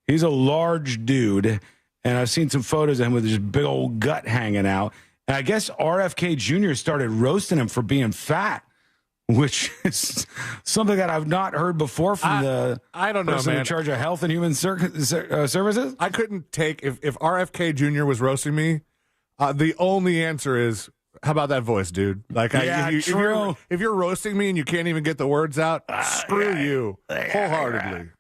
He's a large dude, and I've seen some photos of him with this big old gut hanging out. And I guess RFK Jr. started roasting him for being fat, which is something that I've not heard before from the person in charge of Health and Human Services. I couldn't take, if RFK Jr. was roasting me, the only answer is, how about that voice, dude? Like, if you're roasting me and you can't even get the words out, screw you wholeheartedly.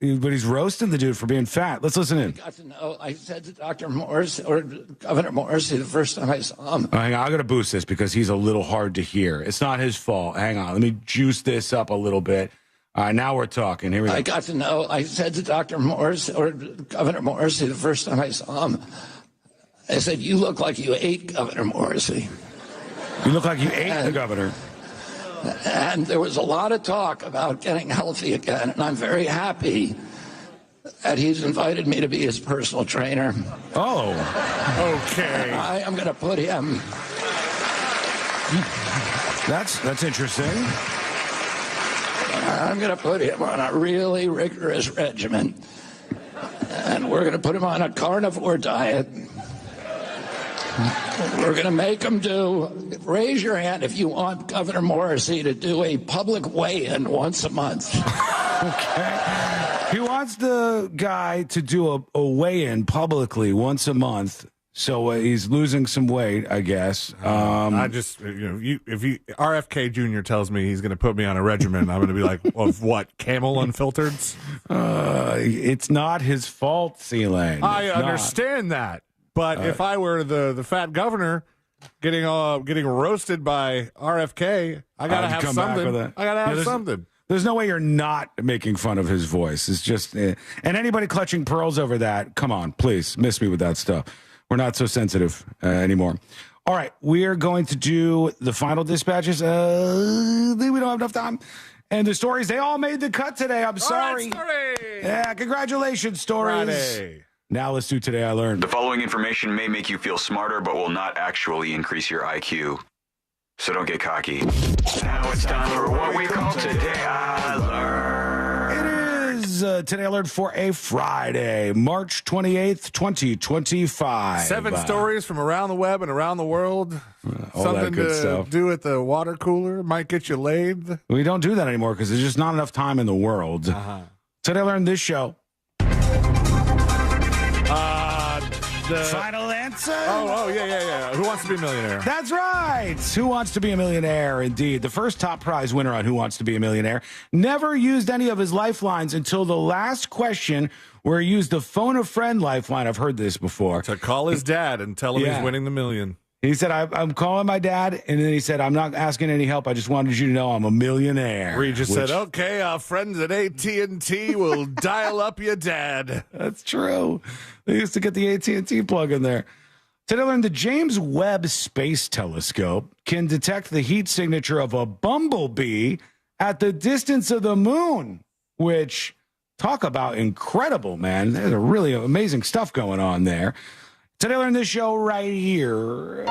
But he's roasting the dude for being fat. Let's listen in. I got to know. I said to Dr. Morris or Governor Morris the first time I saw him. Hang on, I got to boost this because he's a little hard to hear. It's not his fault. Hang on, let me juice this up a little bit. All right, now we're talking. Here we go. I got to know. I said to Dr. Morris or Governor Morris the first time I saw him. I said, "You look like you ate Governor Morrissey." You look like you ate the governor. And there was a lot of talk about getting healthy again, and I'm very happy that he's invited me to be his personal trainer. Oh, okay. I am going to put him. That's interesting. I'm going to put him on a really rigorous regimen, and we're going to put him on a carnivore diet. We're going to make him raise your hand if you want Governor Morrissey to do a public weigh-in once a month. Okay. He wants the guy to do a weigh-in publicly once a month. So he's losing some weight, I guess. I just, if RFK Jr. tells me he's going to put me on a regimen, I'm going to be like, of what, Camel Unfiltered? It's not his fault, C-Lane. I understand that. But if I were the fat governor getting roasted by RFK, I gotta have something. I gotta have something. There's no way you're not making fun of his voice. It's just, and anybody clutching pearls over that, come on, please, miss me with that stuff. We're not so sensitive anymore. All right, we are going to do the final dispatches. I think we don't have enough time. And the stories, they all made the cut today. I'm sorry. Yeah, congratulations, stories. Friday. Now let's do Today I Learned. The following information may make you feel smarter, but will not actually increase your IQ. So don't get cocky. Now it's time for what we call Today I Learned. It is Today I Learned for a Friday, March 28th, 2025. 7 stories from around the web and around the world. All Something that good to stuff. do at the water cooler. Might get you laid. We don't do that anymore because there's just not enough time in the world. Today I Learned this show. The final answer? Yeah. Who Wants to Be a Millionaire? That's right. Who Wants to Be a Millionaire, indeed. The first top prize winner on Who Wants to Be a Millionaire never used any of his lifelines until the last question, where he used the phone a friend lifeline. I've heard this before. To call his dad and tell him he's winning the million. He said, I'm calling my dad, and then he said, I'm not asking any help. I just wanted you to know I'm a millionaire. Where he just said, okay, our friends at AT&T will dial up your dad. That's true. They used to get the AT&T plug in there. Today I learned the James Webb Space Telescope can detect the heat signature of a bumblebee at the distance of the moon, which, talk about incredible, man. There's a really amazing stuff going on there. Today I learned this show right here.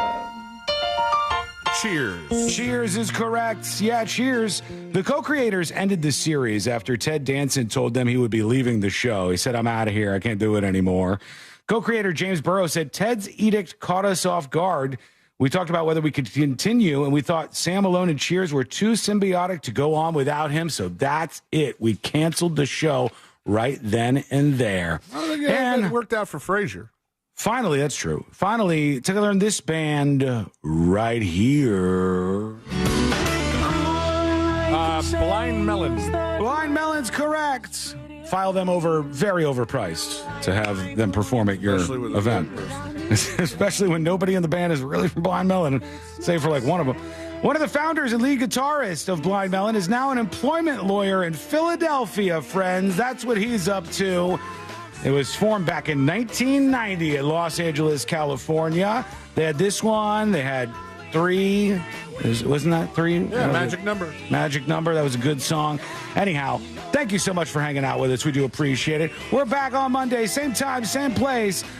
Cheers. Cheers is correct. Yeah, Cheers. The co-creators ended the series after Ted Danson told them he would be leaving the show. He said, I'm out of here. I can't do it anymore. Co-creator James Burrows said, Ted's edict caught us off guard. We talked about whether we could continue, and we thought Sam Malone and Cheers were too symbiotic to go on without him, so that's it. We canceled the show right then and there. Oh, yeah, and it worked out for Frasier. Finally, that's true. Finally, together learn this band right here. Blind Melons. Blind Melons, correct. File them over, very overpriced to have them perform at your event. Especially when nobody in the band is really from Blind Melon, save for like one of them. One of the founders and lead guitarist of Blind Melon is now an employment lawyer in Philadelphia, friends. That's what he's up to. It was formed back in 1990 in Los Angeles, California. They had this one. They had 3. Wasn't that 3? Yeah, Magic Number. Magic Number. That was a good song. Anyhow, thank you so much for hanging out with us. We do appreciate it. We're back on Monday, same time, same place.